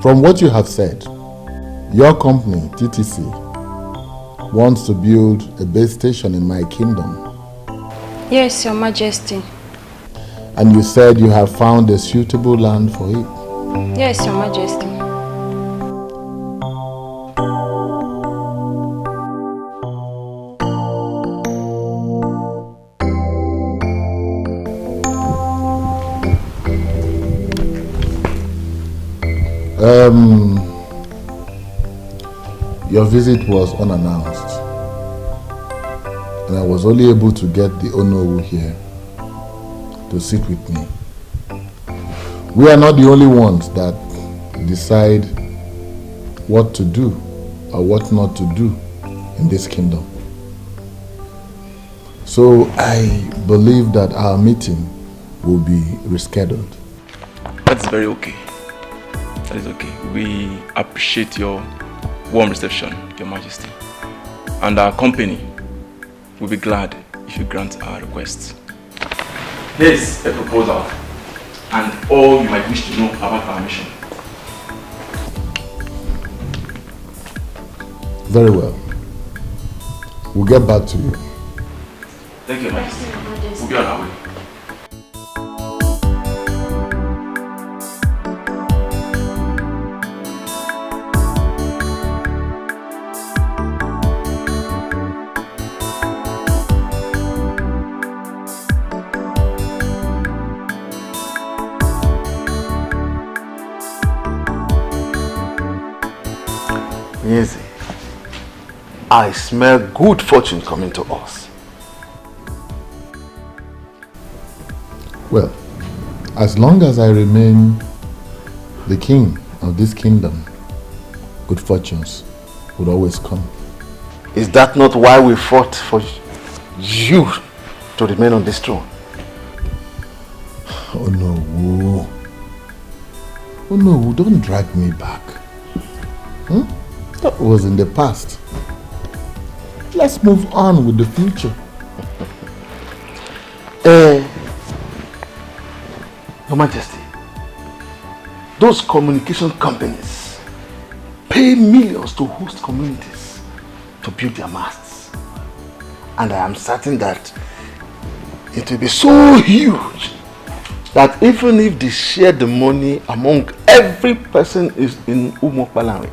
From what you have said, your company, TTC, wants to build a base station in my kingdom. Yes, Your Majesty. And you said you have found a suitable land for it. Yes, Your Majesty. Your visit was unannounced, and I was only able to get the Onowu here to sit with me. We are not the only ones that decide what to do or what not to do in this kingdom. So I believe that our meeting will be rescheduled. That's very okay. That is okay. We appreciate your warm reception, Your Majesty. And our company will be glad if you grant our request. Here's a proposal and all you might wish to know about our mission. Very well. We'll get back to you. Thank you, Your Majesty. We'll be on our way. Easy. I smell good fortune coming to us. Well, as long as I remain the king of this kingdom, good fortunes would always come. Is that not why we fought for you to remain on this throne? Oh no, oh no, don't drag me back. That was in the past. Let's move on with the future. Your Majesty, those communication companies pay millions to host communities to build their masts. And I am certain that it will be so huge that even if they share the money among every person is in Umokpalanwe,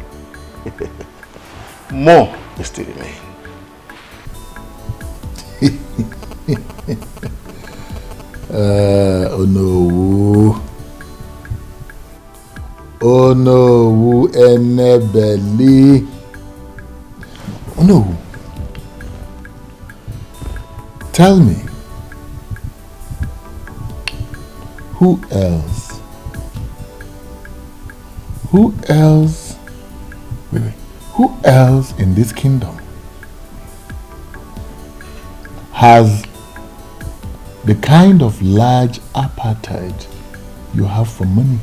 more will still remain. Oh no. Oh no, Enebeli. Oh no. Tell me, who else? Who else? Wait. Who else in this kingdom has the kind of large appetite you have for money?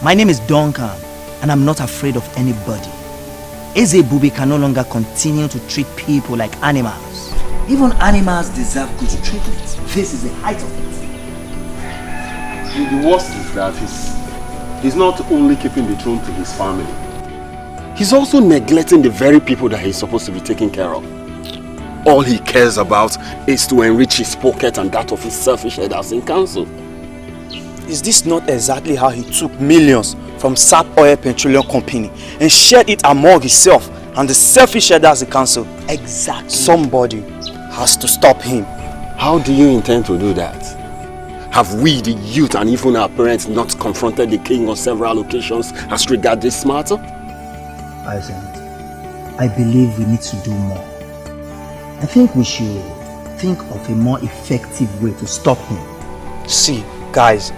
My name is Duncan, and I'm not afraid of anybody. Eze Bubi can no longer continue to treat people like animals. Even animals deserve good treatment. This is the height of it. The worst is that he's not only keeping the throne to his family, he's also neglecting the very people that he's supposed to be taking care of. All he cares about is to enrich his pocket and that of his selfish headers in council. Is this not exactly how he took millions from SAP Oil Petroleum Company and shared it among himself and the selfish headers in council? Exactly. Somebody has to stop him. How do you intend to do that? Have we, the youth, and even our parents not confronted the king on several occasions as regards this matter? I believe we need to do more. I think we should think of a more effective way to stop him. See, guys,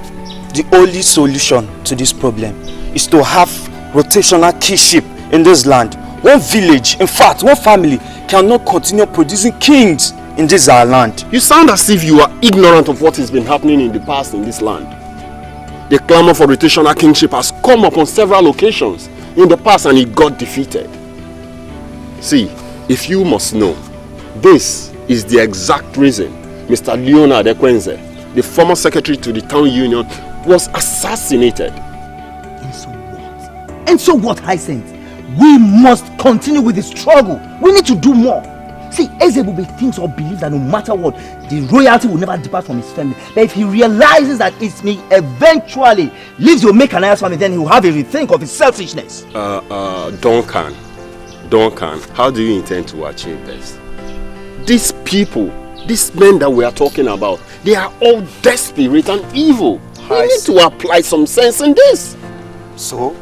the only solution to this problem is to have rotational kingship in this land. One village, in fact, one family cannot continue producing kings in this our land. You sound as if you are ignorant of what has been happening in the past in this land. The clamor for rotational kingship has come up on several occasions in the past and it got defeated. See, if you must know, this is the exact reason Mr. Leonard Ekwenze, the former secretary to the town union, was assassinated. And so what? And so what, Hyacinth? We must continue with the struggle. We need to do more. See, Ezebube thinks or believes that no matter what, the royalty will never depart from his family. But if he realizes that it may eventually leave the Omekanaya's family, then he will have a rethink of his selfishness. Duncan, how do you intend to achieve this? These people, these men that we are talking about, they are all desperate and evil. We need to apply some sense in this. So,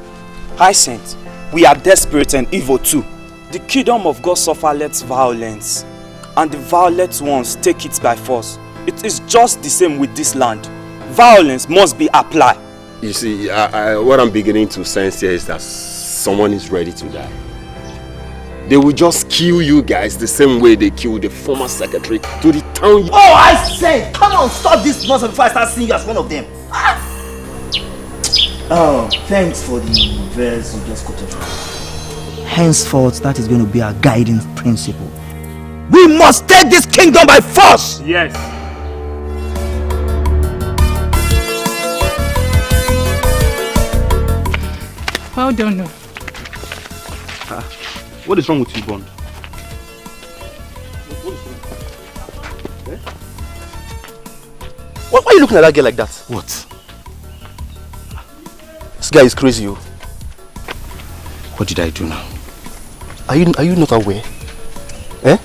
Hyacinth, we are desperate and evil too. The kingdom of God suffereth violence, and the violent ones take it by force. It is just the same with this land. Violence must be applied. You see, what I'm beginning to sense here is that someone is ready to die. They will just kill you guys the same way they killed the former secretary to the town. Oh, I say, come on, stop this nonsense before I start seeing you as one of them. Oh, thanks for the verse you just quoted. Henceforth, that is going to be our guiding principle. We must take this kingdom by force! Yes. Well done. What is wrong with you, Bond? Why are you looking at that girl like that? What? This guy is crazy, yo. What did I do now? Are you not aware? Eh?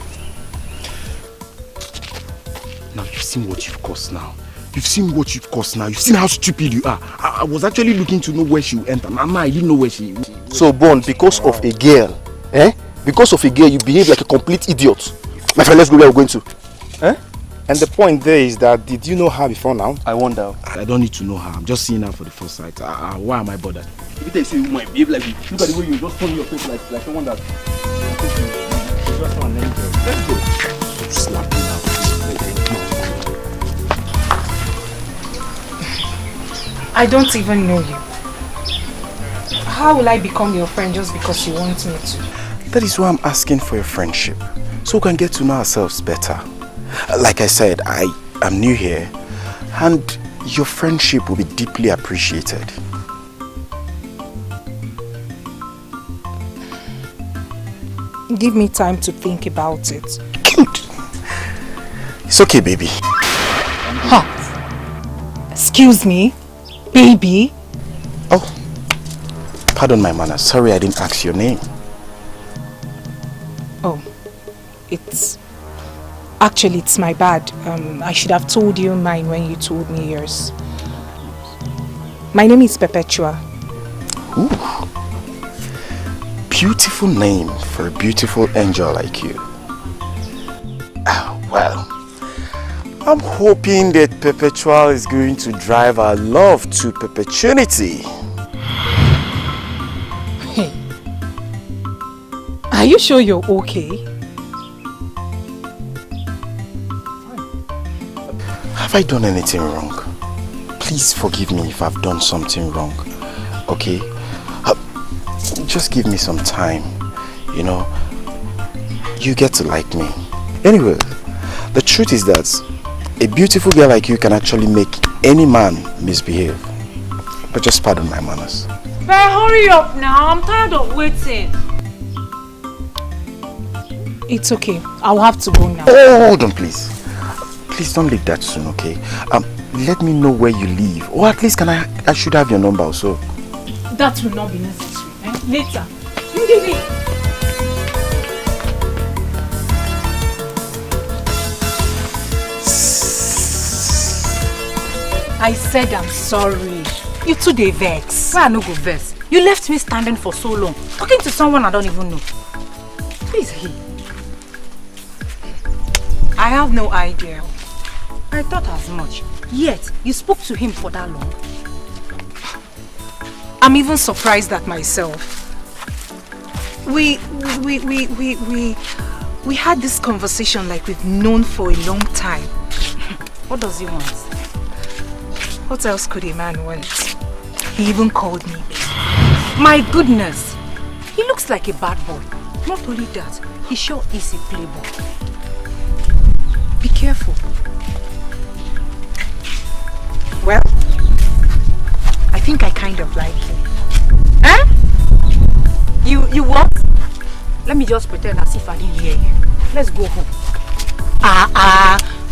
Now you've seen what you've caused now. You've seen what you've caused now. You've seen how stupid you are. I was actually looking to know where she will enter. Mama, I didn't know where she will. So, Bond, because of a girl, eh? Because of a girl, you behave like a complete idiot. My friend, let's go where we're going to. Eh? And the point there is that, did you know her before now? I wonder. I don't need to know her. I'm just seeing her for the first sight. Why am I bothered? Every time you say you might behave like you, look at the way you just turn your face like someone that... Just an angel. Let's go. Slap me now. I don't even know you. How will I become your friend just because you want me to? That is why I'm asking for your friendship, so we can get to know ourselves better. Like I said, I am new here, and your friendship will be deeply appreciated. Give me time to think about it. Good. It's okay, baby. Huh? Excuse me? Baby? Oh, pardon my manners. Sorry I didn't ask your name. Oh, it's my bad. I should have told you mine when you told me yours. My name is Perpetua. Ooh. Beautiful name for a beautiful angel like you. Well, I'm hoping that Perpetual is going to drive our love to perpetuity. Hey, are you sure you're okay? Have I done anything wrong? Please forgive me if I've done something wrong, okay? Just give me some time, you know. You get to like me. Anyway, the truth is that a beautiful girl like you can actually make any man misbehave. But just pardon my manners. But hurry up now, I'm tired of waiting. It's okay, I'll have to go now. Oh, hold on please. Please don't leave that soon, okay? Let me know where you live. Or at least I should have your number also. That will not be necessary. Later. I said I'm sorry. You too dey vex. Why I no go vex? You left me standing for so long, talking to someone I don't even know. Please, I have no idea. I thought as much. Yet, you spoke to him for that long. I'm even surprised at myself. We had this conversation like we've known for a long time. What does he want? What else could a man want? He even called me. My goodness! He looks like a bad boy. Not only that, he sure is a playboy. Be careful. Well, I think I kind of like him. Eh? You what? Let me just pretend as if I didn't hear you. Let's go home.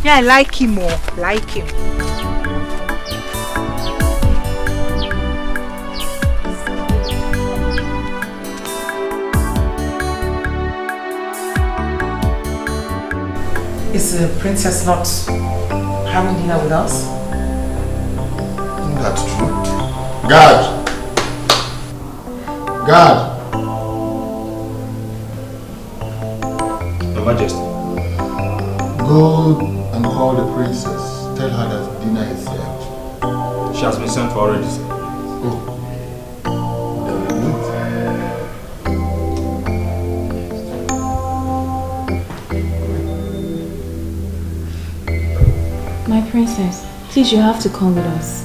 Yeah, I like him more. Like him. Is the princess not having dinner with us? That's true. Guard! Guard! Your Majesty. Go and call the princess. Tell her that dinner is served. She has been sent for already, sir. Oh. My princess, please, you have to come with us.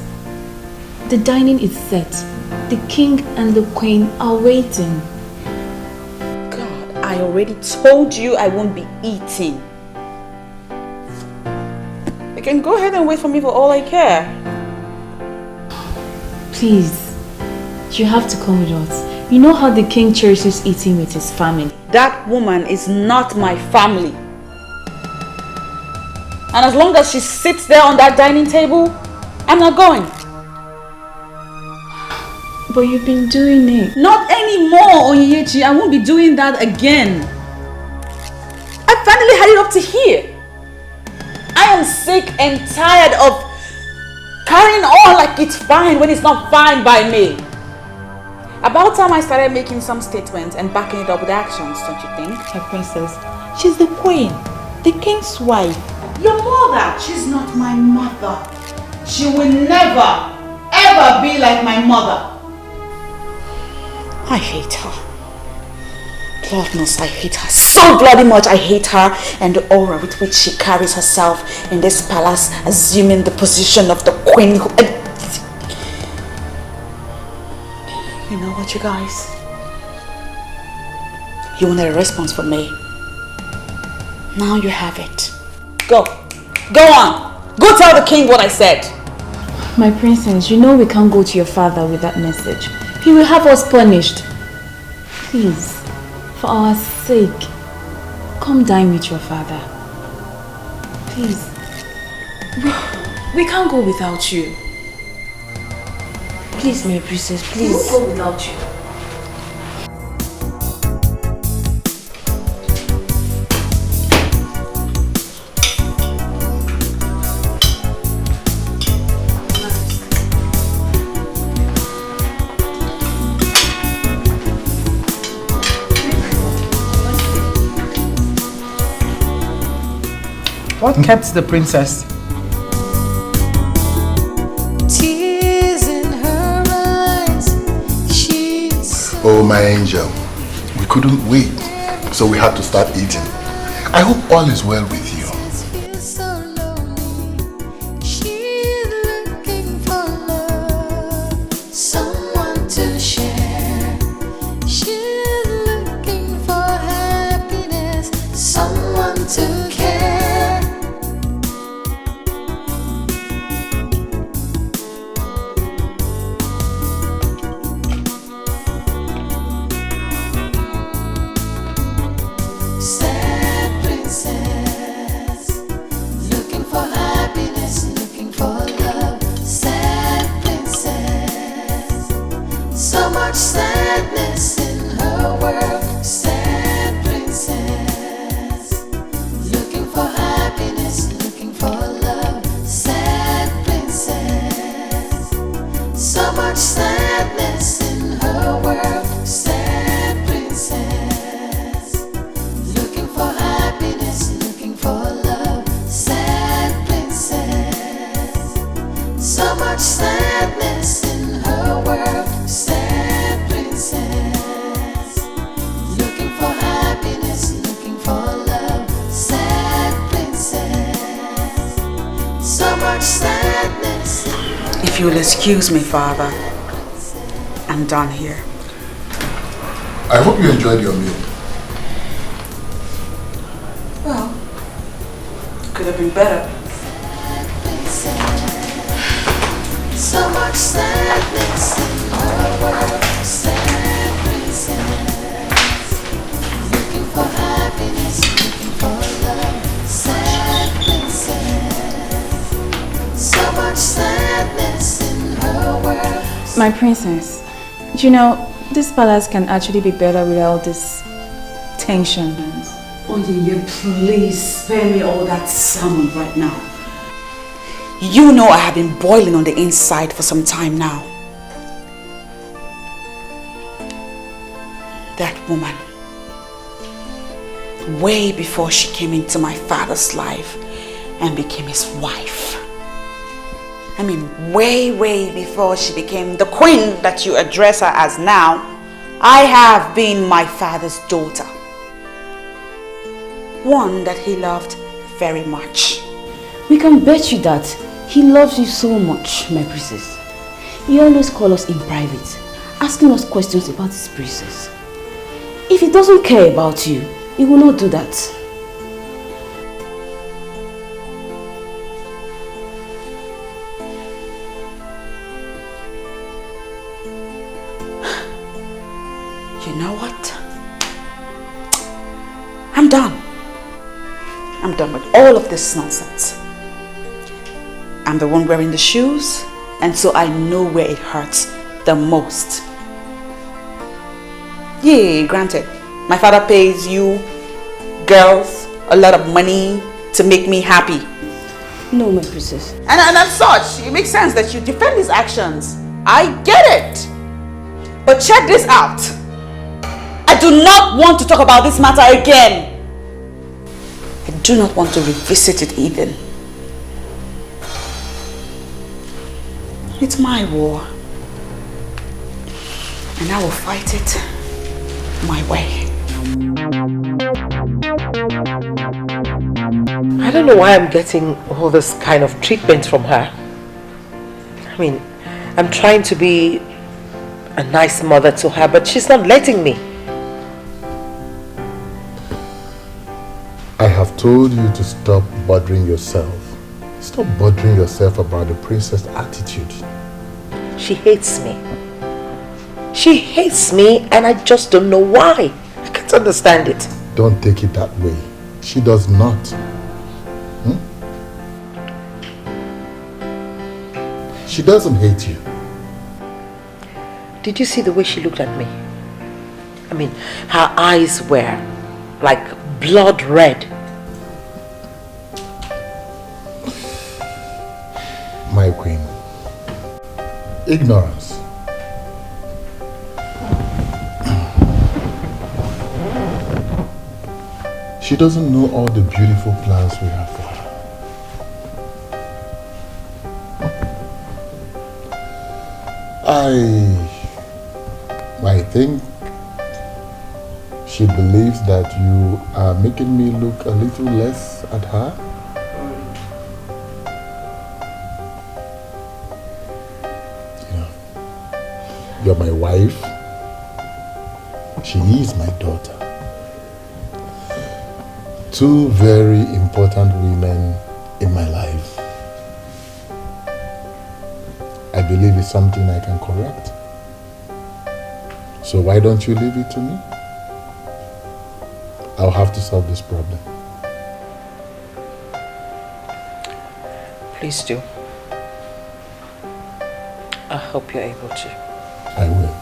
The dining is set. The king and the queen are waiting. God, I already told you I won't be eating. You can go ahead and wait for me for all I care. Please, you have to come with us. You know how the king cherishes eating with his family. That woman is not my family. And as long as she sits there on that dining table, I'm not going. But you've been doing it. Not anymore, Onyechi. I won't be doing that again. I finally had it up to here. I am sick and tired of carrying on like it's fine when it's not fine by me. About time I started making some statements and backing it up with actions, don't you think? My princess, she's the queen, the king's wife. Your mother, she's not my mother. She will never, ever be like my mother. I hate her. Lord knows I hate her so bloody much. I hate her and the aura with which she carries herself in this palace, assuming the position of the queen. You know what, you guys? You wanted a response from me. Now you have it. Go. Go on. Go tell the king what I said. My princess, you know we can't go to your father with that message. He will have us punished. Please, for our sake, come dine with your father. Please. We can't go without you. Please, my princess, please. We won't go without you. What kept the princess? Tears in her eyes. She's Oh, my angel. We couldn't wait, so we had to start eating. I hope all is well with you. so lonely. She's looking for love, someone to share. She's looking for happiness, someone to care. Sad princess, looking for happiness, looking for love. Sad princess, so much sadness in her world. Sad princess, looking for happiness, looking for love. Sad princess, so much sadness in her world. Sad princess, looking for happiness, looking for love. Sad princess, so much sadness in her world. Sad princess, looking for happiness, looking for love. Sad princess, so much sadness. If you'll excuse me, Father, I'm done here. I hope you enjoyed your meal. Well, could could have been better. So much sadness in her world. Sad princess, looking for happiness, looking for love. Sad princess, so much sadness in her world. My princess, you know, this palace can actually be better without this tension. Oh yeah, please spare me all that salmon right now. You know I have been boiling on the inside for some time now. That woman, way before she came into my father's life and became his wife. I mean, way before she became the queen that you address her as now, I have been my father's daughter. One that he loved very much. We can bet you that he loves you so much, my princess. He always calls us in private, asking us questions about his princess. If he doesn't care about you, he will not do that. You know what? I'm done. I'm done with all of this nonsense. I'm the one wearing the shoes, and so I know where it hurts the most. Yeah, granted, my father pays you girls a lot of money to make me happy. No, my princess. And as such, it makes sense that you defend his actions. I get it. But check this out. I do not want to talk about this matter again. I do not want to revisit it even. It's my war. And I will fight it my way. I don't know why I'm getting all this kind of treatment from her. I mean, I'm trying to be a nice mother to her, but she's not letting me. I have told you to stop bothering yourself. Stop bothering yourself about the princess' attitude. She hates me. She hates me and I just don't know why. I can't understand it. Don't take it that way. She does not. She doesn't hate you. Did you see the way she looked at me? I mean, her eyes were like blood red. My queen. Ignorance. She doesn't know all the beautiful plans we have for her. I think she believes that you are making me look a little less at her. You know, you're my wife. She is my daughter. Two very important women in my life. I believe it's something I can correct. So why don't you leave it to me? I'll have to solve this problem. Please do. I hope you're able to. I will.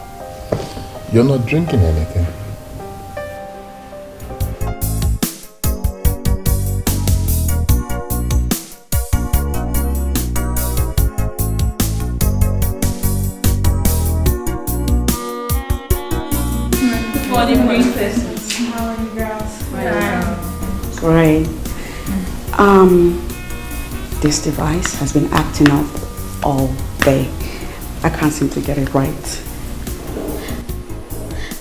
You're not drinking anything. Great. This device has been acting up all day. I can't seem to get it right.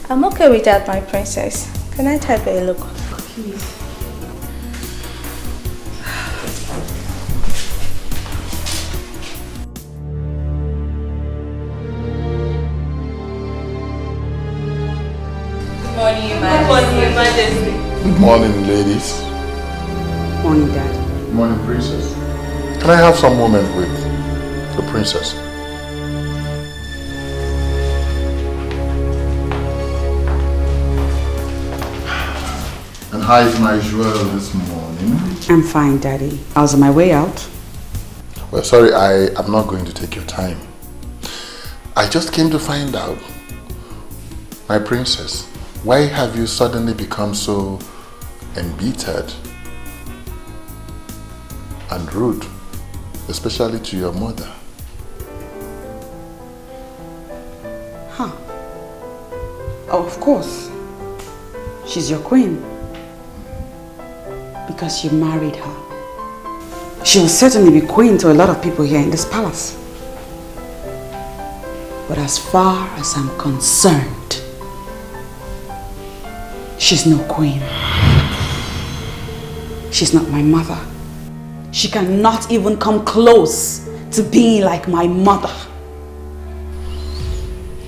I'm okay with that, my princess. Can I take a look? Please. Good morning, Your Majesty. Good morning, ladies. Morning, Dad. Morning, princess. Can I have some moment with the princess? And how is my jewel this morning? I'm fine, Daddy. I was on my way out. Well, sorry, I am not going to take your time. I just came to find out, my princess, why have you suddenly become so embittered and rude, especially to your mother? Huh. Oh, of course. She's your queen. Because you married her. She will certainly be queen to a lot of people here in this palace. But as far as I'm concerned, she's no queen. She's not my mother. She cannot even come close to being like my mother.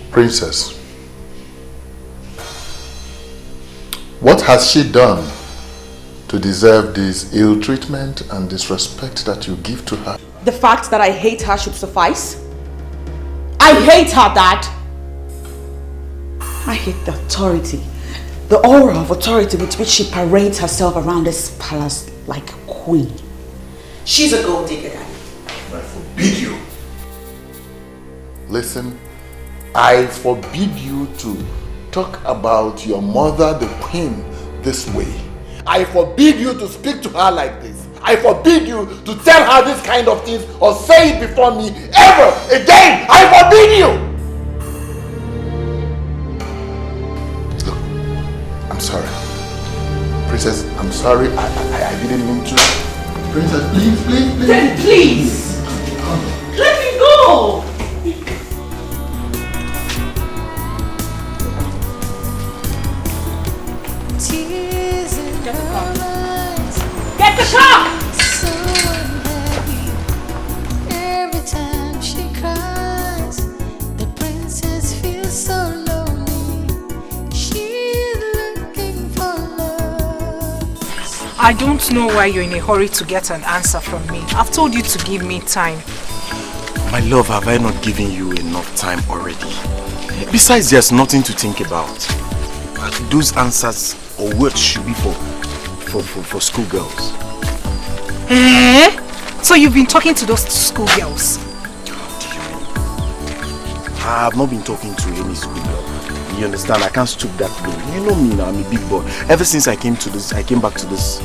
Princess, what has she done to deserve this ill treatment and disrespect that you give to her? The fact that I hate her should suffice. I hate her, Dad. I hate the authority, the aura of authority with which she parades herself around this palace like a queen. She's a gold digger, Daddy. I forbid you. Listen, I forbid you to talk about your mother, the queen, this way. I forbid you to speak to her like this. I forbid you to tell her this kind of things or say it before me ever again. I forbid you. Look, I'm sorry. Princess, I'm sorry. I didn't mean to. Princess, please. Then please, let me go. Get the car! So unhappy. Every time she cries, the princess feels so lonely. She's looking for love. I don't know why you're in a hurry to get an answer from me. I've told you to give me time. My love, have I not given you enough time already? Besides, there's nothing to think about. Those answers or words should be for schoolgirls. Eh? So you've been talking to those schoolgirls? I've not been talking to any schoolgirl. You understand? I can't stoop that low. You know me now, I'm a big boy. Ever since I came back to this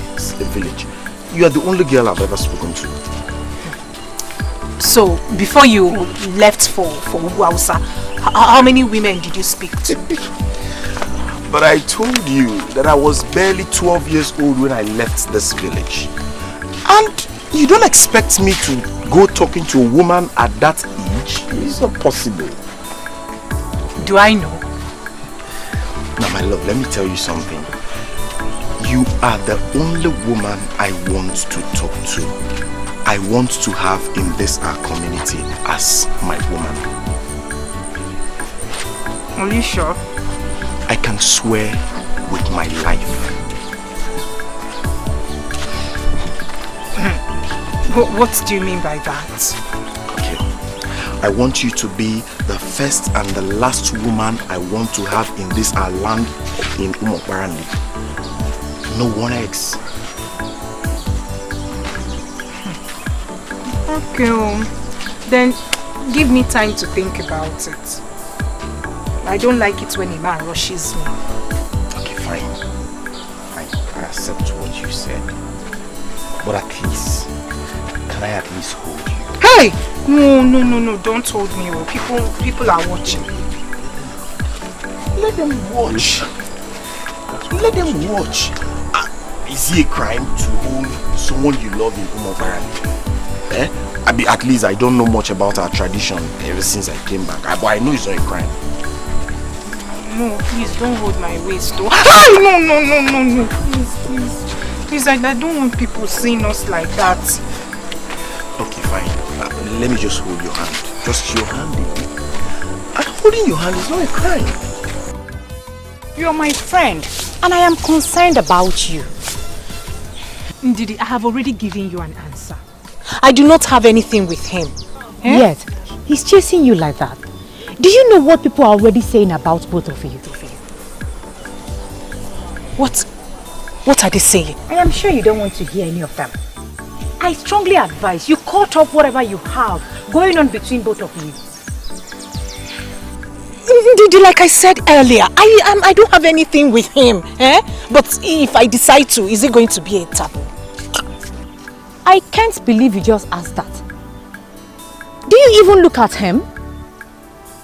village, you are the only girl I've ever spoken to. So, before you left for Ubah, how many women did you speak to? But I told you that I was barely 12 years old when I left this village. And you don't expect me to go talking to a woman at that age? It's not possible. Do I know? Now my love, let me tell you something. You are the only woman I want to talk to. I want to have in this our community as my woman. Are you sure? I can swear with my life. What do you mean by that? Okay. I want you to be the first and the last woman I want to have in this our land in Umokwarandi. No one else. Okay, then give me time to think about it. I don't like it when a man rushes me. Okay, fine. I accept what you said. But at least, can I at least hold you? Hey! No, don't hold me. People are watching. Let them watch. Let them watch. Is it a crime to hold someone you love in Umokwarandi? At least I don't know much about our tradition ever since I came back. But I know it's not a crime. No, please don't hold my waist. No. Please, I don't want people seeing us like that. Okay, fine. Let me just hold your hand. Just your hand. And holding your hand is not a crime. You're my friend, and I am concerned about you. Ndidi, I have already given you an answer. I do not have anything with him. Eh? Yet, he's chasing you like that. Do you know what people are already saying about both of you? What are they saying? I am sure you don't want to hear any of them. I strongly advise you cut off whatever you have going on between both of you. Ndidi, like I said earlier, I don't have anything with him. Eh? But if I decide to, is it going to be a taboo? I can't believe you just asked that. Do you even look at him?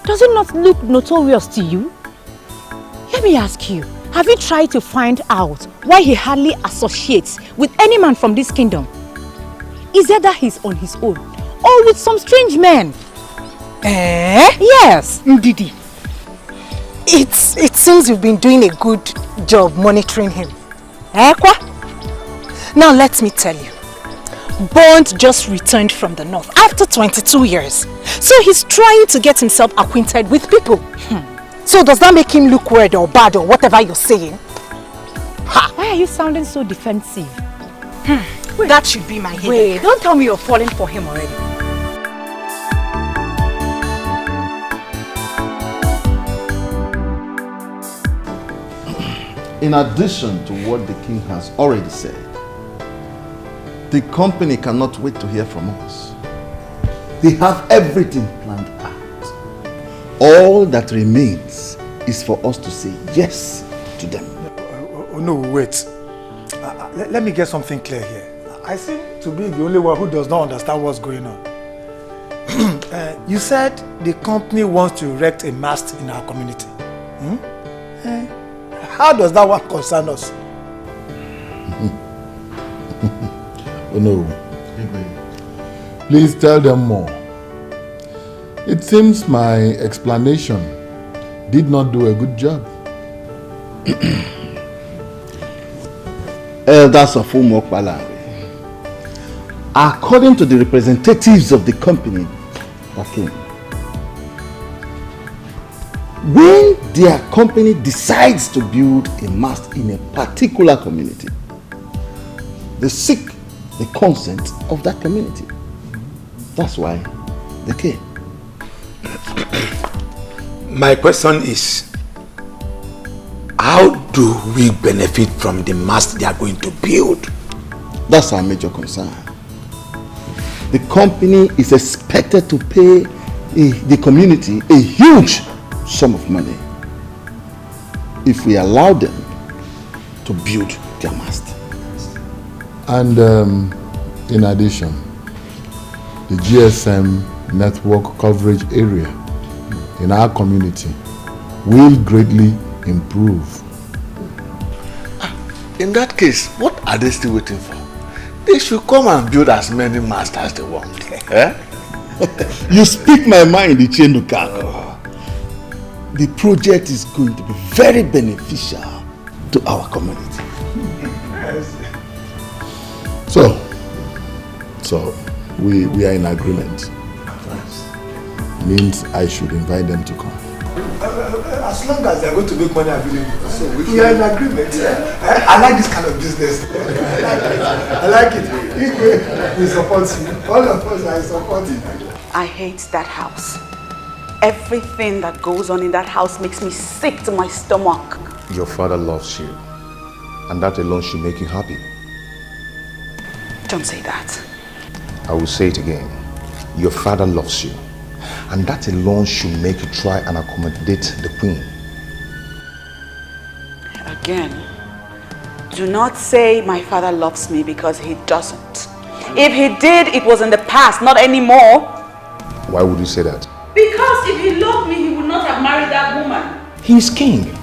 Does it not look notorious to you? Let me ask you, have you tried to find out why he hardly associates with any man from this kingdom? Is it that he's on his own or with some strange men? Eh? Yes. Ndidi, it seems you've been doing a good job monitoring him. Eh, Kwa? Now let me tell you. Bond just returned from the north after 22 years. So he's trying to get himself acquainted with people. So does that make him look weird or bad or whatever you're saying? Ha. Why are you sounding so defensive? That should be my headache. Wait, don't tell me you're falling for him already. In addition to what the king has already said, the company cannot wait to hear from us. They have everything planned out. All that remains is for us to say yes to them. No, wait. Let me get something clear here. I seem to be the only one who does not understand what's going on. You said the company wants to erect a mast in our community. How does that one concern us? Oh no. Please tell them more. It seems my explanation did not do a good job. Elders of Umokbalawe, according to the representatives of the company that came, when their company decides to build a mast in a particular community, they seek the consent of that community. That's why they came. My question is, how do we benefit from the mast they are going to build? That's our major concern. The company is expected to pay the community a huge sum of money if we allow them to build their mast. And in addition, the GSM network coverage area in our community will greatly improve. In that case, what are they still waiting for? They should come and build as many masts as they want. Eh? You speak my mind, Ichenukako. The project is going to be very beneficial to our community. So we are in agreement. Means I should invite them to come. As long as they are going to make money available. So we are in agreement. I like this kind of business. I like it. We support you. All of us are supporting. I hate that house. Everything that goes on in that house makes me sick to my stomach. Your father loves you, and that alone should make you happy. Don't say that. I will say it again. Your father loves you, and that alone should make you try and accommodate the queen. Again, do not say my father loves me, because he doesn't. If he did, it was in the past, not anymore. Why would you say that? Because if he loved me, he would not have married that woman. He is king.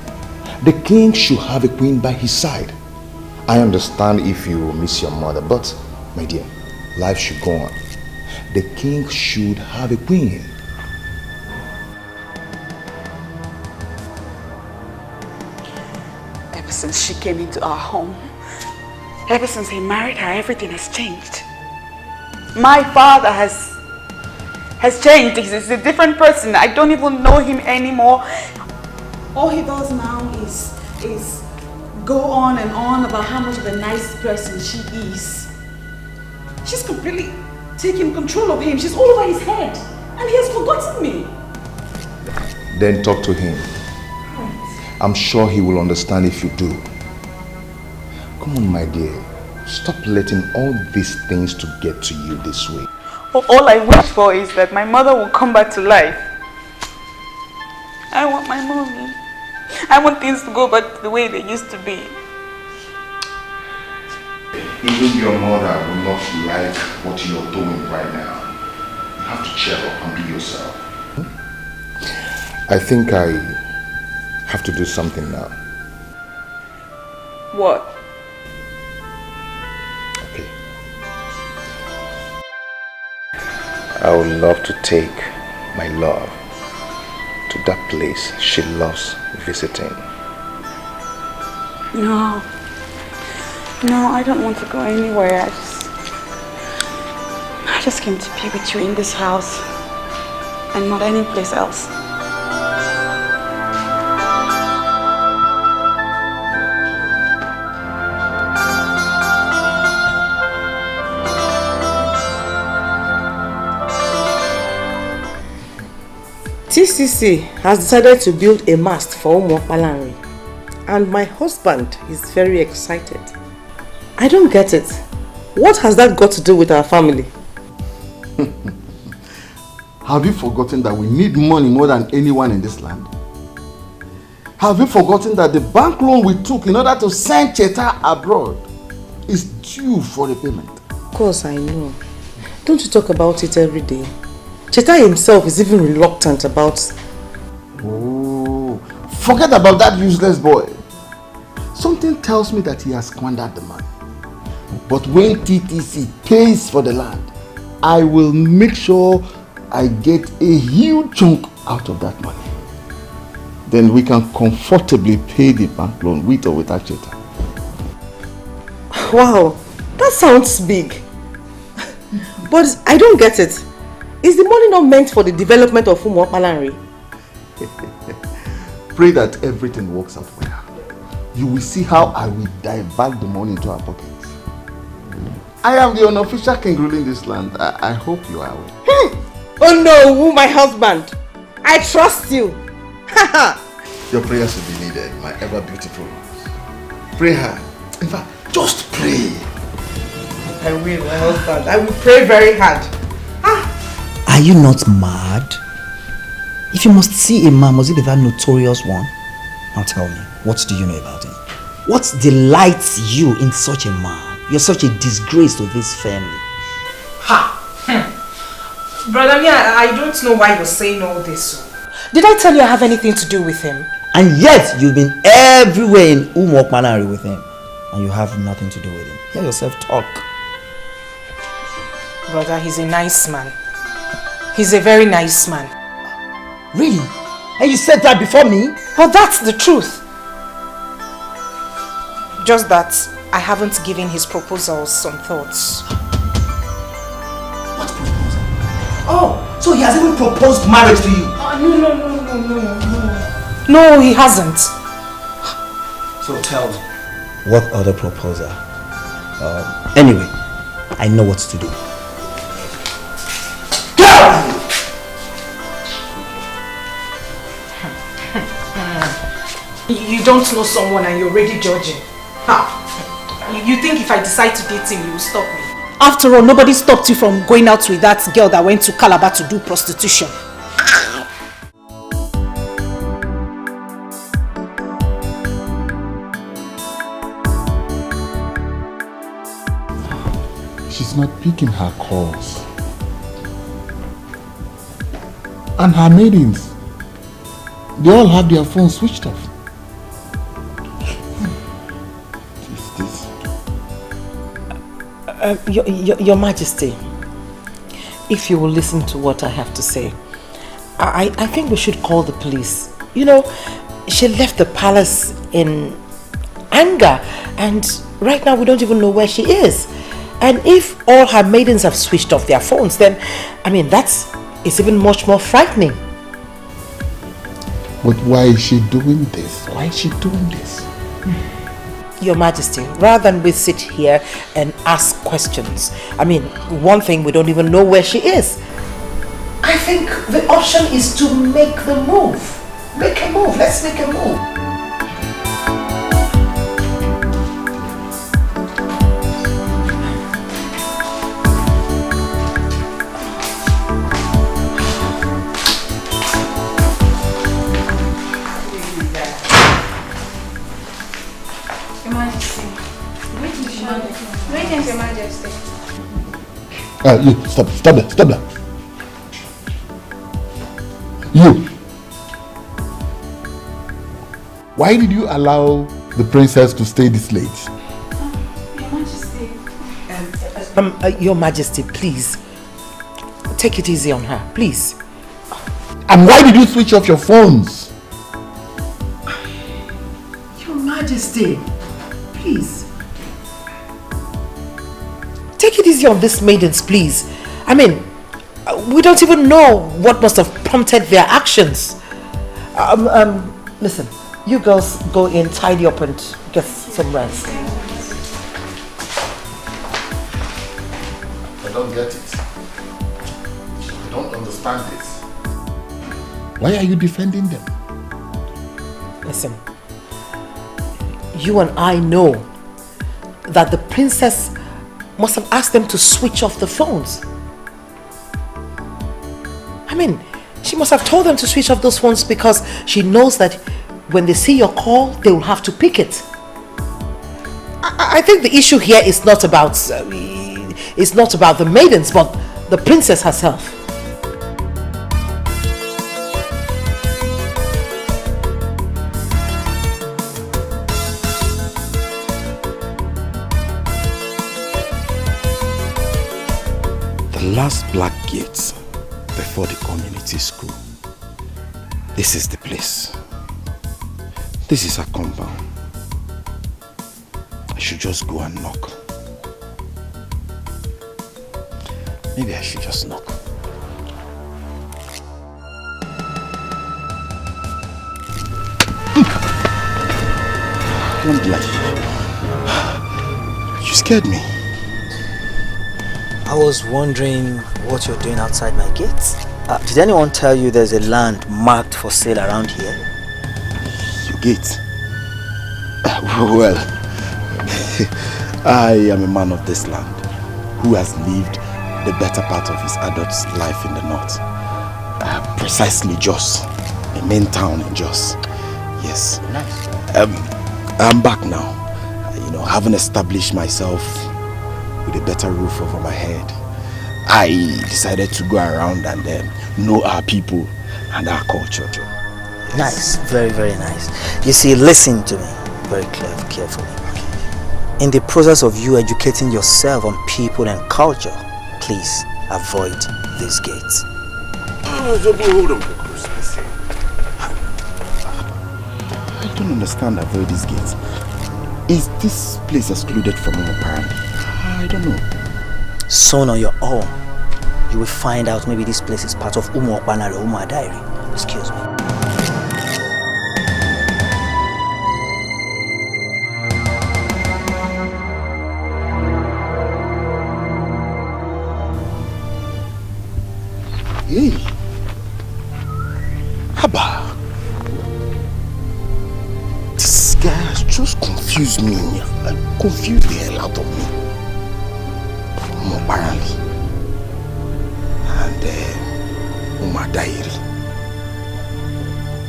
The king should have a queen by his side. I understand if you miss your mother, but my dear, life should go on. The king should have a queen. Ever since she came into our home, ever since he married her, everything has changed. My father has changed. He's a different person. I don't even know him anymore. All he does now is go on and on about how much of a nice person she is. She's completely taking control of him. She's all over his head. And he has forgotten me. Then talk to him. I'm sure he will understand if you do. Come on, my dear. Stop letting all these things to get to you this way. All I wish for is that my mother will come back to life. I want my mommy. I want things to go back to the way they used to be. Even your mother will not like what you're doing right now. You have to cheer up and be yourself. I think I have to do something now. What? Okay. I would love to take my love to that place she loves visiting. No. No, I don't want to go anywhere. I just came to be with you in this house and not any place else. TCC has decided to build a mast for Umokpalanri, and my husband is very excited. I don't get it. What has that got to do with our family? Have you forgotten that we need money more than anyone in this land? Have you forgotten that the bank loan we took in order to send Cheta abroad is due for repayment? Of course I know. Don't you talk about it every day? Cheta himself is even reluctant about... Oh, forget about that useless boy. Something tells me that he has squandered the money. But when TTC pays for the land, I will make sure I get a huge chunk out of that money. Then we can comfortably pay the bank loan with or without Cheta. Wow, that sounds big. But I don't get it. Is the money not meant for the development of Umokpalanri? Pray that everything works out well. You will see how I will divert the money into our pockets. I am the unofficial king ruling this land. I hope you are aware. Oh no, my husband. I trust you. Your prayers will be needed, my ever beautiful. Pray hard. In fact, just pray. I will, my husband. I will pray very hard. Are you not mad? If you must see a man, must it be that notorious one? Now tell me, what do you know about him? What delights you in such a man? You're such a disgrace to this family. Ha! Brother, I don't know why you're saying all this. Did I tell you I have anything to do with him? And yet, you've been everywhere in Umokpalanri with him. And you have nothing to do with him. Hear yourself talk. Brother, he's a nice man. He's a very nice man. Really? And you said that before me? Well, that's the truth. Just that I haven't given his proposals some thoughts. What proposal? Oh, so he has even proposed marriage to you? No, he hasn't. So tell me. What other proposal? Anyway, I know what to do. You don't know someone and you're already judging. You think if I decide to date him, you will stop me? After all, nobody stopped you from going out with that girl that went to Calabar to do prostitution. She's not picking her calls. And her maidens, they all have their phones switched off. Your Majesty, if you will listen to what I have to say, I think we should call the police. You know, she left the palace in anger, and right now we don't even know where she is. And if all her maidens have switched off their phones, then, I mean, it's even much more frightening. But why is she doing this? Why is she doing this? Your Majesty, rather than we sit here and ask questions, I mean, one thing, we don't even know where she is. I think the option is to make the move. Make a move. Let's make a move. Greetings, Your Majesty. You, stop there. You. Why did you allow the princess to stay this late? Your Majesty. Your Majesty, please. Take it easy on her, please. And why did you switch off your phones? Your Majesty, please. Take it easy on these maidens, please. I mean, we don't even know what must have prompted their actions. Listen, you girls go in, tidy up and get some rest. I don't get it. I don't understand this. Why are you defending them? Listen, you and I know that the princess must have asked them to switch off the phones. I mean, she must have told them to switch off those phones because she knows that when they see your call, they will have to pick it. I think the issue here is not about the maidens, but the princess herself. The last black gates before the community school. This is the place. This is her compound. I should just go and knock. Maybe I should just knock. Don't lie. You scared me. I was wondering what you're doing outside my gates. Did anyone tell you there's a land marked for sale around here? Your gate? Well, I am a man of this land who has lived the better part of his adult life in the north. Precisely Jos, the main town in Jos. Yes. Nice. I'm back now. Having established myself with a better roof over my head, I decided to go around and know our people and our culture. Yes. Nice, very, very nice. You see, listen to me very carefully. In the process of you educating yourself on people and culture, please avoid these gates. Hold on. I don't understand avoid these gates. Is this place excluded from Umoparani? I don't know. Soon on your own, you will find out maybe this place is part of Umuokwana or Umuadairi. Excuse me. Hey, Abba, this guy has just confused me. Confused the hell out of me. Apparently, and Umadairi.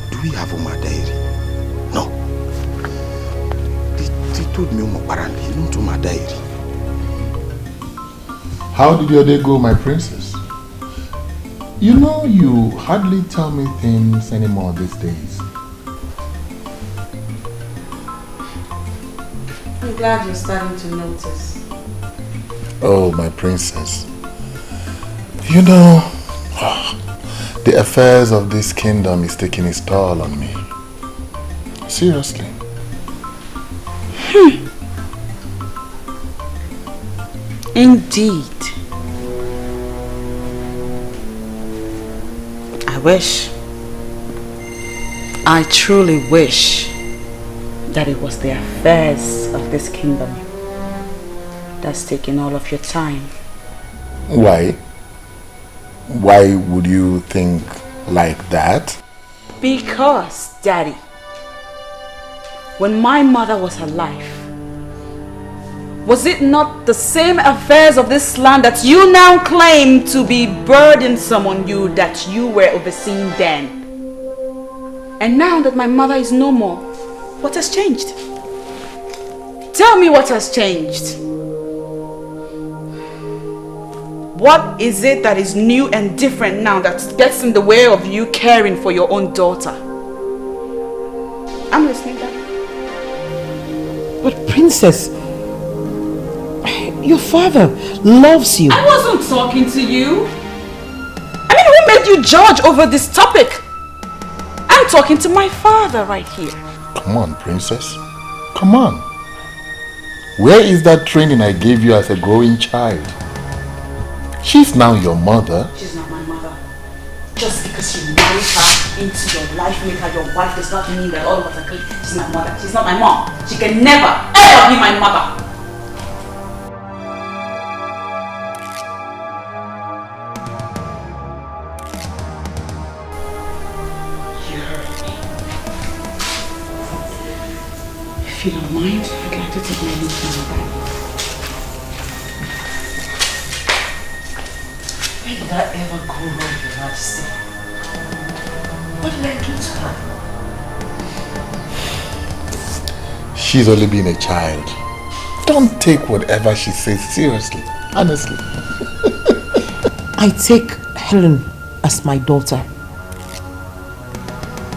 Do we have Umadairi? No. They told me apparently, not Umadairi. How did your day go, my princess? You know, you hardly tell me things anymore these days. I'm glad you're starting to notice. Oh, my princess. You know, the affairs of this kingdom is taking its toll on me. Seriously. Indeed. I truly wish that it was the affairs of this kingdom that's taking all of your time. Why? Why would you think like that? Because, Daddy, when my mother was alive, was it not the same affairs of this land that you now claim to be burdensome on you that you were overseeing then? And now that my mother is no more, what has changed? Tell me what has changed. What is it that is new and different now that gets in the way of you caring for your own daughter? I'm listening, Daddy. But Princess, your father loves you. I wasn't talking to you. I mean, who made you judge over this topic? I'm talking to my father right here. Come on, Princess. Come on. Where is that training I gave you as a growing child? She's now your mother. She's not my mother. Just because you married her into your life, make her your wife, does not mean that all of us agree she's my mother. She's not my mom. She can never, ever be my mother. If you don't mind, I'd like to take my leave now. Where did I ever go wrong, Your Majesty? What did I do to her? She's only been a child. Don't take whatever she says seriously. Honestly. I take Helen as my daughter.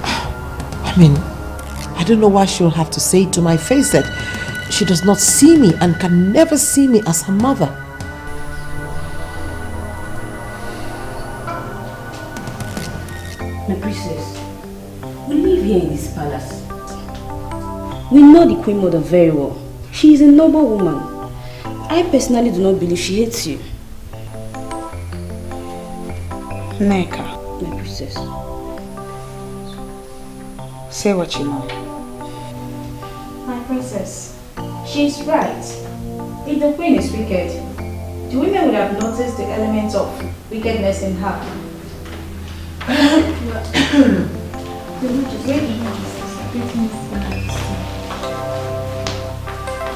I mean, I don't know why she'll have to say to my face that she does not see me and can never see me as her mother. My princess, we live here in this palace. We know the Queen Mother very well. She is a noble woman. I personally do not believe she hates you. Nneka, my princess, say what you know. My princess, she's right. If the queen is wicked, the women would have noticed the element of wickedness in her.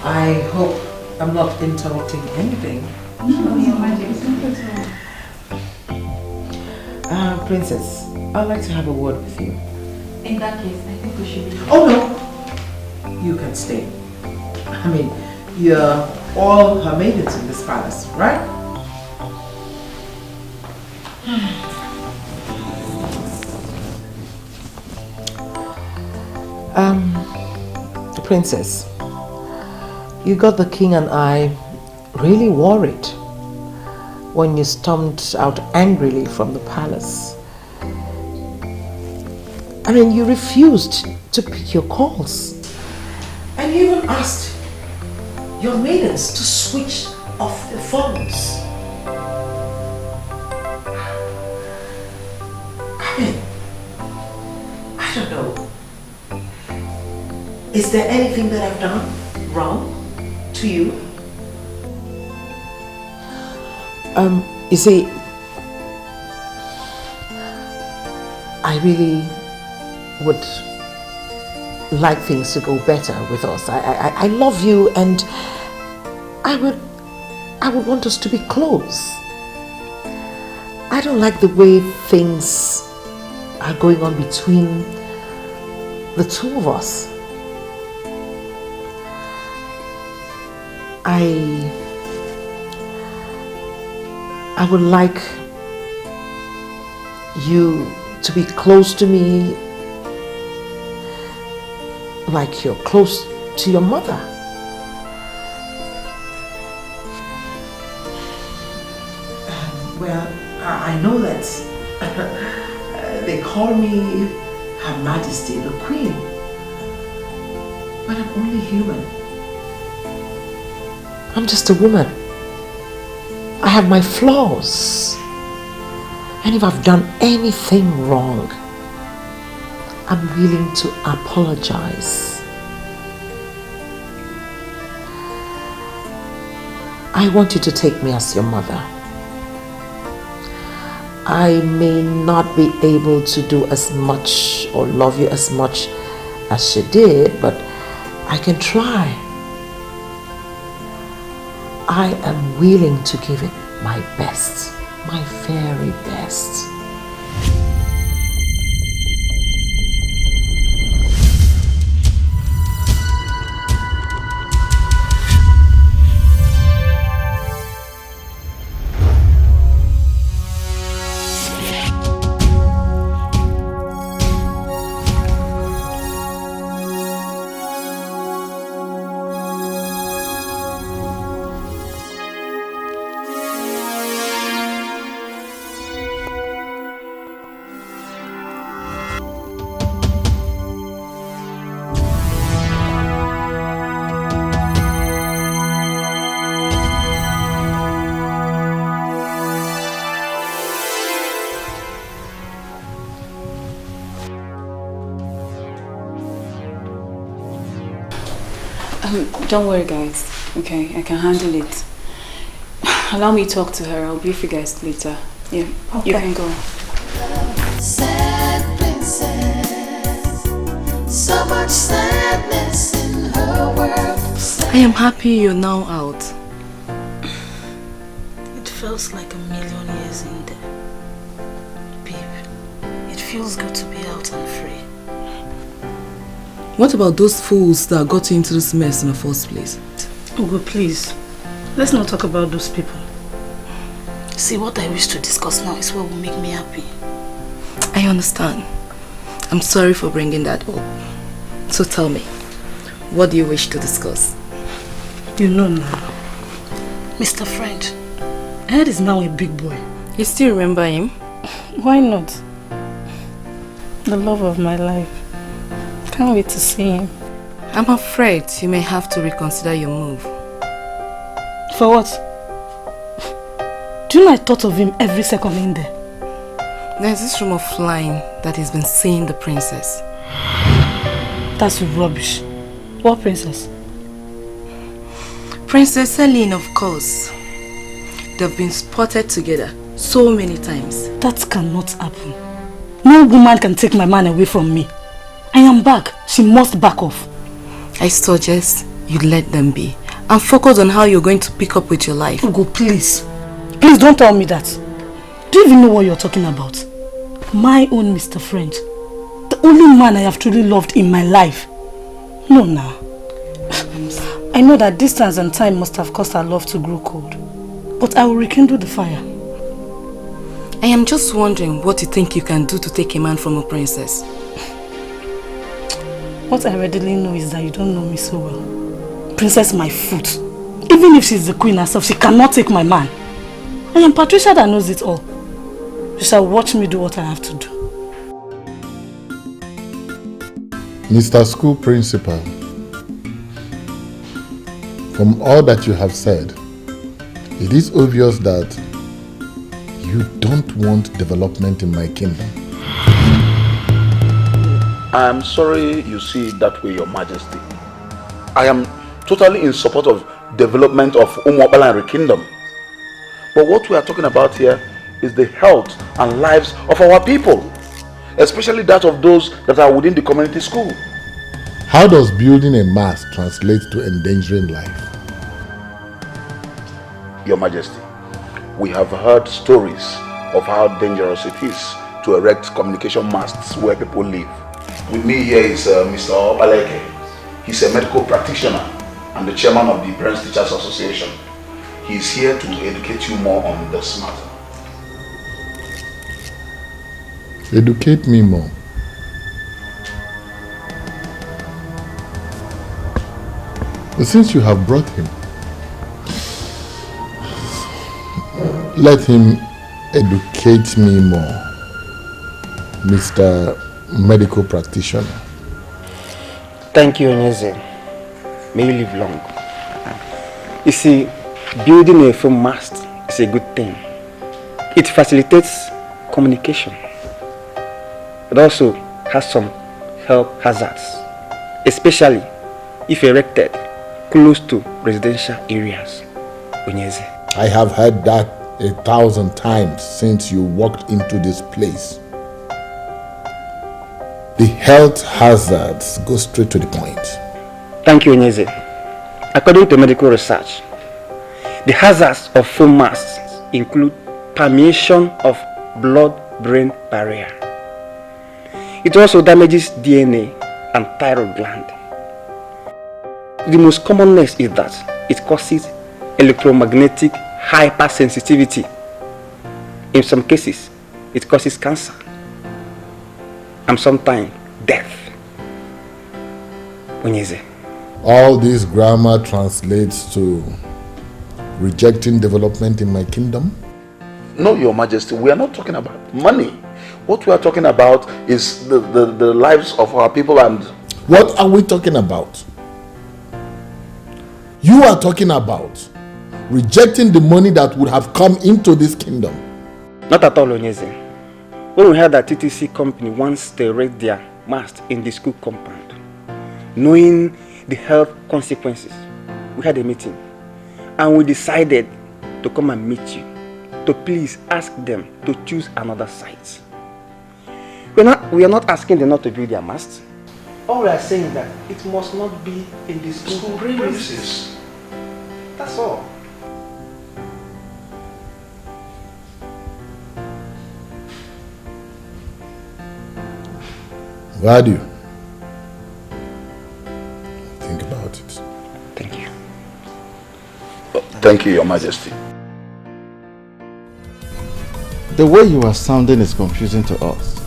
I hope I'm not interrupting anything. No, Your Majesty. Princess, I'd like to have a word with you. In that case, I think we should be... Oh no! You can stay. I mean, you're all her maidens in this palace, right? Princess, you got the king and I really worried when you stormed out angrily from the palace. I mean, you refused to pick your calls. And you even asked your maidens to switch off the phones. I mean, I don't know. Is there anything that I've done wrong to you? You see, I really would like things to go better with us. I love you, and I would want us to be close. I don't like the way things are going on between the two of us. I would like you to be close to me like you're close to your mother. Well, I know that they call me Her Majesty the Queen, but I'm only human. I'm just a woman. I have my flaws. And if I've done anything wrong, I'm willing to apologize. I want you to take me as your mother. I may not be able to do as much or love you as much as she did, but I can try. I am willing to give it my best, my very best. Don't worry, guys. Okay, I can handle it. Allow me to talk to her. I'll brief you guys later. Yeah, okay. You can go. Sad princess, so much sadness in her world. I am happy you're now out. It feels like a million years in there. Babe, it feels good to be out and free. What about those fools that got you into this mess in the first place? Ugo, please. Let's not talk about those people. See, what I wish to discuss now is what will make me happy. I understand. I'm sorry for bringing that up. So tell me, what do you wish to discuss? You know now. Mr. French, Ed is now a big boy. You still remember him? Why not? The love of my life. Can't wait to see him. I'm afraid you may have to reconsider your move. For what? Do you know I thought of him every second in there? There's this rumor flying that he's been seeing the princess. That's rubbish. What princess? Princess Celine, of course. They've been spotted together so many times. That cannot happen. No woman can take my man away from me. I am back. She must back off. I suggest you let them be and focus on how you're going to pick up with your life. Ugo, please. Please don't tell me that. Do you even know what you're talking about? My own Mr. French. The only man I have truly loved in my life. No, now. I know that distance and time must have caused our love to grow cold. But I will rekindle the fire. I am just wondering what you think you can do to take a man from a princess. What I readily know is that you don't know me so well. Princess my foot. Even if she's the queen herself, she cannot take my man. I am Patricia that knows it all. You shall watch me do what I have to do. Mr. School Principal, from all that you have said, it is obvious that you don't want development in my kingdom. I am sorry you see it that way, Your Majesty. I am totally in support of development of Umuabalanri Kingdom. But what we are talking about here is the health and lives of our people, especially that of those that are within the community school. How does building a mast translate to endangering life? Your Majesty, we have heard stories of how dangerous it is to erect communication masts where people live. With me here is Mr. Obaleke. He's a medical practitioner and the chairman of the Parents Teachers Association. He's here to educate you more on this matter. Educate me more. But since you have brought him, let him educate me more, Mr. Medical Practitioner. Thank you, Onyeze. May you live long. You see, building a firm mast is a good thing. It facilitates communication. It also has some health hazards, especially if erected close to residential areas. Onyeze. I have heard that 1,000 times since you walked into this place. The health hazards go straight to the point. Thank you, Onyeze. According to medical research, the hazards of foam masks include permeation of blood-brain barrier. It also damages DNA and thyroid gland. The most commonness is that it causes electromagnetic hypersensitivity. In some cases, it causes cancer and sometimes death. Onyeze. All this grammar translates to rejecting development in my kingdom? No, Your Majesty, we are not talking about money. What we are talking about is the lives of our people and... What are we talking about? You are talking about rejecting the money that would have come into this kingdom. Not at all, Onyeze. When we heard that TTC company wants to erect their mast in the school compound, knowing the health consequences, we had a meeting and we decided to come and meet you to please ask them to choose another site. We are not asking them not to build their mast. All we are saying is that it must not be in the school premises. That's all. Value. Think about it. Thank you. Thank you, Your Majesty. The way you are sounding is confusing to us.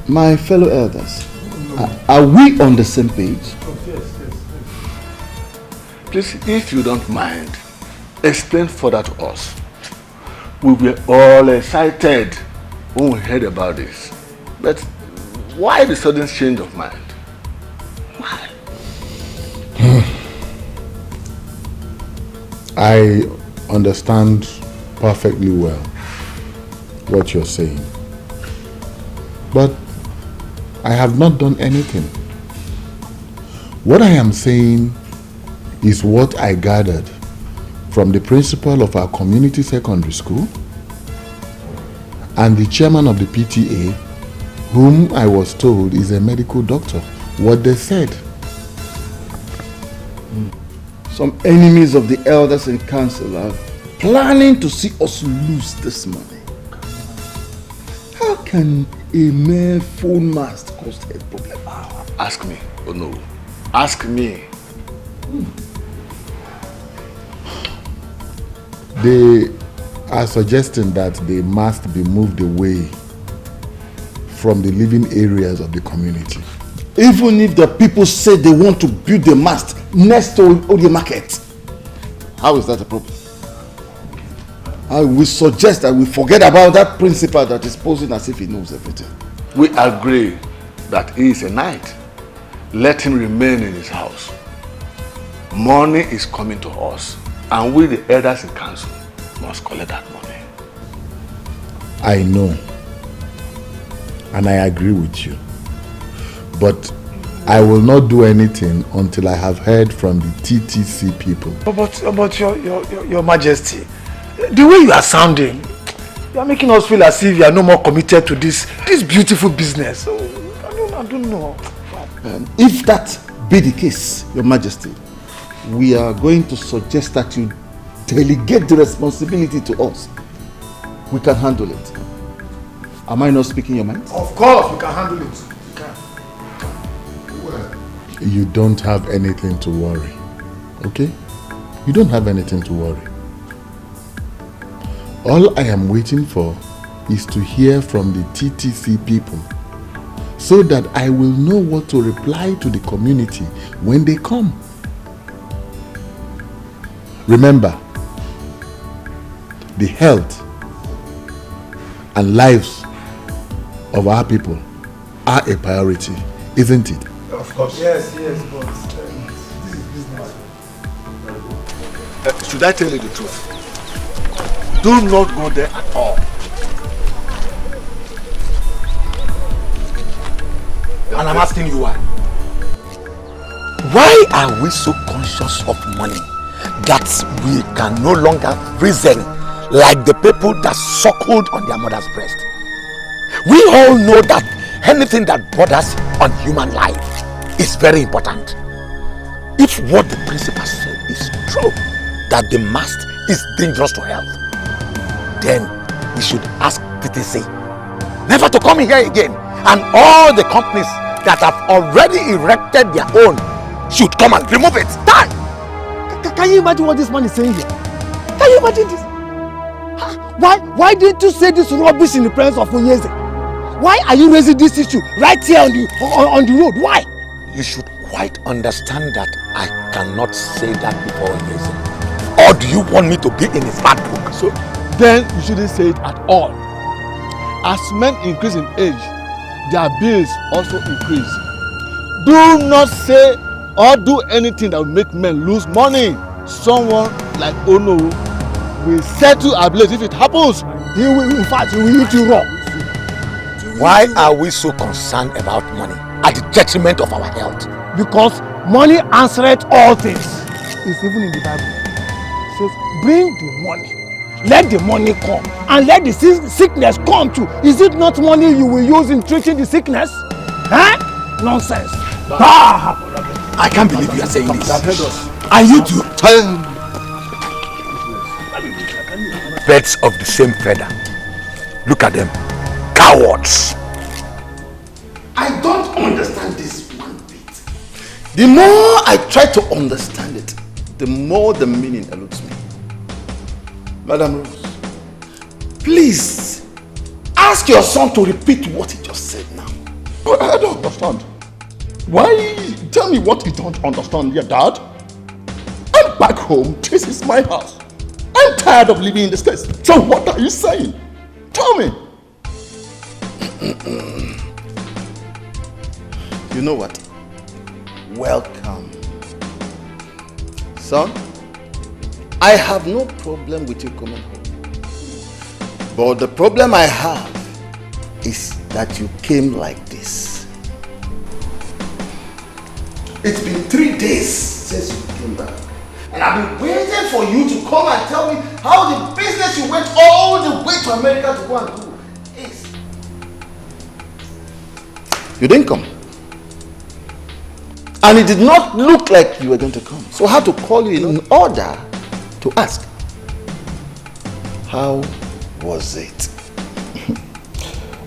My fellow elders, are we on the same page? Please, if you don't mind, explain further to us. We were all excited when we heard about this. But why the sudden change of mind? Why? I understand perfectly well what you're saying. But I have not done anything. What I am saying is what I gathered from the principal of our community secondary school and the chairman of the PTA, whom I was told is a medical doctor. What they said. Some enemies of the elders and council are planning to see us lose this money. How can a mere phone mast cause a problem? Ask me. Oh no. Ask me. They are suggesting that they must be moved away from the living areas of the community. Even if the people say they want to build the mast next to the market, how is that a problem? I will suggest that we forget about that principal that is posing as if he knows everything. We agree that he is a knight. Let him remain in his house. Money is coming to us, and we, the elders in council, must collect that money. I know, and I agree with you. But I will not do anything until I have heard from the TTC people. But your Majesty, the way you are sounding, you are making us feel as if you are no more committed to this beautiful business. So, I don't know. If that be the case, Your Majesty, we are going to suggest that you delegate the responsibility to us. We can handle it. Am I not speaking your mind? Of course, we can handle it. You don't have anything to worry, okay? You don't have anything to worry. All I am waiting for is to hear from the TTC people so that I will know what to reply to the community when they come. Remember, the health and lives of our people are a priority, isn't it? Of course. Yes, but this is business. Should I tell you the truth? Do not go there at all. And I'm asking you why. Why are we so conscious of money that we can no longer reason like the people that suckled on their mother's breast. We all know that anything that borders on human life is very important. If what the principal said is true, that the mast is dangerous to health, then we should ask TTC never to come here again, and all the companies that have already erected their own should come and remove it. Done! Can you imagine what this man is saying here? Can you imagine this? Why didn't you say this rubbish in the presence of Onyeze? Why are you raising this issue right here on the road? Why? You should quite understand that I cannot say that before Onyeze. Or do you want me to be in his bad book? So then you shouldn't say it at all. As men increase in age, their bills also increase. Do not say or do anything that will make men lose money. Someone like Ono will settle ablaze if it happens. He will, in fact, he will eat you raw. Why are we so concerned about money at the detriment of our health? Because money answereth all things. It's even in the Bible. It says, bring the money. Let the money come. And let the sickness come too. Is it not money you will use in treating the sickness? Huh? Nonsense. I can't believe you are saying this. Are you two birds of the same feather? Look at them. Cowards. I don't understand this one bit. The more I try to understand it, the more the meaning eludes me. Madam Rose, please ask your son to repeat what he just said now. But I don't understand. Why? Tell me what you don't understand, your dad. I'm back home. This is my house. I'm tired of living in the States. So what are you saying? Tell me. You know what? Welcome. Son, I have no problem with you coming home. But the problem I have is that you came like this. It's been 3 days since you came back. And I've been waiting for you to come and tell me how the business you went all the way to America to go and do is. You didn't come. And it did not look like you were going to come. So I had to call you in order to ask, how was it?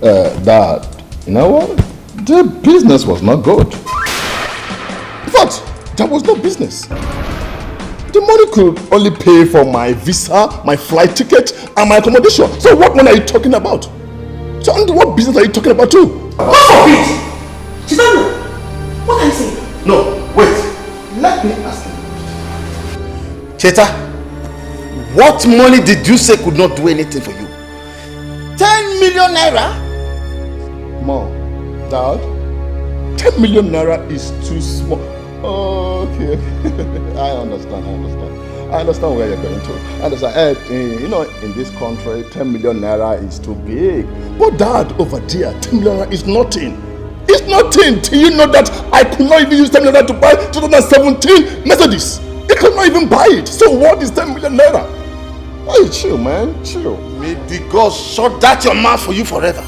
Dad, you know what? The business was not good. In fact, there was no business. The money could only pay for my visa, my flight ticket, and my accommodation. So what money are you talking about? So what business are you talking about too? God forbid! Chinenye, what are you saying? No, wait. Let me ask you. Cheta, what money did you say could not do anything for you? 10 million naira? Mom, Dad, 10 million naira is too small. Okay. I understand. I understand where you're going to. I understand. You know, in this country, 10 million naira is too big. But Dad, over there, 10 million naira is nothing. It's nothing. Do you know that I could not even use 10 million naira to buy 2017 Mercedes? I could not even buy it. So what is 10 million naira? Hey, chill, man. Chill. May the gods shut that your mouth for you forever.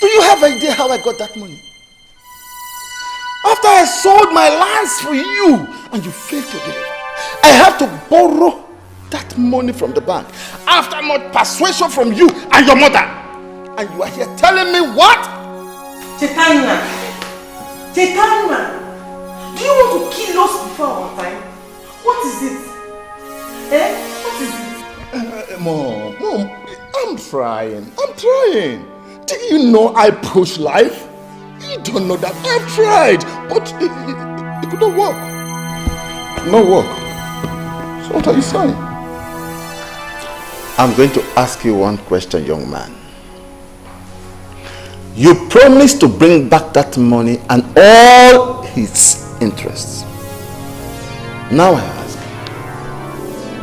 Do you have an idea how I got that money? After I sold my lands for you and you failed to deliver, I have to borrow that money from the bank after much persuasion from you and your mother. And you are here telling me what? Chinenye, do you want to kill us before our time? What is it? What is it? Mom, I'm trying. Do you know I push life? You don't know that. I've tried, but it could not work. No work. So what are you saying? I'm going to ask you one question, young man. You promised to bring back that money and all its interests. Now I ask,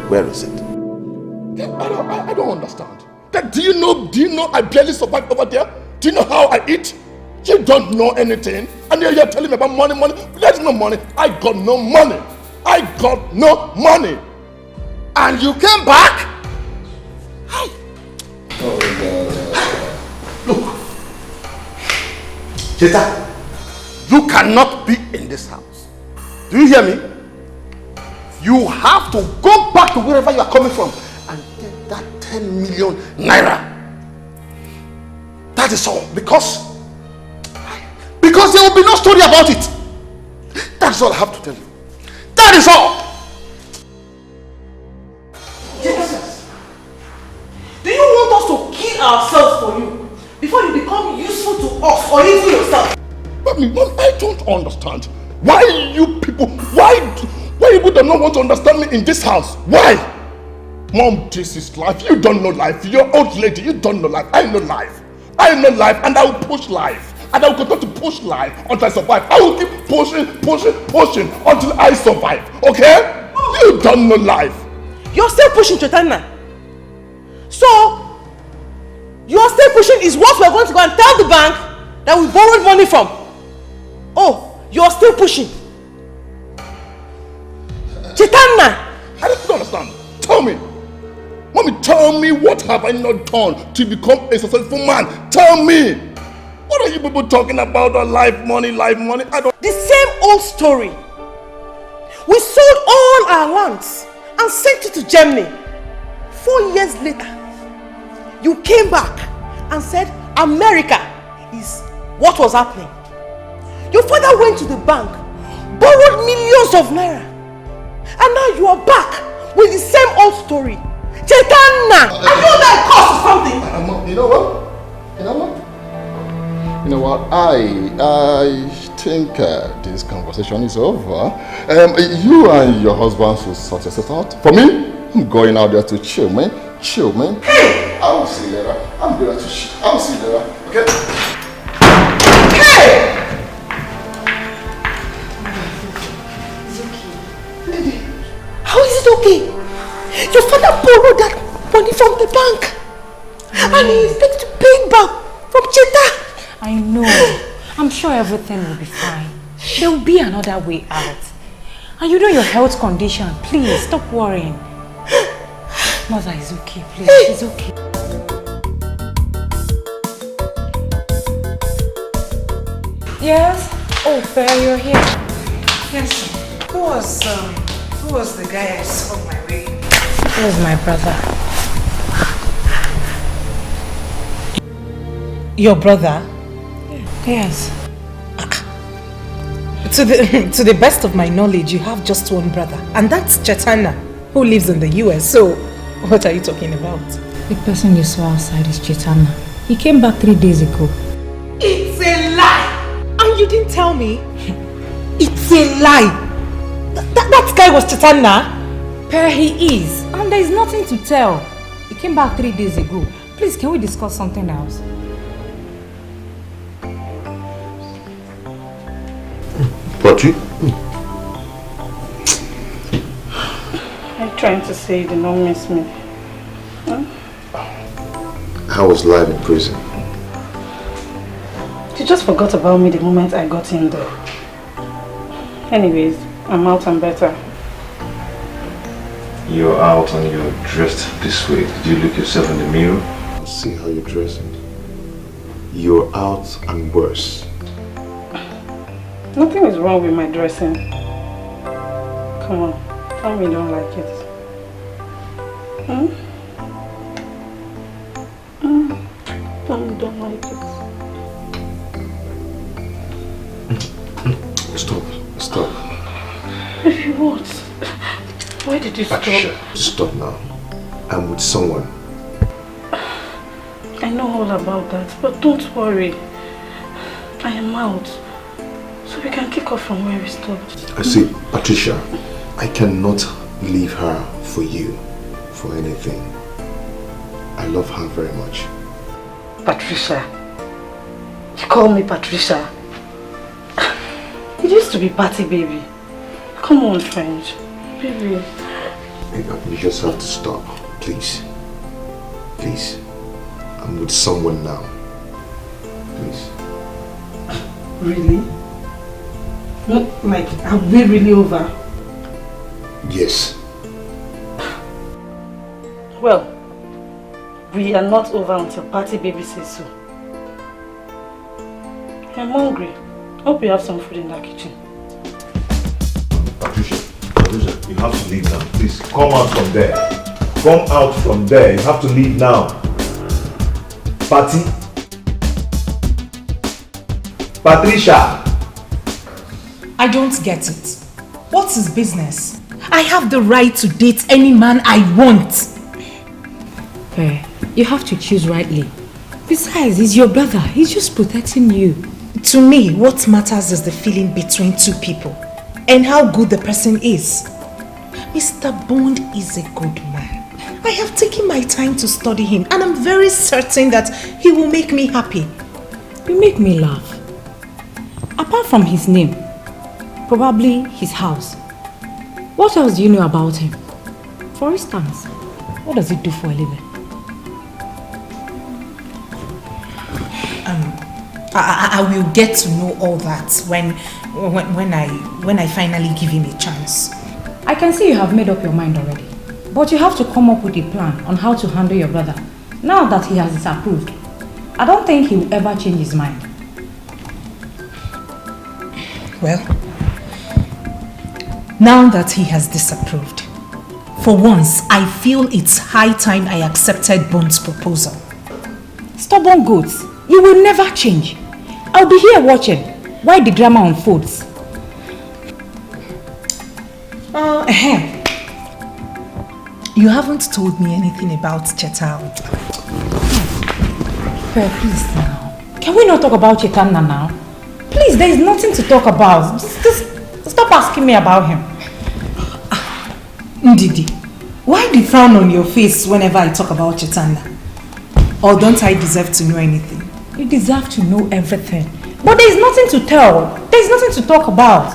where is it? I don't understand. Do you know I barely survive over there? Do you know how I eat? You don't know anything, and you're telling me about money. There's no money. I got no money. I got no money. And you came back? Hi. Look. Cheta, you cannot be in this house. Do you hear me? You have to go back to wherever you are coming from and get that 10 million naira. That is all. Because there will be no story about it. That's all I have to tell you. That is all. Jesus. Do you want us to kill ourselves for you before you become useful to us or even yourself? Mommy, I don't understand. Why you people do not want to understand me in this house? Why? Mom, this is life. You don't know life. You're old lady. You don't know life. I know life. I know life, and I will push life. And I will continue to push life until I survive. I will keep pushing until I survive. Okay? You don't know life. You're still pushing, Chetana. So, you're still pushing is what we're going to go and tell the bank that we borrowed money from. Oh, you're still pushing. Chetana! I don't understand. Tell me. Mommy, tell me, what have I not done to become a successful man? Tell me. What are you people talking about? Life money, I don't... The same old story. We sold all our lands and sent it to Germany. 4 years later, you came back and said America is what was happening. Your father went to the bank, borrowed millions of naira, and now you are back with the same old story. Chetana! Are you that cost or something? You know what? I think this conversation is over. You and your husband should sort yourself out. For me, I'm going out there to chill, man. Hey! I will see you later. I'm going to chill. I will see you later. Okay? Hey! How is it okay? Your father borrowed that money from the bank. And he expects to pay it back from Cheta. I know. I'm sure everything will be fine. There will be another way out. And you know your health condition. Please, stop worrying. Mother is okay, please. She's okay. Yes? Oh, Fair, you're here. Yes. Who was the guy I saw on my way? He was my brother. Your brother? Yes. To the best of my knowledge, you have just one brother, and that's Chetana, who lives in the US. So, what are you talking about? The person you saw outside is Chetana. He came back 3 days ago. It's a lie! And you didn't tell me? It's a lie! That guy was Chetana? Per, he is. And there is nothing to tell. He came back 3 days ago. Please, can we discuss something else? What you? I'm trying to say you do not miss me. Huh? How was life in prison? You just forgot about me the moment I got in there. Anyways, I'm out and better. You're out and you're dressed this way. Did you look yourself in the mirror? See how you're dressing. You're out and worse. Nothing is wrong with my dressing. Come on, tell me you don't like it. Tell me you don't like it. Stop. What? Why did you stop? Patricia, stop now. I'm with someone. I know all about that, but don't worry. I am out. So we can kick off from where we stopped. I see, Patricia, I cannot leave her for you, for anything. I love her very much. Patricia. You call me Patricia. It used to be Patty, baby. Come on, French. Baby. You just have to stop, please. Please. I'm with someone now. Please. Really? Like, are we really over? Yes. Well, we are not over until Party Baby says so. I'm hungry. Hope you have some food in that kitchen. Patricia, you have to leave now. Please, come out from there. Come out from there. You have to leave now. Patty? Patricia! I don't get it. What's his business? I have the right to date any man I want. Fair. You have to choose rightly. Besides, he's your brother. He's just protecting you. To me, what matters is the feeling between two people and how good the person is. Mr. Bond is a good man. I have taken my time to study him and I'm very certain that he will make me happy. You make me laugh. Apart from his name, probably his house. What else do you know about him? For instance, what does he do for a living? I will get to know all that when I finally give him a chance. I can see you have made up your mind already. But you have to come up with a plan on how to handle your brother now that he has disapproved. I don't think he will ever change his mind. Well, now that he has disapproved, for once I feel it's high time I accepted Bond's proposal. Stubborn goats, you will never change. I'll be here watching while the drama unfolds. You haven't told me anything about Chetal. Please now. Can we not talk about Chetana now? Please, there is nothing to talk about. Just stop asking me about him. Ndidi, why the frown on your face whenever I talk about Chetana? Or don't I deserve to know anything? You deserve to know everything. But there is nothing to tell. There is nothing to talk about.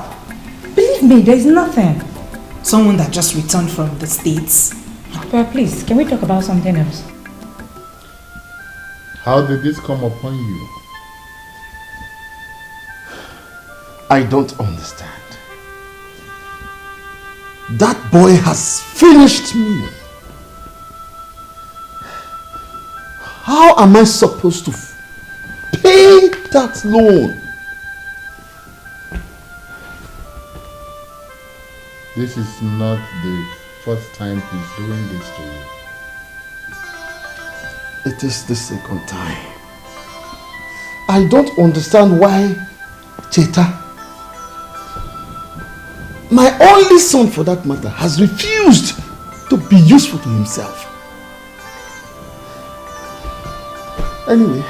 Believe me, there is nothing. Someone that just returned from the States. Please, can we talk about something else? How did this come upon you? I don't understand. That boy has finished me. How am I supposed to pay that loan? This is not the first time he's doing this to you. It is the second time. I don't understand why Cheta, my only son for that matter, has refused to be useful to himself. Anyway,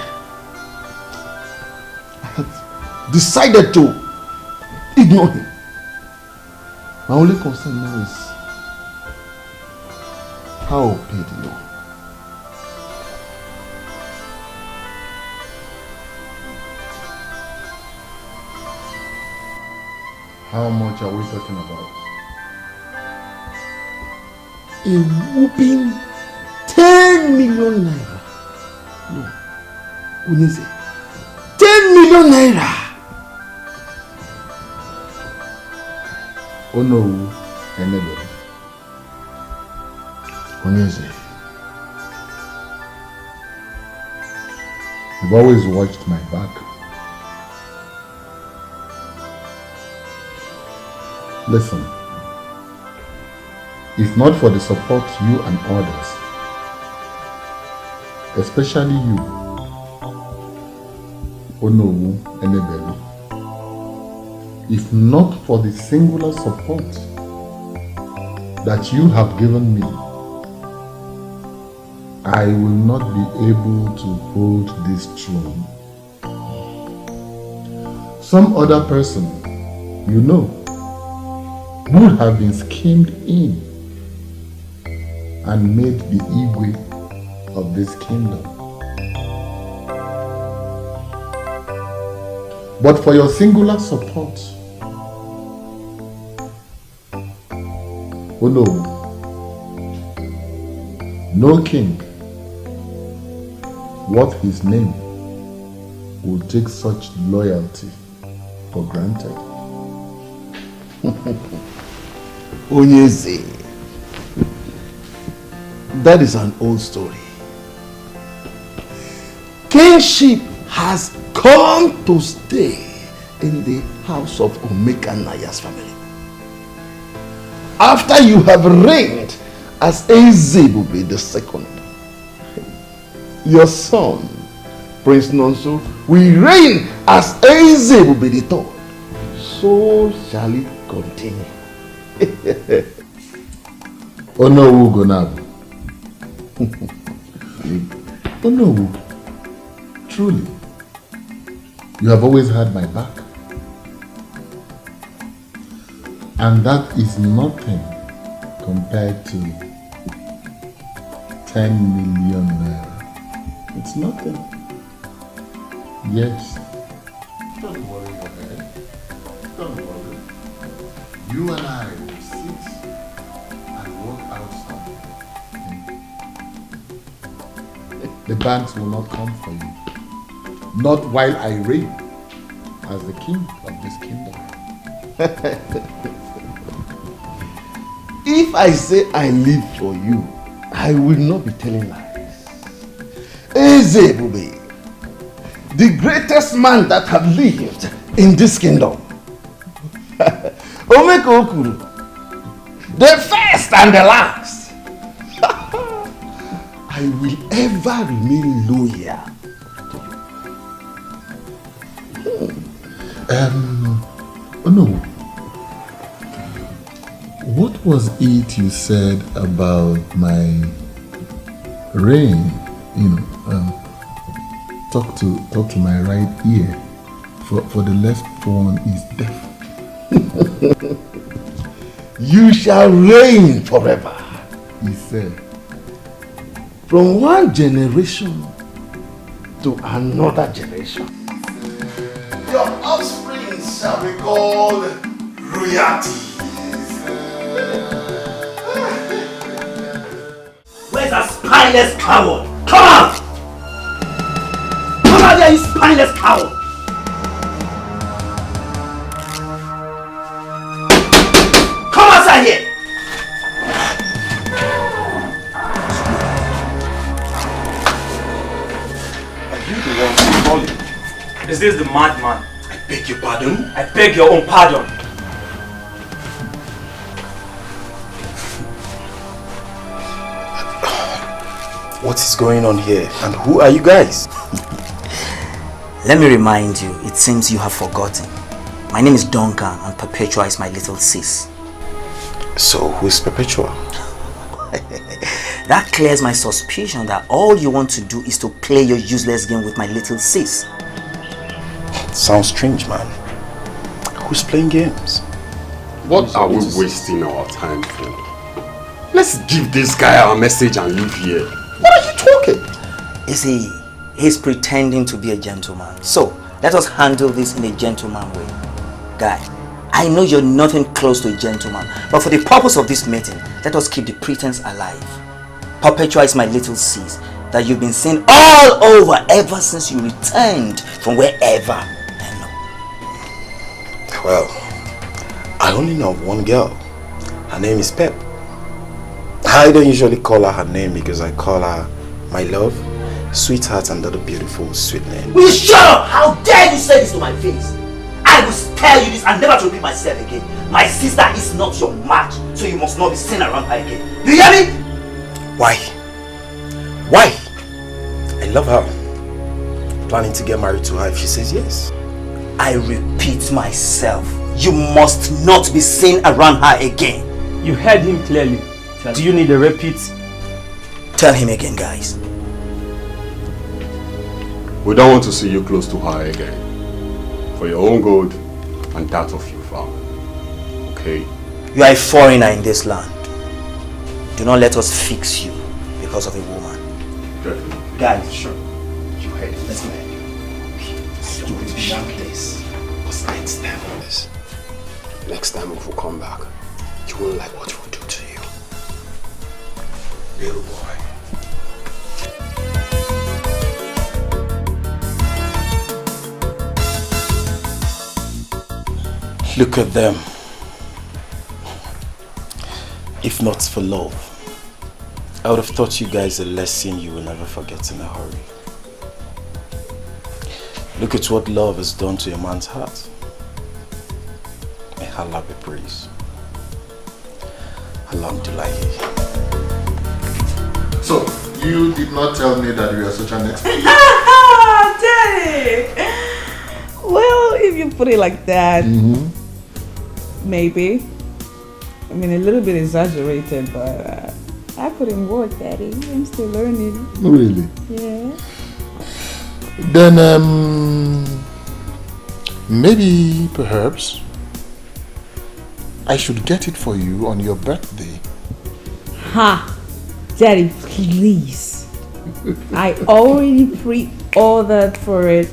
I have decided to ignore him. My only concern now is how I'll pay the loan. How much are we talking about? A whooping 10 million naira. No, Unise, 10 million naira. Oh no, anybody. Unise, you've always watched my back. Listen, if not for the support you and others, especially you, Onowu Enebelu, if not for the singular support that you have given me, I will not be able to hold this throne. Some other person, you know, would have been schemed in and made the Igwe of this kingdom. But for your singular support, oh no king worth his name will take such loyalty for granted. Onyeze. That is an old story. Kingship has come to stay in the house of Omeka Naya's family. After you have reigned as Ezebube II, your son, Prince Nonso, will reign as Ezebube III. So shall it continue. Onowu Gonab. Onowu, truly, you have always had my back. And that is nothing compared to 10 million naira. It's nothing. Yes. Don't worry, okay? Don't worry. You and I will sit and work out something. The banks will not come for you. Not while I reign as the king of this kingdom. If I say I live for you, I will not be telling lies. Ezebube, the greatest man that have lived in this kingdom. Omeka Okuru, the first and the last. I will ever remain loyal to you. Oh no. What was it you said about my reign? Talk to my right ear, for the left one is deaf. You shall reign forever, he said. From one generation to another generation. Your offspring shall be called royalty. Where's that spineless coward? Come out! Come out there, you spineless coward! Come outside here! Are you the one who's calling? Is this the madman? I beg your pardon? I beg your own pardon. What is going on here? And who are you guys? Let me remind you, it seems you have forgotten. My name is Duncan and Perpetua is my little sis. So, who is Perpetua? That clears my suspicion that all you want to do is to play your useless game with my little sis. Sounds strange, man. Who's playing games? What are we wasting our time for? Let's give this guy our message and leave here. What are you talking? You see, he's pretending to be a gentleman. So, let us handle this in a gentleman way. Guy, I know you're nothing close to a gentleman, but for the purpose of this meeting, let us keep the pretense alive. Perpetua is my little sis that you've been seeing all over ever since you returned from wherever. Well, I only know of one girl. Her name is Pep. I don't usually call her name because I call her my love, sweetheart, and other beautiful sweet name. Will you shut up? How dare you say this to my face? I will spare you this and never to repeat myself again. My sister is not your match, so you must not be seen around her again. You hear me? Why? Why? I love her. Planning to get married to her if she says yes. I repeat myself. You must not be seen around her again. You heard him clearly. Do you need a repeat? Tell him again, guys. We don't want to see you close to her again. For your own good and that of your family. Okay? You are a foreigner in this land. Do not let us fix you because of a woman. Definitely. Guys, sure. You heard. Let's go. Stupid young place. What's next time on this? Next time if we come back, you won't like what we'll do to you. Little boy. Look at them. If not for love, I would have taught you guys a lesson you will never forget in a hurry. Look at what love has done to a man's heart. May Allah be praised. Alhamdulillah. So, you did not tell me that you are such an expert. Daddy! Well, if you put it like that, maybe. I mean, a little bit exaggerated, but I put in work, Daddy. I'm still learning. Really? Yeah. Then, maybe, perhaps, I should get it for you on your birthday. Ha! Daddy, please. I already pre-ordered for it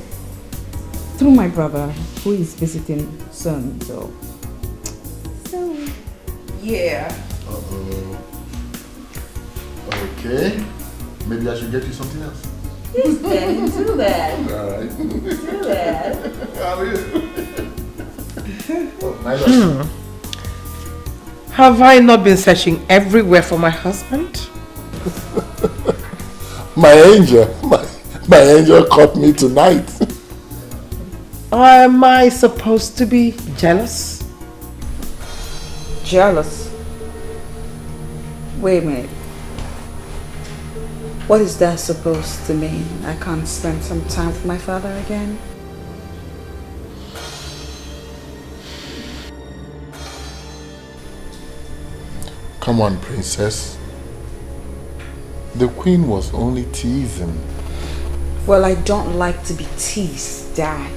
through my brother, who is visiting soon, so yeah. Okay. Maybe I should get you something else. Yes, Daddy, do that. Alright. Do that. Have I not been searching everywhere for my husband? My angel caught me tonight. Am I supposed to be jealous? Jealous? Wait a minute. What is that supposed to mean? I can't spend some time with my father again? Come on, princess. The queen was only teasing. Well, I don't like to be teased, Dad.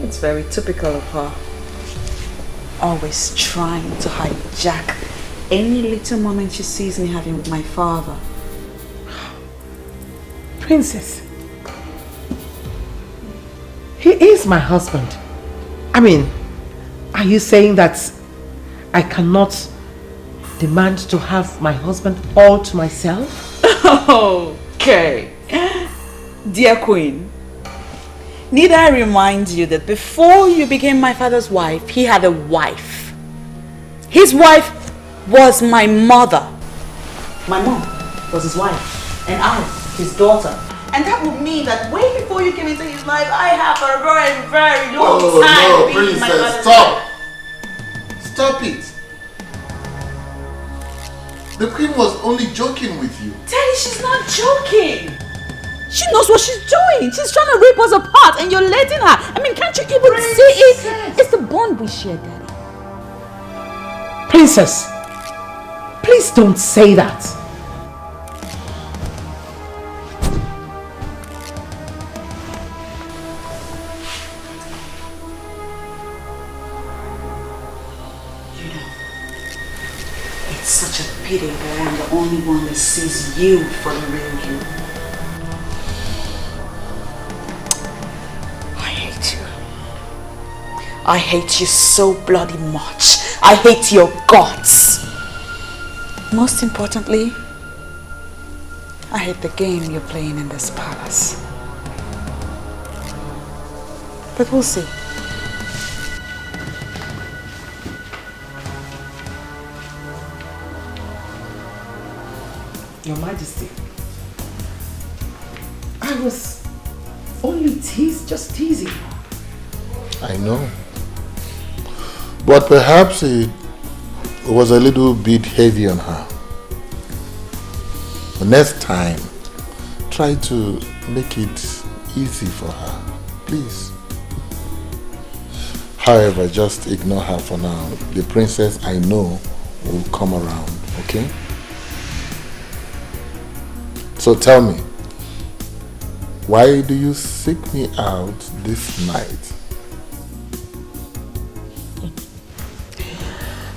It's very typical of her. Always trying to hijack any little moment she sees me having with my father. Princess, he is my husband. I mean, are you saying that I cannot demand to have my husband all to myself? Okay. Dear Queen, need I remind you that before you became my father's wife, he had a wife. His wife was my mother. My mom was his wife, and I, his daughter. And that would mean that way before you came into his life, I have a very, very long time being my father's wife. Stop it. The queen was only joking with you. Daddy, she's not joking. She knows what she's doing. She's trying to rip us apart and you're letting her. I mean, can't you even see it? It's the bond we share, Daddy. Princess, please don't say that. It's such a pity that I'm the only one that sees you for the real you. I hate you. I hate you so bloody much. I hate your guts. Most importantly, I hate the game you're playing in this palace. But we'll see. Your Majesty, I was only just teasing her. I know. But perhaps it was a little bit heavy on her. The next time, try to make it easy for her, please. However, just ignore her for now. The princess, I know, will come around, okay? So tell me, why do you seek me out this night?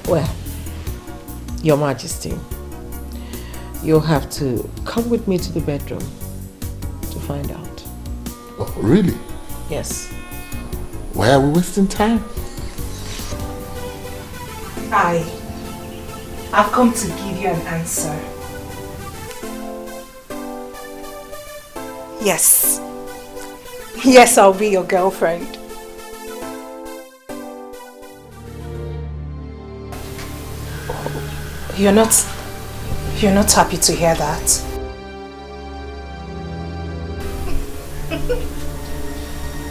Well, Your Majesty, you'll have to come with me to the bedroom to find out. Oh, really? Yes. Why are we wasting time? I've come to give you an answer. Yes. Yes, I'll be your girlfriend. You're not happy to hear that?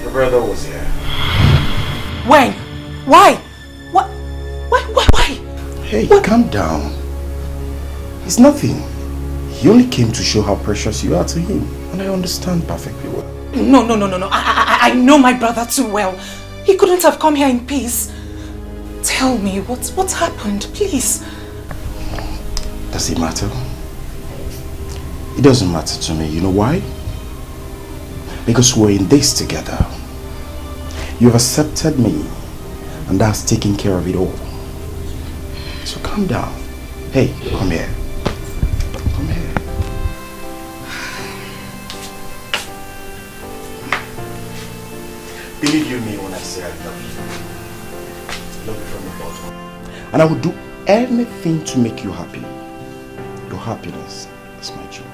Your brother was here. When? Why? What? Why? Hey, calm down. It's nothing. He only came to show how precious you are to him. And I understand perfectly well. No. I know my brother too well. He couldn't have come here in peace. Tell me, what's happened, please? Does it matter? It doesn't matter to me. You know why? Because we're in this together. You've accepted me, and that's taking care of it all. So calm down. Hey, come here. Come here. Believe you me when I say I love you. I love you from the bottom. And I will do anything to make you happy. Your happiness is my joy.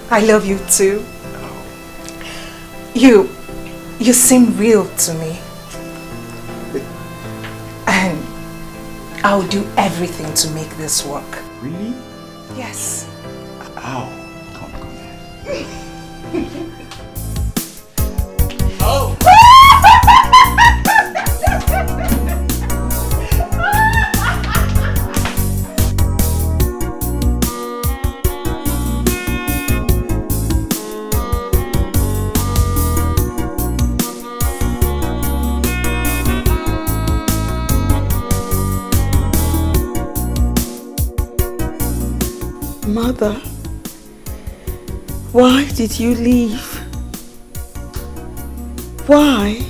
I love you too. You seem real to me. And I'll do everything to make this work. Really? Yes. Ow. Come here. Oh. Mother, why did you leave? Why?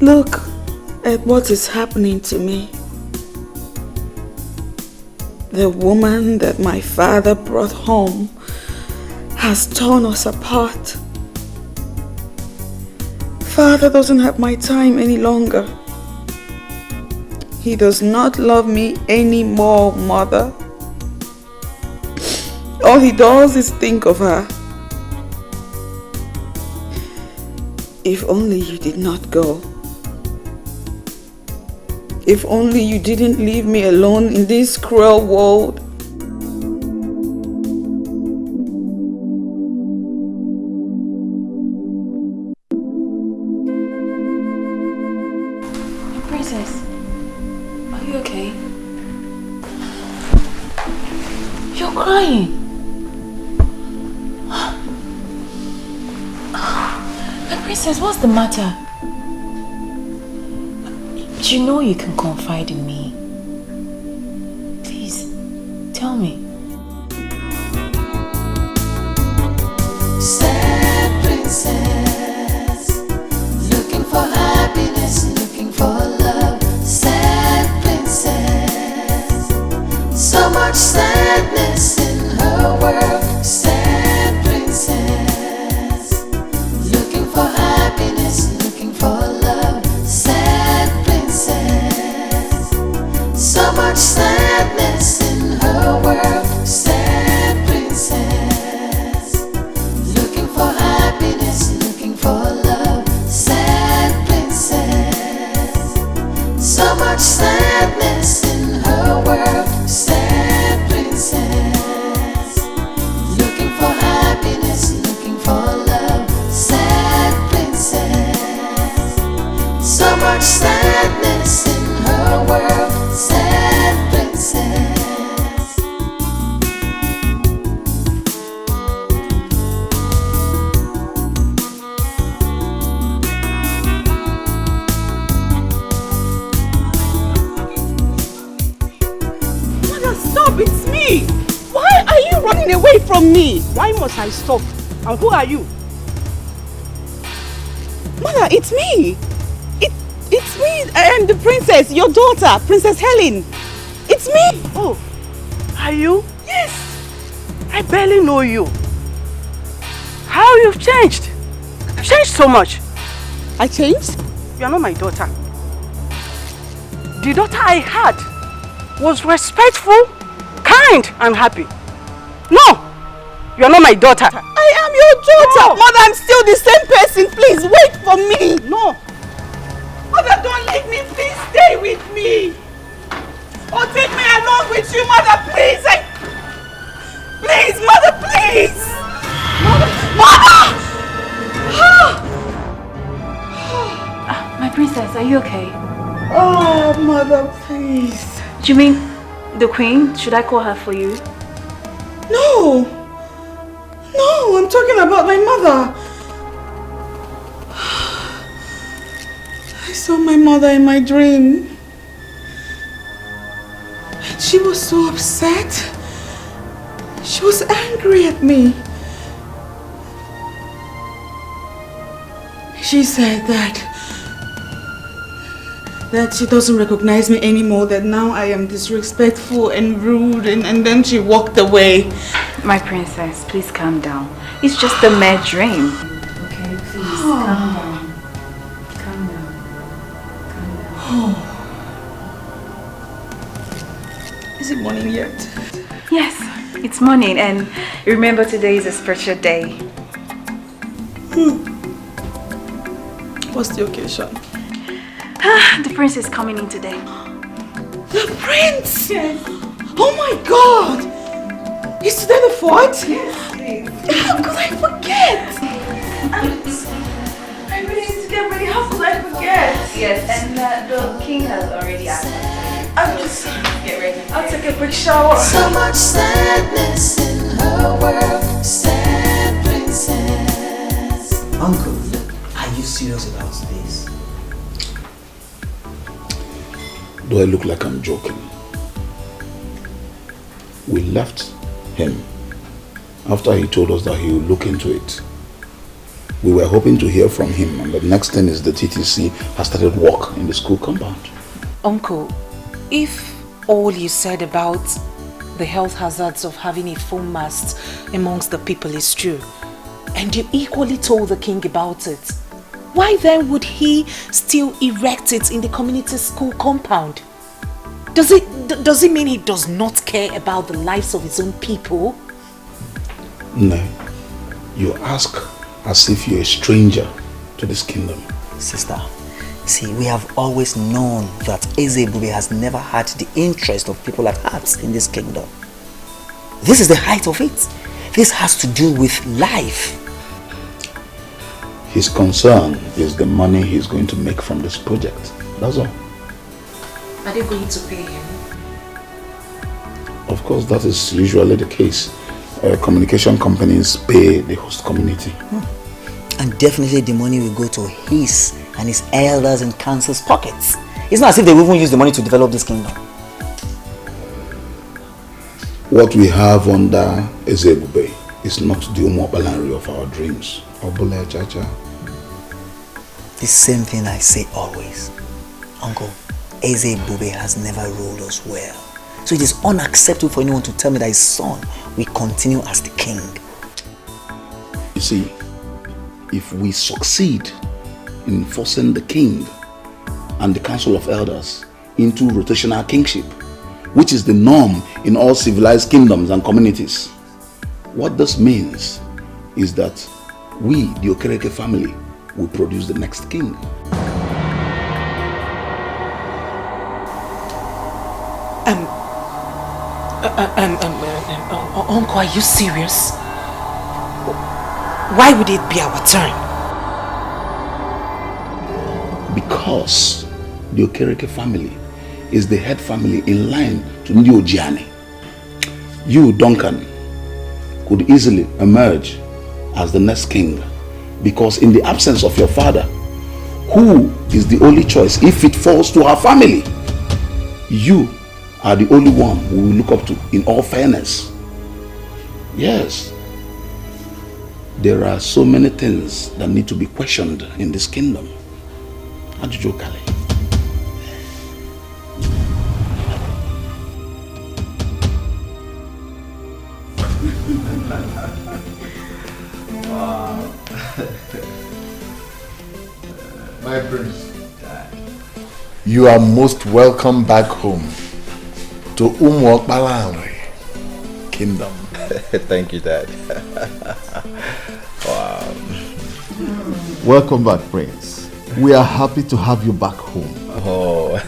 Look at what is happening to me. The woman that my father brought home has torn us apart. Father doesn't have my time any longer. He does not love me anymore, Mother. All he does is think of her. If only you did not go. If only you didn't leave me alone in this cruel world. Princess, are you okay? You're crying. Princess, what's the matter? You know you can confide in me. Please, tell me. Sad princess, looking for happiness, looking for love. Sad princess, so much sadness in her world. Sad princess, looking for happiness, looking for love. Sad princess, so much sadness in her world. Sad princess, looking for happiness, looking for love. Sad princess, so much sadness in her world. Sad princess, looking for happiness, looking for love. Sad princess, so much sadness in her world. Sad princess. Mother, stop! It's me! Why are you running away from me? Why must I stop? And who are you? Mother, it's me! It's me and the princess, your daughter, Princess Helen. It's me! Oh, are you? Yes! I barely know you. How you've changed? You've changed so much. I changed? You're not my daughter. The daughter I had was respectful, kind, and happy. No! You are not my daughter. I am your daughter. No. Mother, I'm still the same person. Please wait for me. No. Mother, don't leave me. Please stay with me. Or take me along with you, Mother, please. Please, Mother, please. Mother! My princess, are you okay? Oh, Mother, please. Do you mean the queen? Should I call her for you? No. No, I'm talking about my mother. I saw my mother in my dream. And she was so upset. She was angry at me. She said that she doesn't recognize me anymore, that now I am disrespectful and rude, and then she walked away. My princess, please calm down. It's just a mere dream. Okay, please calm down. Calm down. Calm down. Is it morning yet? Yes, it's morning, and remember today is a special day. What's the occasion? The prince is coming in today. The prince? Yes. Oh my God! Is today the 4th? Yes, please. How could I forget? I really need to get ready. How could I forget? Yes, and the king has already asked. I'm just get ready. I'll take a quick shower. So much sadness in her world, sad princess. Uncle, are you serious about this? Do I look like I'm joking? We left him after he told us that he would look into it. We were hoping to hear from him, and the next thing is the TTC has started work in the school compound. Uncle, if all you said about the health hazards of having a foam mast amongst the people is true, and you equally told the king about it, why then would he still erect it in the community school compound? Does it mean he does not care about the lives of his own people? No. You ask as if you're a stranger to this kingdom. Sister, see, we have always known that Ezebube has never had the interest of people at heart in this kingdom. This is the height of it. This has to do with life. His concern is the money he's going to make from this project. That's all. Are they going to pay him? Of course, that is usually the case. Communication companies pay the host community. And definitely the money will go to his and his elders and council's pockets. It's not as if they will even use the money to develop this kingdom. What we have under Ezebube is not the umobalanri of our dreams. Obule Chacha. The same thing I say always. Uncle, Ezebube has never ruled us well. So it is unacceptable for anyone to tell me that his son will continue as the king. You see, if we succeed in forcing the king and the council of elders into rotational kingship, which is the norm in all civilized kingdoms and communities, what this means is that we, the Okereke family, will produce the next king. Uncle, are you serious? Why would it be our turn? Because the Okereke family is the head family in line to Ndi Ojiani. You, Duncan, could easily emerge as the next king, because in the absence of your father, who is the only choice if it falls to our family, you are the only one we will look up to in all fairness. Yes, there are so many things that need to be questioned in this kingdom. Ajujo Kale. Wow. My prince, you are most welcome back home to Umuokbalanri Kingdom. Thank you, Dad. Wow. Welcome back, Prince. We are happy to have you back home. Oh,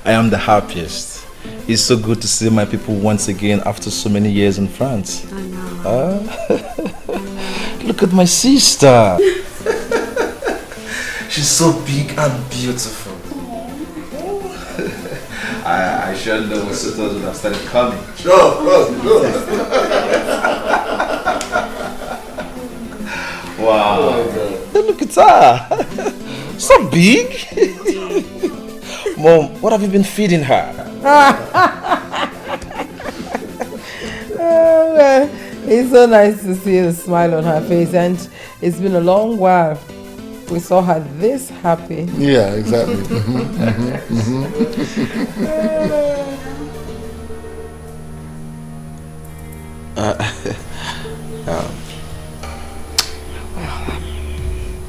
I am the happiest. It's so good to see my people once again after so many years in France. I know. Look at my sister. She's so big and beautiful. I sure know my sisters would have started coming. Sure. Wow. Oh, look at her. So big. Mom, what have you been feeding her? Well, it's so nice to see the smile on her face, and it's been a long while we saw her this happy. Yeah, exactly.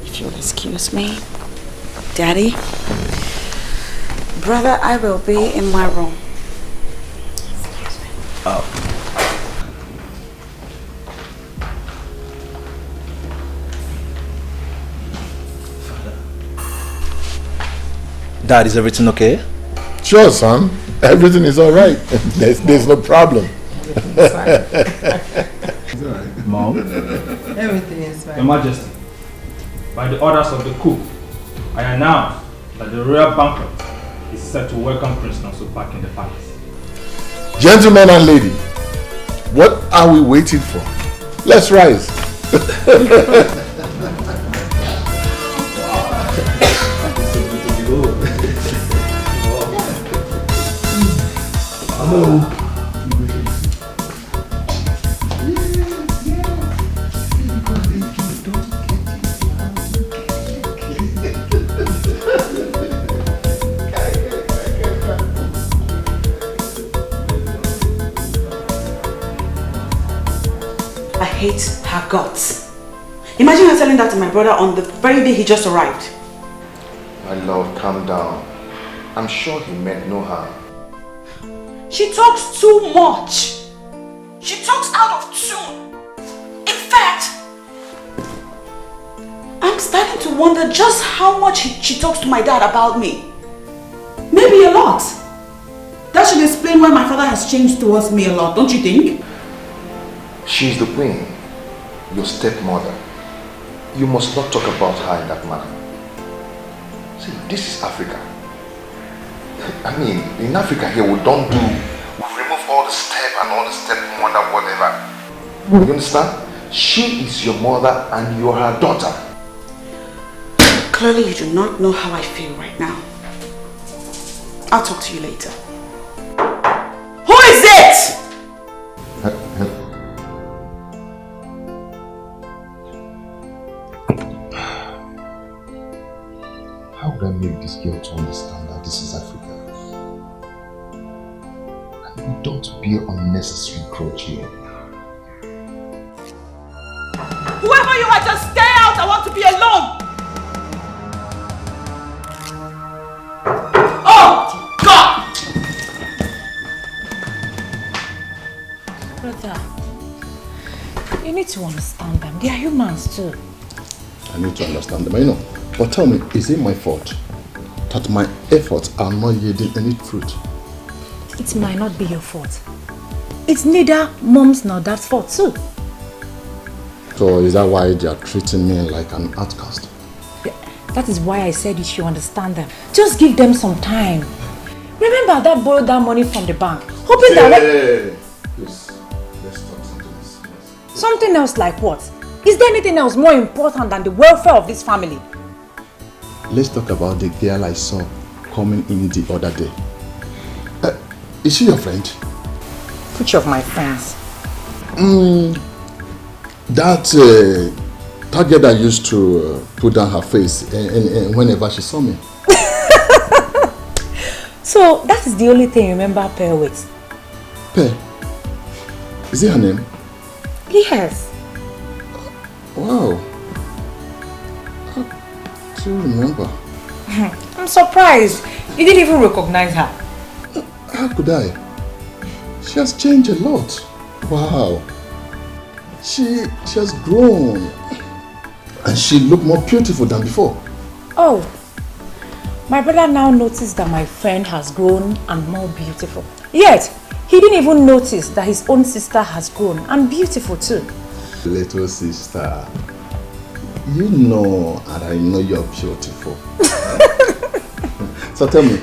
If you'll excuse me, Daddy, brother, I will be in my room. Oh. Dad, is everything okay? Sure, son. Everything is all right. There's no problem. Mom. Everything is fine. Your Majesty, by the orders of the coup, I announce that the royal banquet is set to welcome Prince Nonso back in the palace. Gentlemen and lady, what are we waiting for? Let's rise. Hello. I hate her guts. Imagine her telling that to my brother on the very day he just arrived. My love, calm down. I'm sure he meant no harm. She talks too much. She talks out of tune. In fact, I'm starting to wonder just how much she talks to my dad about me. Maybe a lot. That should explain why my father has changed towards me a lot, don't you think? She's the queen, your stepmother. You must not talk about her in that manner. See, this is Africa. I mean, in Africa here, we don't do, we remove all the step and all the stepmother, whatever. You understand? She is your mother and you're her daughter. Clearly you do not know how I feel right now. I'll talk to you later. Who is it? How would I make this girl to understand that this is Africa? And we don't bear unnecessary grudge here. Whoever you are, just stay out. I want to be alone. Oh, God! Brother, you need to understand them. They are humans too. I need to understand them, I know. But tell me, is it my fault that my efforts are not yielding any fruit? It might not be your fault. It's neither mom's nor dad's fault too. So is that why they are treating me like an outcast? That is why I said you should understand them. Just give them some time. Remember that borrowed that money from the bank, hoping that... Please, let's talk something else. Something else like what? Is there anything else more important than the welfare of this family? Let's talk about the girl I saw coming in the other day. Is she your friend? Which of my friends? That girl that used to put down her face and whenever she saw me. So that is the only thing you remember Per with? Per? Is it her name? Yes. Wow. I do remember. I'm surprised. You didn't even recognize her. How could I? She has changed a lot. Wow. She has grown. And she looked more beautiful than before. Oh, my brother now noticed that my friend has grown and more beautiful. Yet, he didn't even notice that his own sister has grown and beautiful too. Little sister, you know and I know you're beautiful. So tell me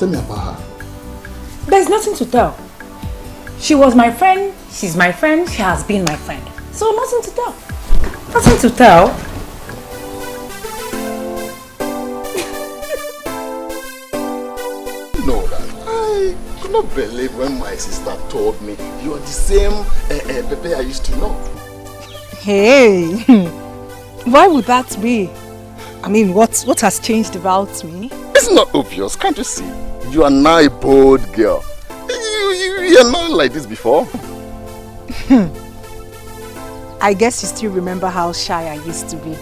about her. There's nothing to tell. She was my friend, she's my friend, she has been my friend. So nothing to tell. Nothing to tell. No, I could not believe when my sister told me you are the same Pepe I used to know. Hey, why would that be? I mean, what has changed about me? It's not obvious, can't you see? You are now a bold girl. You are not like this before. I guess you still remember how shy I used to be.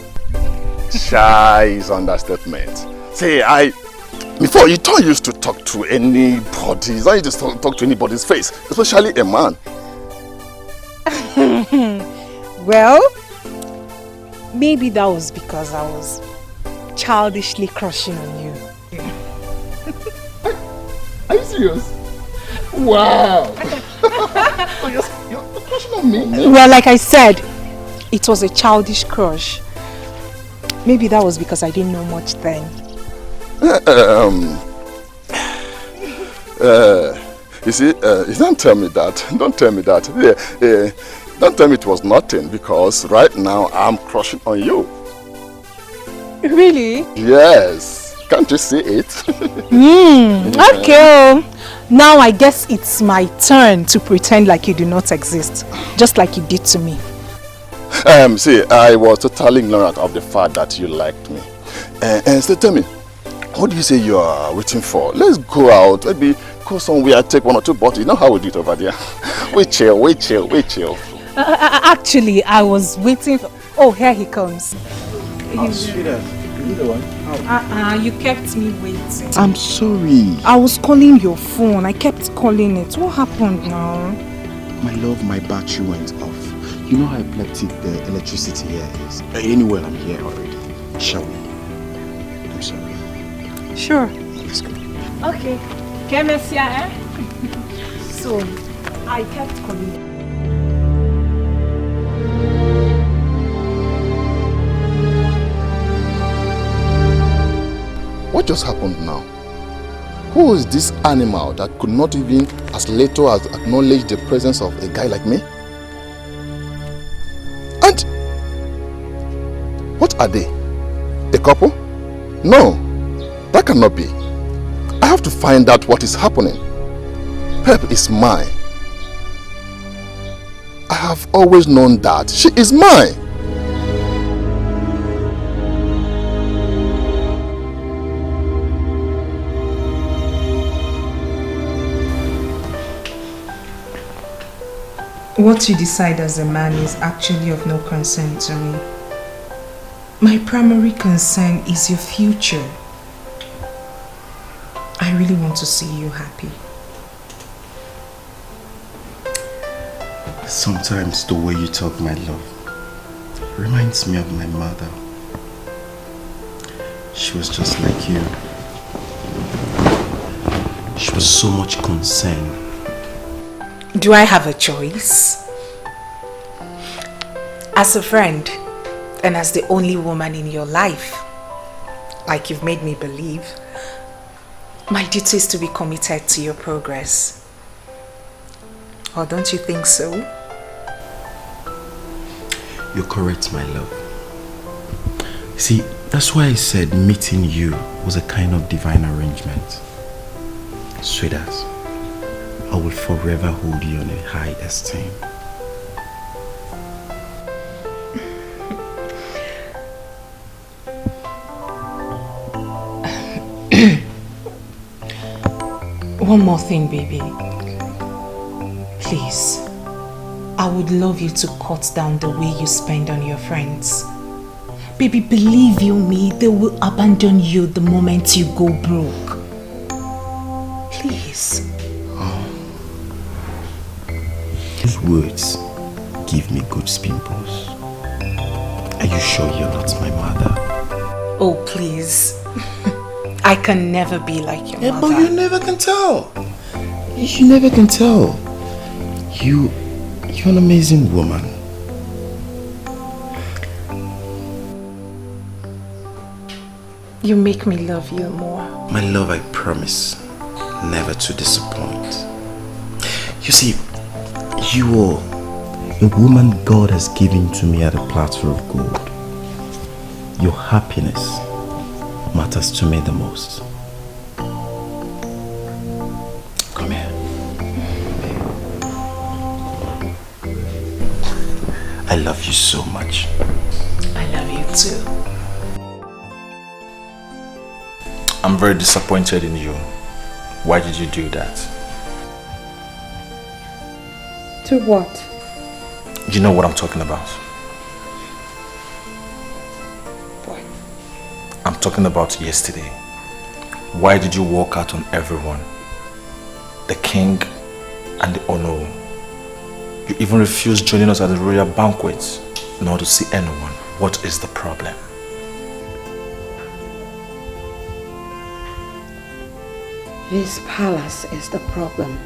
Shy is understatement. See, before you don't used to talk to anybody. You don't used to talk to anybody's face, especially a man. Well, maybe that was because I was childishly crushing on you. Are you serious? Wow! Oh, you're crushing on me? Well, like I said, it was a childish crush. Maybe that was because I didn't know much then. You see, don't tell me that. Don't tell me that. Don't tell me it was nothing, because right now I'm crushing on you. Really? Yes. Can't you see it? Okay. Now I guess it's my turn to pretend like you do not exist, just like you did to me. See, I was totally ignorant of the fact that you liked me. And so tell me, what do you say you are waiting for? Let's go out, maybe go somewhere, take 1 or 2 bottles. You know how we do it over there. We chill. Actually, I was waiting for... Oh, here he comes. Oh, sweetheart, you the one? You kept me waiting. I'm sorry. I was calling your phone. I kept calling it. What happened now? My love, my battery went off. You know how epileptic the electricity here is. Anyway, I'm here already. Shall we? I'm sorry. Sure. Let's go. Okay. So, I kept calling you. What just happened now? Who is this animal that could not even as little as acknowledge the presence of a guy like me? And what are they? A couple? No, that cannot be. I have to find out what is happening. Pep is mine. I have always known that she is mine. What you decide as a man is actually of no concern to me. My primary concern is your future. I really want to see you happy. Sometimes the way you talk, my love, reminds me of my mother. She was just like you. She was so much concerned. Do I have a choice? As a friend, and as the only woman in your life, like you've made me believe, my duty is to be committed to your progress. Or don't you think so? You're correct, my love. See, that's why I said meeting you was a kind of divine arrangement. Sweetheart, I will forever hold you in a high esteem. One more thing, baby. Please, I would love you to cut down the way you spend on your friends. Baby, believe you me, they will abandon you the moment you go broke. Please. Those words give me good pimples. Are you sure you're not my mother? Oh, please. I can never be like your mother. But you never can tell. You never can tell. You're an amazing woman. You make me love you more. My love, I promise, never to disappoint. You see, you are a woman God has given to me at a platter of gold. Your happiness matters to me the most. Come here. I love you so much. I love you too. I'm very disappointed in you. Why did you do that? To what? You know what I'm talking about. What? I'm talking about yesterday. Why did you walk out on everyone? The king and the Ono. You even refused joining us at the royal banquet, not to see anyone. What is the problem? This palace is the problem.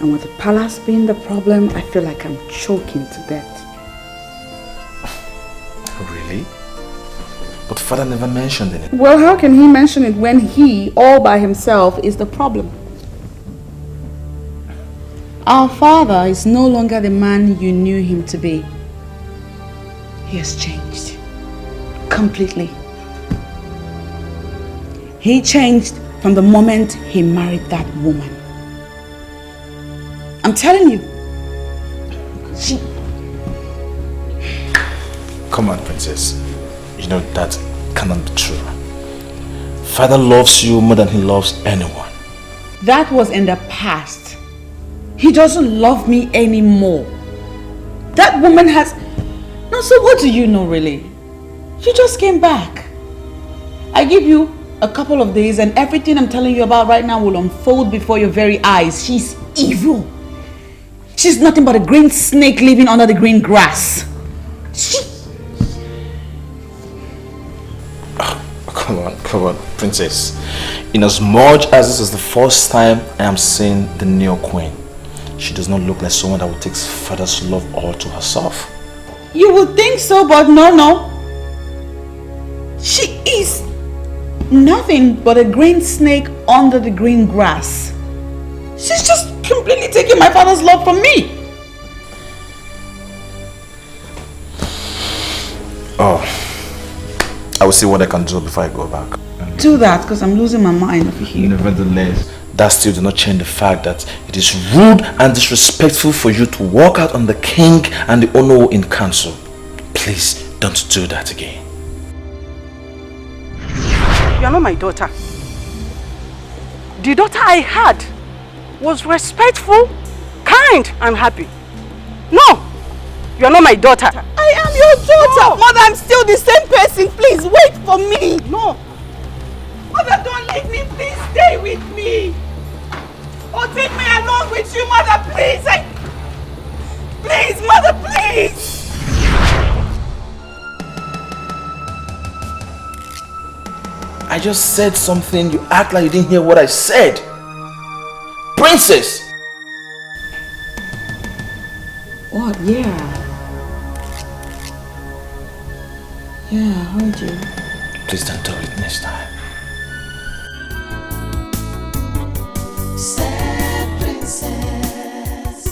And with the palace being the problem, I feel like I'm choking to death. Really? But father never mentioned it. Well, how can he mention it when he, all by himself, is the problem? Our father is no longer the man you knew him to be. He has changed. Completely. He changed from the moment he married that woman. I'm telling you. She... Come on, princess. You know that cannot be true. Father loves you more than he loves anyone. That was in the past. He doesn't love me anymore. That woman has... No, so what do you know really? You just came back. I give you a couple of days and everything I'm telling you about right now will unfold before your very eyes. She's evil. She's nothing but a green snake living under the green grass. Come on, princess. In as much as this is the first time I am seeing the new queen, she does not look like someone that would take father's love all to herself. You would think so, but no. She is nothing but a green snake under the green grass. She's just completely taking my father's love from me. Oh, I will see what I can do before I go back. Do that, because I'm losing my mind over here. Nevertheless, that still does not change the fact that it is rude and disrespectful for you to walk out on the king and the Ono in council. Please don't do that again. You are not my daughter. The daughter I had was respectful, kind, and happy. No, you are not my daughter. I am your daughter. No. Mother, I'm still the same person. Please wait for me. No. Mother, don't leave me. Please stay with me. Or take me along with you, Mother, please. Please, Mother, please. I just said something. You act like you didn't hear what I said. Princess! What? Yeah. Yeah, I heard you. Please don't do it next time. Sad princess,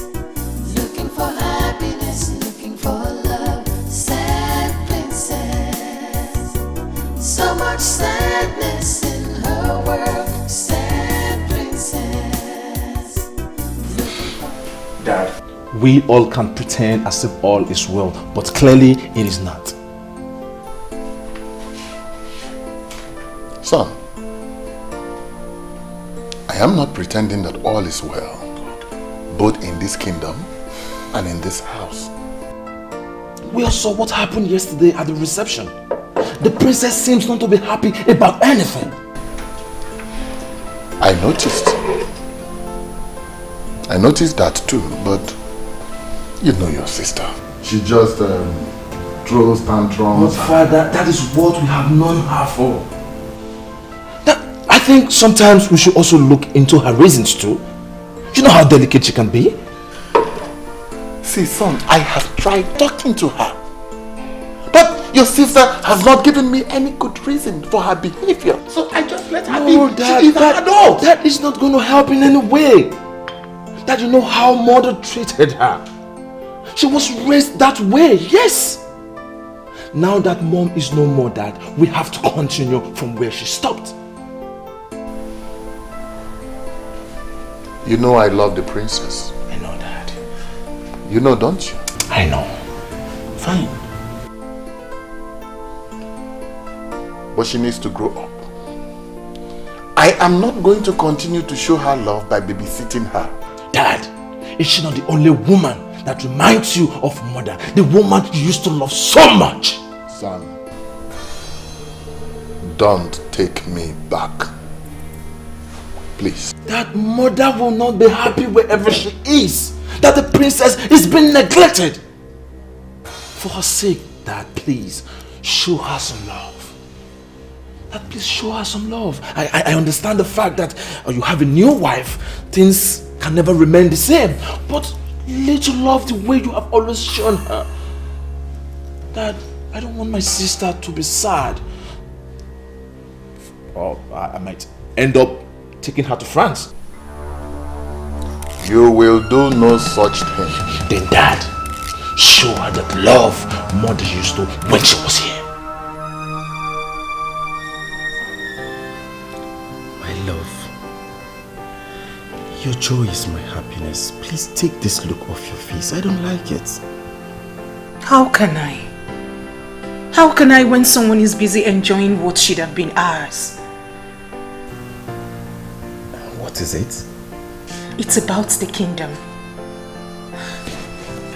looking for happiness, looking for love. Sad princess, so much sadness in her world. Sad princess. Dad, we all can pretend as if all is well, but clearly it is not. Son, I am not pretending that all is well, both in this kingdom and in this house. We all saw what happened yesterday at the reception. The princess seems not to be happy about anything. I noticed. I noticed that too, but you know your sister. She just throws tantrums. But Father, that is what we have known her for. I think sometimes we should also look into her reasons too. You know how delicate she can be? See, son, I have tried talking to her. But your sister has not given me any good reason for her behavior. So I just let her be. Dad, she is an adult. That is not going to help in any way. Dad, you know how mother treated her. She was raised that way, yes. Now that mom is no more, Dad, we have to continue from where she stopped. You know I love the princess. I know, Dad. You know, don't you? I know. Fine. But she needs to grow up. I am not going to continue to show her love by babysitting her. Dad, is she not the only woman that reminds you of mother? The woman you used to love so much. Son, don't take me back. Please. That mother will not be happy wherever she is. That the princess is being neglected. For her sake, Dad, please, show her some love. Dad, please show her some love. I understand the fact that you have a new wife. Things can never remain the same. But little love the way you have always shown her. Dad, I don't want my sister to be sad. Or I might end up taking her to France. You will do no such thing. Then Dad, show her that love mother used to when she was here. My love, your joy is my happiness. Please take this look off your face. I don't like it. How can I? How can I when someone is busy enjoying what should have been ours? What is it? It's about the kingdom.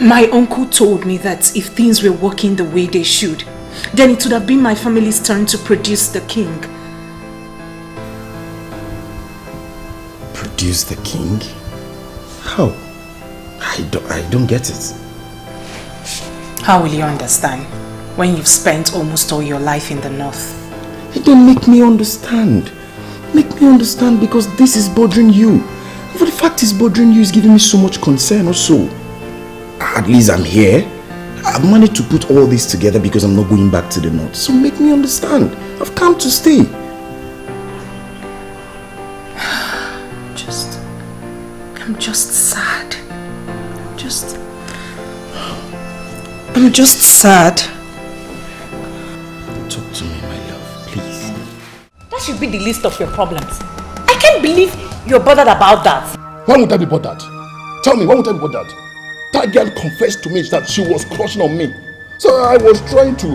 My uncle told me that if things were working the way they should, then it would have been my family's turn to produce the king. Produce the king? How? I don't get it. How will you understand when you've spent almost all your life in the north? You don't make me understand. Make me understand, because this is bothering you. But the fact is bothering you is giving me so much concern also. At least I'm here. I've managed to put all this together because I'm not going back to the north. So make me understand. I've come to stay. I'm just sad. I'm just sad. Talk to me, my love, please. That should be the least of your problems. I can't believe you're bothered about that. Why would I be bothered? Tell me, why would I be bothered? That girl confessed to me that she was crushing on me. So I was trying to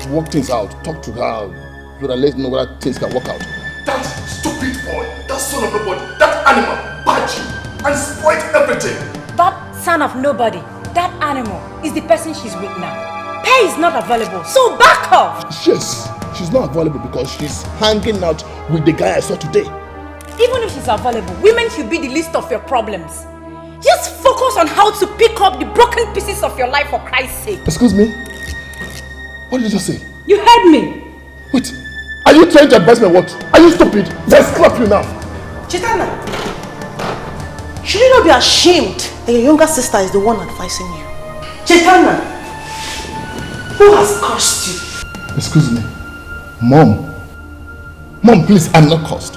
work things out, talk to her, so that let me know whether things can work out. That stupid boy, that son of nobody, that animal, bite you and spoiled everything. That son of nobody, that animal, is the person she's with now. Pay is not available, so back off! Yes, she's not available because she's hanging out with the guy I saw today. Even if she's available, women should be the least of your problems. Just focus on how to pick up the broken pieces of your life for Christ's sake. Excuse me? What did you just say? You heard me. Wait, are you trying to advise me what? Are you stupid? Let's slap you now. Chitana, should you not be ashamed that your younger sister is the one advising you? Chitana, who has cursed you? Excuse me. Mom. Mom, please, I'm not cursed.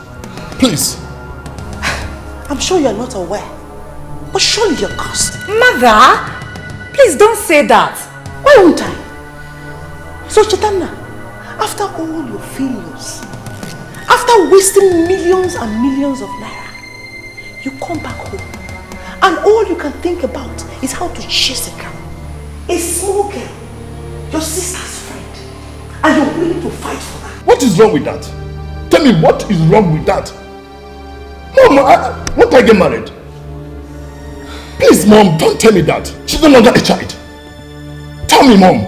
Please. I'm sure you're not aware, but surely you're cursed. Mother, please don't say that. Why won't I? So Chitana, after all your failures, after wasting millions and millions of naira, you come back home and all you can think about is how to chase a girl, a small girl, your sister's friend, and you're willing to fight for her. What is wrong with that? Tell me, what is wrong with that? Mom, won't I get married? Please, Mom, don't tell me that. She's no longer a child. Tell me, Mom.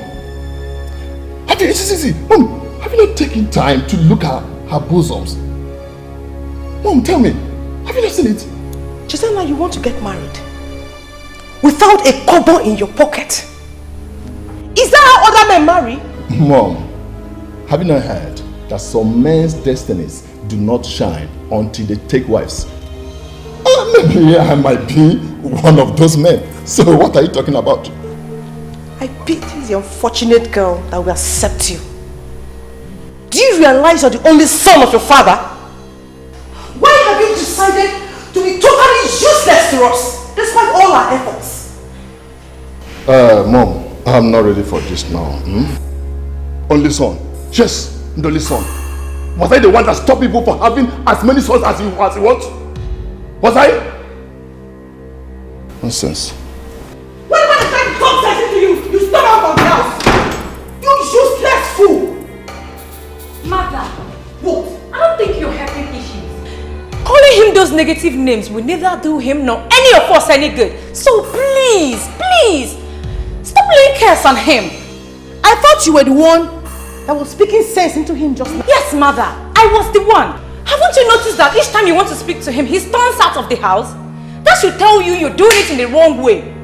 Mom, have you not taken time to look at her bosoms? Mom, tell me, have you not seen it? Chinenye, you want to get married without a kobo in your pocket? Is that how other men marry? Mom, have you not heard that some men's destinies do not shine until they take wives? Maybe I might be one of those men. So what are you talking about? I pity the unfortunate girl that will accept you. Do you realize you're the only son of your father? Why have you decided to be totally useless to us, despite all our efforts? Mom, I'm not ready for this now. Only son. Yes, the only son. Was I the one that stopped people from having as many sons as he wants? Was I? Nonsense. When I tried to talk sense to you, you stop out of the house. You useless fool. Mother, what? I don't think you're helping issues. Calling him those negative names will neither do him nor any of us any good. So please, please, stop laying curse on him. I thought you were the one that was speaking sense into him just now. Yes, mother, I was the one. Haven't you noticed that each time you want to speak to him, he storms out of the house? That should tell you you're doing it in the wrong way.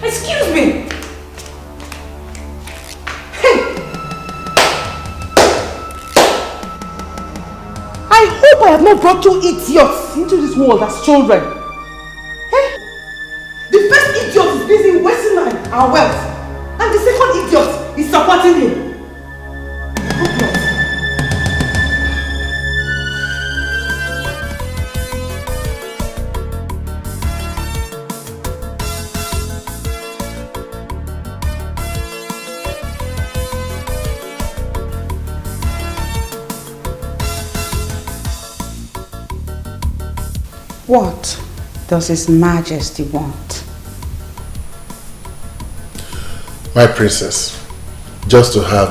Excuse me. I hope I have not brought you idiots into this world as children. Hey? The first idiot is busy wasting our wealth, and the second idiot is supporting him. What does His Majesty want? My princess, just to have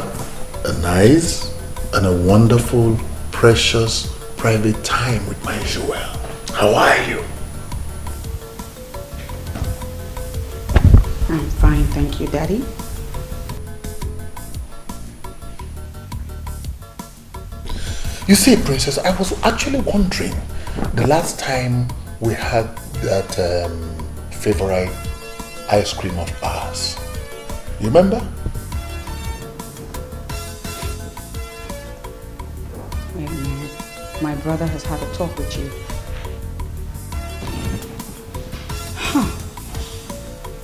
a nice and a wonderful, precious, private time with my Joel. How are you? I'm fine, thank you, Daddy. You see, princess, I was actually wondering, the last time we had that favorite ice cream of ours, you remember? Wait a minute. My brother has had a talk with you. Huh.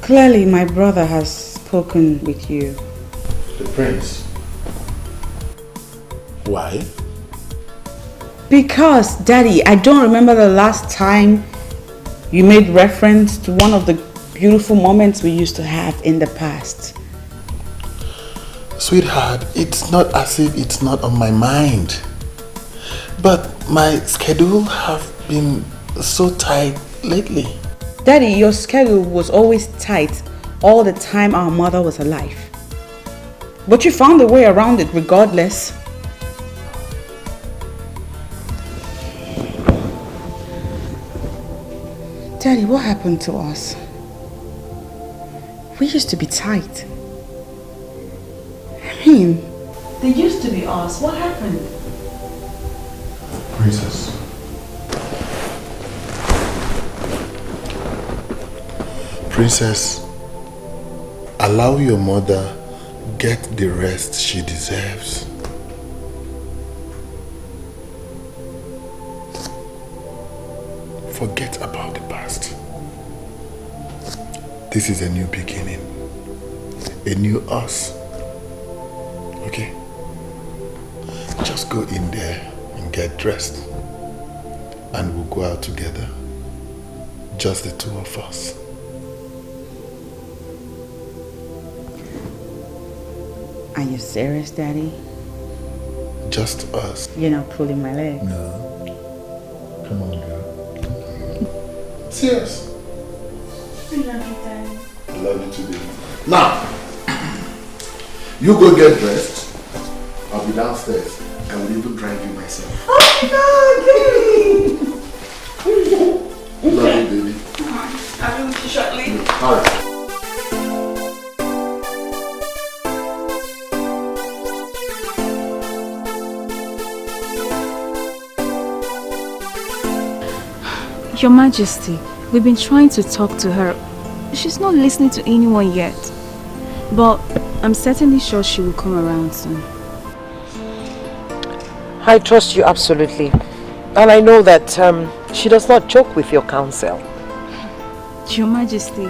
Clearly, my brother has spoken with you. The prince. Why? Because, Daddy, I don't remember the last time you made reference to one of the beautiful moments we used to have in the past. Sweetheart, it's not as if it's not on my mind. But my schedule have been so tight lately. Daddy, your schedule was always tight all the time our mother was alive. But you found a way around it regardless. Daddy, what happened to us? We used to be tight. I mean, They used to be us. What happened? Princess. Princess, allow your mother get the rest she deserves. Forget about the past. This is a new beginning. A new us. Okay? Just go in there and get dressed. And we'll go out together. Just the two of us. are you serious, Daddy? Just us. You're not pulling my leg. No. Come on, girl. Serious. I love you, Daddy. I love you too, baby. Now, you go get dressed. I'll be downstairs. I will even drive you myself. Oh my God, Love you, baby. I'll be with you shortly. All right. Your Majesty, we've been trying to talk to her. She's not listening to anyone yet. But I'm certainly sure she will come around soon. I trust you absolutely. And I know that she does not joke with your counsel. Your Majesty,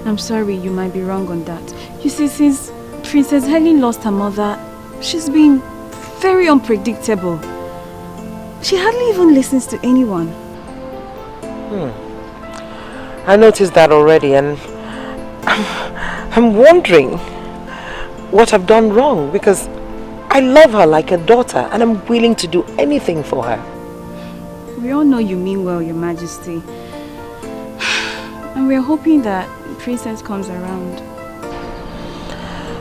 I'm sorry, you might be wrong on that. You see, since Princess Helen lost her mother, she's been very unpredictable. She hardly even listens to anyone. I noticed that already, and I'm wondering what I've done wrong, because I love her like a daughter and I'm willing to do anything for her. We all know you mean well, Your Majesty. And we're hoping that Princess comes around.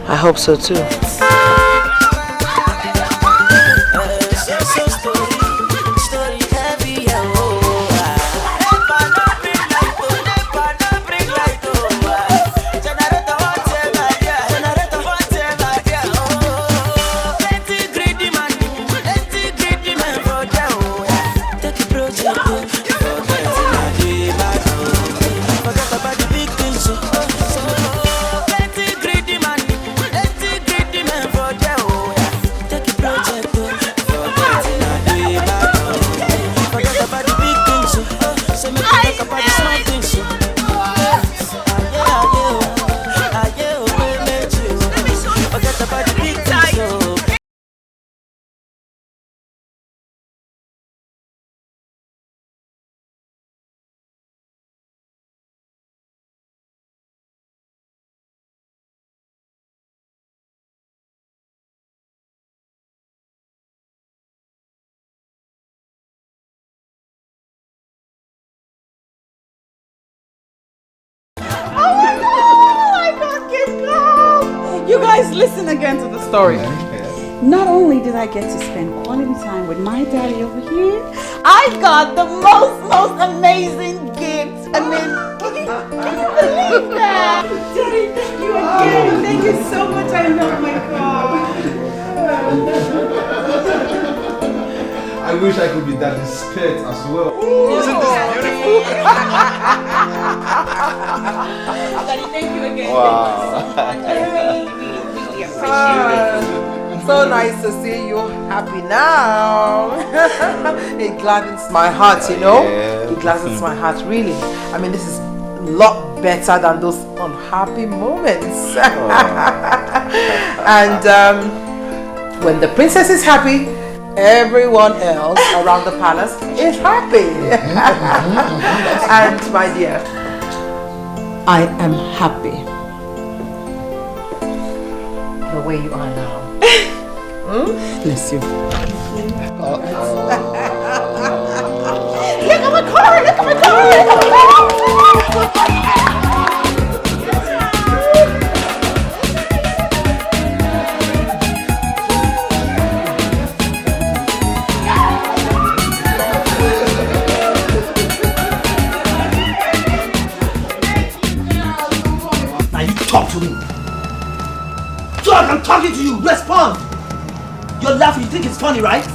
I hope so too. You guys listen again to the story. Not only did I get to spend quality time with my daddy over here, I got the most amazing gift. I mean, can you believe that? Daddy, thank you again. Thank you so much. I love my car. I wish I could be daddy's pet as well. Isn't this beautiful? Daddy, thank you again. Wow. Thank you so much. I really appreciate it. So nice to see you happy now. It gladdens my heart, you know. Yeah. It gladdens my heart, really. I mean, this is a lot better than those unhappy moments. And when the princess is happy, everyone else around the palace is happy. And my dear, I am happy the way you are now. Bless you. Look at my car! Look at my car! Now you talk to me. Talk, I'm talking to you. Respond. You're laughing. You think it's funny, right?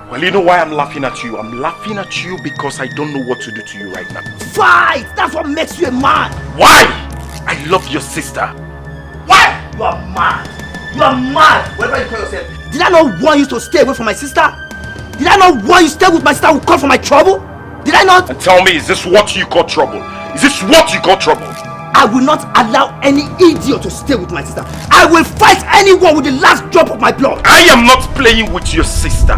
Well, you know why I'm laughing at you? I'm laughing at you because I don't know what to do to you right now. Fight! That's what makes you a man. Why? I love your sister. Why? You are mad. You are mad. Whatever you call yourself. Did I not want you to stay away from my sister? Did I not want you to stay with my sister who called for my trouble? Did I not? And tell me, is this what you call trouble? Is this what you call trouble? I will not allow any idiot to stay with my sister. I will fight anyone with the last drop of my blood. I am not playing with your sister.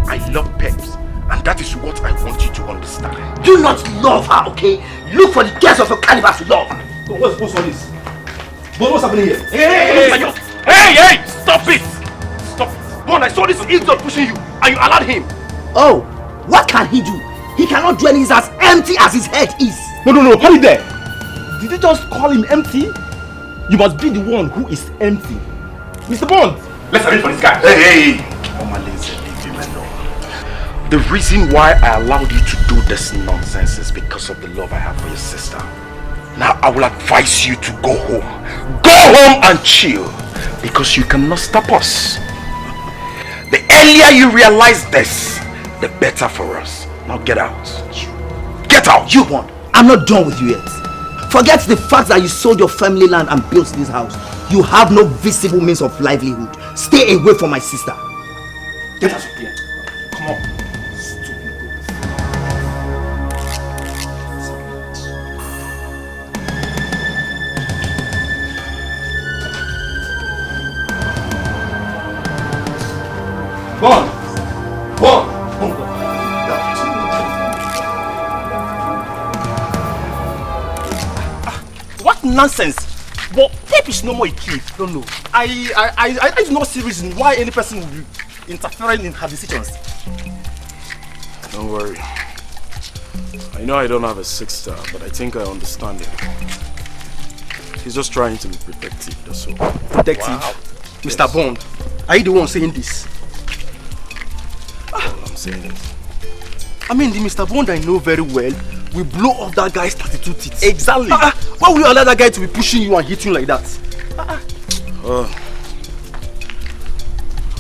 I love Peps, and that is what I want you to understand. Do not love her, okay? Look for the girls of your caliber to love. What's all this? What's happening here? Hey! Stop it! Stop it! One, I saw this idiot pushing you, and you allowed him. Oh, what can he do? He cannot do anything as empty as his head is. No, hold it there. Did you just call him empty? You must be the one who is empty. Mr. Bond! Let's arrange for this guy. Hey! The reason why I allowed you to do this nonsense is because of the love I have for your sister. Now I will advise you to go home. Go home and chill, because you cannot stop us. The earlier you realize this, the better for us. Now get out. Get out! You won. I'm not done with you yet. Forget the fact that you sold your family land and built this house. You have no visible means of livelihood. Stay away from my sister. Get out of here. Come on. Bond! What nonsense! But Pep is no more a kid. No. I do not see reason why any person would be interfering in her decisions. Don't worry. I know I don't have a sister, but I think I understand him. He's just trying to be protective, that's all. Protective? Wow. Mr. Yes. Bond, are you the one saying this? Well, I'm saying it. I mean, the Mr. Bond I know very well will blow off that guy's 32 teeth. Exactly. Why will you allow that guy to be pushing you and hitting you like that?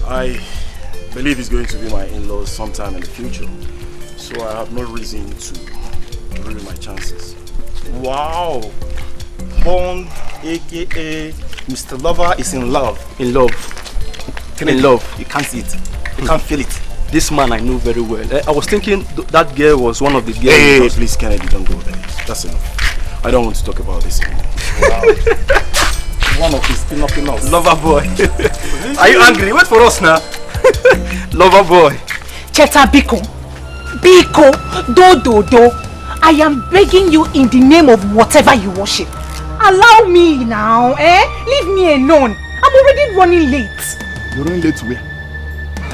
I believe he's going to be my in-laws sometime in the future. So I have no reason to ruin my chances. Wow. Bond, aka Mr. Lover, is in love. In love. In love. You can't see it. You can't feel it. This man I know very well. I was thinking that girl was one of the girls. Hey, please, Kennedy, don't go there. That's enough. I don't want to talk about this anymore. Wow. One of his enough. Lover boy. Are you angry? Wait for us now. Lover boy. Cheta Biko. Do. I am begging you in the name of whatever you worship. Allow me now, Leave me alone. I'm already running late. You're running late where?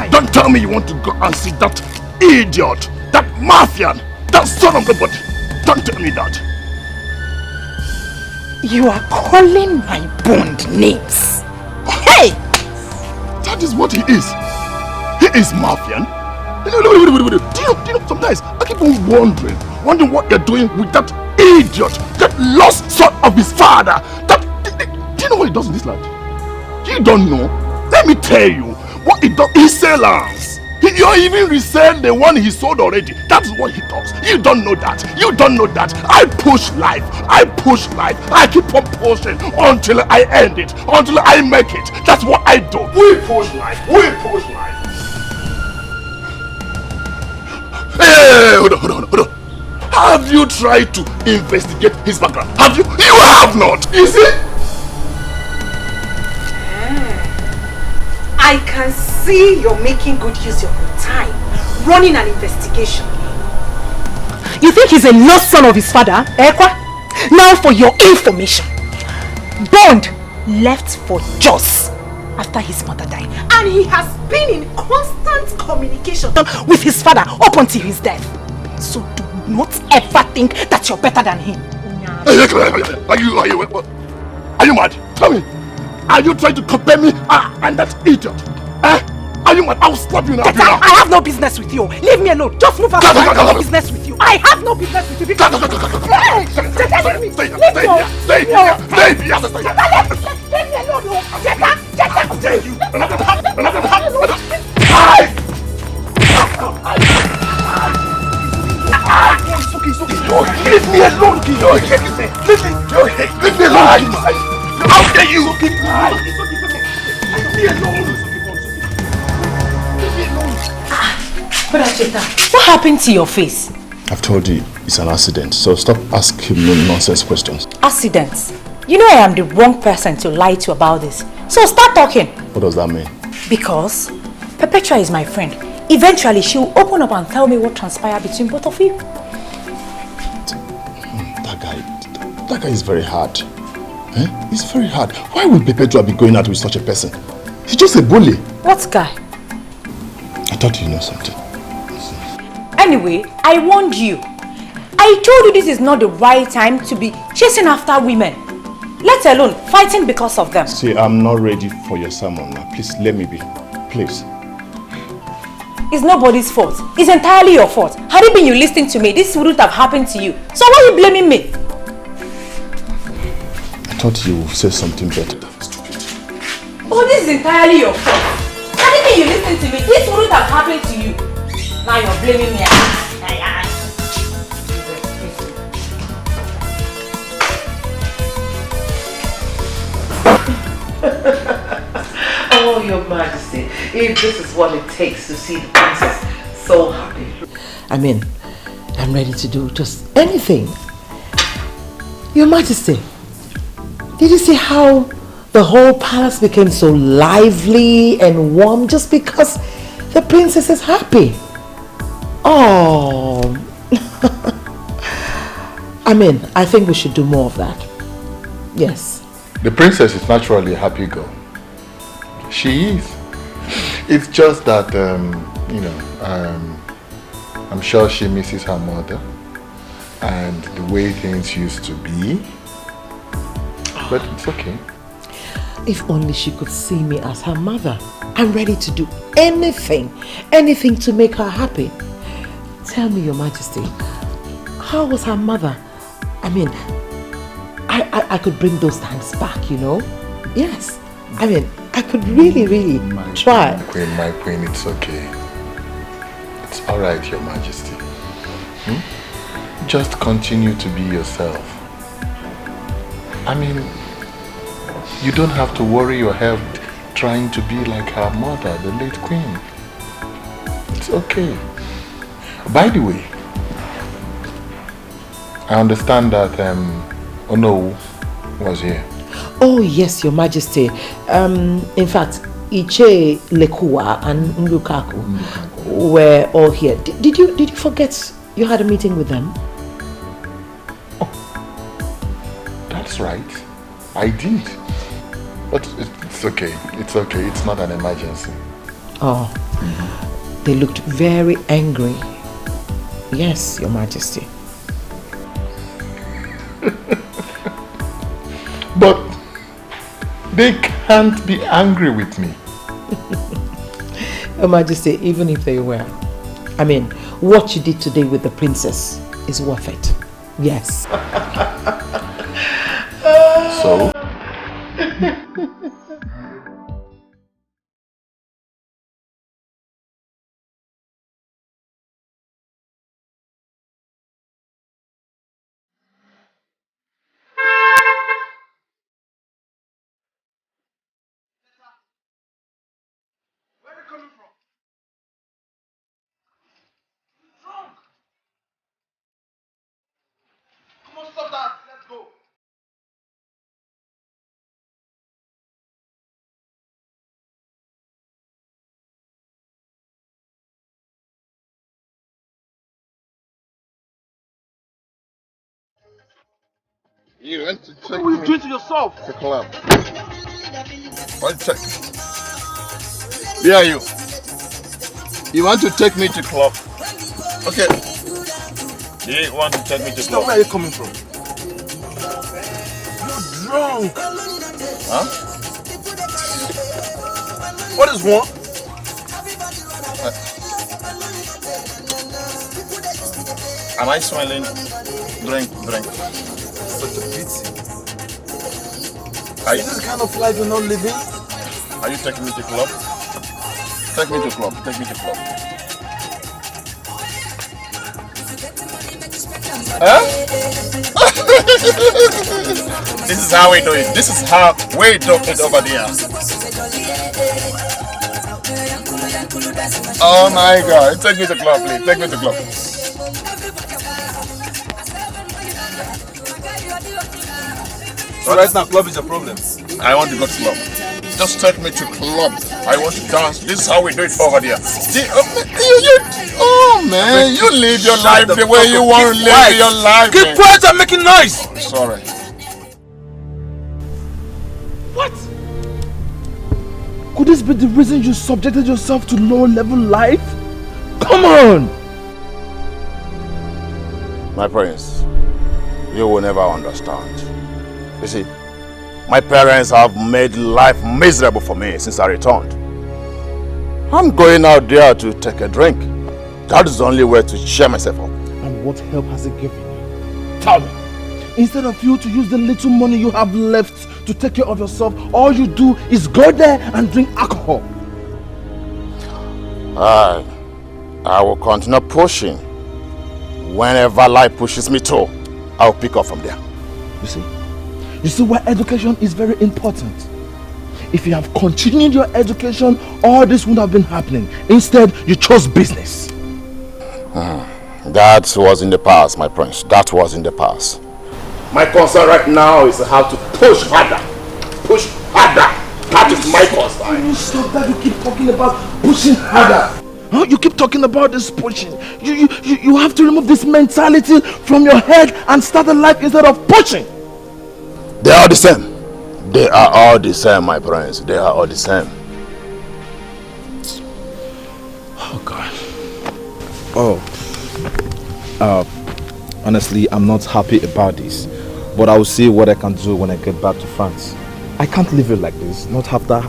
Don't tell me you want to go and see that idiot, that mafian, that son of a body. Don't tell me that. You are calling my Bond names. Hey! That is what he is. He is mafian. Do you know, sometimes I keep on wondering what you're doing with that idiot, that lost son of his father. Do you know what he does in this land? You don't know. Let me tell you. What he does, he sells. He even resell the one he sold already. That's what he does. You don't know that. I push life. I keep on pushing until I end it, until I make it. That's what I do. We push life. Hey, hold on. Have you tried to investigate his background? Have you? You have not. You see? I can see you're making good use of your time, running an investigation. You think he's a lost son of his father, Ekwa? Now for your information, Bond left for Jos after his mother died. And he has been in constant communication with his father up until his death. So do not ever think that you're better than him. Are you mad? Tell me. Are you trying to compare me and that idiot? Are you mad? I'll slap you now. I have no business with you. Leave me alone. Just move out. I have no business with you. I have no business with you. Hey! Leave me alone. Leave me alone. How dare you? Leave me alone. What happened to your face? I've told you it's an accident, so stop asking me nonsense questions. Accidents? You know I am the wrong person to lie to about this. So start talking. What does that mean? Because Perpetua is my friend. Eventually she will open up and tell me what transpired between both of you. That guy is very hard. He's very hard. Why would Perpetua be going out with such a person? He's just a bully. What guy? I thought you know something. Anyway, I warned you. I told you this is not the right time to be chasing after women. Let alone fighting because of them. See, I'm not ready for your sermon now. Please, let me be. Please. It's nobody's fault. It's entirely your fault. Had it been you listening to me, this wouldn't have happened to you. So why are you blaming me? I thought you would say something better. Oh, this is entirely your fault. Had it been you listening to me, this wouldn't have happened to you. Now you're blaming me. Your Majesty, if this is what it takes to see the princess so happy. I mean, I'm ready to do just anything. Your Majesty, did you see how the whole palace became so lively and warm just because the princess is happy? Oh, I mean, I think we should do more of that. Yes. The princess is naturally a happy girl. She is. It's just that, you know, I'm sure she misses her mother and the way things used to be. But it's okay. If only she could see me as her mother. I'm ready to do anything to make her happy. Tell me, Your Majesty, how was her mother? I mean, I could bring those times back, you know? Yes. I mean, I could really try. My queen, it's okay. It's alright, Your Majesty. Just continue to be yourself. I mean, you don't have to worry your head trying to be like her mother, the late queen. It's okay. By the way, I understand that Ono was here. Oh yes, Your Majesty. In fact, Iche, Lekua and Ndukaku were all here. Did you forget you had a meeting with them? Oh, that's right. I did. But it's okay. It's okay. It's not an emergency. Oh, they looked very angry. Yes, Your Majesty. But they can't be angry with me. Your Majesty, even if they were, I mean, what you did today with the princess is worth it. Yes. So? You went to check What were you doing to yourself? the club. What check? Where are you? You want to take me to club? Okay. You want to take me to club? Where are you coming from? You're drunk. Huh? What is wrong? Am I smelling? Drink. Such a pity. Are Is this the kind of life you're not living? Are you taking me to club? Take me to club. Huh? This is how we do it. This is how we do it over there. Oh my God. Take me to club, please. Take me to club. So right now, club is a problem. I want to go to club. Just take me to club. I want to dance. This is how we do it over there. See, oh man, you live your life the way you want to live your life. Keep quiet and making noise. Sorry. What? Could this be the reason you subjected yourself to low-level life? Come on! My prince, you will never understand. You see, my parents have made life miserable for me since I returned. I'm going out there to take a drink. That is the only way to cheer myself up. And what help has it given you? Tell me. Instead of you to use the little money you have left to take care of yourself, all you do is go there and drink alcohol. I will continue pushing. Whenever life pushes me to, I'll pick up from there. You see why education is very important. if you have continued your education, all this wouldn't have been happening. Instead, you chose business. That was in the past, my prince. That was in the past. My concern right now is how to push harder. Push harder. That is my concern. Stop that. You keep talking about pushing harder. Huh? You keep talking about this pushing. You have to remove this mentality from your head and start a life instead of pushing. They are the same. They are all the same, my prince. They are all the same. Oh, God. Honestly, I'm not happy about this. But I will see what I can do when I get back to France. I can't leave it like this. Not after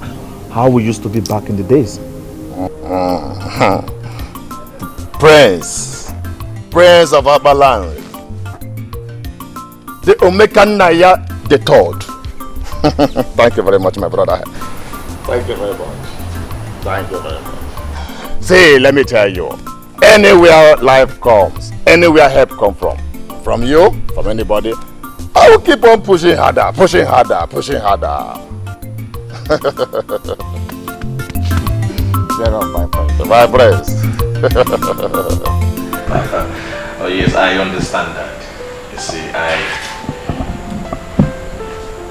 how we used to be back in the days. Prince of Abaland, the Omekanaya the third. Thank you very much, my brother. Thank you very much. Thank you very much. See, let me tell you, anywhere life comes, anywhere help come from you, from anybody, I will keep on pushing harder, pushing harder, pushing harder. My friends. Oh yes, I understand that. You see,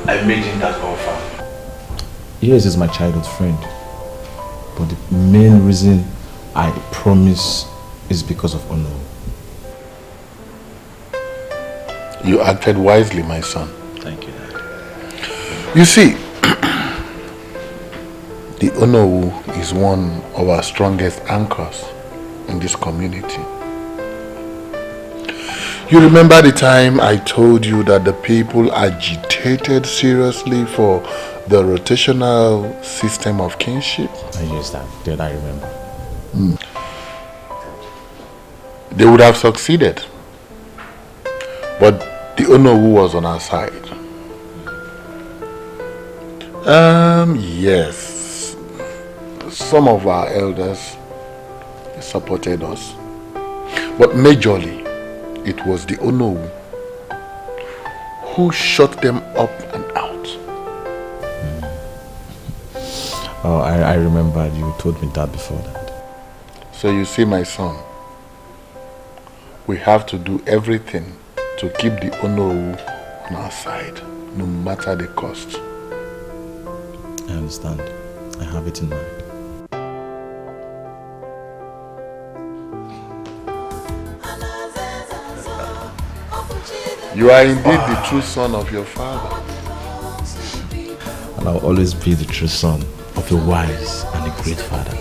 I made him that offer. Yes, he's my childhood friend. But the main reason I promise is because of honor. You acted wisely, my son. Thank you, Dad. You see, the Onowu is one of our strongest anchors in this community. You remember the time I told you that the people agitated seriously for the rotational system of kinship? Yes, Dad, I remember. They would have succeeded, but the Onowu was on our side. Yes, some of our elders supported us, but majorly it was the Onowu who shut them up and out. Oh, I remember you told me that before that. So you see, my son, we have to do everything to keep the Onowu on our side, no matter the cost. I understand. I have it in mind. You are indeed the true son of your father. And I'll always be the true son of a wise and a great father.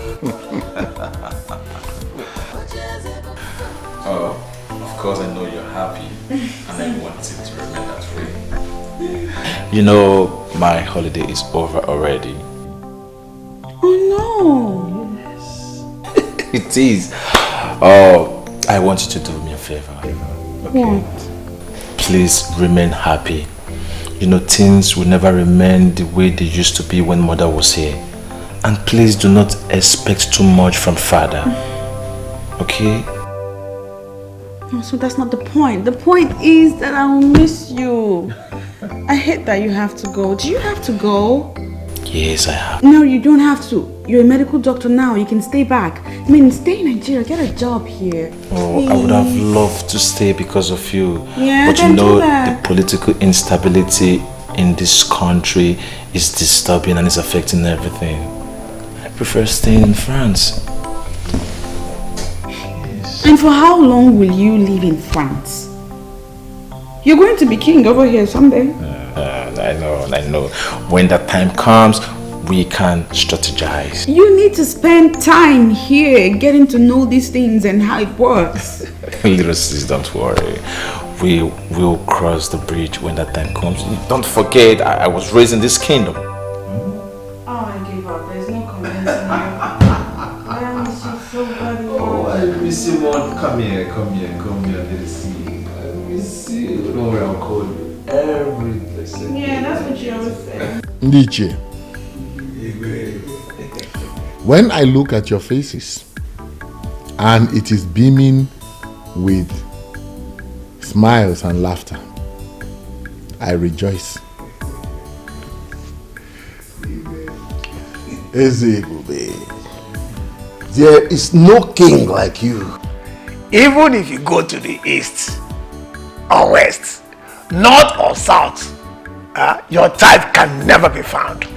Oh, of course I know you're happy and I want it to remain that way. You know, my holiday is over already. Oh no! Yes. It is. Oh, I want you to do me a favor. Okay? What? Please remain happy. You know, things will never remain the way they used to be when mother was here. And please do not expect too much from father. Okay? No, so that's not the point. The point is that I will miss you. I hate that you have to go. Do you have to go? Yes, I have. No, you don't have to. You're a medical doctor now. You can stay back. I mean, stay in Nigeria. Get a job here. Oh, Please. I would have loved to stay because of you. Yeah, but you don't know, do that. the political instability in this country is disturbing and is affecting everything. I prefer staying in France. And for how long will you live in France? You're going to be king over here someday. I know. When that time comes, we can strategize. You need to spend time here getting to know these things and how it works. Little sis, don't worry. We will cross the bridge when that time comes. Don't forget, I was raised in this kingdom. Oh, I gave up. There's no convincing you. I miss you so badly. Oh, I miss you more. Come here, little sis. I miss you. Don't worry, I'll call you every blessed day. Yeah, that's what you always say. Ndiche, when I look at your faces and it is beaming with smiles and laughter, I rejoice. Ezebube, there is no king like you. Even if you go to the east or west, north or south, your type can never be found.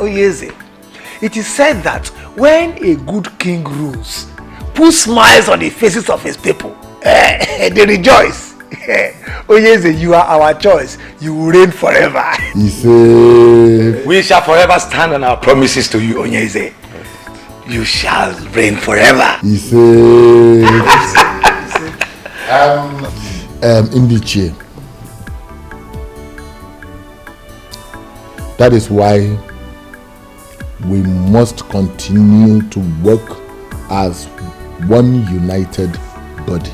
Oyeze, it is said that when a good king rules, puts smiles on the faces of his people, they rejoice. Oyeze, you are our choice. You will reign forever. We shall forever stand on our promises to you, Onyeze. You shall reign forever. Ndiche. That is why we must continue to work as one united body.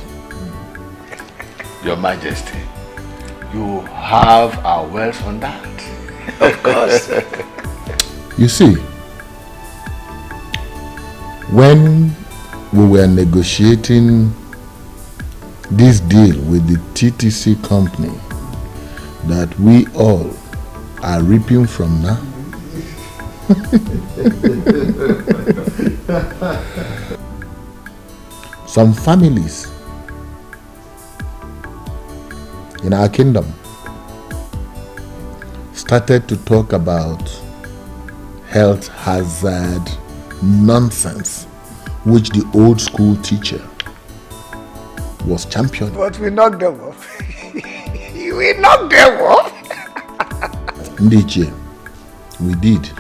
Your Majesty, you have our words on that. Of course. You see, when we were negotiating this deal with the TTC company that we all are reaping from now, some families in our kingdom started to talk about health hazard nonsense which the old school teacher was championing. But we knocked them off. We knocked them off. Ndiche, we did.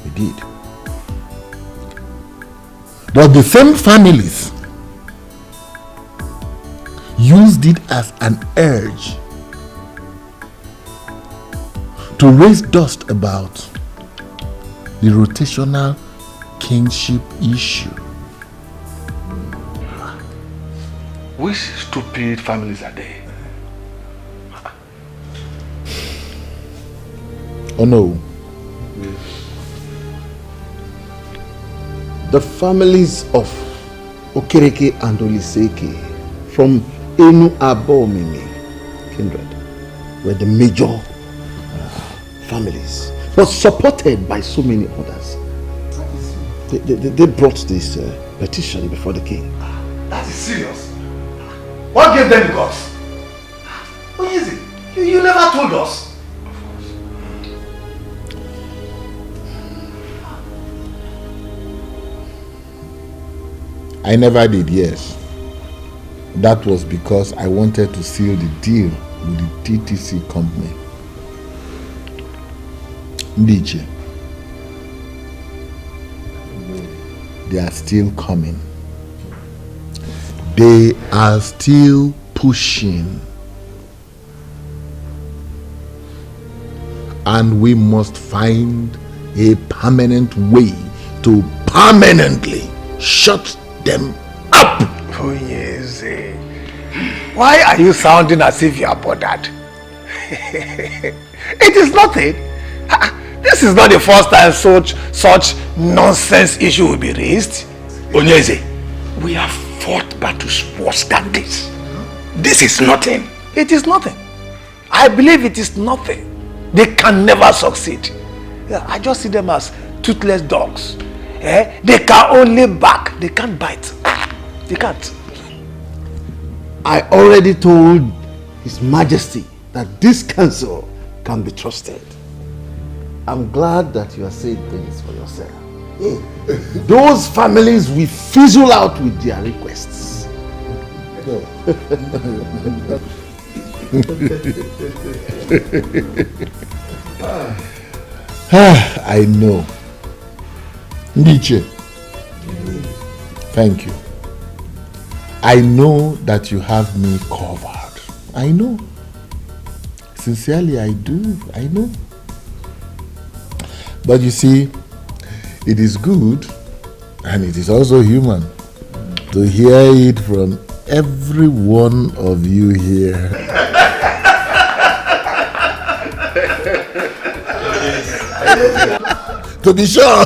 We did. But the same families used it as an urge to raise dust about the rotational kingship issue. Which stupid families are they? Oh no. The families of Okereke and Oliseke from Enu Abomimi kindred were the major families, but supported by so many others. They brought this petition before the king. That is serious. What gave them the guts? What is it? You never told us. I never did, yes. That was because I wanted to seal the deal with the TTC company. Ndiche, they are still coming. They are still pushing. And we must find a permanent way to permanently shut them up. Oh yes. Why are you sounding as if you are bothered? It is nothing. This is not the first time such nonsense issue will be raised. Onyeze, we have fought battles worse than this. This is nothing. It is nothing. I believe it is nothing. They can never succeed. I just see them as toothless dogs. They can only bark. They can't bite. They can't. I already told His Majesty that this council can be trusted. I'm glad that you are saying things for yourself. Those families will fizzle out with their requests. I know. Ndiche, thank you. I know that you have me covered. I know. Sincerely, I do. I know. But you see, it is good and it is also human to hear it from every one of you here. To be sure.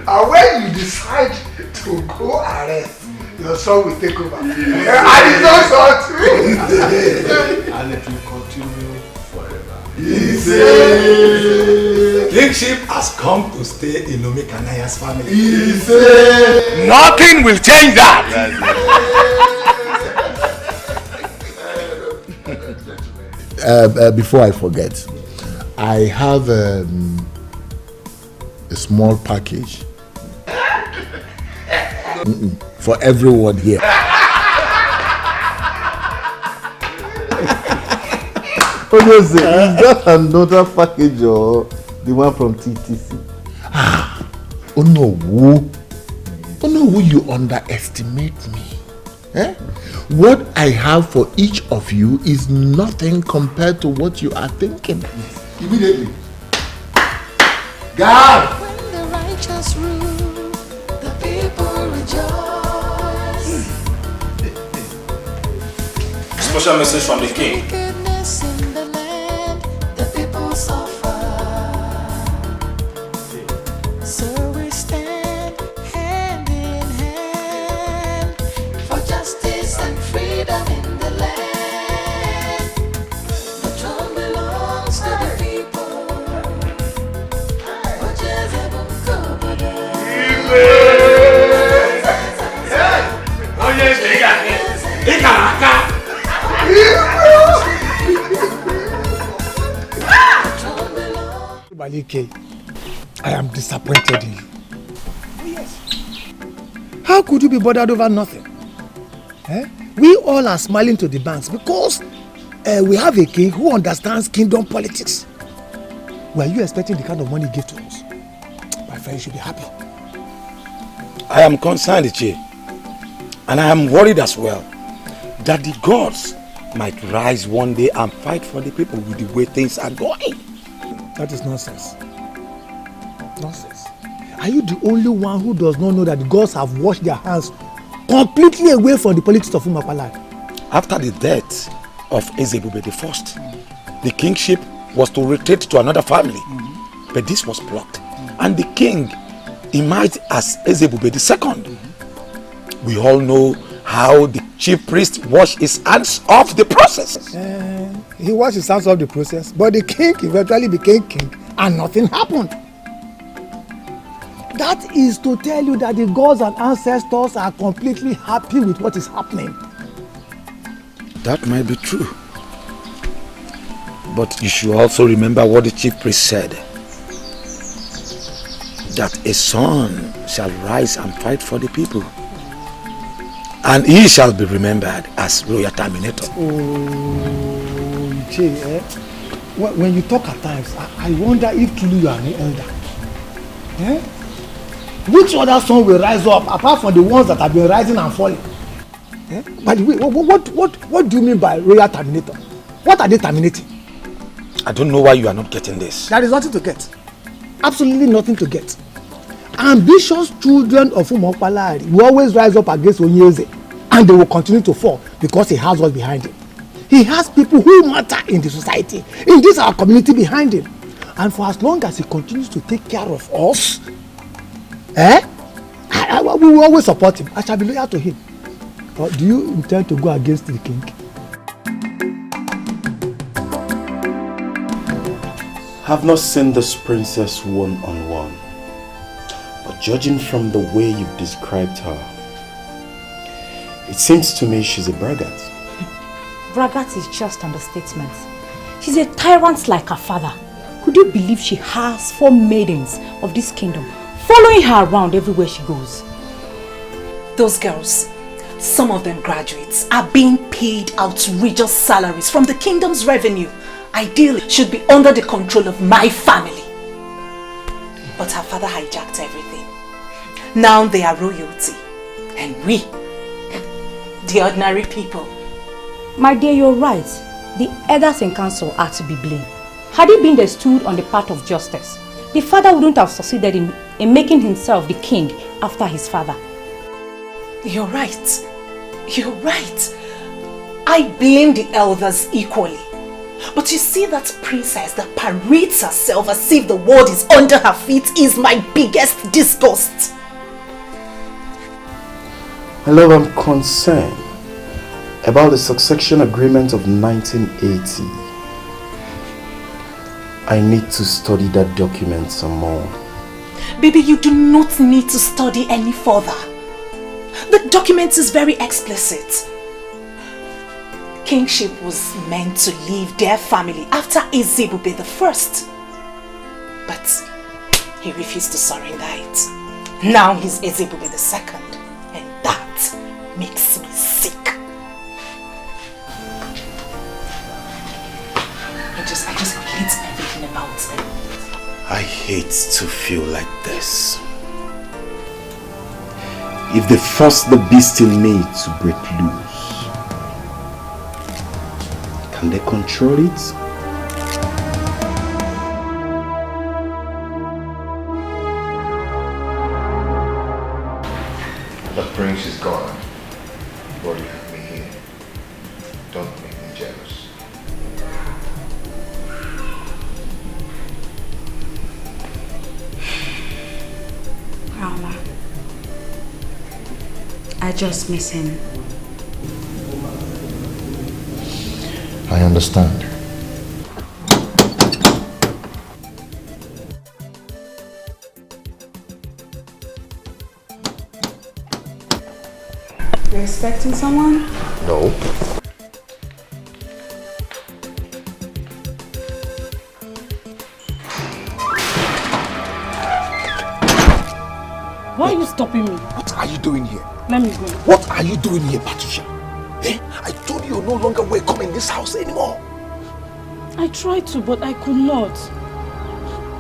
And when you decide to go arrest, your son will take over. And it's not short. And it will continue forever. Kingship has come to stay in Omekanaya's family. Nothing will change that. Before I forget, I have a small package for everyone here. Is that another package or the one from TTC? Oh no, you underestimate me. Eh? What I have for each of you is nothing compared to what you are thinking. Immediately. God! When the righteous rule, the people rejoice. Special message from the king. Wickedness in the land, the people suffer. So we stand hand in hand for justice and freedom in the land. The throne belongs to the people. Dikeh, I am disappointed in you. Yes. How could you be bothered over nothing? Eh? We all are smiling to the banks because we have a king who understands kingdom politics. Were you expecting the kind of money he gave to us? My friend should be happy. I am concerned, Iche, and I am worried as well that the gods might rise one day and fight for the people with the way things are going. That is nonsense. Nonsense. Are you the only one who does not know that the gods have washed their hands completely away from the politics of Umakwala? After the death of Ezebube I, the kingship was to retreat to another family, but this was blocked, and the king emerged as Ezebube II. We all know how the chief priest washed his hands off the process. He washed his hands off the process, but the king eventually became king and nothing happened. That is to tell you that the gods and ancestors are completely happy with what is happening. That might be true. But you should also remember what the chief priest said. That a son shall rise and fight for the people. And he shall be remembered as royal terminator. Oh, Che, when you talk at times, I wonder if truly you are an elder. Eh? Which other son will rise up apart from the ones that have been rising and falling? Eh? By the way, what do you mean by royal terminator? What are they terminating? I don't know why you are not getting this. There is nothing to get. Absolutely nothing to get. Ambitious children of Umakwala will always rise up against Onyeze, and they will continue to fall because he has us behind him. He has people who matter in the society, in this our community behind him. And for as long as he continues to take care of us, we will always support him. I shall be loyal to him. Or do you intend to go against the king? I've not seen this princess one-on-one, but judging from the way you've described her, it seems to me she's a braggart. Braggart is just understatement. She's a tyrant like her father. Could you believe she has 4 maidens of this kingdom following her around everywhere she goes? Those girls, some of them graduates, are being paid outrageous salaries from the kingdom's revenue. Ideally, should be under the control of my family. But her father hijacked everything. Now they are royalty. And we, the ordinary people. My dear, you're right. The elders in council are to be blamed. Had he been they stood on the path of justice, the father wouldn't have succeeded in making himself the king after his father. You're right. You're right. I blame the elders equally. But you see, that princess that parades herself as if the world is under her feet is my biggest disgust. My love, I'm concerned about the succession agreement of 1980. I need to study that document some more. Baby, you do not need to study any further. The document is very explicit. Kingship was meant to leave their family after Ezebube the first. But he refused to surrender it. Now he's Ezebube the second. And that makes me sick. I just hate everything about him. I hate to feel like this. If they force the beast in me to break loose, can they control it? The prince is gone, but you have me here. Don't make me jealous. Rama, I just miss him. I understand. You're expecting someone? No. Why are you stopping me? What are you doing here? Let me go. What are you doing here, Patricia? Eh? I told you you're no longer welcome in this house anymore. I tried to, but I could not.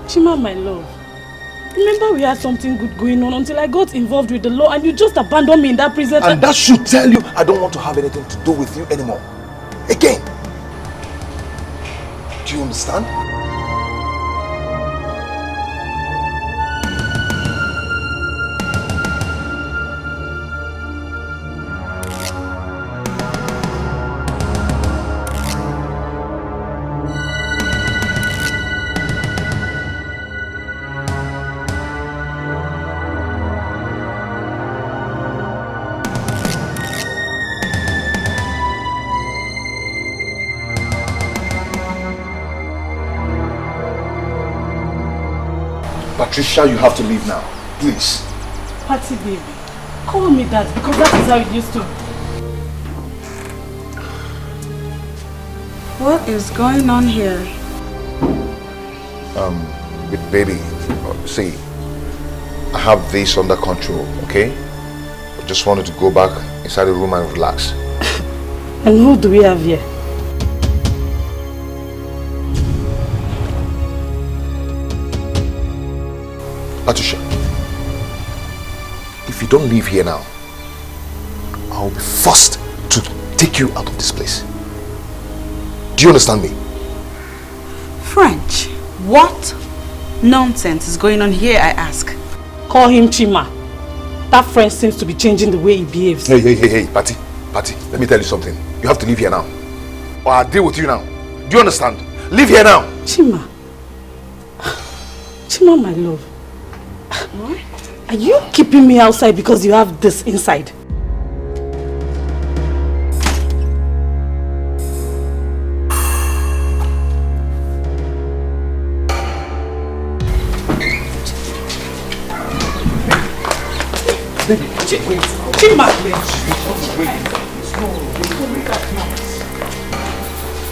Chima, my love. Remember we had something good going on until I got involved with the law and you just abandoned me in that prison. And that should tell you I don't want to have anything to do with you anymore. Again. Do you understand? Patricia, you have to leave now. Please. Patty baby, call me that because that is how it used to. What is going on here? Baby, see, I have this under control, okay? I just wanted to go back inside the room and relax. And who do we have here? Patricia, if you don't leave here now, I'll be forced to take you out of this place. Do you understand me? French, what nonsense is going on here, I ask? Call him Chima. That French seems to be changing the way he behaves. Hey, Patty, let me tell you something. You have to leave here now. Or I'll deal with you now. Do you understand? Leave here now. Chima. Chima, my love. What? Are you keeping me outside because you have this inside? Chima!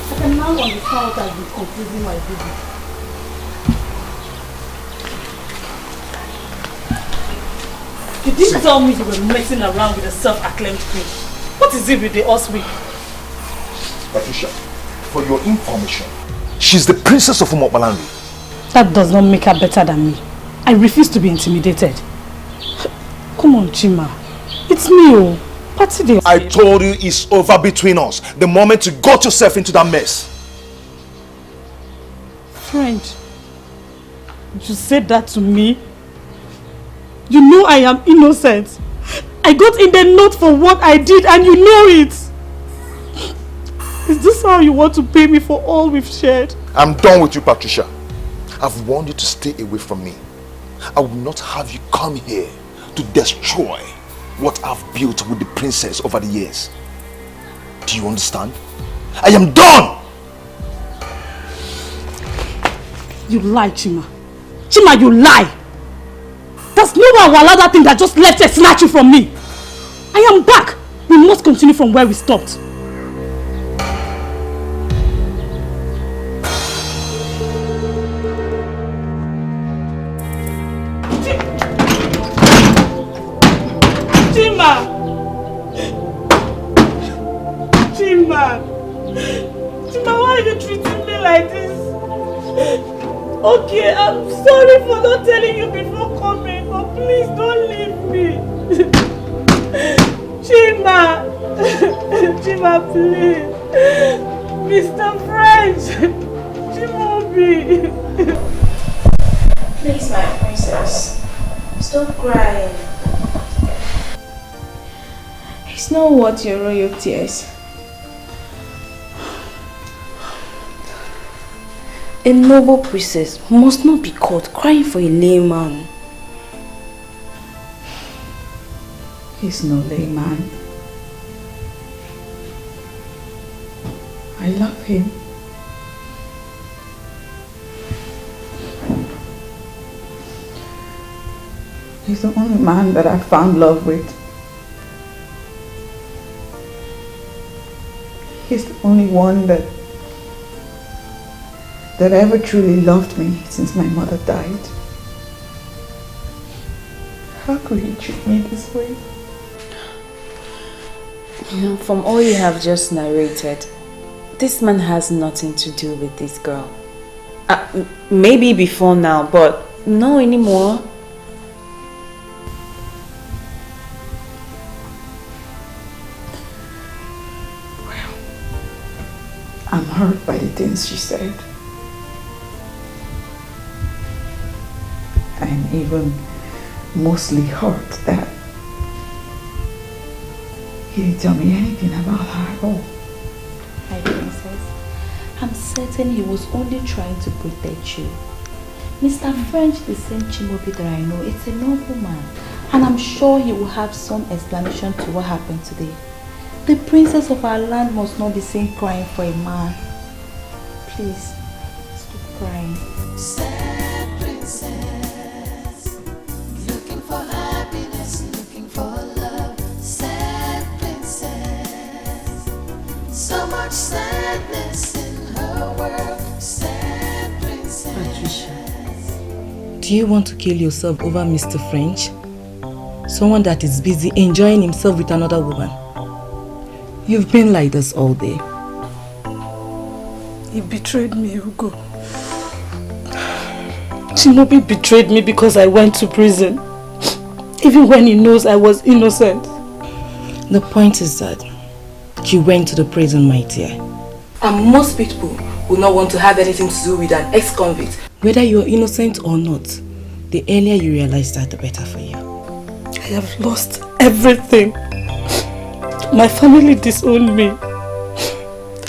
I can now understand what I've been confusing my baby. You didn't tell me you were messing around with a self-acclaimed queen. What is it with the us week? Patricia, for your information, she's the princess of Umobalanri. That does not make her better than me. I refuse to be intimidated. Come on, Chima. It's me, oh. Patty Day. I told you it's over between us the moment you got yourself into that mess. French, you said that to me? You know I am innocent. I got in there not for what I did and you know it. Is this how you want to pay me for all we've shared? I'm done with you, Patricia. I've warned you to stay away from me. I will not have you come here to destroy what I've built with the princess over the years. Do Do you understand? I am done! You lie, Chima. Chima, you lie! There's no one will allow that thing that just left here snatch you from me. I am back. We must continue from where we stopped. Chima! Chima! Chima, why are you treating me like this? Okay, I'm sorry for not telling you before coming, but please don't leave me. Chima! Chima, please. Mr. French! Chimobi! Please, my princess. Stop crying. It's not worth your royal tears. A noble princess must not be caught crying for a layman. He's no layman. I love him. He's the only man that I found love with. He's the only one that ever truly loved me since my mother died. How could he treat me this way? You know, from all you have just narrated, this man has nothing to do with this girl. Maybe before now, but no anymore. Well, I'm hurt by the things she said. I'm even mostly hurt that he didn't tell me anything about her at all. My princess, I'm certain he was only trying to protect you. Mr. French, the same Chimobi that I know, it's a noble man, and I'm sure he will have some explanation to what happened today. The princess of our land must not be seen crying for a man. Please, stop crying. Sad princess, looking for happiness, looking for love. Sad princess, so much sadness in her world. Sad princess. Patricia, do you want to kill yourself over Mr. French? Someone that is busy enjoying himself with another woman. You've been like this all day. He betrayed me, Hugo. Chimobi betrayed me because I went to prison. Even when he knows I was innocent. The point is that you went to the prison, my dear. And most people will not want to have anything to do with an ex-convict. Whether you're innocent or not, the earlier you realize that, the better for you. I have lost everything. My family disowned me.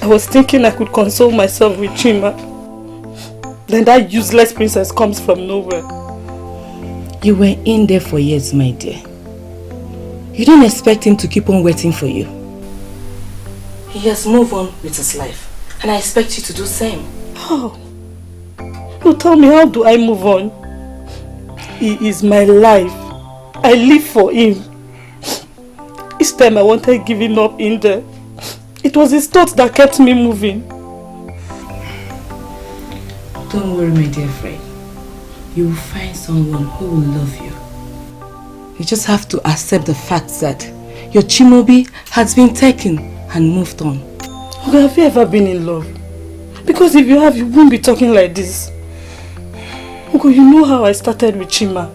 I was thinking I could console myself with Chima. Then that useless princess comes from nowhere. You were in there for years, my dear. You didn't expect him to keep on waiting for you. He has moved on with his life, and I expect you to do the same. How? No, tell me, how do I move on? He is my life. I live for him. Each time I wanted giving up in there, it was his thoughts that kept me moving. Don't worry, my dear friend. You will find someone who will love you. You just have to accept the fact that your Chimobi has been taken and moved on. Okay, have you ever been in love? Because if you have, you won't be talking like this. Uncle, you know how I started with Chima.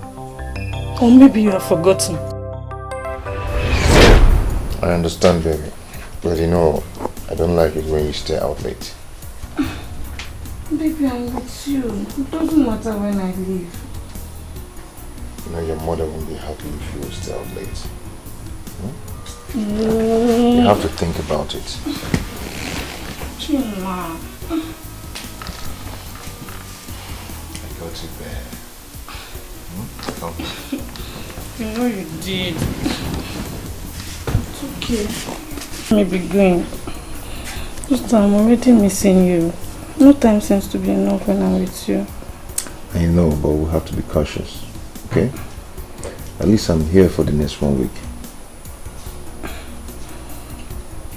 Or maybe you have forgotten. I understand, baby. But you know, I don't like it when you stay out late. Baby, I'm with you. It doesn't matter when I leave. You know, your mother won't be happy if you stay out late. Mm. You have to think about it. Chima. I got you there. Come. You know you did. It's okay. Let me be going. Sister, I'm already missing you. No time seems to be enough when I'm with you. I know, but we'll have to be cautious, okay? At least I'm here for the next 1 week.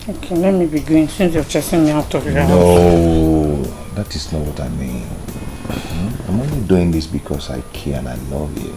Okay, let me be going since you're chasing me out of your house. No, that is not what I mean. I'm only doing this because I care and I love you.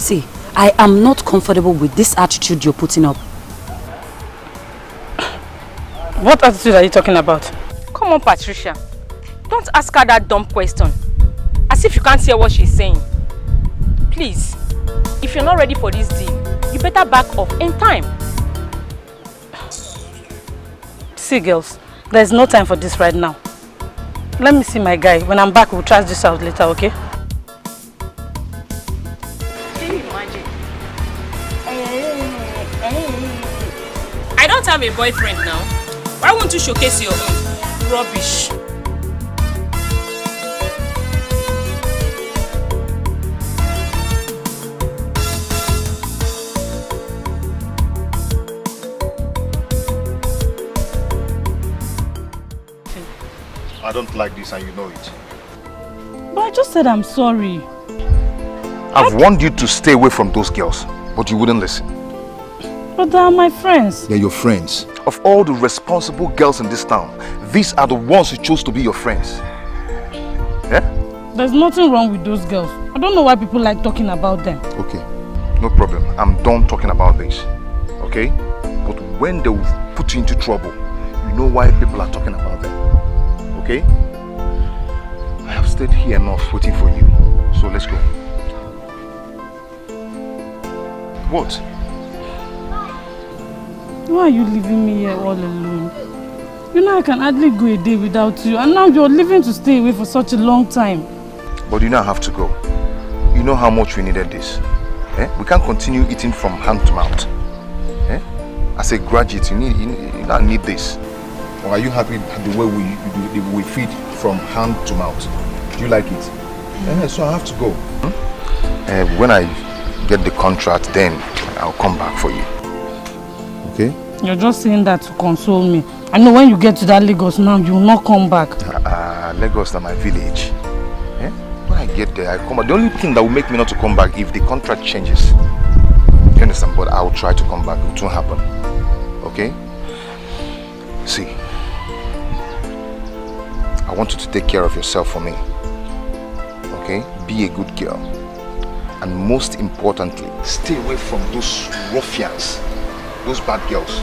See, I am not comfortable with this attitude you're putting up. What attitude are you talking about? Come on, Patricia. Don't ask her that dumb question. As if you can't hear what she's saying. Please, if you're not ready for this deal, you better back off in time. See, girls, there's no time for this right now. Let me see my guy. When I'm back, we'll trash this out later, okay? Can you imagine? I don't have a boyfriend now. Why won't you showcase your own? Rubbish. I don't like this and you know it. But I just said I'm sorry. I've warned you to stay away from those girls, but you wouldn't listen. But they are my friends. They're your friends. Of all the responsible girls in this town, these are the ones who chose to be your friends. Yeah? There's nothing wrong with those girls. I don't know why people like talking about them. Okay, no problem. I'm done talking about this. Okay? But when they will put you into trouble, you know why people are talking about them. Okay? I have stayed here enough waiting for you. So let's go. What? Why are you leaving me here all alone? You know I can hardly go a day without you, and now you're leaving to stay away for such a long time. But you now have to go. You know how much we needed this. Eh? We can't continue eating from hand to mouth. Eh? As a graduate, you now need this. Or are you happy the way we feed from hand to mouth? Do you like it? So I have to go. When I get the contract, then I'll come back for you. Okay? You're just saying that to console me. I know when you get to that Lagos now, you will not come back. Lagos is my village. Eh? When I get there, I come back. The only thing that will make me not to come back if the contract changes. You understand? But I will try to come back. It won't happen. Okay? See, I want you to take care of yourself for me. Okay? Be a good girl. And most importantly, stay away from those ruffians. Those bad girls.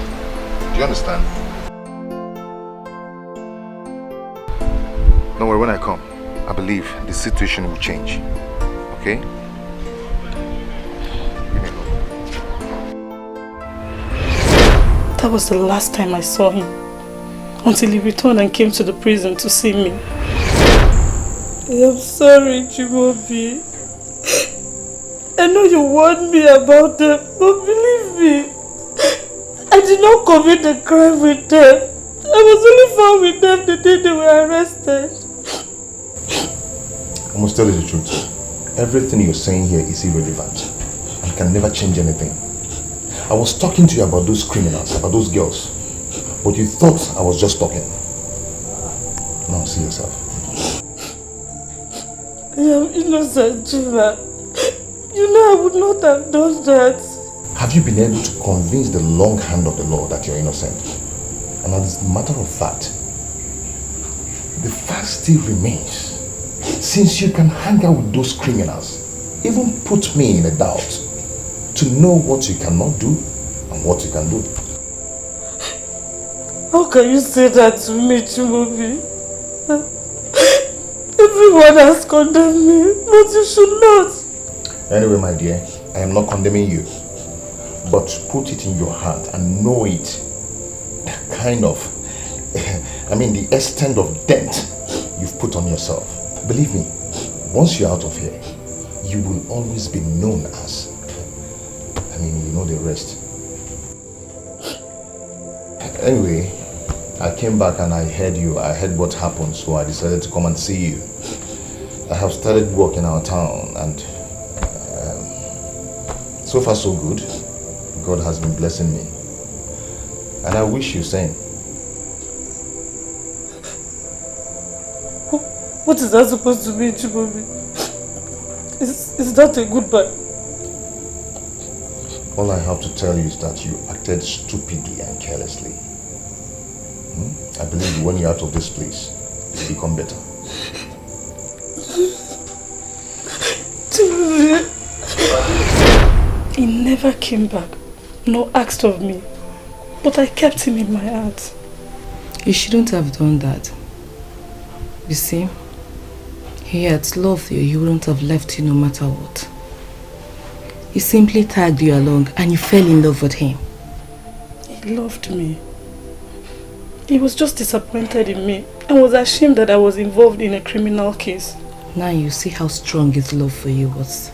Do you understand? Don't worry, when I come, I believe the situation will change. Okay? That was the last time I saw him. Until he returned and came to the prison to see me. I'm sorry, Chibobi. I know you warned me about them, but believe me, I did not commit the crime with them. I was only found with them the day they were arrested. I must tell you the truth. Everything you're saying here is irrelevant and can never change anything. I was talking to you about those criminals, about those girls, but you thought I was just talking. Now see yourself. I am innocent, Jima. You know I would not have done that. Have you been able to convince the long hand of the law that you're innocent? And as a matter of fact, the fact still remains. Since you can hang out with those criminals, even put me in a doubt to know what you cannot do and what you can do. How can you say that to me, Chibobi? Everyone has condemned me, but you should not. Anyway, my dear, I am not condemning you. But put it in your heart and know it. The kind of, the extent of dent you've put on yourself. Believe me, Once you're out of here, you will always be known as. I mean, you know the rest. Anyway, I came back and I heard you. I heard what happened, so I decided to come and see you. I have started work in our town, and so far so good. God has been blessing me. And I wish you same. What is that supposed to mean, Chibobi? Is that a goodbye? All I have to tell you is that you acted stupidly and carelessly. I believe when you're out of this place, you'll become better. He never came back, nor asked of me. But I kept him in my heart. You shouldn't have done that. You see, he had loved you, he wouldn't have left you no matter what. He simply tagged you along and you fell in love with him. He loved me. He was just disappointed in me and was ashamed that I was involved in a criminal case. Now you see how strong his love for you was.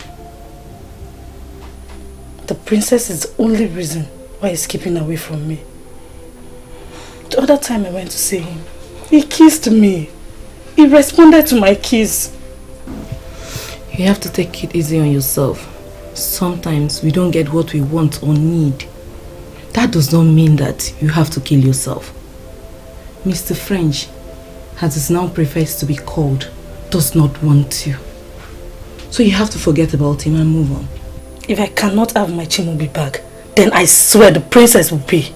The princess is the only reason why he's keeping away from me. The other time I went to see him, he kissed me. He responded to my kiss. You have to take it easy on yourself. Sometimes we don't get what we want or need. That does not mean that you have to kill yourself. Mr. French, as is now prefers to be called, does not want you. So you have to forget about him and move on. If I cannot have my Chimobi back, then I swear the princess will pay.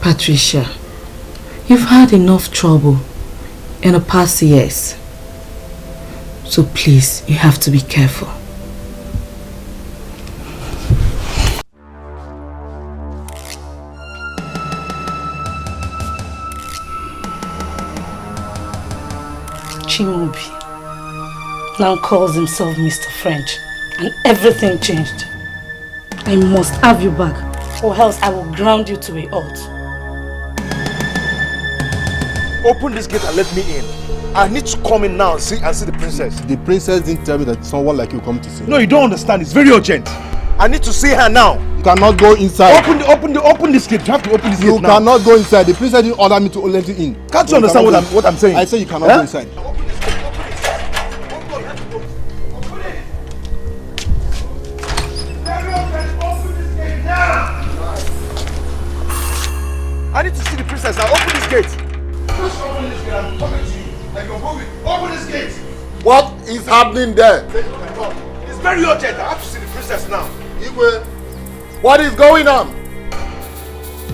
Patricia, you've had enough trouble in the past years. So please, you have to be careful. Chimobi now calls himself Mr. French, and everything changed. I must have you back, or else I will ground you to a halt. Open this gate and let me in. I need to come in now and see the princess. The princess didn't tell me that someone like you come to see. No, you don't understand. It's very urgent. I need to see her now. You cannot go inside. Open this gate. You have to open this gate now. You cannot go inside. The princess didn't order me to let you in. Can't you understand what I'm saying? I say you cannot go inside. I need to see the princess now. Open this gate. Just open this gate. I'm talking to you. Like you're moving. Open this gate. What is happening there? It's very urgent. I have to see the princess now. Igwe, what is going on?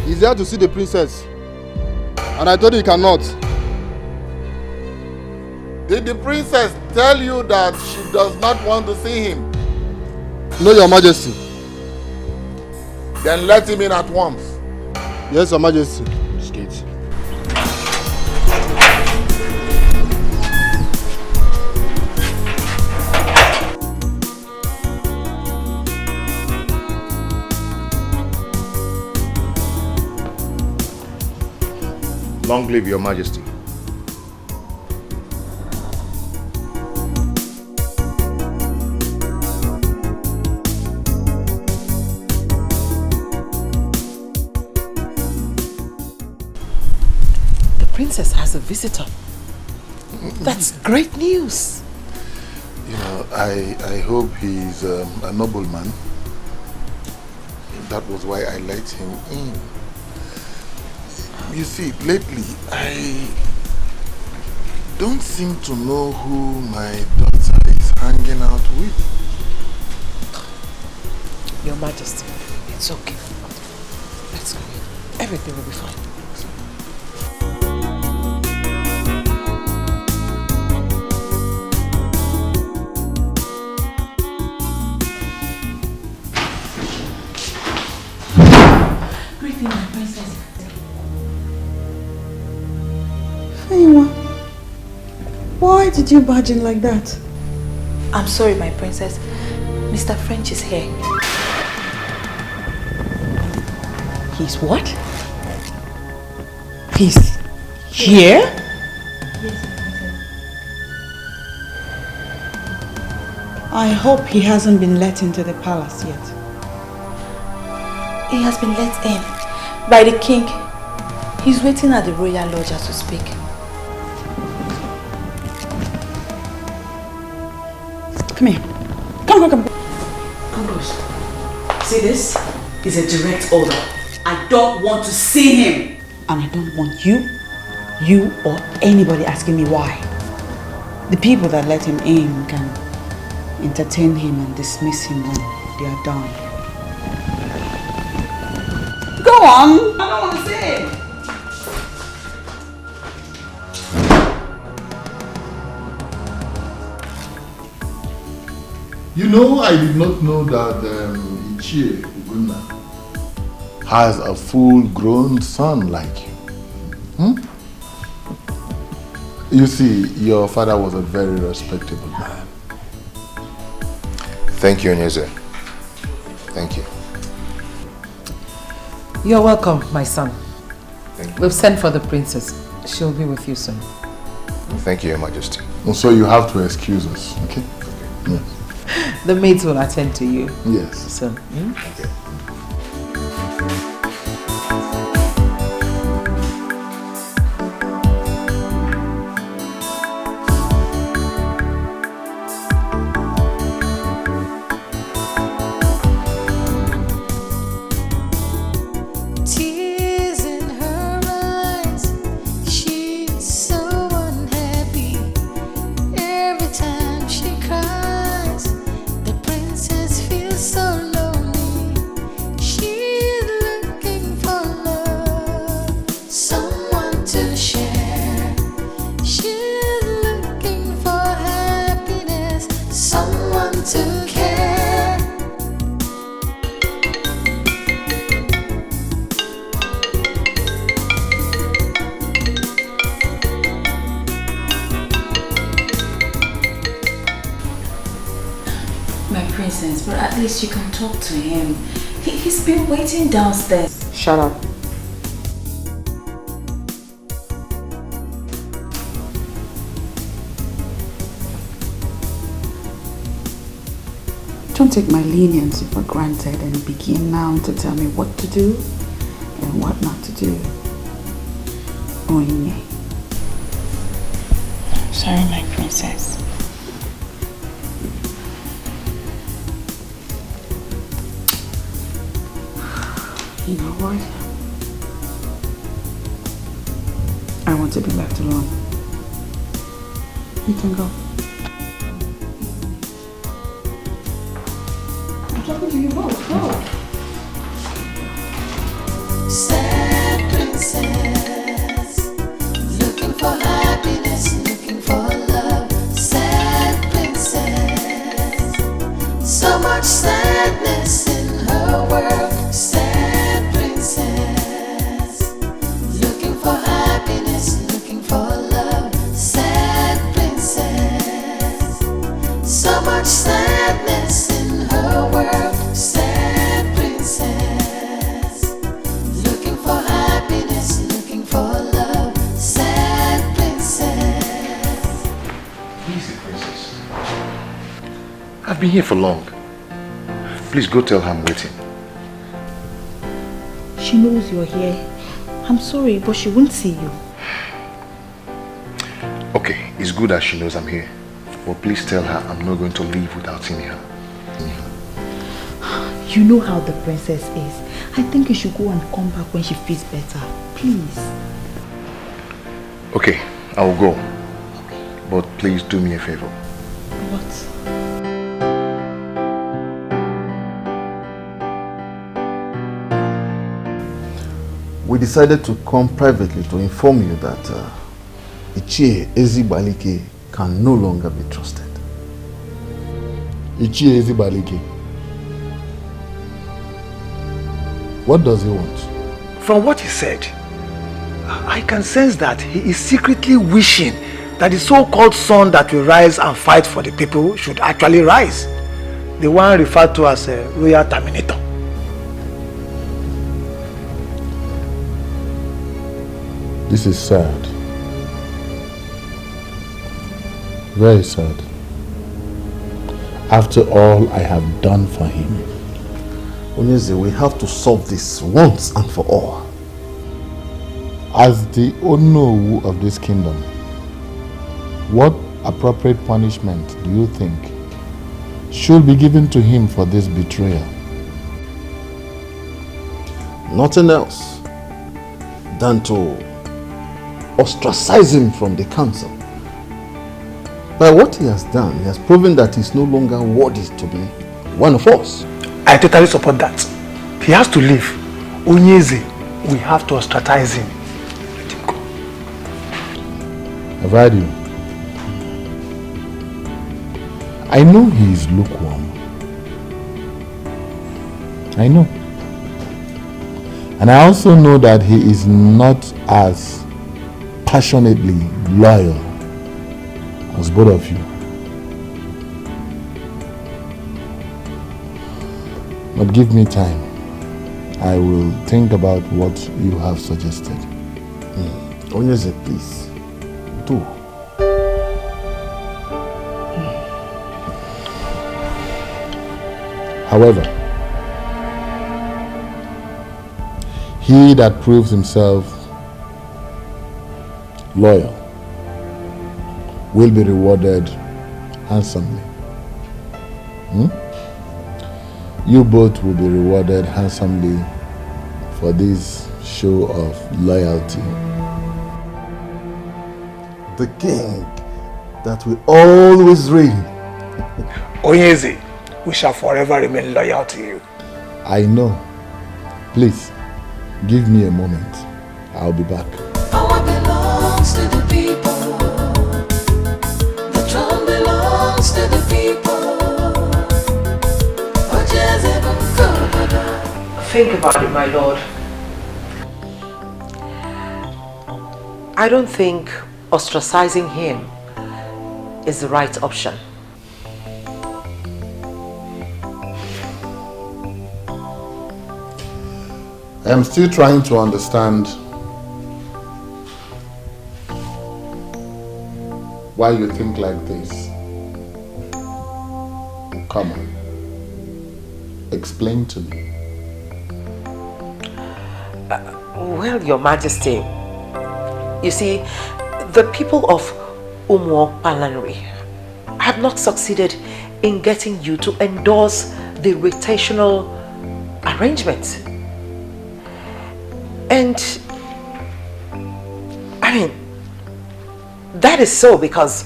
He's here to see the princess. And I told you he cannot. Did the princess tell you that she does not want to see him? No, Your Majesty. Then let him in at once. Yes, Your Majesty. This gate. Long live Your Majesty. The princess has a visitor. That's great news. You know, I hope he's a nobleman. That was why I let him in. You see, lately, I don't seem to know who my daughter is hanging out with. Your Majesty, it's okay. Let's go in. Everything will be fine. Greeting, my princess. Why did you barge in like that? I'm sorry, my princess. Mr. French is here. He's what? He's here? Yes, I hope he hasn't been let into the palace yet. He has been let in by the king. He's waiting at the royal lodge as we speak. Come here. Come. Ambrose, see, this is a direct order. I don't want to see him. And I don't want you or anybody asking me why. The people that let him in can entertain him and dismiss him when they are done. Go on! I don't want to see him. You know, I did not know that Ichie Uguna has a full-grown son like you. You see, your father was a very respectable man. Thank you, Onyeze. Thank you. You're welcome, my son. Thank you. We've sent for the princess. She'll be with you soon. Thank you, Your Majesty. So you have to excuse us, okay? Yes. The maids will attend to you. Yes. Soon. Okay. But at least you can talk to him. He's been waiting downstairs. Shut up. Don't take my leniency for granted and begin now to tell me what to do and what not to do. Ini. Sorry, my princess. You know what? I want to be left alone. You can go. I'm talking to you both. Go. Sad princess, looking for happiness, looking for love. Sad princess, so much sadness in her world. Sad princess, looking for happiness, looking for love. Sad princess, so much sadness in her world. Sad princess, looking for happiness, looking for love. Sad princess. Easy, princess. I've been here for long. Please go tell her I'm waiting. She knows you're here. I'm sorry, but she won't see you. Okay, it's good that she knows I'm here. But please tell her I'm not going to leave without seeing her. You know how the princess is. I think you should go and come back when she feels better. Please. Okay, I will go. But please do me a favor. What? We decided to come privately to inform you that Ichie Ezibalike can no longer be trusted. Ichie Ezibalike. What does he want? From what he said, I can sense that he is secretly wishing that the so-called son that will rise and fight for the people should actually rise. The one referred to as a royal terminator. This is sad. Very sad. after all I have done for him. Onyeze, we have to solve this once and for all. As the Onowu of this kingdom, what appropriate punishment do you think should be given to him for this betrayal? Nothing else than to ostracize him from the council. By what he has done, he has proven that he is no longer worthy to be one of us. I totally support that. He has to leave. Onyeze, we have to ostracize him. Let him go. I've heard you. I know he is lukewarm. I know. And I also know that he is not as passionately loyal as both of you. But give me time. I will think about what you have suggested. Onyeze, please, do. However, he that proves himself loyal will be rewarded handsomely. You both will be rewarded handsomely for this show of loyalty. The king that will always reign. Onyeze, we shall forever remain loyal to you. I know. Please, give me a moment. I'll be back. Power belongs to the people. The throne belongs to the people. Think about it, my lord. I don't think ostracizing him is the right option. I am still trying to understand why you think like this. Come on. Explain to me. Well, Your Majesty, you see, the people of Umuokpalanri have not succeeded in getting you to endorse the rotational arrangement. And, I mean, that is so because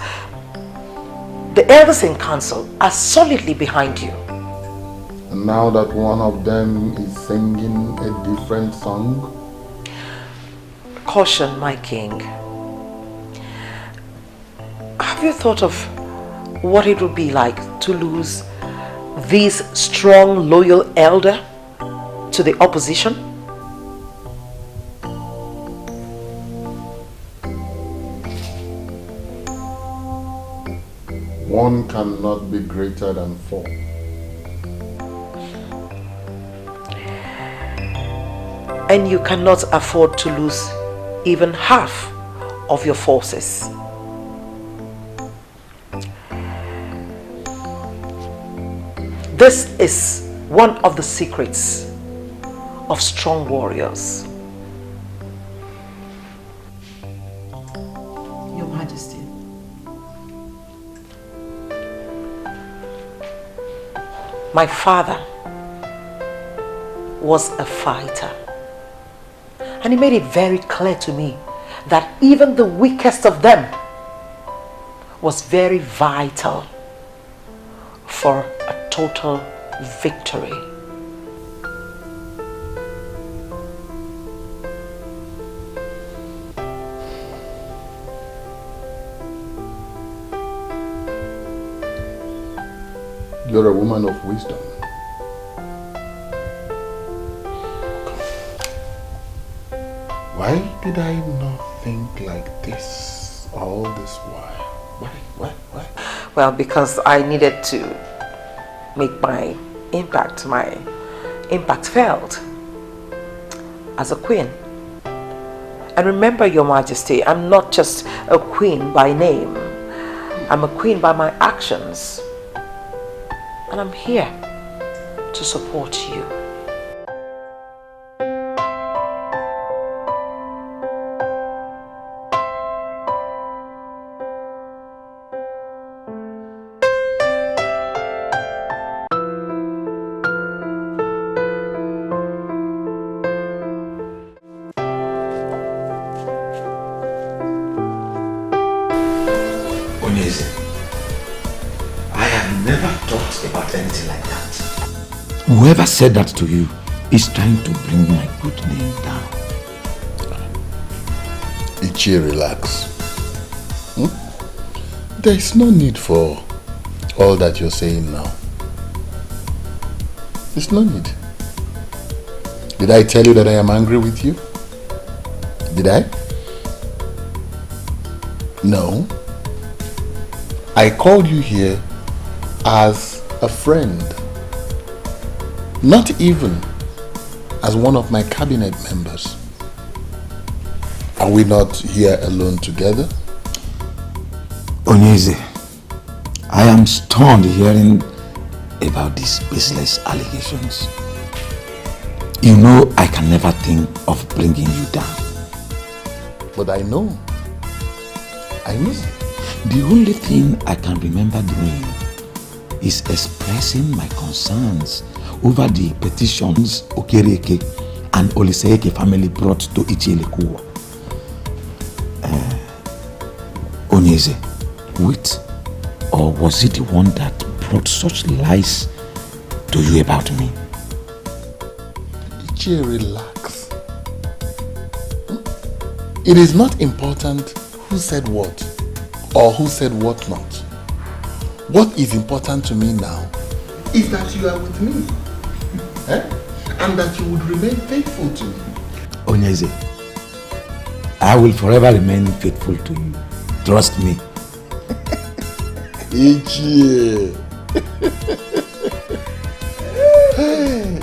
the elders in council are solidly behind you. And now that one of them is singing a different song? Caution, my king. Have you thought of what it would be like to lose this strong, loyal elder to the opposition? One cannot be greater than four. And you cannot afford to lose even half of your forces. This is one of the secrets of strong warriors. Your Majesty. My father was a fighter. And he made it very clear to me that even the weakest of them was very vital for a total victory. You're a woman of wisdom. Why did I not think like this all this while? Why? Well, because I needed to make my impact felt as a queen. And remember, Your Majesty, I'm not just a queen by name. I'm a queen by my actions. And I'm here to support you. Whoever said that to you is trying to bring my good name down. Ichie, relax. There is no need for all that you're saying now. There's no need. Did I tell you that I am angry with you? Did I? No. I called you here as a friend. Not even as one of my cabinet members. Are we not here alone together? Onyeze, I am stunned hearing about these baseless allegations. You know I can never think of bringing you down. But I know. The only thing I can remember doing is expressing my concerns over the petitions Okereke and Oliseeke family brought to Ichielekuwa. Onyeze, wait, or was it the one that brought such lies to you about me? Ichie, relax. It is not important who said what or who said what not. What is important to me now is that you are with me. And that you would remain faithful to me. Onyeze, I will forever remain faithful to you. Trust me. Ichie. Hey.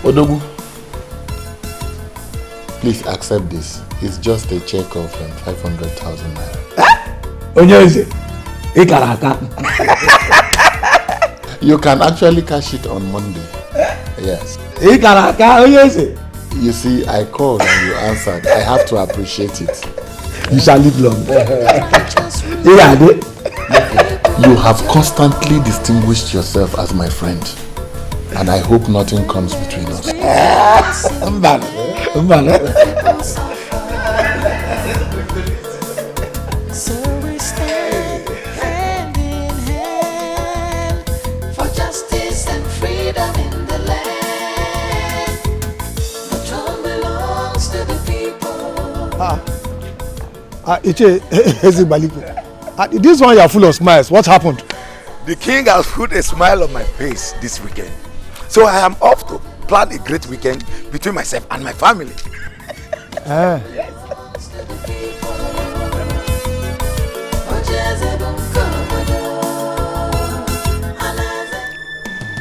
Odogu, please accept this. It's just a check of 500,000 naira. Onyeze, ikaraka. You can actually cash it on Monday. Yes. You see, I called and you answered. I have to appreciate it. You shall live long. You have constantly distinguished yourself as my friend. And I hope nothing comes between us. This one you are full of smiles. What happened? The king has put a smile on my face this weekend. So I am off to plan a great weekend between myself and my family.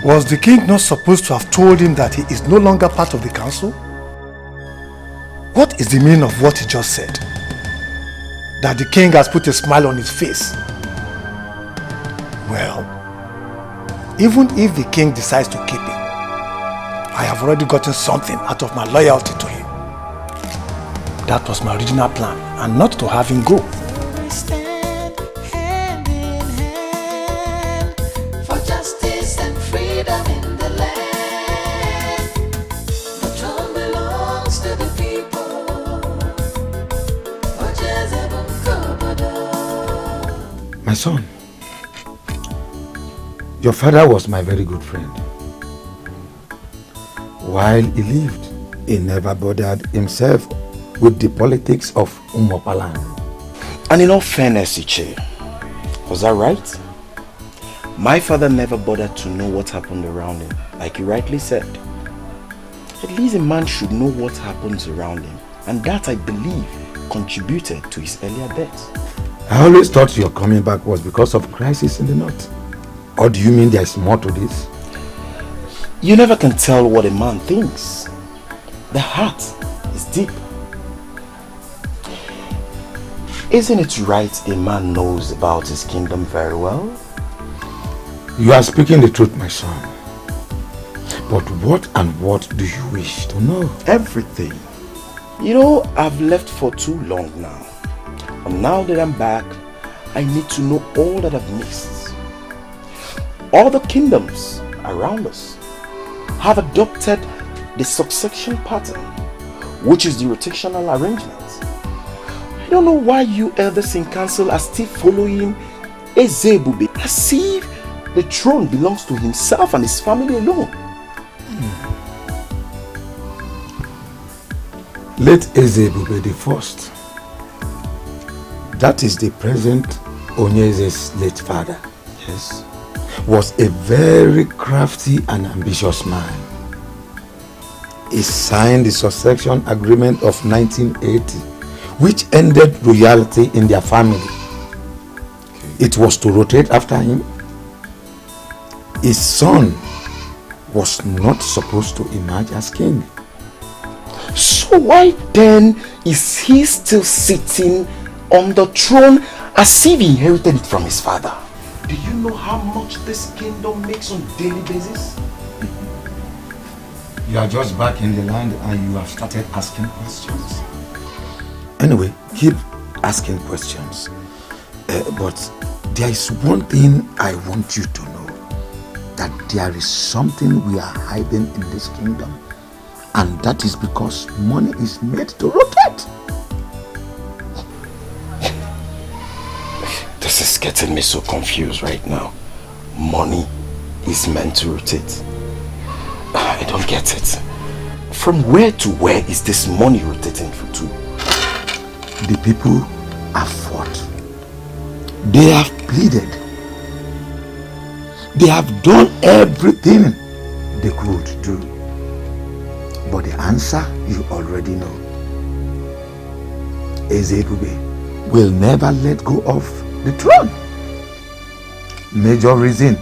Was the king not supposed to have told him that he is no longer part of the council? What is the meaning of what he just said? That the king has put a smile on his face. Well, even if the king decides to keep him, I have already gotten something out of my loyalty to him. That was my original plan, and not to have him go. My son, your father was my very good friend. While he lived, he never bothered himself with the politics of Umopaland. And in all fairness, Iche, was that right? My father never bothered to know what happened around him, like you rightly said. At least a man should know what happens around him, and that, I believe, contributed to his earlier death. I always thought your coming back was because of crisis in the north. Or do you mean there is more to this? You never can tell what a man thinks. The heart is deep. Isn't it right a man knows about his kingdom very well? You are speaking the truth, my son. But what do you wish to know? Everything. You know, I've left for too long now. And now that I'm back, I need to know all that I've missed. All the kingdoms around us have adopted the succession pattern, which is the rotational arrangement. I don't know why you elders in council are still following Ezebube as if the throne belongs to himself and his family alone. Let Ezebube the first. That is the present Onyeze's late father. Yes. Was a very crafty and ambitious man. He signed the succession agreement of 1980, which ended royalty in their family. It was to rotate after him. His son was not supposed to emerge as king. So why then is he still sitting on the throne as if he inherited it from his father? Do you know how much this kingdom makes on a daily basis? You are just back in the land and you have started asking questions. Anyway, keep asking questions. But there is one thing I want you to know. That there is something we are hiding in this kingdom. And that is because money is made to rotate. This is getting me so confused right now. Money is meant to rotate. I don't get it. From where to where is this money rotating to? The people have fought. They have pleaded. They have done everything they could do. But the answer you already know. Ezebube will never let go of the throne. Major reason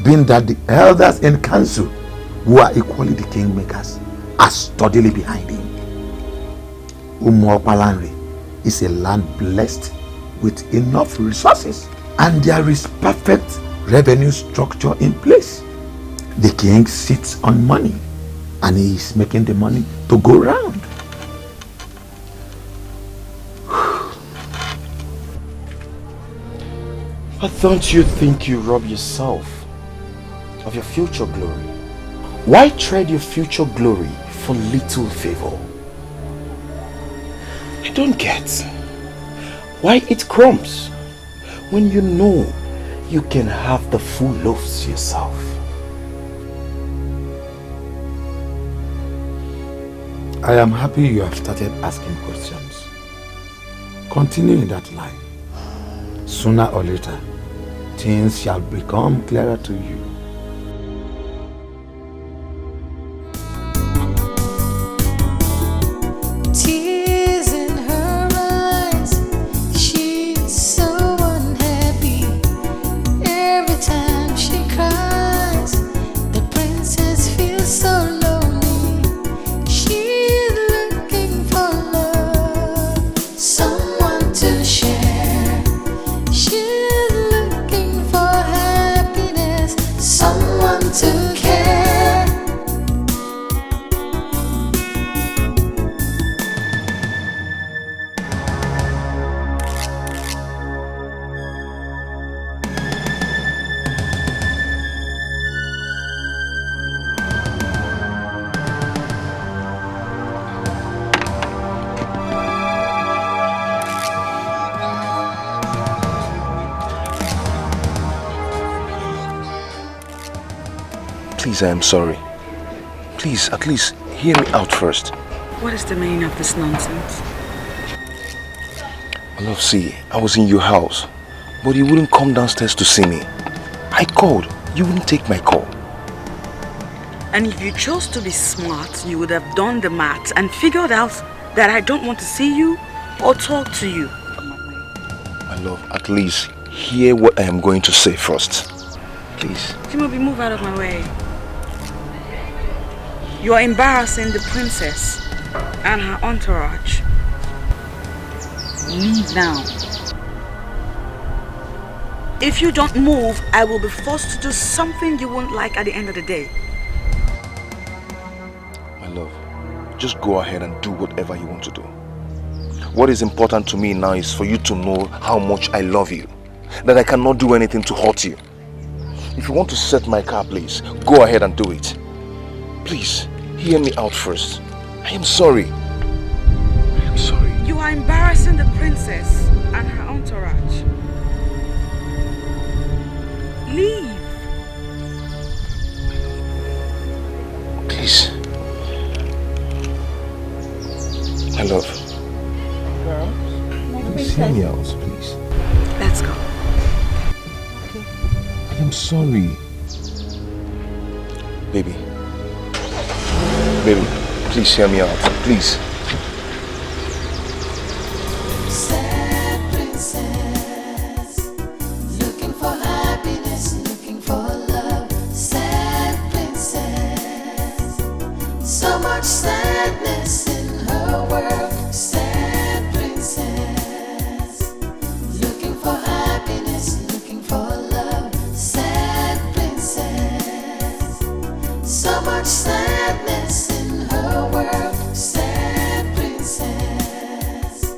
being that the elders in council, who are equally the kingmakers, are steadily behind him. Umuopalanri is a land blessed with enough resources, and there is perfect revenue structure in place. The king sits on money, and he is making the money to go round. But don't you think you rob yourself of your future glory? Why trade your future glory for little favor? I don't get why eat crumbs when you know you can have the full loaves yourself. I am happy you have started asking questions. Continue in that line. Sooner or later, things shall become clearer to you. Tears in her eyes, she's so unhappy. Every time she cries, the princess feels so lonely. She's looking for love, someone to share. She's looking for happiness, someone to care. Please, I am sorry. Please, at least hear me out first. What is the meaning of this nonsense? My love, see, I was in your house, but you wouldn't come downstairs to see me. I called, you wouldn't take my call. And if you chose to be smart, you would have done the maths and figured out that I don't want to see you or talk to you. My love, at least hear what I am going to say first. Please. Timobi, move out of my way. You are embarrassing the princess and her entourage. Leave now. If you don't move, I will be forced to do something you won't like at the end of the day. My love, just go ahead and do whatever you want to do. What is important to me now is for you to know how much I love you. That I cannot do anything to hurt you. If you want to set my car, please, go ahead and do it. Please, hear me out first. I am sorry. I am sorry. You are embarrassing the princess and her entourage. Leave. Please. My love. Girl. Please hear me out, please. Let's go. I am sorry. Baby. Baby, please hear me out. Please. Sad princess, looking for happiness, looking for love. Sad princess, so much sadness in her world. Sad princess, looking for happiness, looking for love. Sad princess, so much sadness in her world. Sad princess,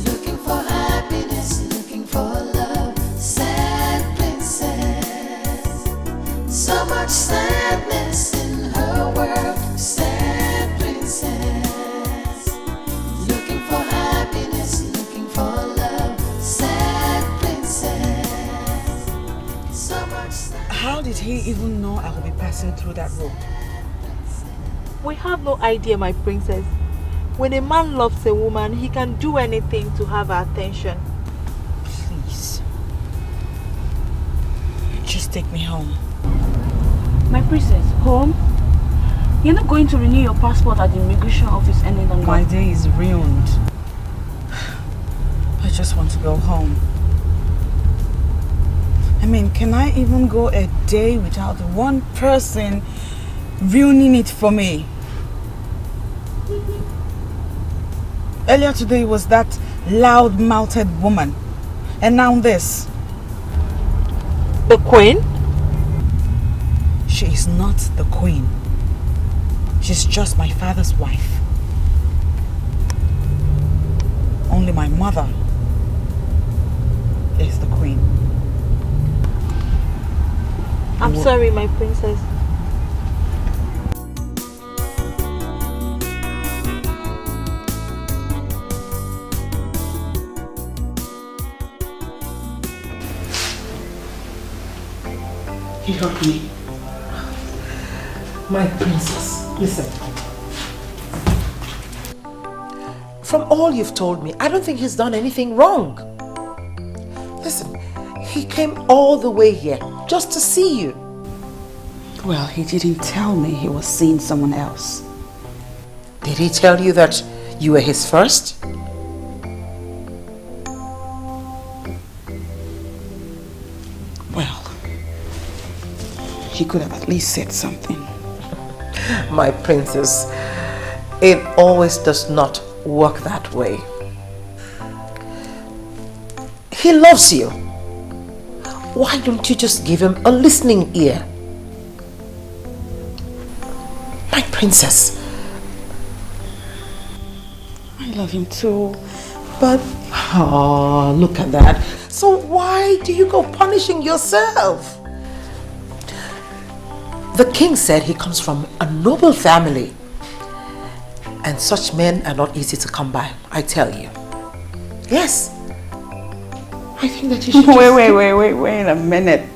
looking for happiness, looking for love. Sad princess, so much sadness in her world. Sad princess, looking for happiness, looking for love. Sad princess, so much sadness. How did he even know I would be passing through that road? We have no idea, my princess. When a man loves a woman, he can do anything to have her attention. Please. Just take me home. My princess, home? You're not going to renew your passport at the immigration office any longer. My day is ruined. I just want to go home. I mean, can I even go a day without one person ruining it for me? Earlier today was that loud-mouthed woman. And now this. The queen? She is not the queen. She's just my father's wife. Only my mother is the queen. I'm sorry, my princess. He hurt me. My princess, listen. From all you've told me, I don't think he's done anything wrong. Listen, he came all the way here just to see you. Well, he didn't tell me he was seeing someone else. Did he tell you that you were his first? Well, he could have at least said something. My princess, it always does not work that way. He loves you. Why don't you just give him a listening ear? My princess. I love him too, but... Oh, look at that. So why do you go punishing yourself? The king said he comes from a noble family. And such men are not easy to come by, I tell you. Yes. I think that you should Wait a minute.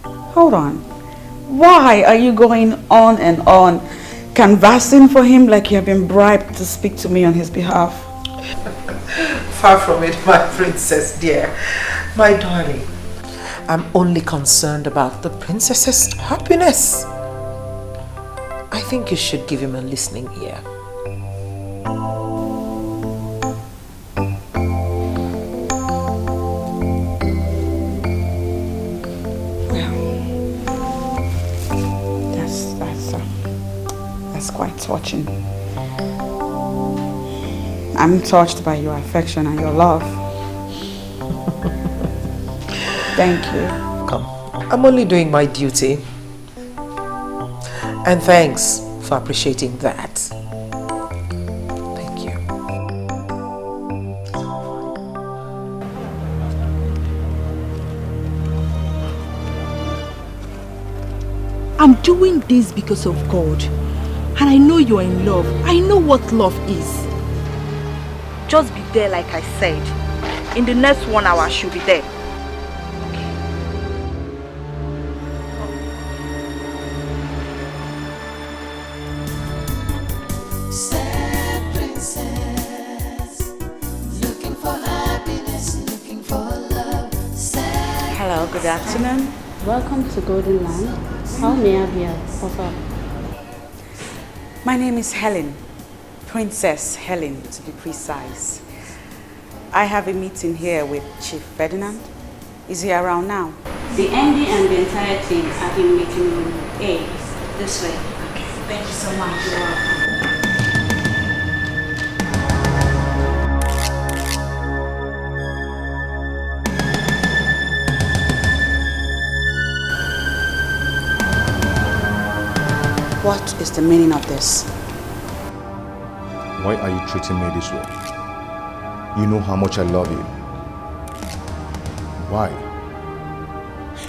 Hold on. Why are you going on and on, canvassing for him like you have been bribed to speak to me on his behalf? Far from it, my princess dear. My darling. I'm only concerned about the princess's happiness. I think you should give him a listening ear. That's quite touching. I'm touched by your affection and your love. Thank you. Come, I'm only doing my duty. And thanks for appreciating that. Thank you. I'm doing this because of God. And I know you're in love. I know what love is. Just be there like I said. In the next 1 hour, I should be there. Sad princess, looking for happiness, looking for love. Sad Hello, good afternoon. Welcome to Golden Land. How may I be of help? My name is Helen. Princess Helen, to be precise. I have a meeting here with Chief Ferdinand. Is he around now? The MD and the entire team are in meeting room A. This way. Okay, thank you so much. You're welcome. What is the meaning of this? Why are you treating me this way? You know how much I love you. Why?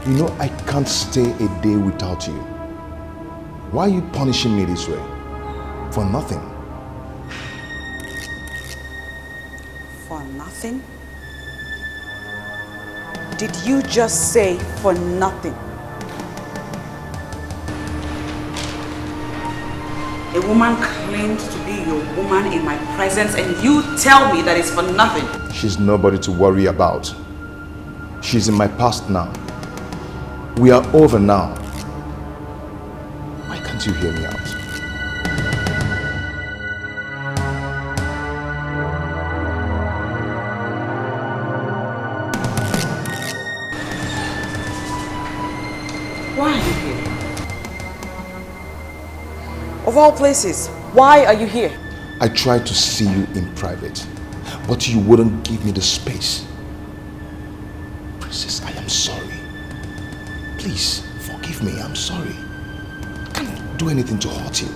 You know I can't stay a day without you. Why are you punishing me this way? For nothing. For nothing? Did you just say for nothing? A woman claimed to be your woman in my presence and you tell me that it's for nothing. She's nobody to worry about. She's in my past now. We are over now. Why can't you hear me out? Why are you here? Of all places, why are you here? I tried to see you in private, but you wouldn't give me the space. Princess, I am sorry. Please, forgive me, I'm sorry. I can't do anything to hurt you.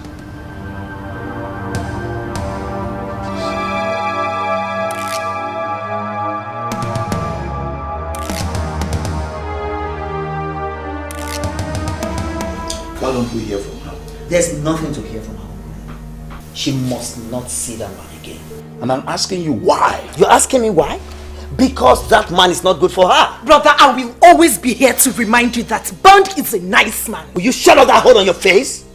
Why don't we hear from her? There's nothing to hear from her. She must not see that man again. And I'm asking you why? You're asking me why? Because that man is not good for her. Brother, I will always be here to remind you that Bond is a nice man. Will you shut up that hole on your face?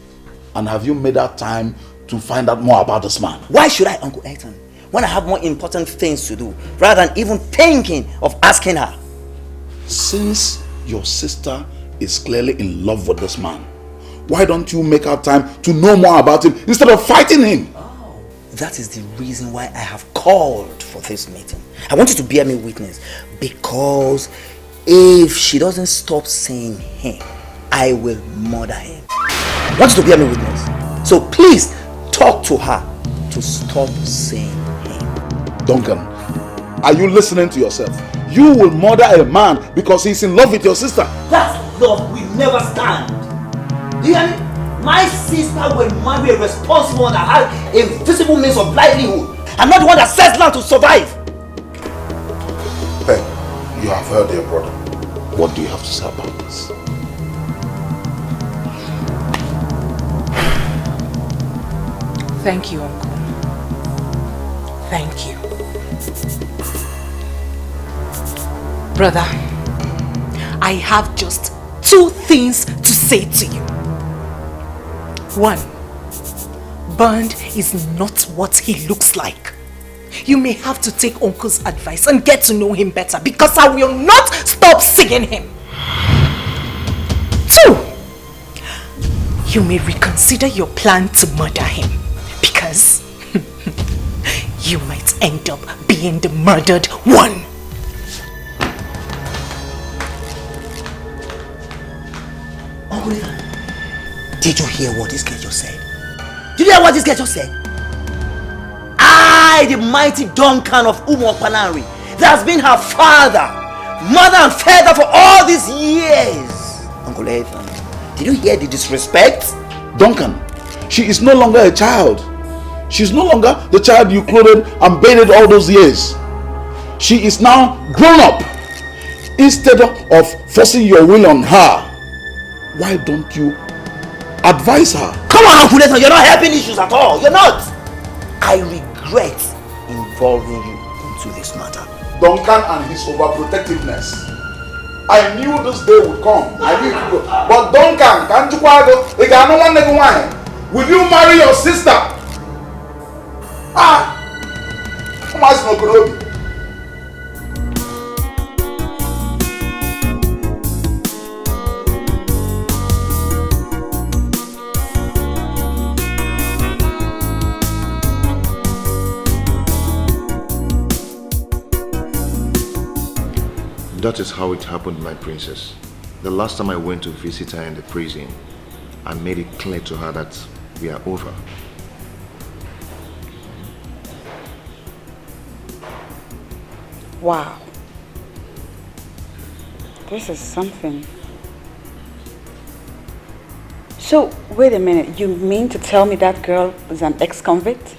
And have you made that time to find out more about this man? Why should I, Uncle Ethan, when I have more important things to do, rather than even thinking of asking her? Since your sister is clearly in love with this man, why don't you make out time to know more about him instead of fighting him? Oh, that is the reason why I have called for this meeting. I want you to bear me witness, because if she doesn't stop saying him, I will murder him. I want you to bear me witness. So please talk to her to stop saying him. Duncan, are you listening to yourself? You will murder a man because he's in love with your sister. That love will never stand. Do you hear me? My sister will marry a responsible one that has a visible means of livelihood. I'm not the one that sells land to survive. Hey, you have heard your brother. What do you have to say about this? Thank you, Uncle. Thank you. Brother, I have just 2 things to say to you. 1, Bond is not what he looks like. You may have to take Uncle's advice and get to know him better, because I will not stop seeing him. 2, you may reconsider your plan to murder him, because you might end up being the murdered one. Uncle, did you hear what this girl just said? Did you hear what this girl just said? I, the mighty Duncan of Umokpanari, that has been her father mother and father for all these years. Uncle Ethan, did you hear the disrespect? Duncan, she is no longer a child. She's no longer the child you clothed and bathed all those years. She is now grown up. Instead of forcing your will on her, why don't you advise her? Come on, Uncle Ethan, you're not helping issues at all. You're not. I regret involving you into this matter. Duncan and his overprotectiveness. I knew this day would come. I knew it would. But Duncan, can't you go? Will you marry your sister? Come on, Snokurobi. That is how it happened, my princess. The last time I went to visit her in the prison, I made it clear to her that we are over. Wow. This is something. So, wait a minute. You mean to tell me that girl is an ex-convict?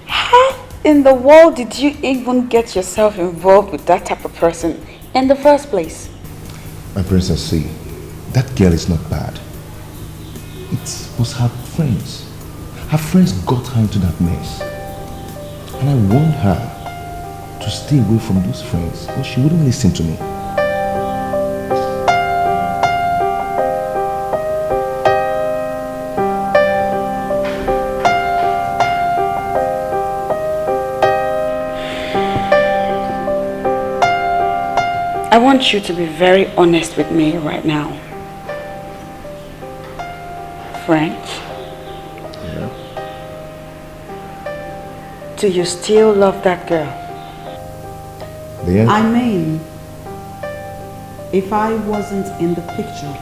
How in the world did you even get yourself involved with that type of person in the first place? My princess, see, that girl is not bad. It was her friends. Her friends got her into that mess. And I warned her to stay away from those friends, but she wouldn't listen to me. I want you to be very honest with me right now. French? Yeah? Do you still love that girl? Yeah. I mean, if I wasn't in the picture,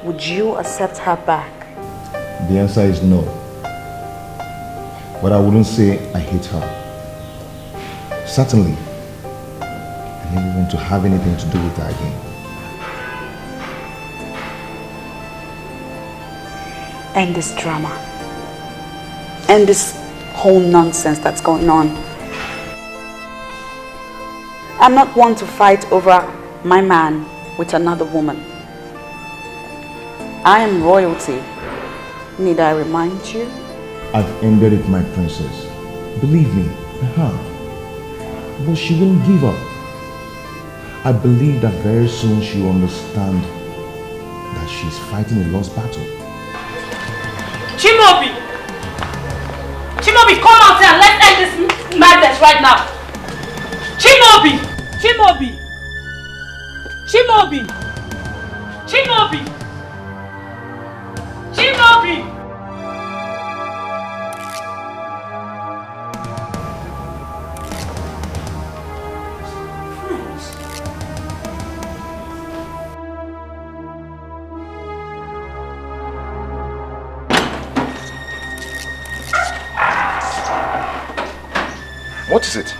would you accept her back? The answer is no. But I wouldn't say I hate her. Certainly, I never want to have anything to do with her again. End this drama. End this whole nonsense that's going on. I'm not one to fight over my man with another woman. I am royalty. Need I remind you? I've ended it, my princess. Believe me, I have. But she won't give up. I believe that very soon she will understand that she's fighting a lost battle. Chimobi! Chimobi, come out here and let's end this madness right now! Chimobi! Chimobi! Chimobi! Chimobi! Chimobi! What is it?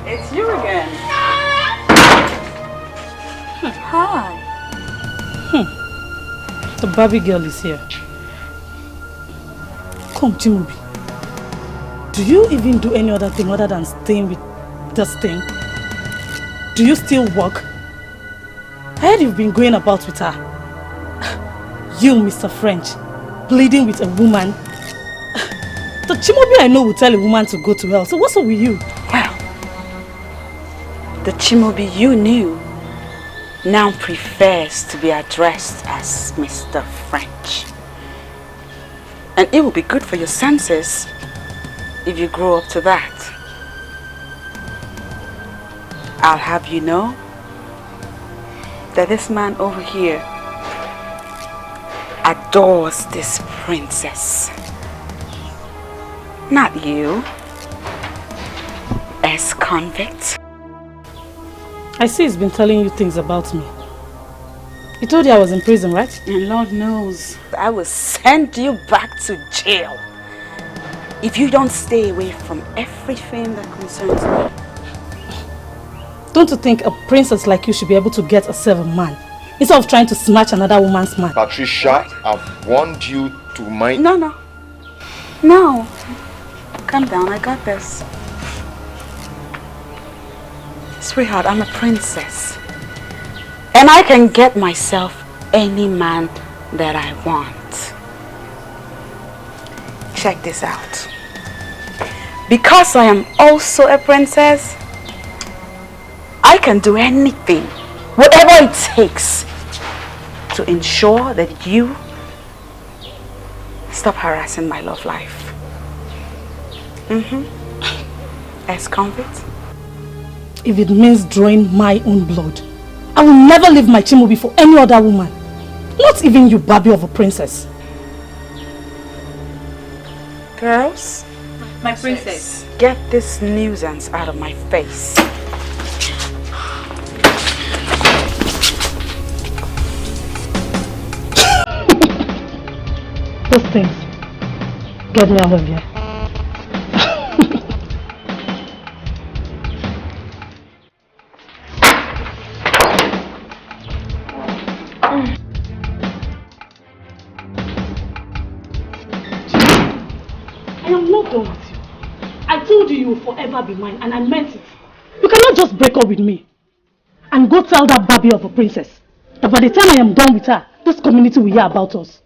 It's you again. Hi. The Barbie girl is here. Come, Chimobi. Do you even do any other thing other than staying with this thing? Do you still work? I heard you've been going about with her. You, Mr. French, pleading with a woman. The Chimobi I know will tell a woman to go to hell. So what's up with you? Well, the Chimobi you knew now prefers to be addressed as Mr. French. And it will be good for your senses if you grow up to that. I'll have you know that this man over here adores this princess. Not you, ex-convict. I see he's been telling you things about me. He told you I was in prison, right? And Lord knows, I will send you back to jail if you don't stay away from everything that concerns me. Don't you think a princess like you should be able to get herself a man instead of trying to snatch another woman's man? Patricia, I've warned you to mind... No. Calm down, I got this. Sweetheart, I'm a princess. And I can get myself any man that I want. Check this out. Because I am also a princess, I can do anything, whatever it takes, to ensure that you stop harassing my love life. Ex-convict? If it means drawing my own blood, I will never leave my Chimubi for any other woman. Not even you, Babi of a princess. Girls? My princess. Get this nuisance out of my face. Those things. Get me out of here. I am not done with you. I told you you will forever be mine, and I meant it. You cannot just break up with me and go tell that Babi of a princess that by the time I am done with her, this community will hear about us.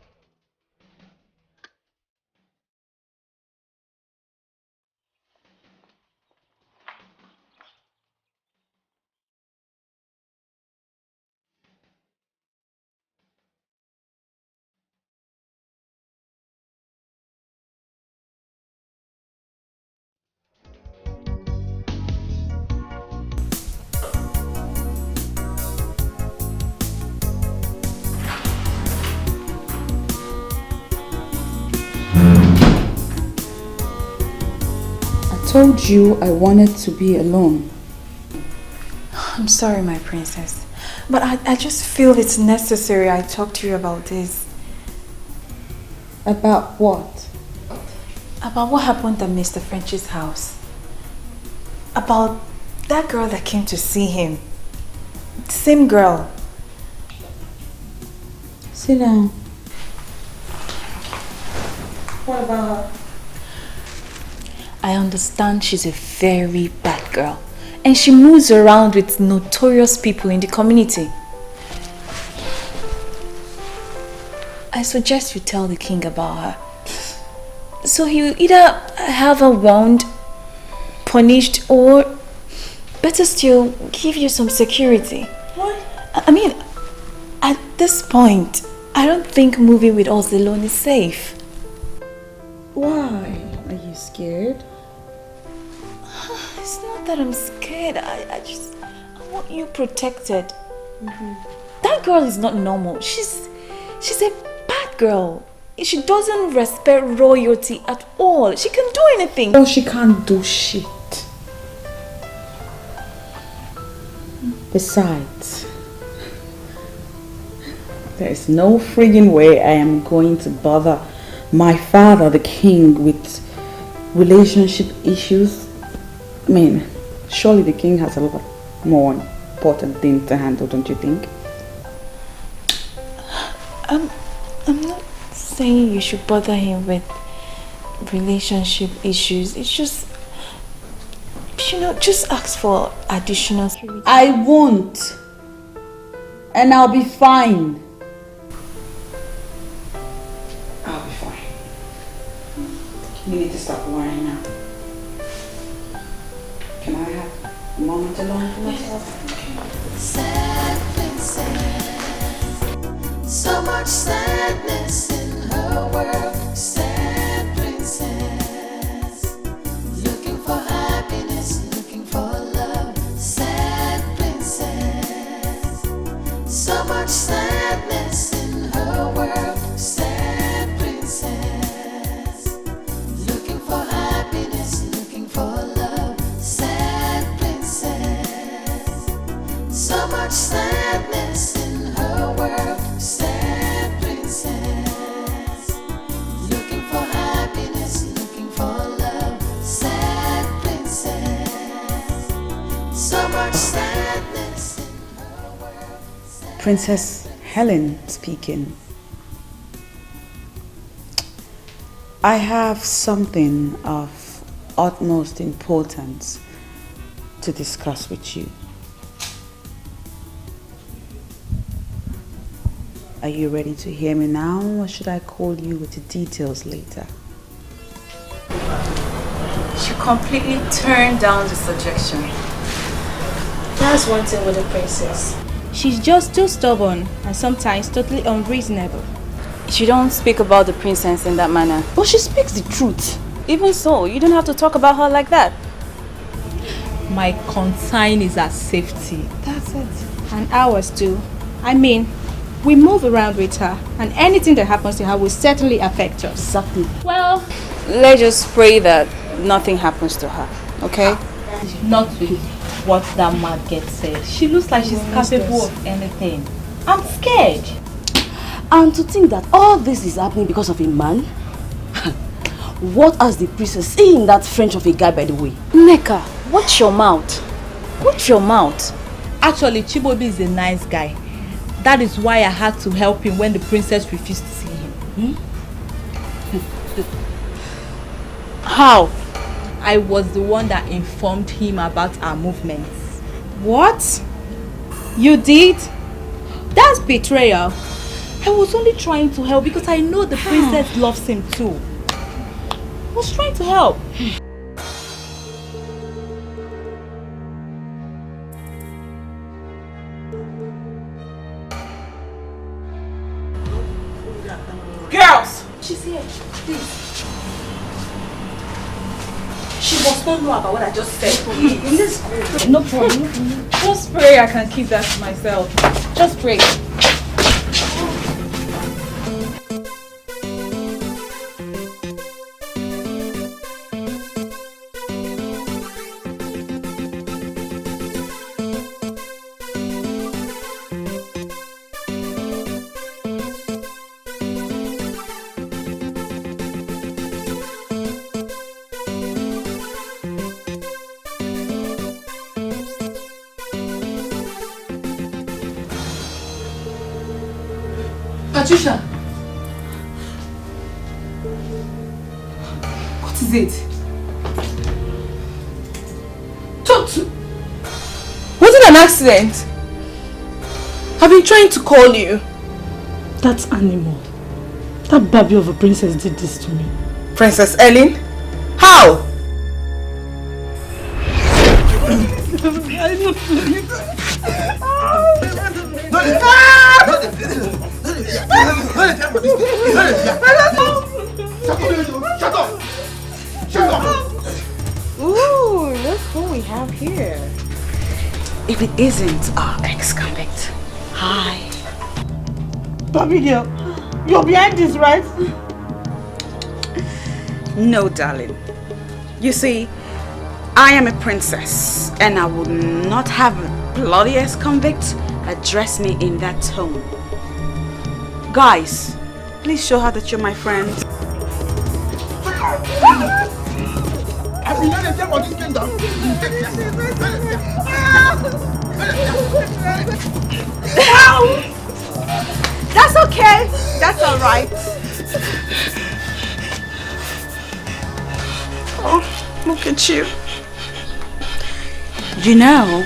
I told you I wanted to be alone. I'm sorry, my princess, but I just feel it's necessary I talk to you about this. About what? About what happened at Mr. French's house. About that girl that came to see him. The same girl. Sit down. What about her? I understand she's a very bad girl, and she moves around with notorious people in the community. I suggest you tell the king about her, so he'll either have her warned, punished, or better still, give you some security. What? I mean, at this point, I don't think moving with us alone is safe. Why? Are you scared? It's not that I'm scared. I want you protected. That girl is not normal. She's a bad girl. She doesn't respect royalty at all. She can do anything. Oh, she can't do shit. Besides, there is no friggin' way I am going to bother my father, the king, with relationship issues. I mean, surely the king has a lot more important things to handle, don't you think? I'm not saying you should bother him with relationship issues. It's just, just ask for additional security. I won't. And I'll be fine. I'll be fine. You need to stop worrying now. Can I have a moment alone for myself? Sad princess, so much sadness in her world. Sad princess, looking for happiness, looking for love. Sad princess, so much sadness in her world. Sad princess, looking for happiness, looking for love. Sad princess, so much sadness in her world. Princess Helen speaking. I have something of utmost importance to discuss with you. Are you ready to hear me now, or should I call you with the details later? She completely turned down the suggestion. That's one thing with the princess. She's just too stubborn and sometimes totally unreasonable. She don't speak about the princess in that manner. But she speaks the truth. Even so, you don't have to talk about her like that. My concern is her safety. That's it. And ours too. I mean, we move around with her, and anything that happens to her will certainly affect us. Exactly. Well, let's just pray that nothing happens to her, okay? Not with what that mad gets said. She looks like she's capable of anything. I'm scared. And to think that all this is happening because of a man? What has the princess seen in that French of a guy, by the way? Neka, watch your mouth. Watch your mouth. Actually, Chibobi is a nice guy. That is why I had to help him when the princess refused to see him. How? I was the one that informed him about our movements. What? You did? That's betrayal. I was only trying to help because I know the princess loves him too. I was trying to help. Girls! She's here, please. She must not know about what I just said. Let's go. No problem. Just pray I can keep that to myself. Just pray. Patricia! What is it? Talk to... Was it an accident? I've been trying to call you. That animal, that baby of a princess did this to me. Princess Ellen? How? Shut up! Shut up! Ooh, look who we have here. If it isn't our ex-convict. Hi. Baby girl, you're behind this, right? No, darling. You see, I am a princess, and I would not have a bloody ex-convict address me in that tone. Guys, please show her that you're my friend. I've been letting them on this kingdom. That's okay. That's all right. Oh, look at you. You know,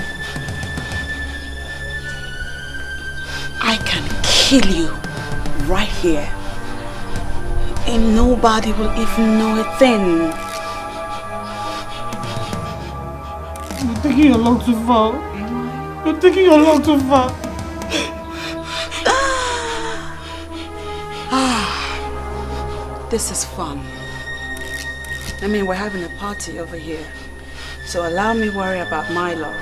I can kill you right here. And nobody will even know a thing. You're taking your long too far. You're taking your long too far. This is fun. I mean, we're having a party over here. So allow me worry about my luck.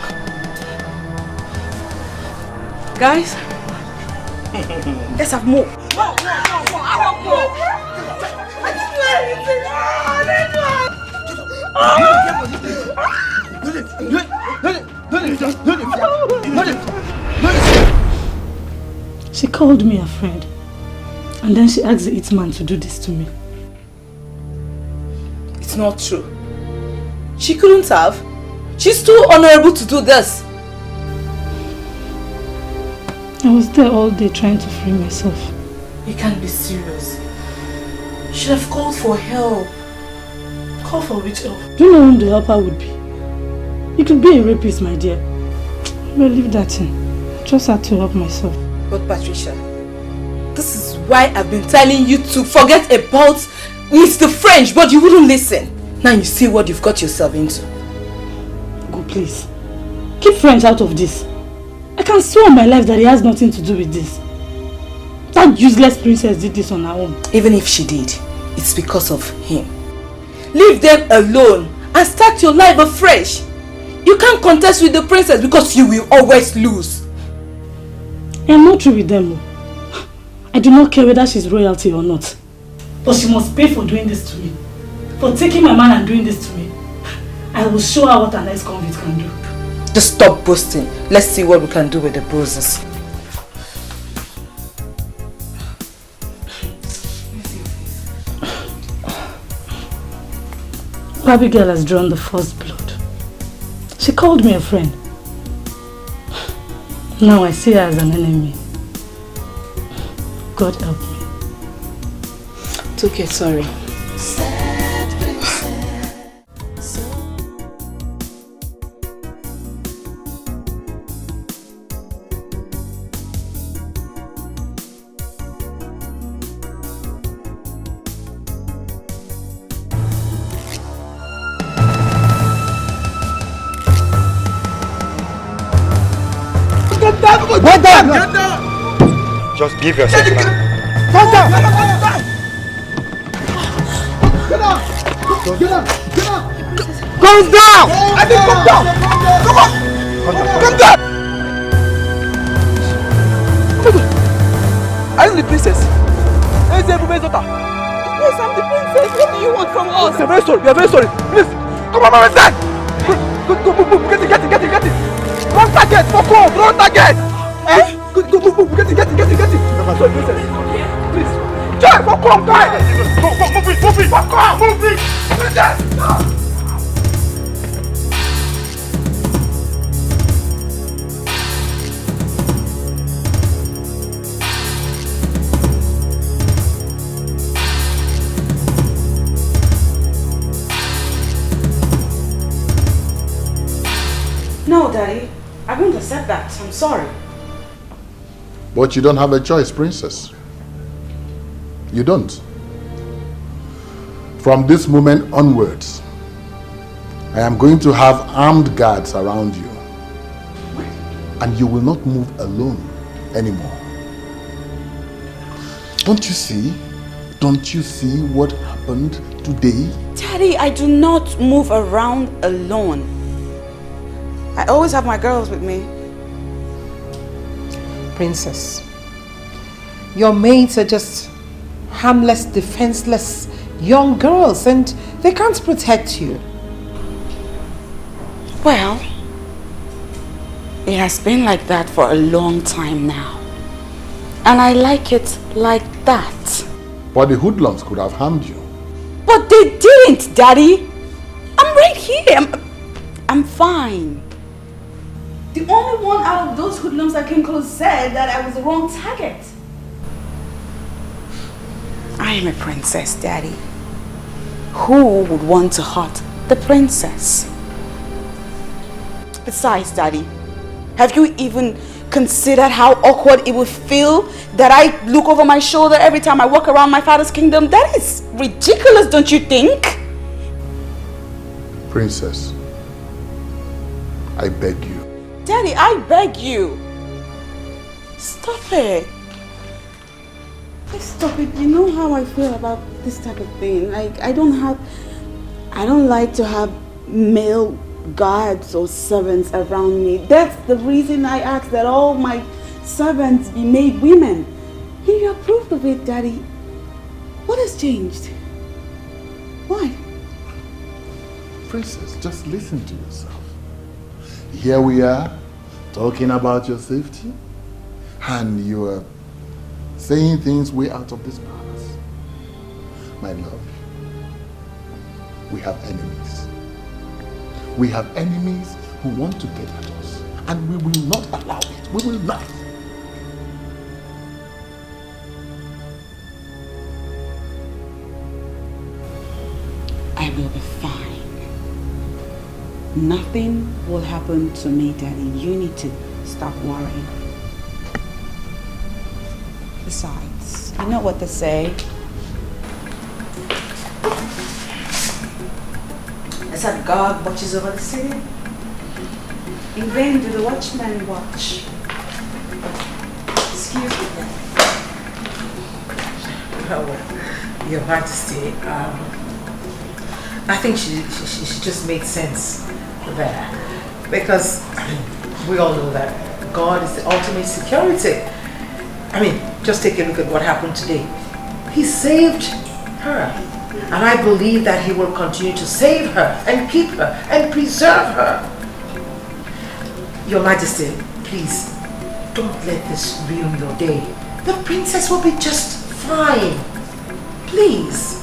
Guys, let's have more. I want more. I didn't do anything. She called me a friend. And then she asked the hitman to do this to me. It's not true. She couldn't have. She's too honorable to do this. I was there all day trying to free myself. You can't be serious. You should have called for help. Call for which help? Do you know whom the helper would be? It could be a rapist, my dear. Well, leave that in. I just had to help myself. But Patricia, this is why I've been telling you to forget about Mr. French, but you wouldn't listen. Now you see what you've got yourself into. Go, please. Keep French out of this. I can swear on my life that he has nothing to do with this. That useless princess did this on her own. Even if she did, it's because of him. Leave them alone and start your life afresh. You can't contest with the princess because you will always lose. I am not through with them. I do not care whether she's royalty or not. But she must pay for doing this to me. For taking my man and doing this to me. I will show her what an ex-convict can do. Just stop boasting. Let's see what we can do with the bruises. Abigail has drawn the first blood. She called me a friend. Now I see her as an enemy. God help me. It's okay, sorry. Get down! Just give yourself time. Get down! Come down! I think come down! Come on! Come down! Are you the princess? Where's the Ubah's daughter? Yes, I'm the princess. What do you want from us? We are very sorry. We are very sorry. Please, come on, my man. Go, get it. Run target, fuck off, run target. Eh? Go, get it. Sorry, princess. Please. Joy, fuck off, guys. Move it. Fuck off, move it. Princess. No, Daddy. I won't accept that. I'm sorry. But you don't have a choice, princess. You don't. From this moment onwards, I am going to have armed guards around you. And you will not move alone anymore. Don't you see? Don't you see what happened today? Daddy, I do not move around alone. I always have my girls with me. Princess, your maids are just harmless, defenseless young girls and they can't protect you. Well, it has been like that for a long time now. And I like it like that. But the hoodlums could have harmed you. But they didn't, Daddy. I'm right here. I'm fine. The only one out of those hoodlums that came close said that I was the wrong target. I am a princess, Daddy. Who would want to hurt the princess? Besides, Daddy, have you even considered how awkward it would feel that I look over my shoulder every time I walk around my father's kingdom? That is ridiculous, don't you think? Princess, I beg you. Daddy, I beg you. Stop it. Please stop it. You know how I feel about this type of thing. Like, I don't like to have male guards or servants around me. That's the reason I asked that all my servants be made women. And you approved of it, Daddy. What has changed? Why? Princess, just listen to yourself. Here we are, talking about your safety, and you are saying things way out of this palace. My love, we have enemies. We have enemies who want to get at us, and we will not allow it. We will not. You'll be fine. Nothing will happen to me, Daddy. You need to stop worrying. Besides, you know what they say. I said God watches over the city. In vain do the watchmen watch. Excuse me, Daddy. Oh, well, Your Majesty, I think she just made sense there. Because we all know that God is the ultimate security. I mean, just take a look at what happened today. He saved her. And I believe that he will continue to save her and keep her and preserve her. Your Majesty, please, don't let this ruin your day. The princess will be just fine. Please.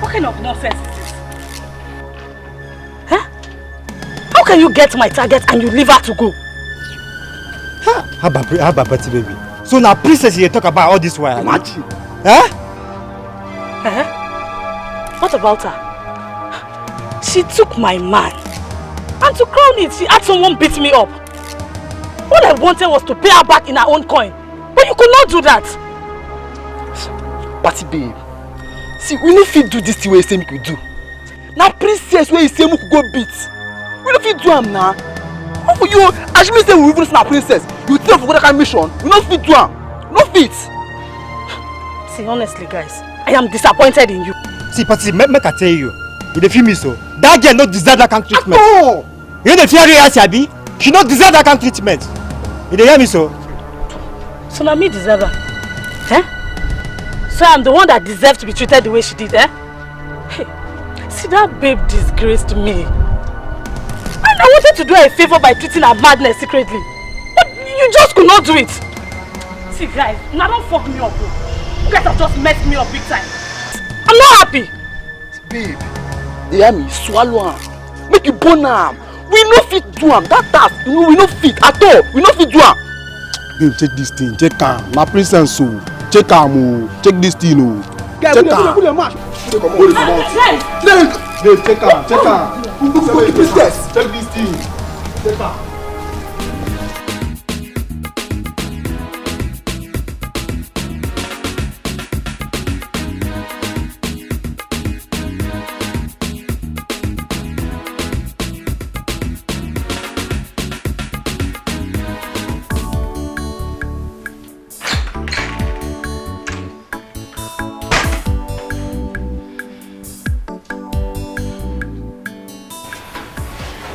What kind of nonsense is this? Huh? How can you get my target and you leave her to go? How about Betty, baby? So now princess you talk about all this while. Imagine. Huh? Huh? What about her? She took my man. And to crown it, she had someone beat me up. All I wanted was to pay her back in her own coin. But you could not do that. Party babe. See, we no fit do this thing where you say we could do. Now princess where you say we could go beat. We no fit do am now. How for you? As you say we even see a princess, you tell for that kind of mission. We no fit do am. No fit. See, honestly, guys, I am disappointed in you. See, Patty, make I tell you. You dey feel me so? That girl no deserve that kind of treatment. Oh! You dey fear her, Sabi? She no deserve that kind of treatment. You dey hear me so? So now me deserve her. Eh? So I'm the one that deserves to be treated the way she did, eh? Hey, see, that babe disgraced me. And I wanted to do her a favor by treating her madness secretly. But you just could not do it. See, guys, now don't fuck me up. You guys have just messed me up big time. I'm not happy. Babe, you hear me? Swallow am. Make you burn am. We no fit do am. That task, we no fit at all. We no fit do am. Babe, check this thing. Check am. My princess, so check am. Check this thing. Check am. Put your match. Babe, check am. Check am. Check this thing. Check am.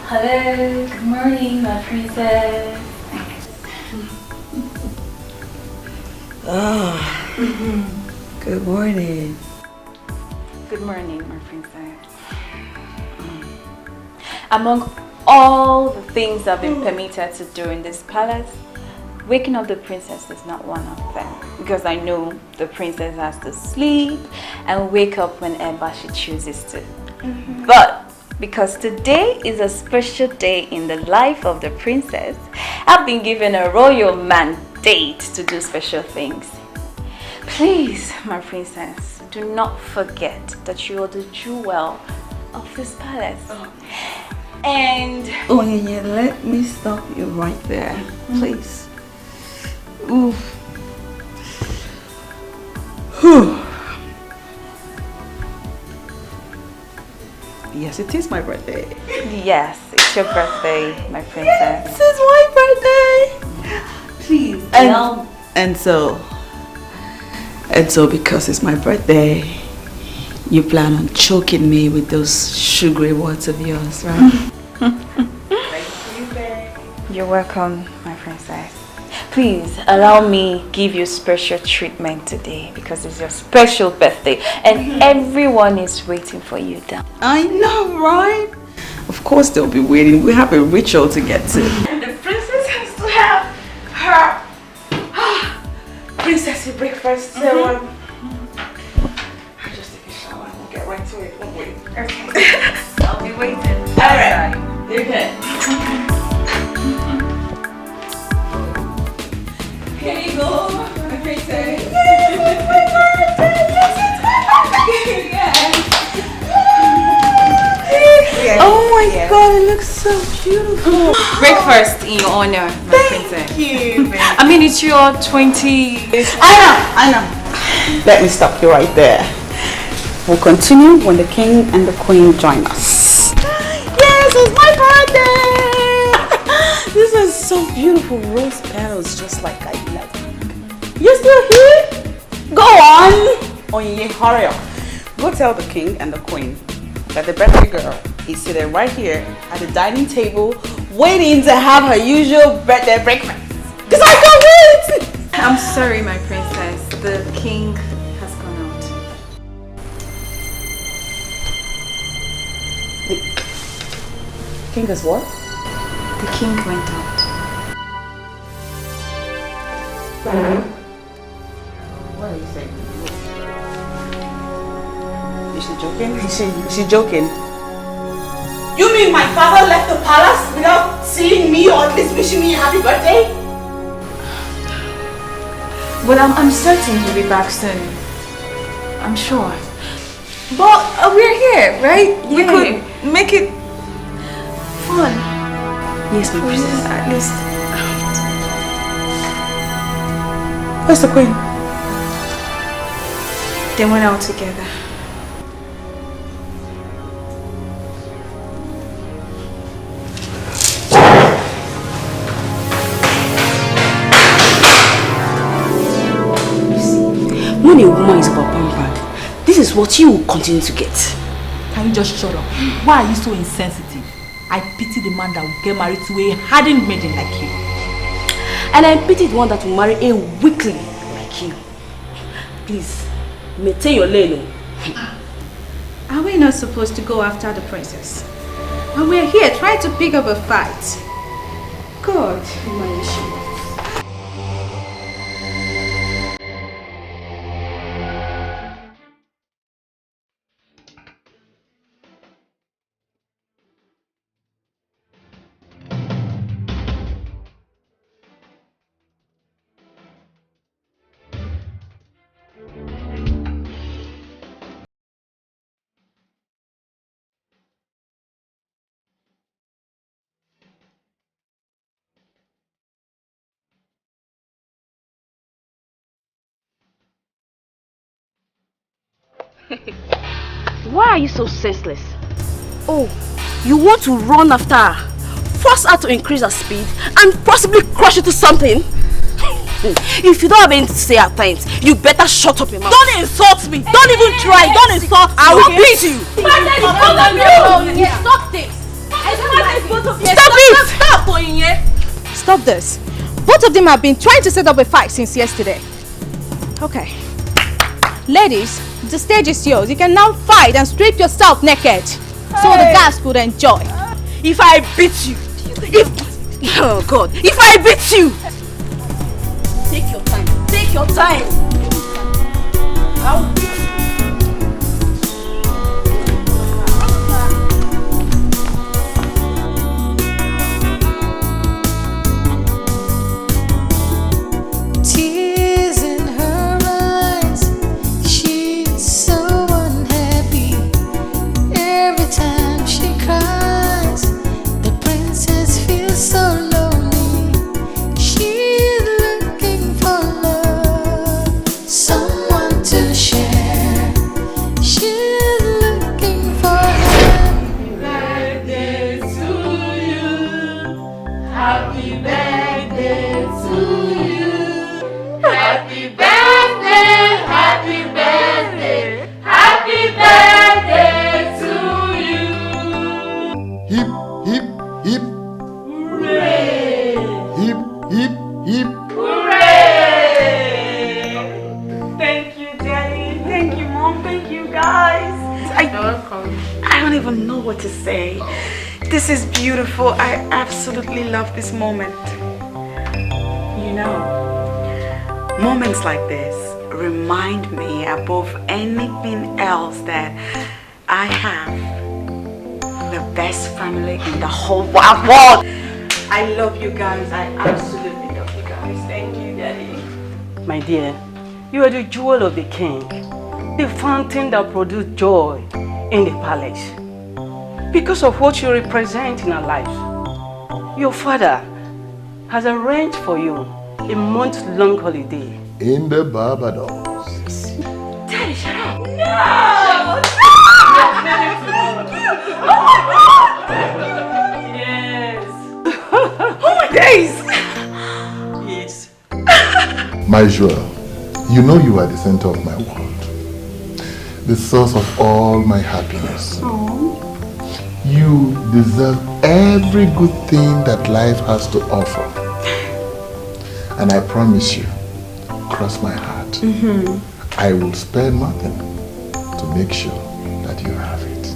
Hello, good morning, my princess. Oh, good morning. Good morning, my princess. Among all the things I've been permitted to do in this palace, waking up the princess is not one of them. Because I know the princess has to sleep and wake up whenever she chooses to. But because today is a special day in the life of the princess, I've been given a royal mandate to do special things. Please, my princess, do not forget that you are the jewel of this palace. And oh yeah, let me stop you right there, please. Ooh. Whew. Yes, it is my birthday. yes, it's your birthday, my princess. This is my birthday. Please. And so because it's my birthday, you plan on choking me with those sugary words of yours, right? Thank you, babe. You're welcome, my princess. Please allow me give you special treatment today because it's your special birthday and everyone is waiting for you down. I know, right? Of course they'll be waiting. We have a ritual to get to. And the princess has to have her princessy breakfast. So I'll just take a shower and we'll get right to it. Don't wait. Okay. I'll be waiting. Alright. You're good. Here you go, my princess. Breakfast in your honor, my princess. Thank you. I mean, it's your 20... I know. Let me stop you right there. We'll continue when the king and the queen join us. Yes, it's my birthday! These are so beautiful rose petals, just like I like. You're still here? Go on! Onye, hurry up. Go tell the king and the queen that the birthday girl is seated right here at the dining table waiting to have her usual birthday breakfast. Because I can't wait! I'm sorry, my princess. The king has gone out. The king has what? The king went out. What are you saying? Is she joking? Is she joking? You mean my father left the palace without seeing me or at least wishing me a happy birthday? Well, I'm certain he'll be back soon. I'm sure. But we're here, right? Yeah. We could make it fun. Yes, my princess. At least. Where's the queen? They went out together. When a woman is about pampered, this is what you will continue to get. Can you just shut up? Why are you so insensitive? I pity the man that will get married to a hardened maiden like you. And I pity the one that will marry a weakling like you. Please, maintain your lane. Are we not supposed to go after the princess? And we're here trying to pick up a fight. God, my issue. Why are you so senseless? Oh, you want to run after her, force her to increase her speed, and possibly crush her to something? If you don't have anything to say at times, you better shut up your mouth. Don't insult me! Don't even try! Don't insult me! I will beat you! Stop this! Stop it! Stop, Oinye! Stop this. Both of them have been trying to set up a fight since yesterday. Okay. Ladies, the stage is yours. You can now fight and strip yourself naked. So the guys could enjoy. If I beat you, oh God, if I beat you, take your time. Take your time. I'll beat you. Tears in her eyes, she's so unhappy. Every time she cries, the princess feels so lonely. She's looking for love, someone to share. She's looking for happy birthday to you. Happy birthday to you. Happy birthday, happy birthday, happy birthday to you. Hip, hip, hip. Hooray! Hip, hip, hip. Hooray! Thank you, Daddy. Thank you, Mom. Thank you, guys. I don't even know what to say. This is beautiful. I absolutely love this moment. You know, moments like this remind me above anything else that I have the best family in the whole wide world. I love you guys. I absolutely love you guys. Thank you, Daddy. My dear, you are the jewel of the king, the fountain that produced joy in the palace. Because of what you represent in our lives, Your father has arranged for you a month-long holiday. In the Barbados. Daddy, shut up! No! Yes! Oh my days! Yes. My Joel, you know you are the center of my world. The source of all my happiness. You deserve every good thing that life has to offer. And I promise you, cross my heart, I will spare nothing to make sure that you have it.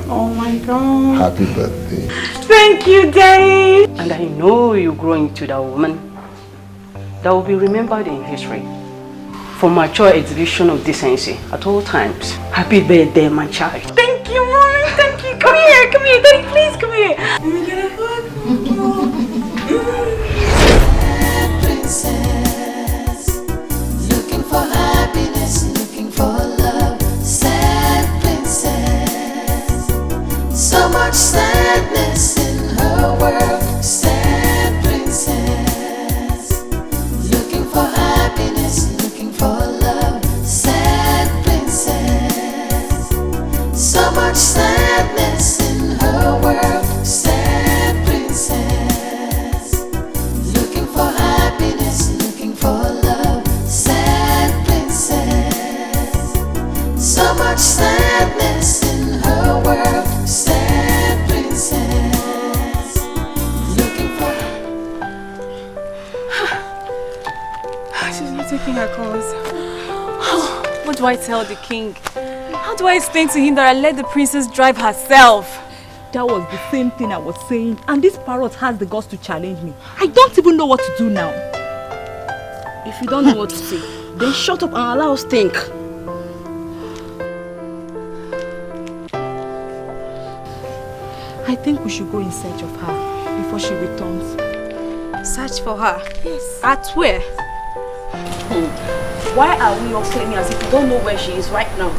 Oh my God. Happy birthday. Thank you, Daddy. And I know you grow into that woman that will be remembered in history for mature exhibition of decency at all times. Happy birthday, my child. Thank you, Mommy. Thank you. Come here. Daddy, please come here. Let me get a hug. Princess, looking for happiness, looking for love. Sad princess, so much sadness in her world. Sad princess, looking for happiness, looking for love. Sad princess, so much sadness in her world. Sad princess, looking for happiness, looking for love. Sad princess, so much sadness in her world. Sad princess, looking for. She's not taking her calls. What do I tell the king? How do I explain to him that I let the princess drive herself? That was the same thing I was saying, and this parrot has the guts to challenge me. I don't even know what to do now. If you don't know what to say, then shut up and allow us think. I think we should go in search of her before she returns. Search for her? Yes. At where? Why are we all claiming as if we don't know where she is right now?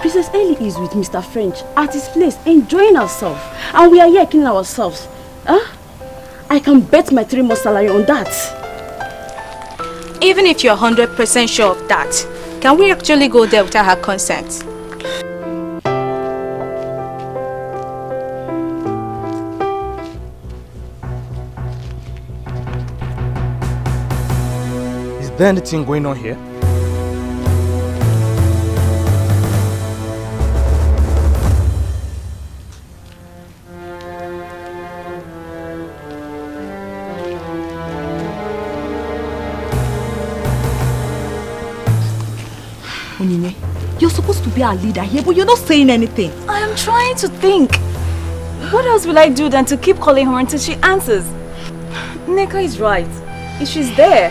Princess Ellie is with Mr. French at his place, enjoying herself. And we are here killing ourselves. Huh? I can bet my 3 months salary on that. Even if you're 100% sure of that, can we actually go there without her consent? Is there anything going on here? Onyinye, you're supposed to be our leader here, but you're not saying anything. I am trying to think. What else will I do than to keep calling her until she answers? Nneka is right. If she's there,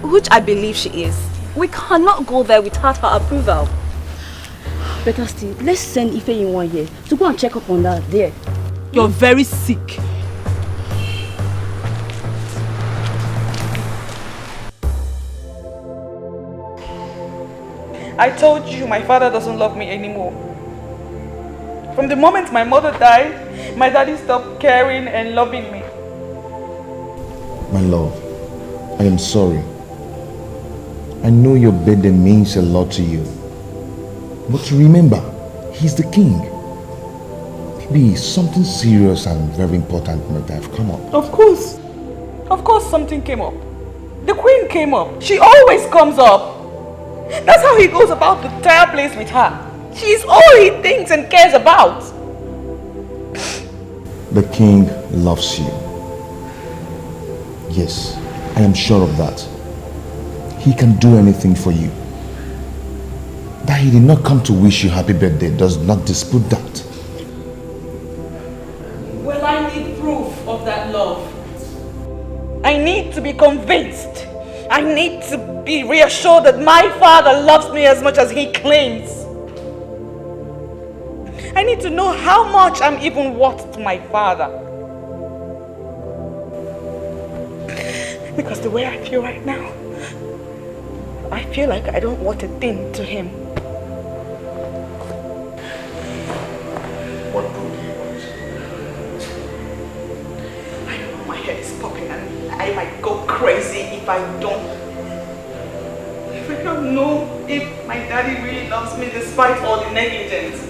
which I believe she is, we cannot go there without her approval. Better still, let's send Ife in one here to go and check up on that there. You're very sick. I told you my father doesn't love me anymore. From the moment my mother died, my daddy stopped caring and loving me. My love, I am sorry. I know your birthday means a lot to you. But remember, he's the king. Maybe something serious and very important might have come up. Of course something came up. The queen came up. She always comes up. That's how he goes about the entire place with her. She's all he thinks and cares about. The king loves you. Yes, I am sure of that. He can do anything for you. That he did not come to wish you happy birthday does not dispute that. Well, I need proof of that love. I need to be convinced. I need to be reassured that my father loves me as much as he claims. I need to know how much I'm even worth to my father. Because the way I feel right now, I feel like I don't want a thing to him. What proof do you want? I might go crazy if I don't. If I don't know if my daddy really loves me despite all the negligence.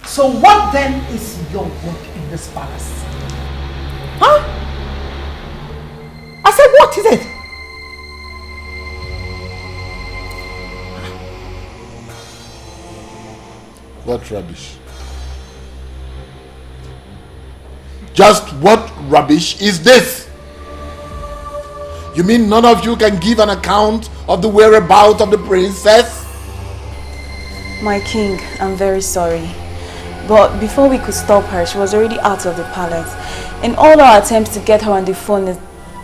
So what then is your work in this palace? Huh? I said, what is it? What rubbish? Just what rubbish is this? You mean none of you can give an account of the whereabouts of the princess? My king, I'm very sorry. But before we could stop her, she was already out of the palace. And all our attempts to get her on the phone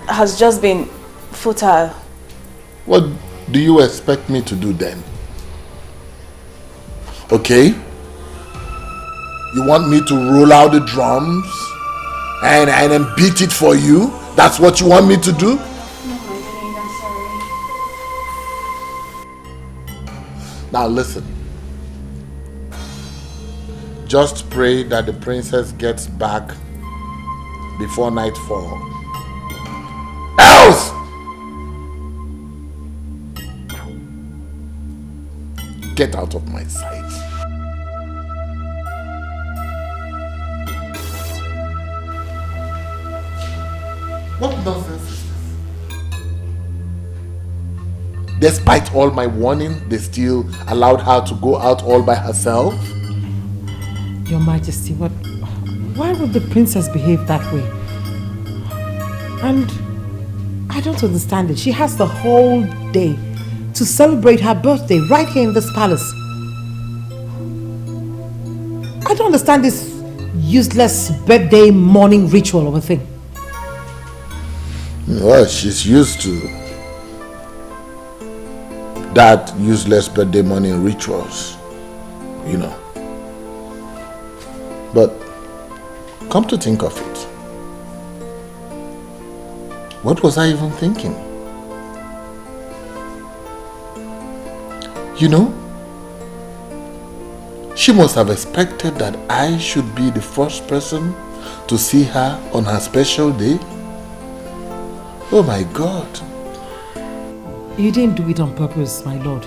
has just been futile. What do you expect me to do then? Okay? You want me to roll out the drums and then beat it for you? That's what you want me to do? No, my king, I'm sorry. Now listen. Just pray that the princess gets back before nightfall. Else! Get out of my sight. What nonsense is this? Despite all my warning, they still allowed her to go out all by herself? Your Majesty, why would the princess behave that way? And I don't understand it. She has the whole day to celebrate her birthday right here in this palace. I don't understand this useless birthday morning ritual of a thing. Well, she's used to that useless birthday morning rituals, you know. But come to think of it, what was I even thinking? You know, she must have expected that I should be the first person to see her on her special day. Oh my God. You didn't do it on purpose, my lord.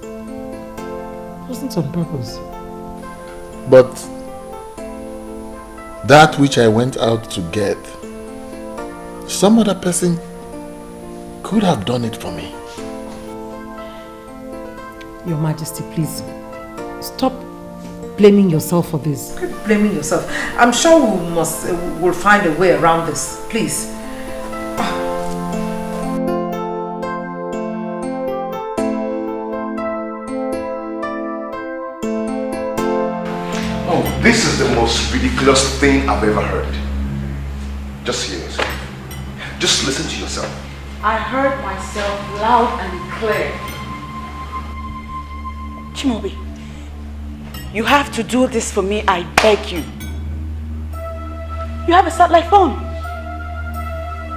It wasn't on purpose. But that which I went out to get, some other person could have done it for me. Your Majesty, please stop blaming yourself for this. Quit blaming yourself. I'm sure we'll find a way around this. Please. Oh, this is the most ridiculous thing I've ever heard. Just hear yourself. Just listen to yourself. I heard myself loud and clear. Chimobi, you have to do this for me, I beg you. You have a satellite phone.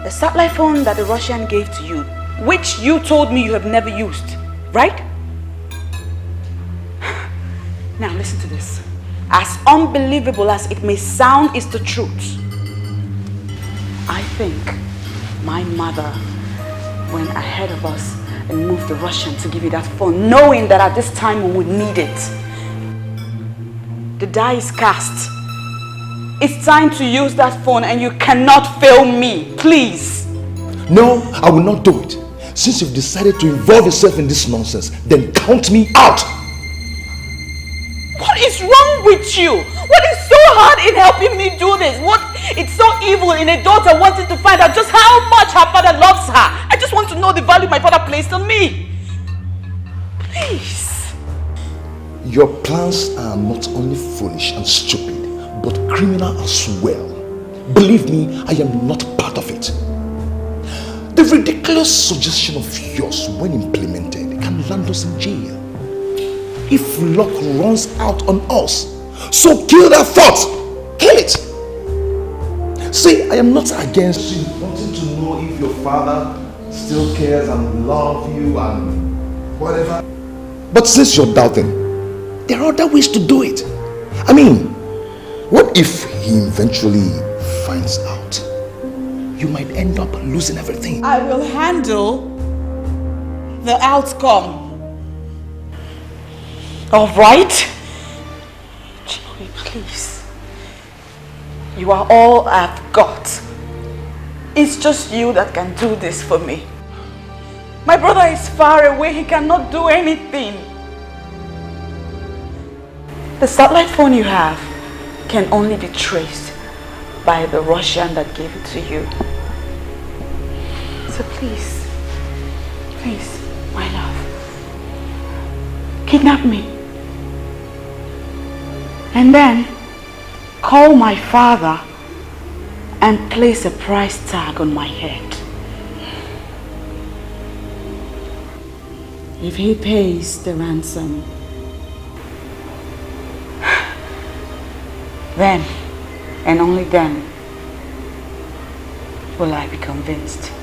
A satellite phone that the Russian gave to you, which you told me you have never used, right? Now listen to this. As unbelievable as it may sound, it's the truth. I think my mother went ahead of us and moved the Russian to give you that phone, knowing that at this time we would need it. The die is cast. It's time to use that phone and you cannot fail me, please. No, I will not do it. Since you've decided to involve yourself in this nonsense, then count me out. What is wrong with you? What is so hard in helping me do this? What it's so evil in a daughter wanting to find out just how much her father loves her? I just want to know the value my father placed on me. Please. Your plans are not only foolish and stupid, but criminal as well. Believe me, I am not part of it. The ridiculous suggestion of yours, when implemented, can land us in jail. If luck runs out on us, so kill that thought. Kill it. See, I am not against you wanting to know if your father still cares and loves you and whatever. But since you're doubting, there are other ways to do it. I mean, what if he eventually finds out, you might end up losing everything. I will handle the outcome. All right? Chloe, please. You are all I've got. It's just you that can do this for me. My brother is far away. He cannot do anything. The satellite phone you have can only be traced by the Russian that gave it to you. So please, my love, kidnap me. And then call my father and place a price tag on my head. If he pays the ransom, then and only then will I be convinced.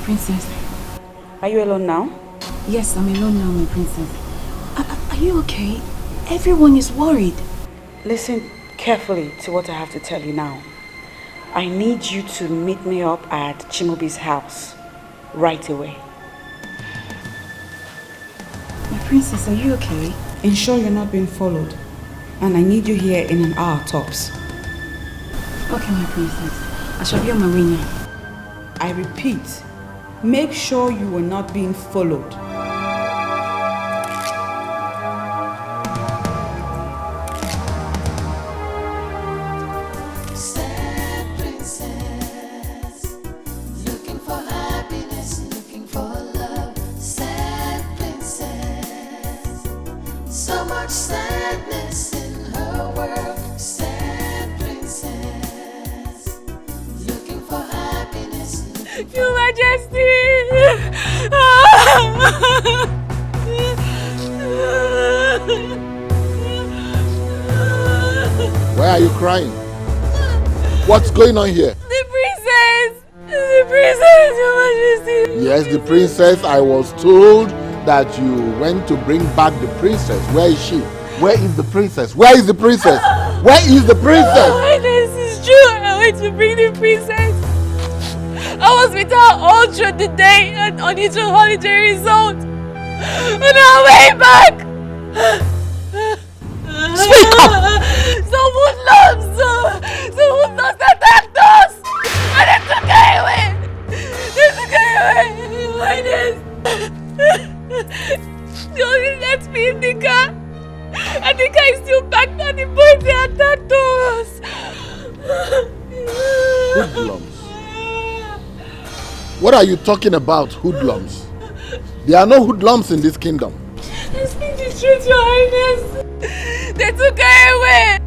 Princess. Are you alone now? Yes, I'm alone now, my princess. Are you okay? Everyone is worried. Listen carefully to what I have to tell you now. I need you to meet me up at Chimobi's house right away. My princess, are you okay? Ensure you're not being followed. And I need you here in an hour tops. Okay, my princess. I shall be on my way now. I repeat, make sure you are not being followed. Sad princess, looking for happiness, looking for love. Sad princess, so much sadness in her world. Sad princess, looking for happiness. Your Majesty! Why are you crying? What's going on here? The princess! The princess, Your Majesty! Yes, the princess. I was told that you went to bring back the princess. Where is she? Where is the princess? Where is the princess? Where is the princess? Oh, this is true. I went to bring the princess. I was with her all through the day and on each holiday resort. On our way back. Speak up! Some hoodlums attacked us. And they took her away. They took her away. Why this? They only left me in the car. And the car is still packed and the boys they attacked us. Hoodlums? What are you talking about, hoodlums? There are no hoodlums in this kingdom. I speak the truth, Your Highness. They took her away.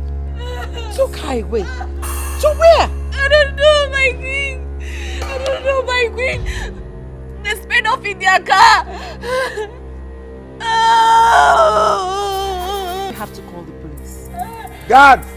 Took her away? To where? I don't know, my queen. I don't know, my queen. They sped off in their car. Oh. We have to call the police. Guards!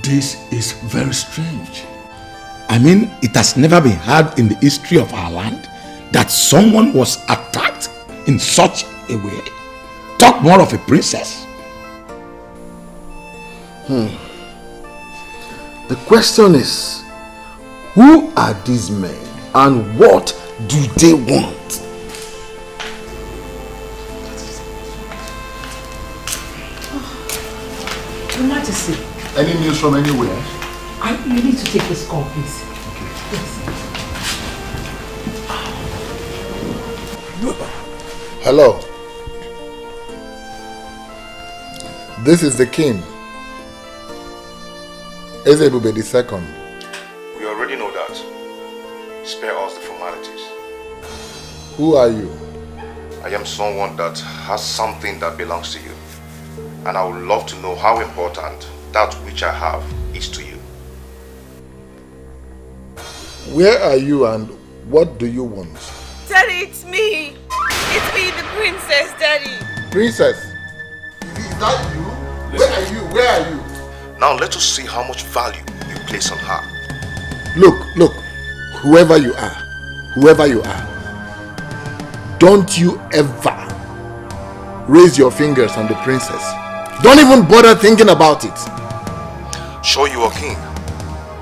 This is very strange. I mean, it has never been heard in the history of our land that someone was attacked in such a way. Talk more of a princess. The question is, who are these men and what do they want? Your Majesty. Any news from anywhere? You need to take this call, please. Okay. Yes. Hello. This is the king. Ubah II. We are Spare us the formalities. Who are you? I am someone that has something that belongs to you. And I would love to know how important that which I have is to you. Where are you and what do you want? Daddy, it's me. It's me, the princess, Daddy. Princess? Is that you? Where are you? Where are you? Now let us see how much value you place on her. Look, whoever you are, don't you ever raise your fingers on the princess. Don't even bother thinking about it. Sure, you are king,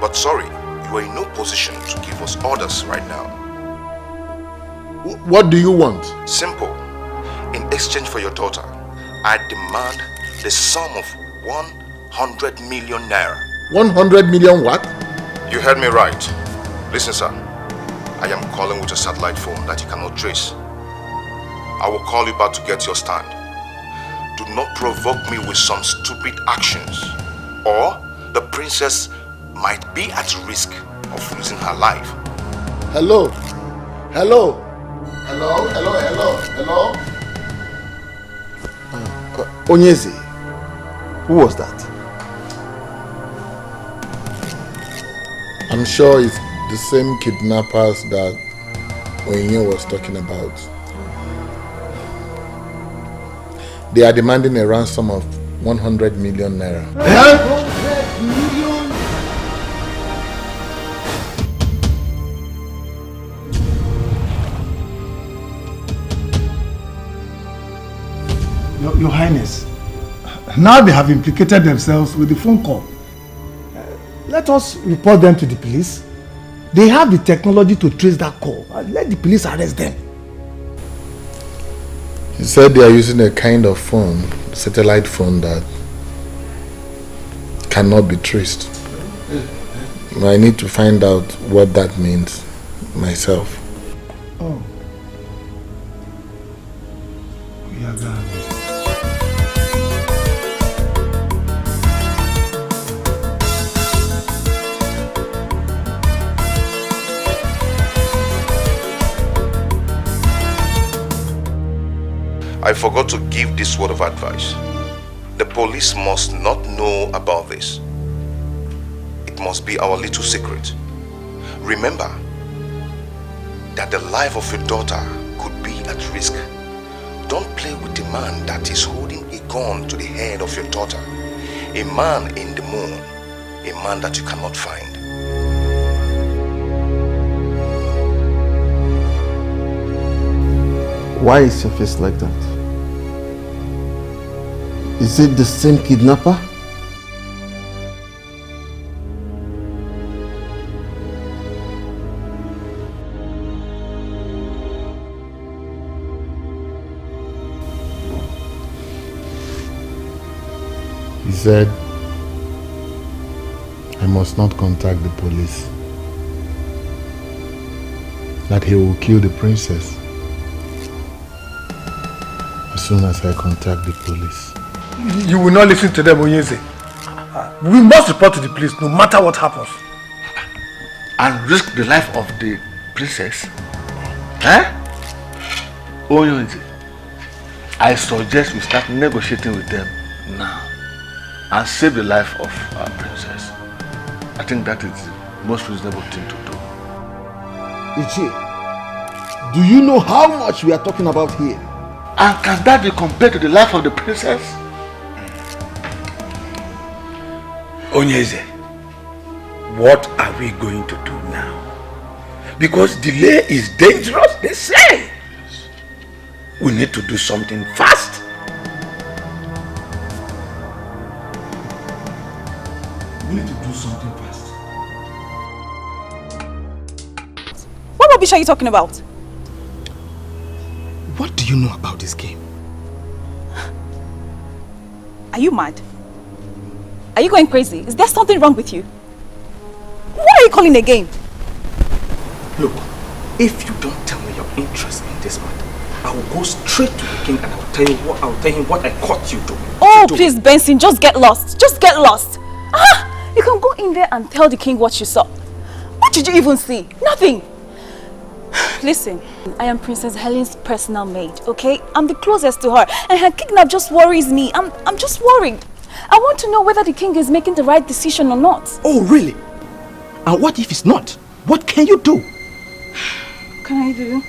but sorry, you are in no position to give us orders right now. What do you want? Simple. In exchange for your daughter, I demand the sum of 100 million naira. 100 million what? You heard me right. Listen, sir. I am calling with a satellite phone that you cannot trace. I will call you back to get your stand. Do not provoke me with some stupid actions, or the princess might be at risk of losing her life. Hello? Onyeze, who was that? I'm sure it's the same kidnappers that Onye was talking about. They are demanding a ransom of 100 million naira. 100 million? Your Highness, now they have implicated themselves with the phone call. Let us report them to the police. They have the technology to trace that call. Let the police arrest them. He said they are using a kind of phone, satellite phone, that cannot be traced. I need to find out what that means myself. Oh. I forgot to give this word of advice. The police must not know about this. It must be our little secret. Remember that the life of your daughter could be at risk. Don't play with the man that is holding a gun to the head of your daughter. A man in the moon, a man that you cannot find. Why is your face like that? Is it the same kidnapper? He said I must not contact the police. That he will kill the princess as soon as I contact the police. You will not listen to them, Onyeze. We must report to the police no matter what happens. And risk the life of the princess? Eh? Onyeze, I suggest we start negotiating with them now and save the life of our princess. I think that is the most reasonable thing to do. Ichi, do you know how much we are talking about here? And can that be compared to the life of the princess? Onyeze, what are we going to do now? Because delay is dangerous, they say. We need to do something fast. We need to do something fast. What rubbish are you talking about? What do you know about this game? Are you mad? Are you going crazy? Is there something wrong with you? What are you calling a game? Look, if you don't tell me your interest in this matter, I will go straight to the king and I will tell him what I caught you doing. Oh, please, Benson, just get lost. Just get lost. You can go in there and tell the king what you saw. What did you even see? Nothing. Listen, I am Princess Helen's personal maid, okay? I'm the closest to her, and her kidnap just worries me. I'm just worried. I want to know whether the king is making the right decision or not. Oh, really? And what if it's not? What can you do? What can I do?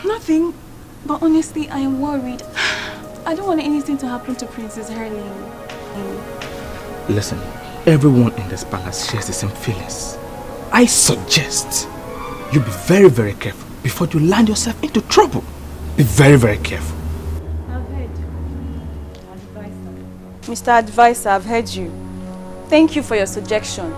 Nothing. But honestly, I am worried. I don't want anything to happen to Princess Helen. Listen, everyone in this palace shares the same feelings. I suggest you be very, very careful before you land yourself into trouble. Be very, very careful. I've heard. Mr. Advisor, I've heard you. Thank you for your suggestion.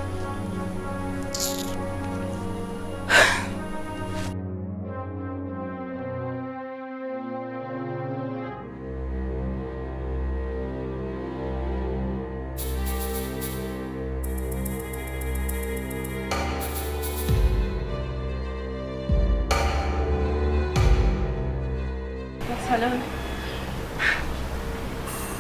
Hello.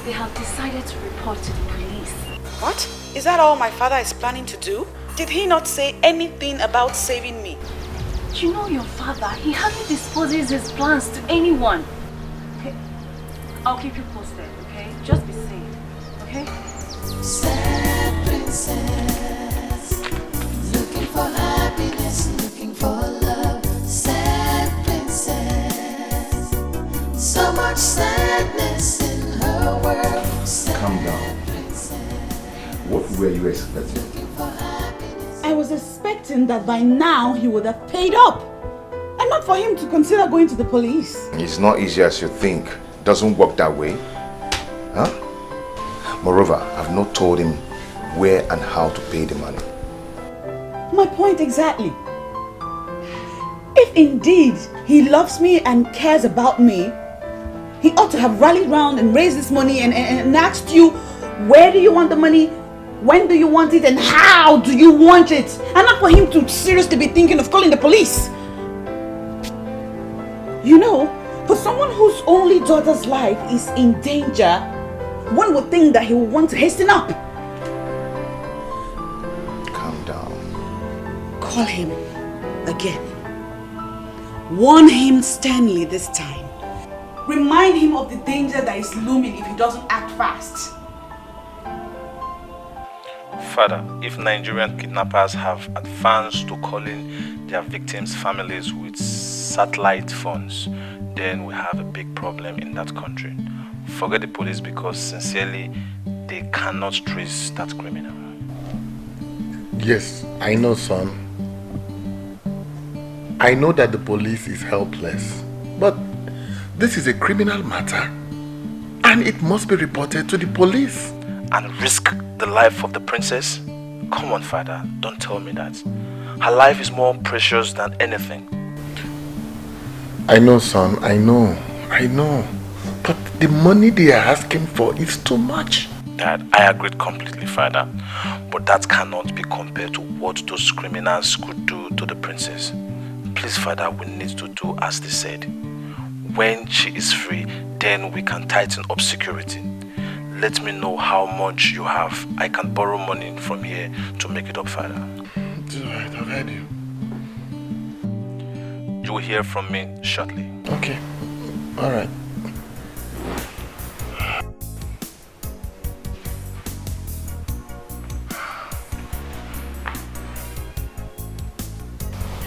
They have decided to report to the police. What? Is that all my father is planning to do? Did he not say anything about saving me? You know your father, he hardly disposes his plans to anyone. Okay. I'll keep you posted, okay? Just be safe, okay? Sad princess, looking for happiness, looking for love. Sad princess, so much sadness in her world. Sad Calm down. What were you expecting? I was expecting that by now he would have paid up. And not for him to consider going to the police. It's not easy as you think. It doesn't work that way. Huh? Moreover, I've not told him where and how to pay the money. My point exactly. If indeed he loves me and cares about me, he ought to have rallied round and raised this money and asked you, where do you want the money? When do you want it? And how do you want it? And not for him to seriously be thinking of calling the police. You know, for someone whose only daughter's life is in danger, one would think that he would want to hasten up. Calm down. Call him again. Warn him sternly this time. Remind him of the danger that is looming if he doesn't act fast. Father, if Nigerian kidnappers have advanced to calling their victims' families with satellite phones, then we have a big problem in that country. Forget the police, because sincerely, they cannot trace that criminal. Yes, I know, son. I know that the police is helpless, but this is a criminal matter and it must be reported to the police. And risk the life of the princess? Come on, Father, don't tell me that. Her life is more precious than anything. I know, son, I know. But the money they are asking for is too much. Dad, I agree completely, Father. But that cannot be compared to what those criminals could do to the princess. Please, Father, we need to do as they said. When she is free, then we can tighten up security. Let me know how much you have. I can borrow money from here to make it up, Father. It's alright, I've heard you. You will hear from me shortly. Okay, alright.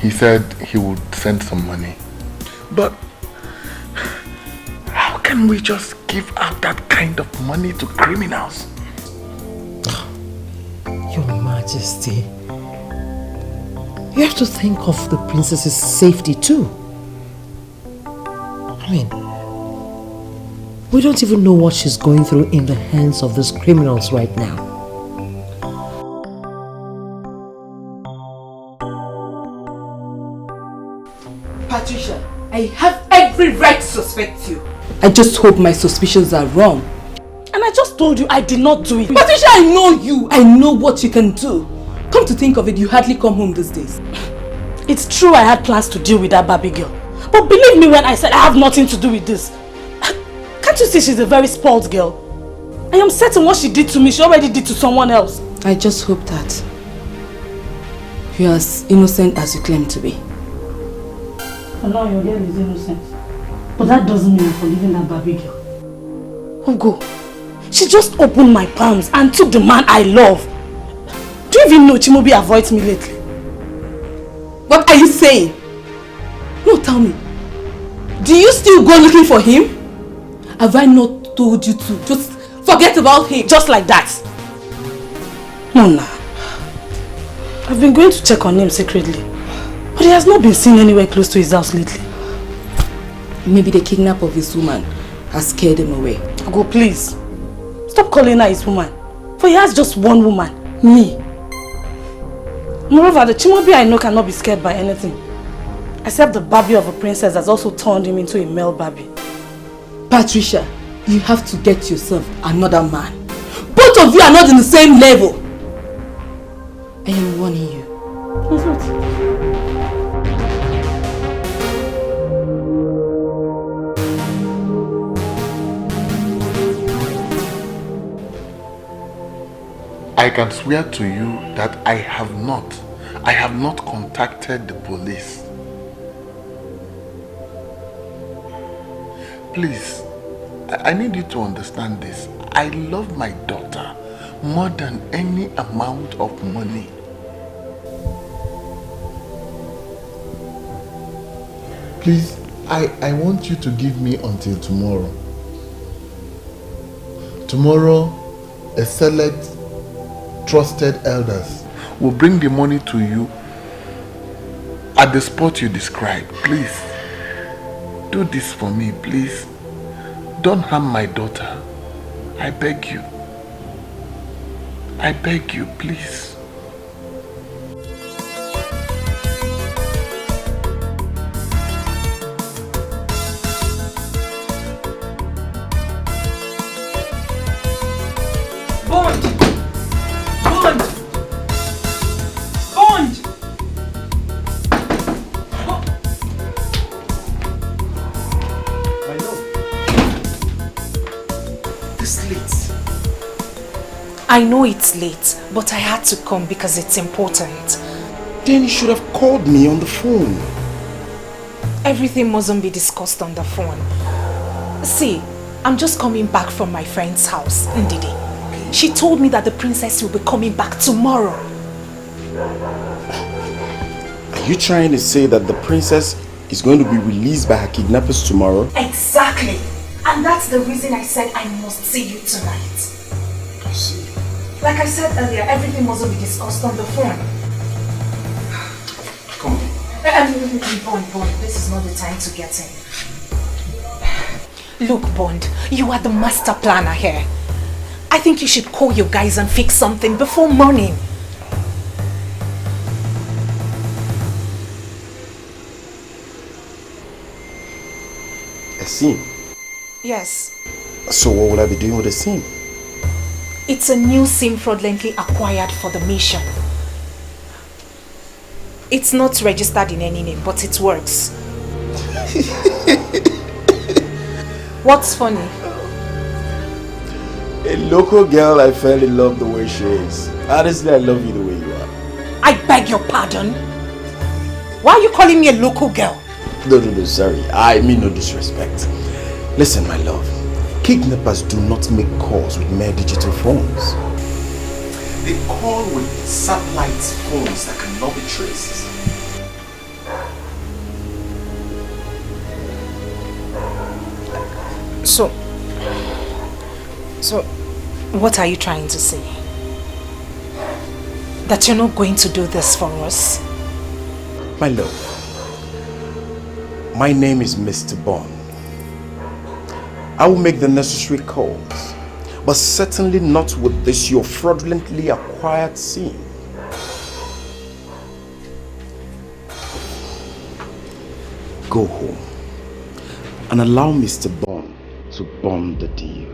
He said he would send some money. But how can we just give out that kind of money to criminals? Your Majesty, you have to think of the princess's safety too. I mean, we don't even know what she's going through in the hands of these criminals right now. Patricia, I have every right to suspect you. I just hope my suspicions are wrong. And I just told you I did not do it. Patricia, I know you. I know what you can do. Come to think of it, you hardly come home these days. It's true I had plans to deal with that Barbie girl. But believe me when I said I have nothing to do with this. Can't you see she's a very spoiled girl? I am certain what she did to me, she already did to someone else. I just hope that you are as innocent as you claim to be. For now, your girl is innocent. But that doesn't mean I'm forgiving that Barbie girl. Ugo, she just opened my palms and took the man I love. Do you even know Chimobi avoids me lately? What are you saying? No, tell me. Do you still go looking for him? Have I not told you to just forget about him? Just like that. No, nah. I've been going to check on him secretly. But he has not been seen anywhere close to his house lately. Maybe the kidnap of his woman has scared him away. Ugo, please. Stop calling her his woman. For he has just one woman. Me. Moreover, the Chimobi I know cannot be scared by anything. Except the Barbie of a princess has also turned him into a male Barbie. Patricia, you have to get yourself another man. Both of you are not in the same level. I am warning you. That's what? I can swear to you that I have not contacted the police. Please, I need you to understand this. I love my daughter more than any amount of money. Please, I want you to give me until tomorrow. Tomorrow, a select trusted elders will bring the money to you at the spot you described. Please, do this for me, please. Don't harm my daughter. I beg you. I beg you, please. I know it's late, but I had to come because it's important. Then you should have called me on the phone. Everything mustn't be discussed on the phone. See, I'm just coming back from my friend's house, Ndidi. She told me that the princess will be coming back tomorrow. Are you trying to say that the princess is going to be released by her kidnappers tomorrow? Exactly. And that's the reason I said I must see you tonight. I see. Like I said earlier, everything mustn't be discussed on the phone. Come on. Bond, this is not the time to get in. Look, Bond, you are the master planner here. I think you should call your guys and fix something before morning. A scene? Yes. So what will I be doing with the scene? It's a new SIM fraudulently acquired for the mission. It's not registered in any name, but it works. What's funny? A local girl I fell in love the way she is. Honestly, I love you the way you are. I beg your pardon? Why are you calling me a local girl? No, sorry. I mean no disrespect. Listen, my love. Kidnappers do not make calls with mere digital phones. They call with satellite phones that cannot be traced. So, what are you trying to say? That you're not going to do this for us? My love, my name is Mr. Bond. I will make the necessary calls, but certainly not with this your fraudulently acquired SIM. Go home and allow Mr. Bond to bond the deal.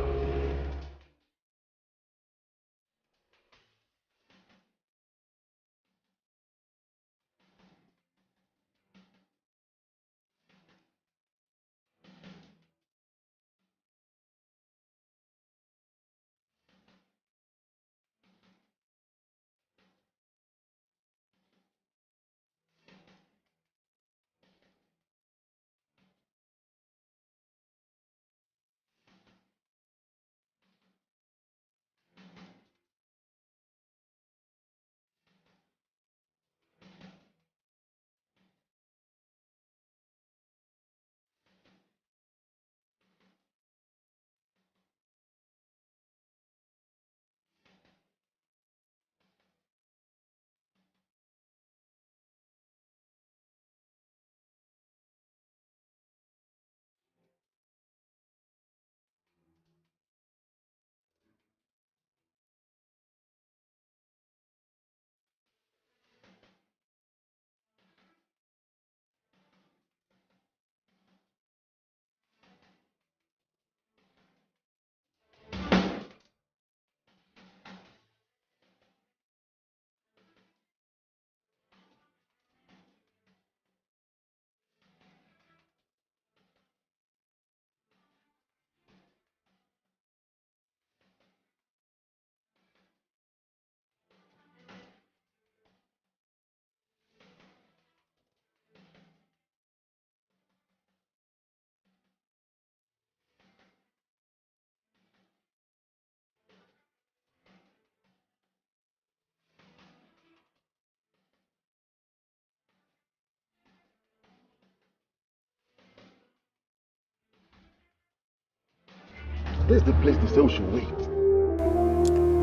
This is the place they say we should wait.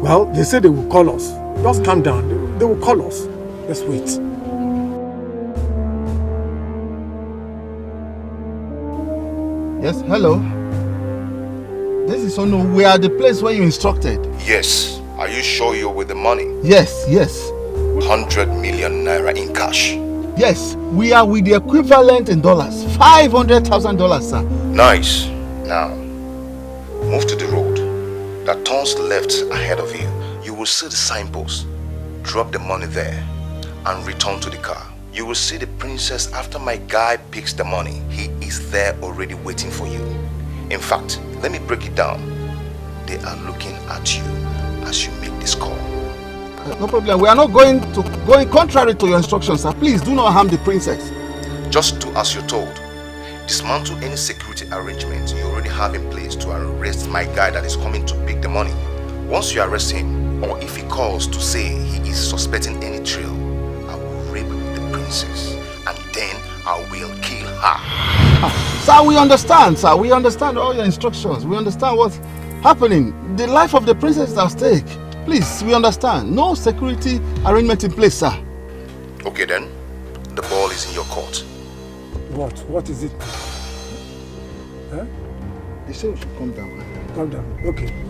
Well, they say they will call us. Just calm down. They will call us. Let's wait. Yes, hello. This is Ono. We are at the place where you instructed. Yes. Are you sure you're with the money? Yes, yes. 100 million naira in cash. Yes, we are with the equivalent in dollars. $500,000, sir. Nice. Now, move to the road that turns left ahead of you. You will see the signpost. Drop the money there and return to the car. You will see the princess after my guy picks the money. He is there already waiting for you. In fact, let me break it down. They are looking at you as you make this call. No problem. We are not going contrary to your instructions, sir. Please do not harm the princess. Just do as you're told. Dismantle any security arrangement you already have in place to arrest my guy that is coming to pick the money. Once you arrest him, or if he calls to say he is suspecting any trail, I will rape the princess and then I will kill her. Sir, we understand, sir. We understand all your instructions. We understand what's happening. The life of the princess is at stake. Please, we understand. No security arrangement in place, sir. Okay then, the ball is in your court. What? What is it? Huh? They say we should come down. Calm down. Okay.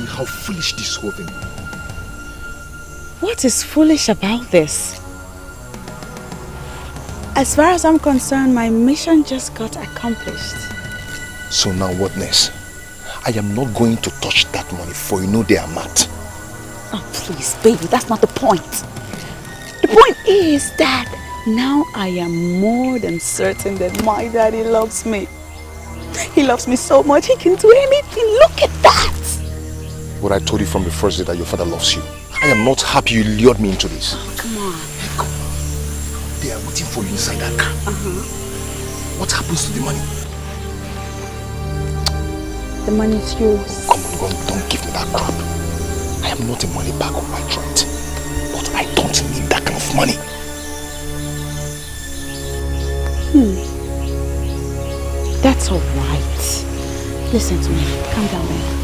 How foolish this whole thing. What is foolish about this? As far as I'm concerned, my mission just got accomplished. So now what next? I am not going to touch that money, for you know they are mad. Oh please, baby, that's not the point. The point is that now I am more than certain that my daddy loves me. He loves me so much, he can do anything. Look at that! What I told you from the first day that your father loves you. I am not happy you lured me into this. Oh, come on. They are waiting for you inside that car. What happens to the money? The money is yours. Come on, don't give me that crap. I am not a money bag of my joint. But I don't need that kind of money. That's all right. Listen to me. Calm down, baby.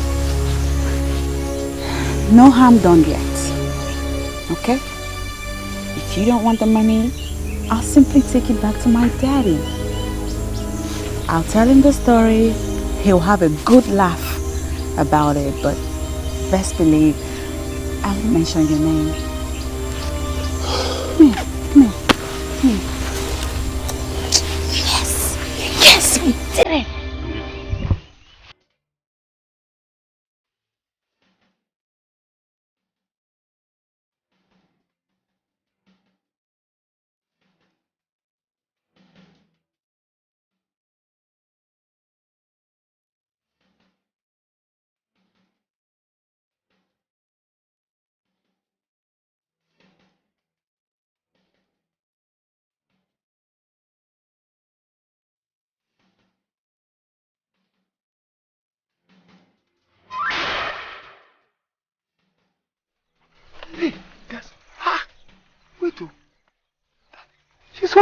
No harm done yet. Okay? If you don't want the money, I'll simply take it back to my daddy. I'll tell him the story. He'll have a good laugh about it, but best believe I won't mention your name. Come here, come here, come here. Yes, yes, we did it.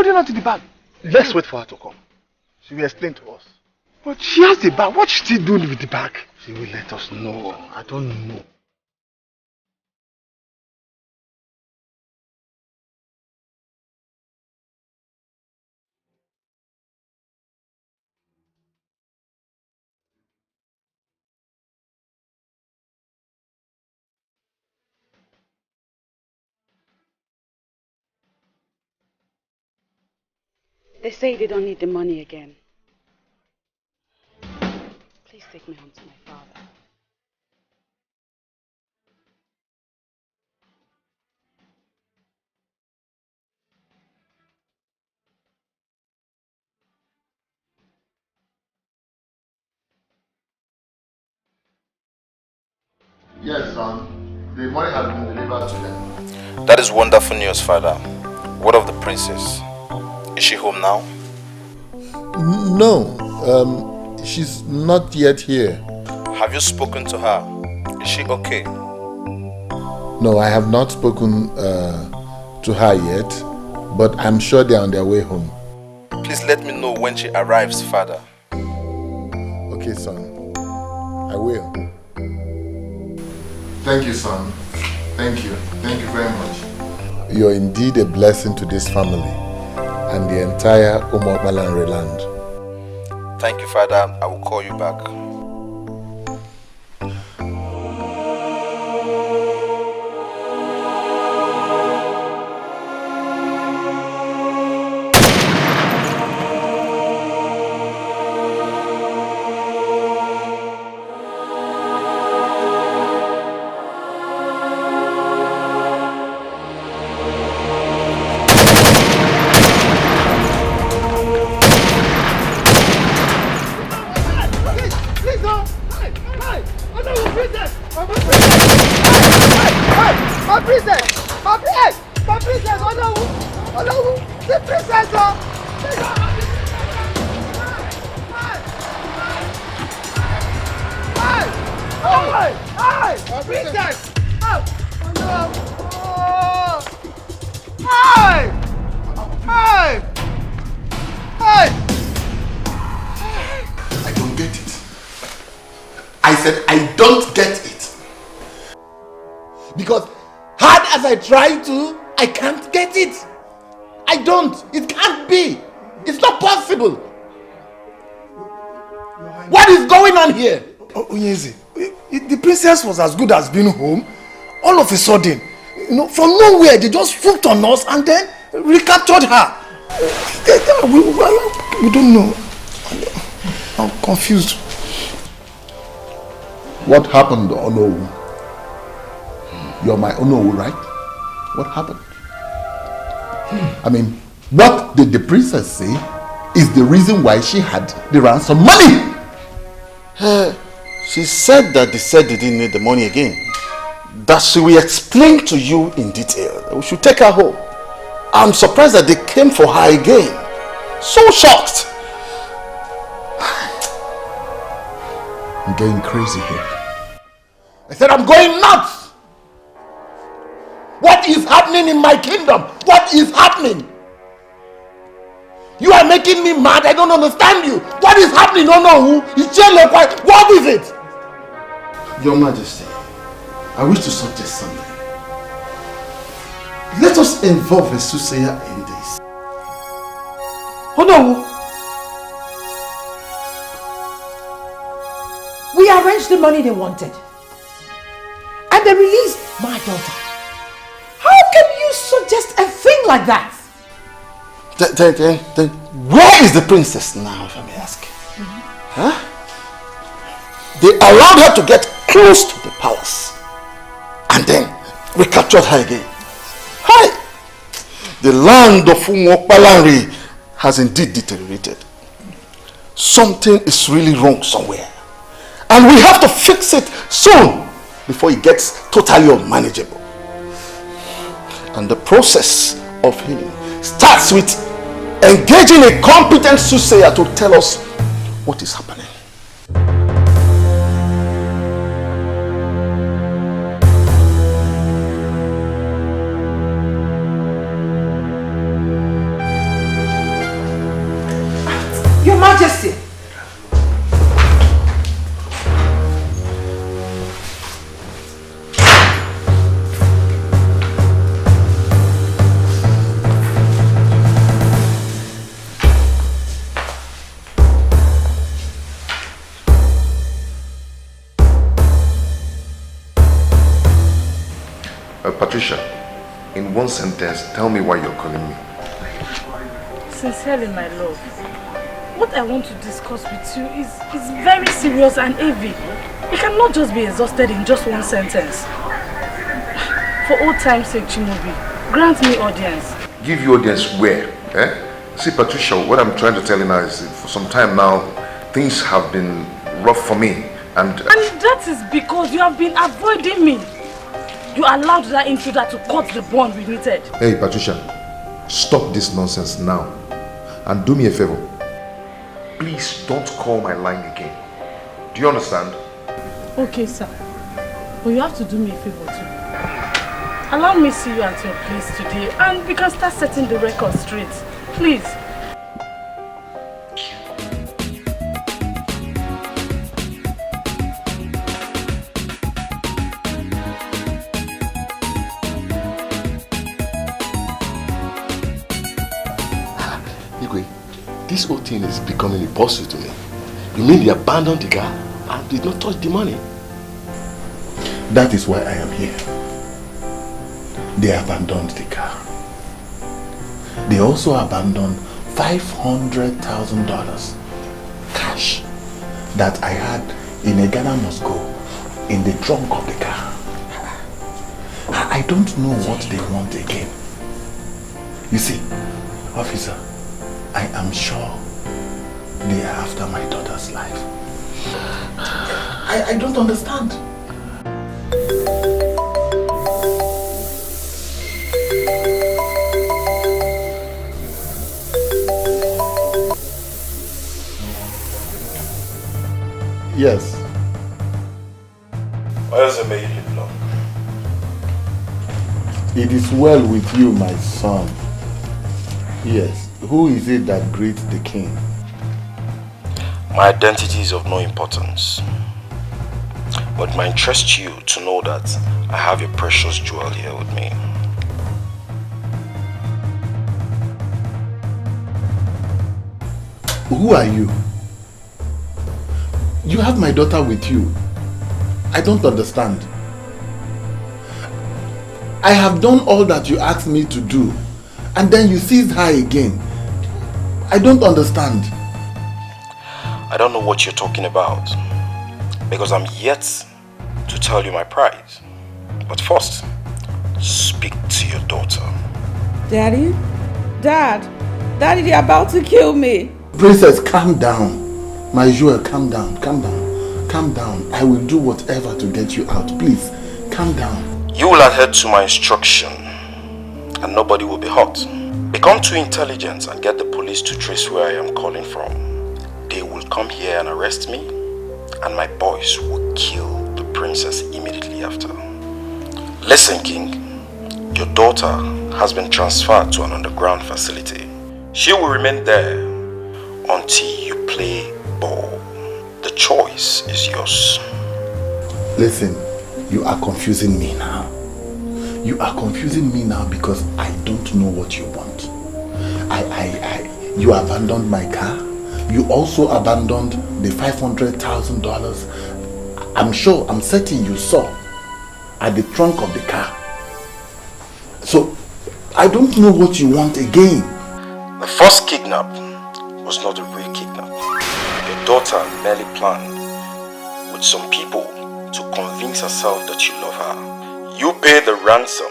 holding on to the bag. Let's wait for her to come. She will explain to us. But she has the bag. What's she still doing with the bag? She will let us know. I don't know. They say they don't need the money again. Please take me home to my father. Yes, son. The money has been delivered to them. That is wonderful news, Father. What of the princess? Is she home now? No, she's not yet here. Have you spoken to her? Is she okay? No, I have not spoken to her yet, but I'm sure they're on their way home. Please let me know when she arrives, Father. Okay, son. I will. Thank you, son. Thank you. Thank you very much. You're indeed a blessing to this family and the entire Umokbalanre land. Thank you, Father. I will call you back. Try to, I can't get it. I don't. It can't be. It's not possible. What is going on here? Onyeze, the princess was as good as being home. All of a sudden, from nowhere, they just swooped on us and then recaptured her. We don't know. I'm confused. What happened, Onowu? You're my Onowu, right? What happened? I mean, what did the princess say is the reason why she had the ransom money? She said that they said they didn't need the money again. That she will explain to you in detail. We should take her home. I'm surprised that they came for her again. So shocked. I'm getting crazy here. I said I'm going nuts. What is happening in my kingdom? What is happening? You are making me mad. I don't understand you. What is happening? No, no. What is it? Your Majesty, I wish to suggest something. Let us involve a soothsayer in this. Oh no! We arranged the money they wanted. And they released my daughter. How can you suggest a thing like that? Then where is the princess now, if I may ask? Huh? They allowed her to get close to the palace and then recaptured her again. Hi! The land of Umokbalanre has indeed deteriorated. Something is really wrong somewhere. And we have to fix it soon before it gets totally unmanageable. And the process of healing starts with engaging a competent soothsayer to tell us what is happening. Your Majesty! Patricia, in one sentence, tell me why you're calling me. Sincerely, my love, what I want to discuss with you is very serious and heavy. You cannot just be exhausted in just one sentence. For old time's sake, Chinobi, grant me audience. Give you audience where? Eh? See, Patricia, what I'm trying to tell you now is for some time now, things have been rough for me. And that is because you have been avoiding me. You allowed that intruder to cut the bond we needed. Hey, Patricia, stop this nonsense now. And do me a favor. Please don't call my line again. Do you understand? Okay, sir. But you have to do me a favor too. Allow me to see you at your place today and we can start setting the record straight. Please. This whole thing is becoming impossible to me. You mean they abandoned the car and did not touch the money? That is why I am here. They abandoned the car. They also abandoned $500,000 cash that I had in a Ghana must go in the trunk of the car. I don't know what they want again. You see, officer, I am sure they are after my daughter's life. I don't understand. Yes. Why does it make you live long? It is well with you, my son. Yes. Who is it that greets the king? My identity is of no importance. But it might interest you to know that I have a precious jewel here with me. Who are you? You have my daughter with you. I don't understand. I have done all that you asked me to do, and then you seized her again. I don't understand. I don't know what you're talking about, because I'm yet to tell you my prize. But first, speak to your daughter. Daddy? Dad? Daddy, they're about to kill me. Princess, calm down. My jewel, calm down, calm down, calm down. I will do whatever to get you out. Please, calm down. You will adhere to my instruction, and nobody will be hurt. Become too intelligent and get the police to trace where I am calling from. They will come here and arrest me, and my boys will kill the princess immediately after. Listen, King, your daughter has been transferred to an underground facility. She will remain there until you play ball. The choice is yours. Listen, you are confusing me now. You are confusing me now because I don't know what you want. You abandoned my car. You also abandoned the $500,000. I'm certain you saw at the trunk of the car. So, I don't know what you want again. The first kidnap was not a real kidnap. Your daughter merely planned with some people to convince herself that you love her. You pay the ransom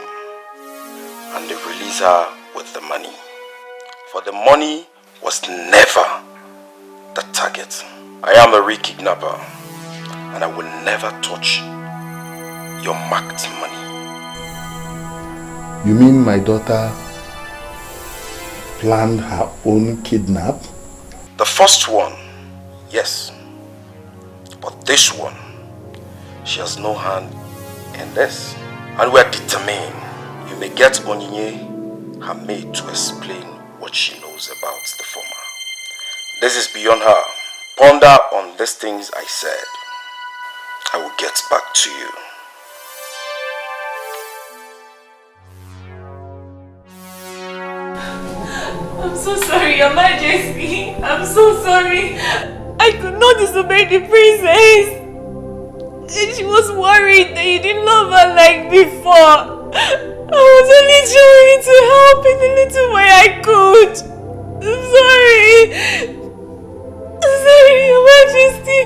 and they release her with the money. For the money was never the target. I am the real kidnapper and I will never touch your marked money. You mean my daughter planned her own kidnap? The first one, yes. But this one, she has no hand in this. And we are determined. You may get Onyinye, her maid, to explain what she knows about the former. This is beyond her. Ponder on these things I said. I will get back to you. I'm so sorry, Your Majesty. I'm so sorry. I could not disobey the princess. And she was worried that you didn't love her like before. I was only trying to help in the little way I could. I'm sorry. I'm sorry, Your Majesty.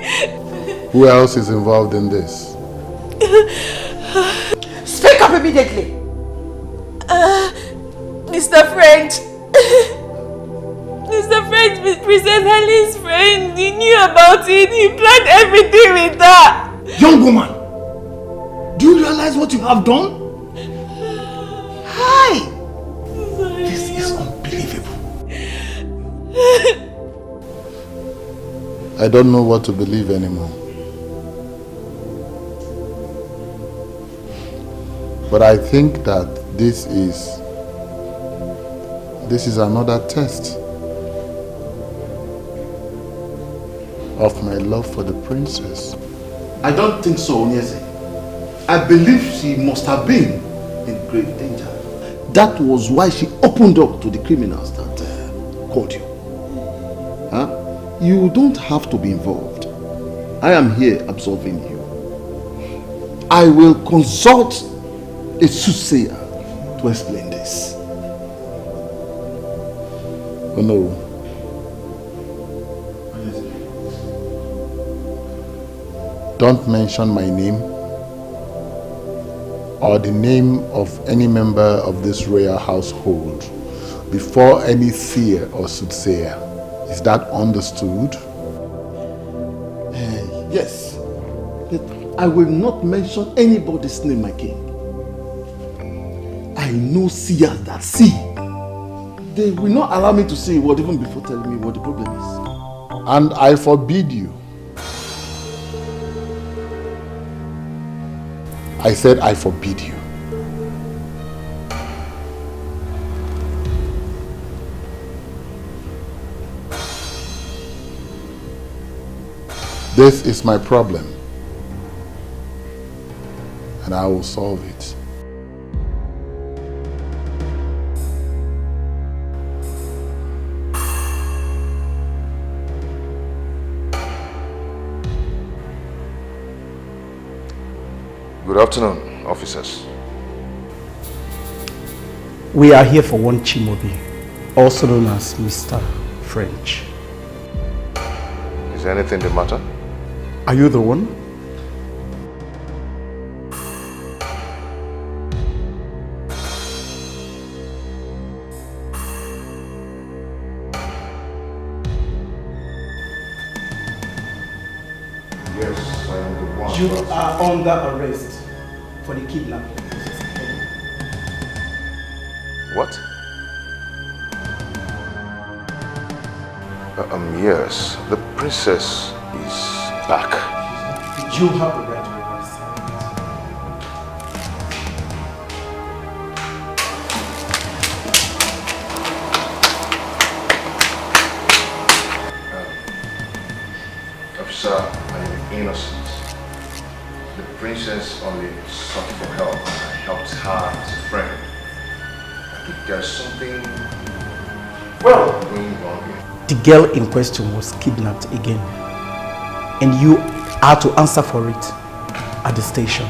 Who else is involved in this? Speak up immediately. Mr. French. Mr. French, Princess Helen's friend. He knew about it. He planned everything with her. Young woman, do you realize what you have done? Hi! This is unbelievable. I don't know what to believe anymore. But I think that this is another test of my love for the princess. I don't think so, Onyeze. I believe she must have been in grave danger. That was why she opened up to the criminals that called you. Huh? You don't have to be involved. I am here absolving you. I will consult a soothsayer to explain this. Oh no. Don't mention my name or the name of any member of this royal household before any seer or soothsayer. Is that understood? Yes. But I will not mention anybody's name, my king. I know seers that see. They will not allow me to say a word even before telling me what the problem is. And I forbid you. I said I forbid you. This is my problem, and I will solve it. Good afternoon, officers. We are here for one Chimobi, also known as Mr. French. Is there anything the matter? Are you the one? Yes, I am the one. You are under arrest for the kidnapping. What? Yes, the princess is back. You have the right to arrest her. Officer, I am innocent. The princess only sought for help. I helped her as a friend. If there's something going wrong here. The girl in question was kidnapped again, and you are to answer for it at the station.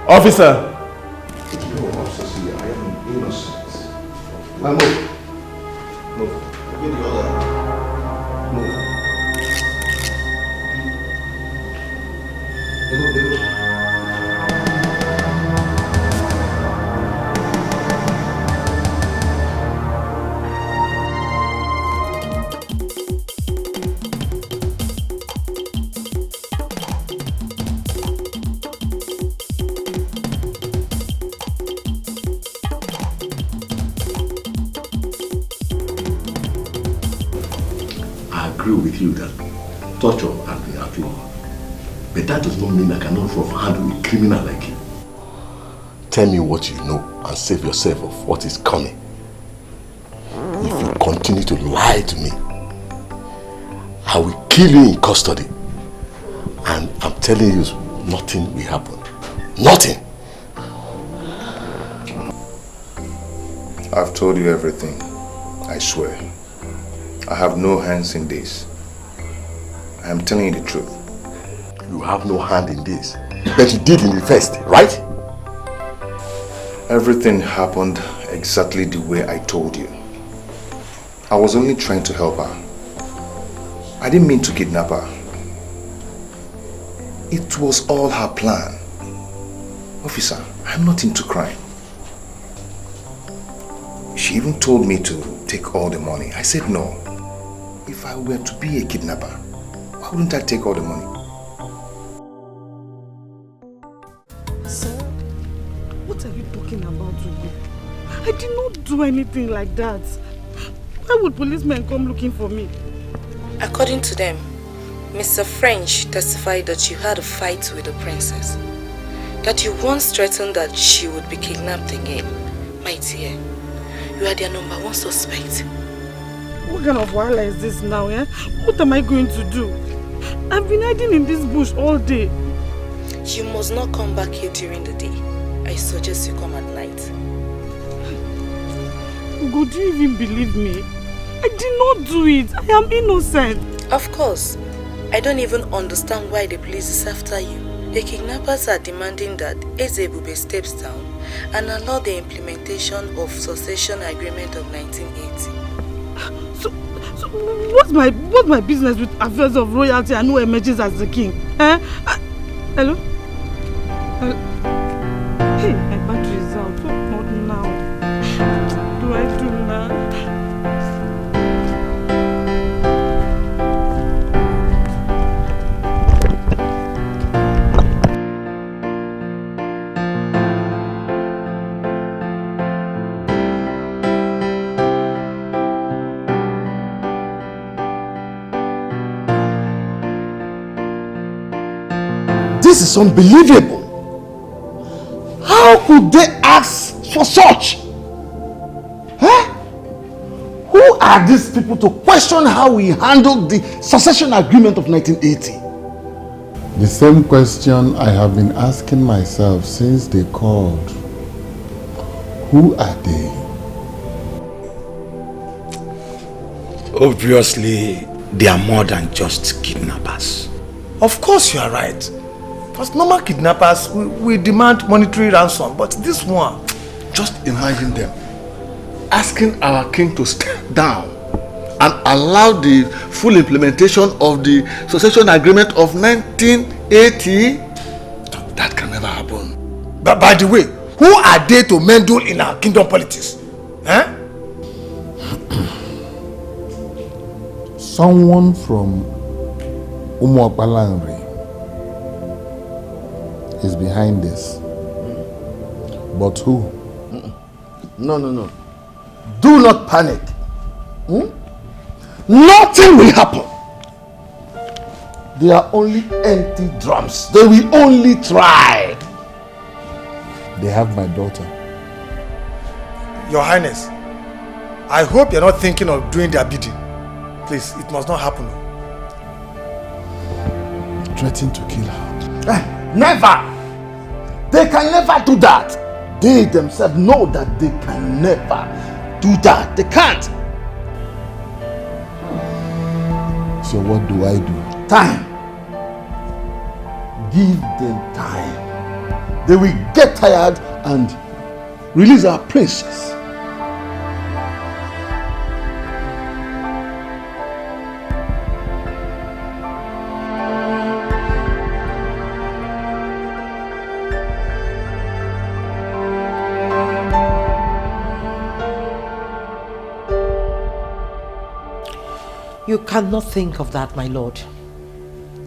Officer! No, officer, see, I am innocent. Move. Get the other. Move. With you that torture has been outlawed, but that does not mean I cannot handle a criminal like you. Tell me what you know and save yourself of what is coming. If you continue continue to lie to me, I will kill you in custody. And I'm telling you, nothing will happen. Nothing. I've told you everything. I swear. I have no hands in this. I am telling you the truth. You have no hand in this. But you did in the first, right? Everything happened exactly the way I told you. I was only trying to help her. I didn't mean to kidnap her. It was all her plan. Officer, I'm not into crime. She even told me to take all the money. I said no. If I were to be a kidnapper, why wouldn't I take all the money? Sir, what are you talking about, Ubah? I did not do anything like that. Why would policemen come looking for me? According to them, Mr. French testified that you had a fight with the princess. That you once threatened that she would be kidnapped again. My dear, you are their number one suspect. What kind of wahala is this now, eh? What am I going to do? I've been hiding in this bush all day. You must not come back here during the day. I suggest you come at night. Ugo, do you even believe me? I did not do it. I am innocent. Of course. I don't even understand why the police is after you. The kidnappers are demanding that Ezebube steps down and allow the implementation of Succession Agreement of 1980. So what's my business with affairs of royalty and who emerges as the king? Eh? Hello? Hey, my battery is out. What now? What do I do now? This is unbelievable. How could they ask for such? Huh? Who are these people to question how we handled the succession agreement of 1980? The same question I have been asking myself since they called. Who are they? Obviously, they are more than just kidnappers. Of course you are right. Because normal kidnappers, we demand monetary ransom. But this one... Just imagine them asking our king to step down and allow the full implementation of the succession agreement of 1980. That can never happen. But by the way, who are they to meddle in our kingdom politics? Eh? Someone from Umuapalanri is behind this. But who? No. Do not panic. Nothing will happen. They are only empty drums. They will only try. They have my daughter. Your Highness, I hope you're not thinking of doing their bidding. Please, it must not happen. Threatening to kill her. Never! They can never do that. They themselves know that they can never do that. They can't. So what do I do? Time. Give them time. They will get tired and release our princess. You cannot think of that, my lord.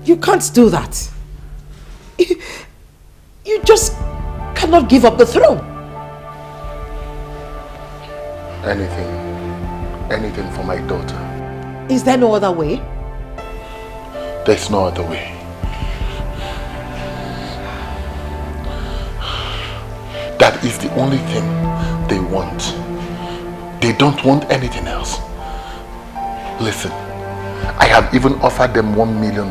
You can't do that. You just cannot give up the throne. Anything for my daughter. Is there no other way? There's no other way. That is the only thing they want. They don't want anything else. Listen, I have even offered them $1 million.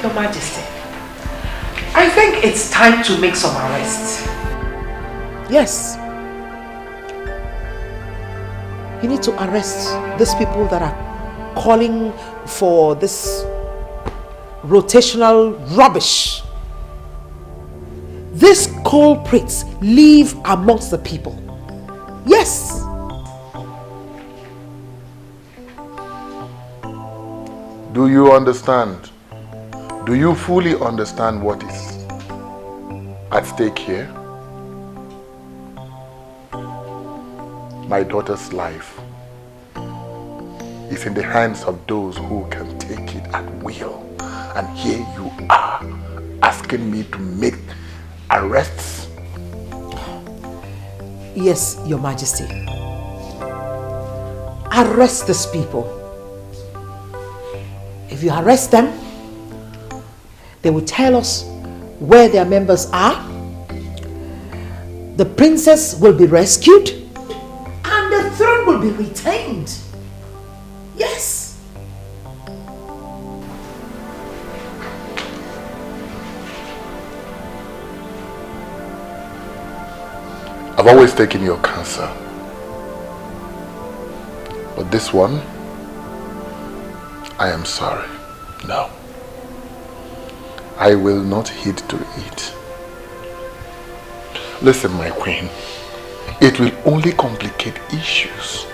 Your Majesty, I think it's time to make some arrests. Yes. You need to arrest these people that are calling for this rotational rubbish. These culprits live amongst the people. Yes. Do you understand? Do you fully understand what is at stake here? My daughter's life is in the hands of those who can take it at will. And here you are asking me to make arrests? Yes, Your Majesty. Arrest these people. If you arrest them, they will tell us where their members are. The princess will be rescued and the throne will be retained. Yes. I've always taken your counsel. But this one, I am sorry. No. I will not heed to it. Listen, my queen. It will only complicate issues.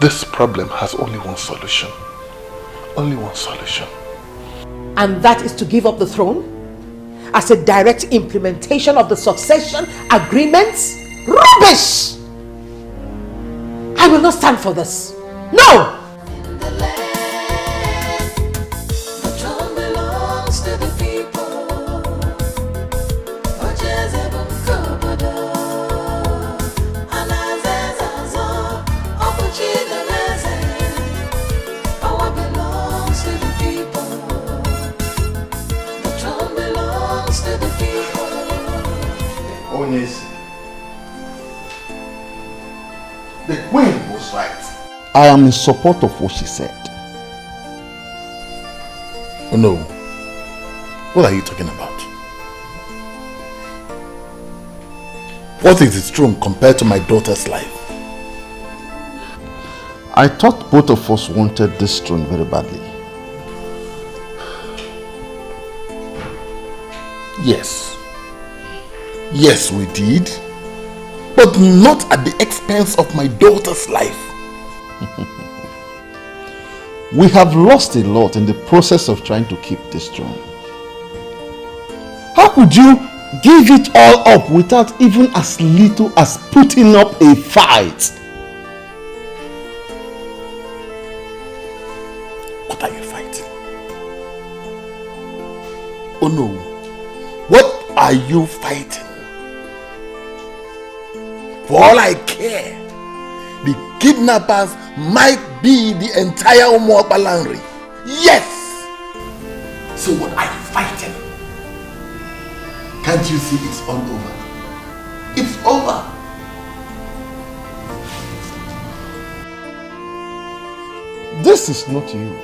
This problem has only one solution. Only one solution. And that is to give up the throne as a direct implementation of the succession agreements? Rubbish! I will not stand for this. No! The queen was right. I am in support of what she said. Oh no. What are you talking about? What is its throne compared to my daughter's life? I thought both of us wanted this throne very badly. Yes. Yes, we did. But not at the expense of my daughter's life. We have lost a lot in the process of trying to keep this throne. How could you give it all up without even as little as putting up a fight? What are you fighting? Oh no. What are you fighting? For all I care, the kidnappers might be the entire Umuopalanri. Yes! So what are you fighting? Can't you see it's all over? It's over. This is not you.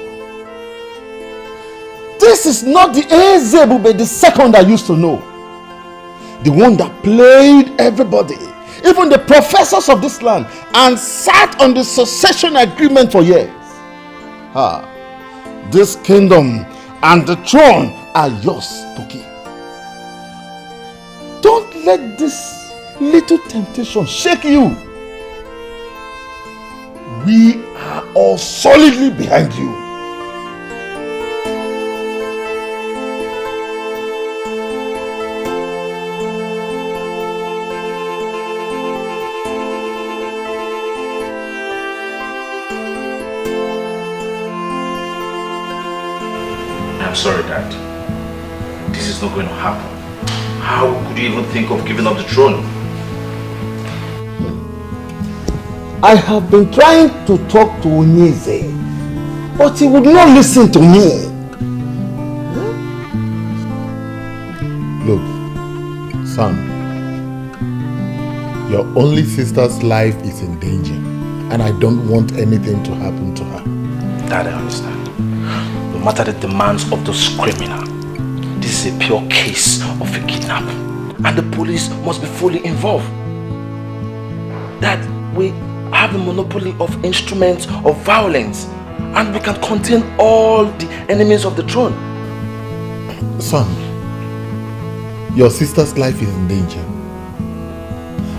This is not the Ezebube the second I used to know. The one that played everybody, even the professors of this land, and sat on the succession agreement for years. This kingdom and the throne are yours to keep. Don't let this little temptation shake you. We are all solidly behind you. I'm sorry, Dad. This is not going to happen. How could you even think of giving up the throne? I have been trying to talk to Onyeze, but he would not listen to me. Look, Son, your only sister's life is in danger, and I don't want anything to happen to her. That I understand. No matter the demands of those criminals, this is a pure case of a kidnap, and the police must be fully involved. That we have the monopoly of instruments of violence, and we can contain all the enemies of the throne. Son, your sister's life is in danger.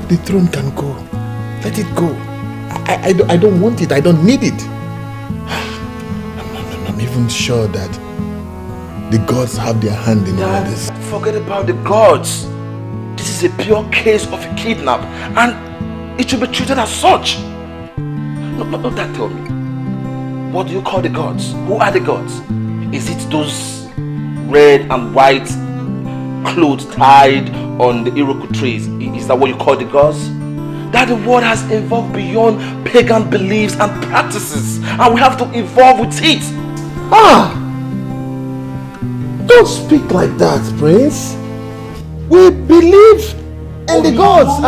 The throne can go. Let it go. I don't want it. I don't need it. I'm even sure that the gods have their hand in all this. Forget about the gods. This is a pure case of a kidnap, and it should be treated as such. No, that tell me. What do you call the gods? Who are the gods? Is it those red and white clothes tied on the Iroquois trees? Is that what you call the gods? That the world has evolved beyond pagan beliefs and practices, and we have to evolve with it. Don't speak like that, Prince. We believe in the gods.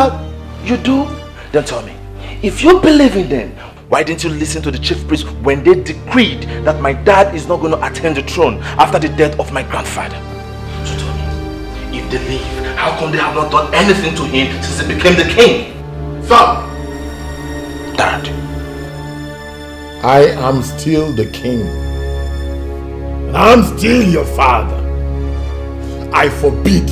You do? Then tell me, if you believe in them, why didn't you listen to the chief priest when they decreed that my dad is not going to attend the throne after the death of my grandfather? So tell me, if they leave, how come they have not done anything to him since he became the king? Son! Dad. I am still the king. And I'm still your father. I forbid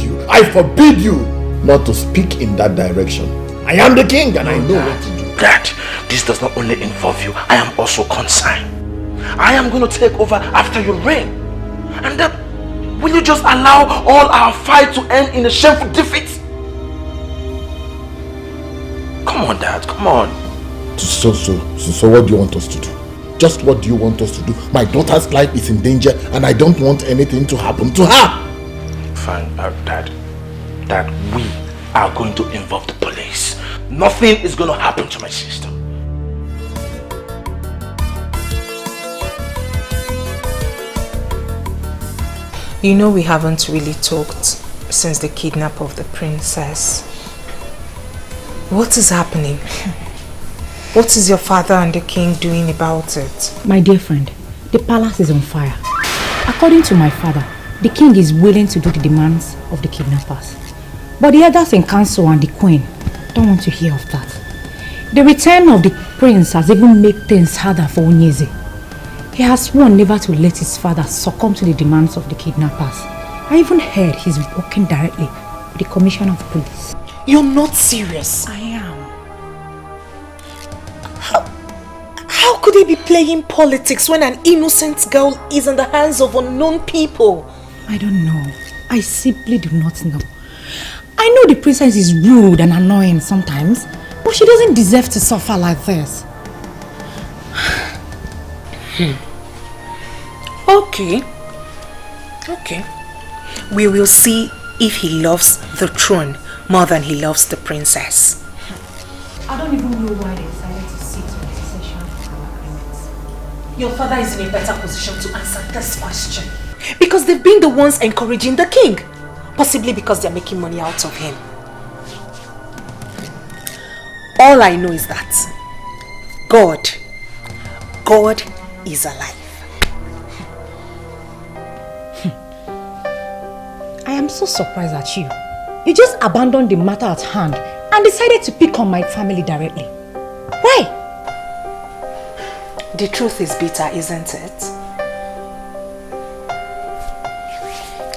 you not to speak in that direction. I am the king and I know what to do. Dad, this does not only involve you, I am also concerned. I am going to take over after your reign. And then, will you just allow all our fight to end in a shameful defeat? Come on, Dad, come on. So what do you want us to do? Just what do you want us to do? My daughter's life is in danger and I don't want anything to happen to her. Fine, Dad, we are going to involve the police. Nothing is going to happen to my sister. You know we haven't really talked since the kidnap of the princess. What is happening? What is your father and the king doing about it? My dear friend, the palace is on fire. According to my father, the king is willing to do the demands of the kidnappers. But the others in council and the queen don't want to hear of that. The return of the prince has even made things harder for Onyeze. He has sworn never to let his father succumb to the demands of the kidnappers. I even heard he's working directly with the commissioner of police. You're not serious. I am. How could he be playing politics when an innocent girl is in the hands of unknown people? I don't know. I simply do not know. I know the princess is rude and annoying sometimes, but she doesn't deserve to suffer like this. Okay. We will see if he loves the throne more than he loves the princess. I don't even know why they decided to sit on the session of our agreements. Your father is in a better position to answer this question. Because they've been the ones encouraging the king. Possibly because they're making money out of him. All I know is that God is alive. I am so surprised at you. You just abandoned the matter at hand and decided to pick on my family directly. Why? The truth is bitter, isn't it?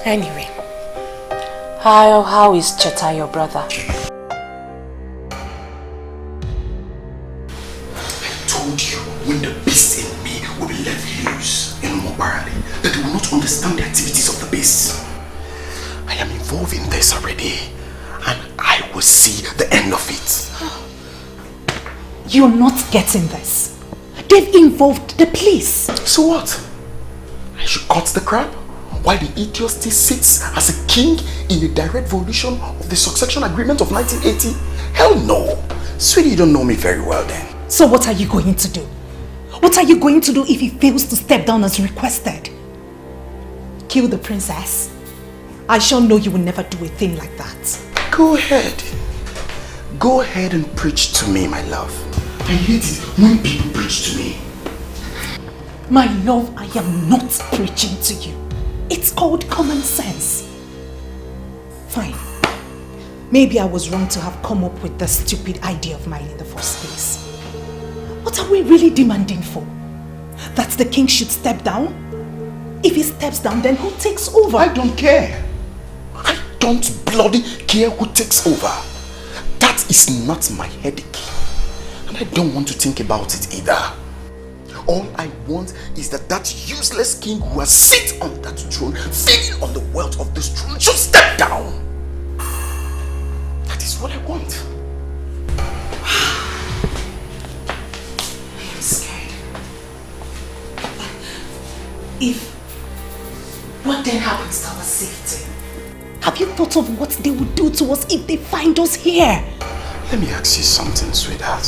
Anyway, how is Cheta, your brother? I told you, when the beast in me will be let loose in Mobarali, that they will not understand the activities of the beast. I am involved in this already, and I will see the end of it. You're not getting this. They've involved the police. So what? I should cut the crap? While the idiot still sits as a king in a direct violation of the succession agreement of 1980? Hell no. Sweetie, you don't know me very well then. So what are you going to do? What are you going to do if he fails to step down as requested? Kill the princess? I sure know you will never do a thing like that. Go ahead. Go ahead and preach to me, my love. I hate it when people preach to me. My love, I am not preaching to you. It's called common sense. Fine. Maybe I was wrong to have come up with this stupid idea of mine in the first place. What are we really demanding for? That the king should step down? If he steps down, then who takes over? I don't care. I don't bloody care who takes over. That is not my headache. And I don't want to think about it either. All I want is that useless king who has sit on that throne, feeding on the wealth of this throne, should step down. That is what I want. I'm scared. What then happens to our safety? Have you thought of what they would do to us if they find us here? Let me ask you something, sweetheart.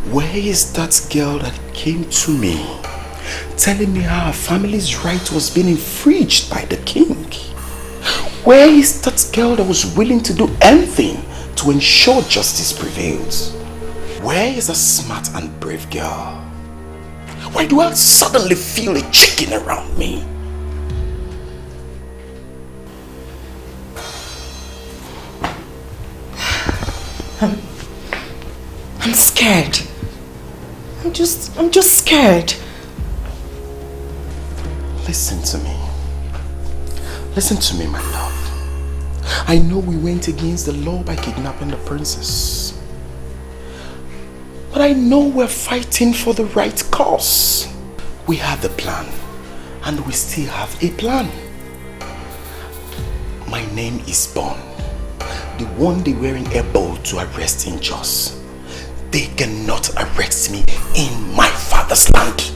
Where is that girl that came to me telling me how her family's right was being infringed by the king? Where is that girl that was willing to do anything to ensure justice prevails? Where is a smart and brave girl? Why do I suddenly feel a chicken around me? I'm scared. I'm just scared. Listen to me. Listen to me, my love. I know we went against the law by kidnapping the princess. But I know we're fighting for the right cause. We have the plan, and we still have a plan. My name is Bond, the one they were able to arrest in Jos. They cannot arrest me in my father's land.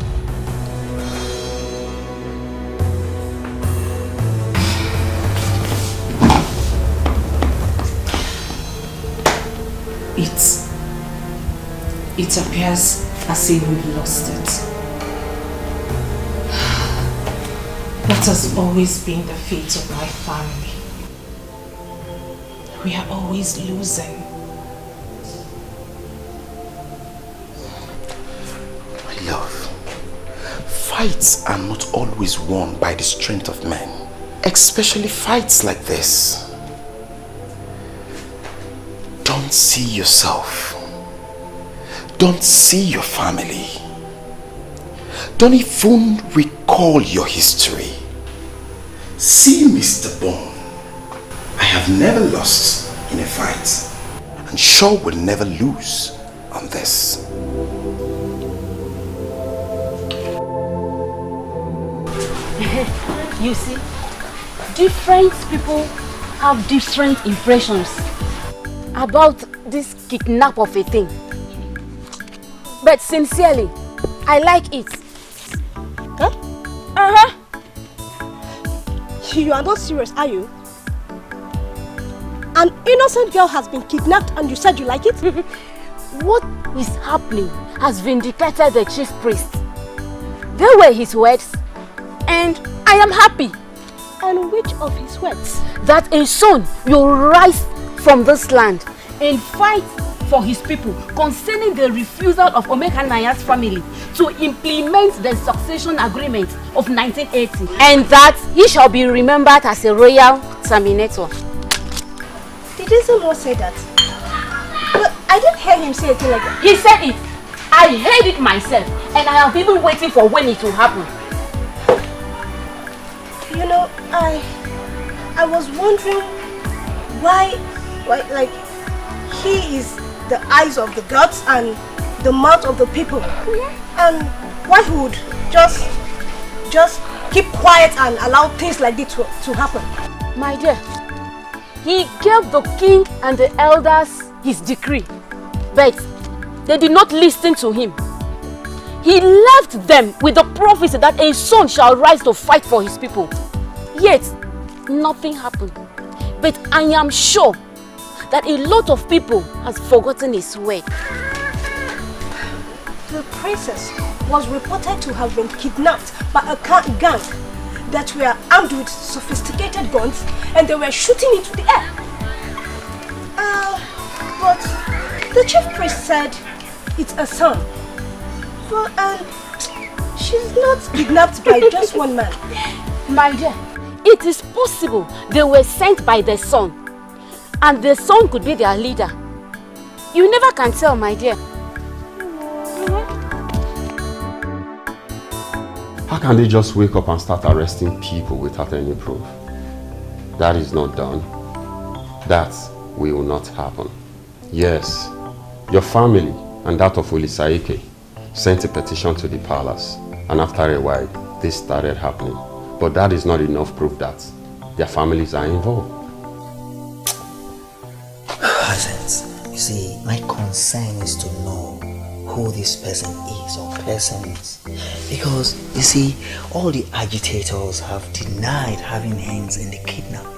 It appears as if we've lost it. That has always been the fate of my family. We are always losing. My love, fights are not always won by the strength of men, especially fights like this. Don't see yourself. Don't see your family. Don't even recall your history. See Mr. Bone. I have never lost in a fight, and sure will never lose on this. You see, different people have different impressions about this kidnap of a thing. But sincerely, I like it. Huh? Uh-huh. You are not serious, are you? An innocent girl has been kidnapped and you said you like it? What is happening has vindicated the chief priest. They were his words, and I am happy. And which of his words? That a son will rise from this land and fight for his people concerning the refusal of Omekanaya's family to implement the succession agreement of 1980, and that he shall be remembered as a royal terminator. Did someone say that? But I didn't hear him say anything like that. He said it. I heard it myself, and I have been waiting for when it will happen. You know, I was wondering why like he is the eyes of the gods and the mouth of the people, and why he would just keep quiet and allow things like this to happen. My dear, he gave the king and the elders his decree, but they did not listen to him. He left them with the prophecy that a son shall rise to fight for his people. Yet, nothing happened. But I am sure that a lot of people has forgotten his word. The princess was reported to have been kidnapped by a gang that were armed with sophisticated guns, and they were shooting into the air. The chief priest said it's a son. So, she's not kidnapped by just one man. My dear, it is possible they were sent by their son. And the son could be their leader. You never can tell, my dear. How can they just wake up and start arresting people without any proof? That is not done. That will not happen. Yes, your family and that of Olisaike sent a petition to the palace, and after a while, this started happening. But that is not enough proof that their families are involved. Hasn't. You see, my concern is to know who this person is or persons. Because, you see, all the agitators have denied having hands in the kidnapping.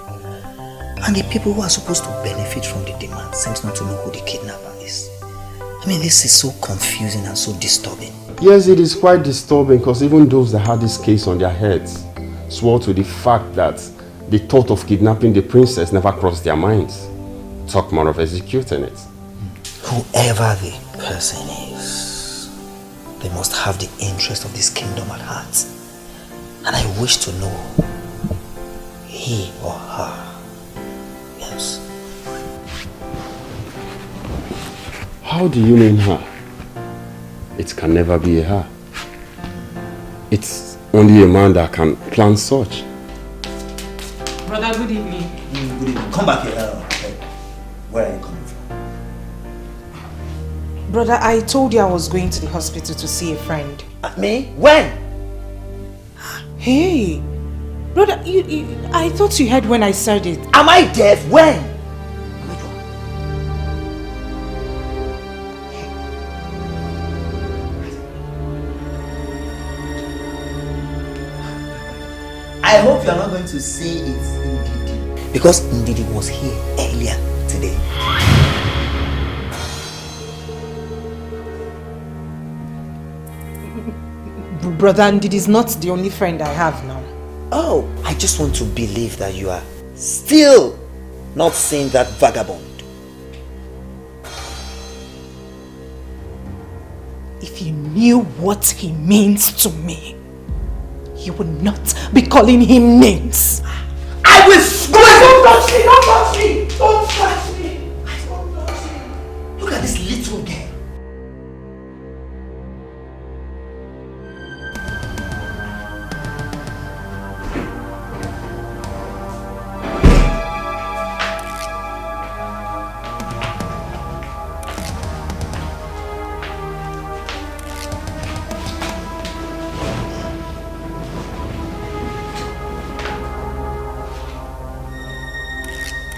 And the people who are supposed to benefit from the demand seems not to know who the kidnapper is. I mean, this is so confusing and so disturbing. Yes, it is quite disturbing because even those that had this case on their heads swore to the fact that the thought of kidnapping the princess never crossed their minds. Talk more of executing it. Whoever the person is, they must have the interest of this kingdom at heart. And I wish to know he or her. Yes. How do you mean her? It can never be a her. It's only a man that can plan such. Brother, good evening. Good evening. Come back here. Where are you coming from? Brother, I told you I was going to the hospital to see a friend. Me? When? Hey, brother, I thought you heard when I said it. Am I deaf? When? I hope you are not going to say it's Ndidi. Because Ndidi was here earlier today. Brother, Ndidi is not the only friend I have now. Oh, I just want to believe that you are still not seeing that vagabond. If you knew what he means to me, you would not be calling him names. I will swear! Don't touch me! Don't touch me! Don't touch me! Don't touch me! Look at this little girl.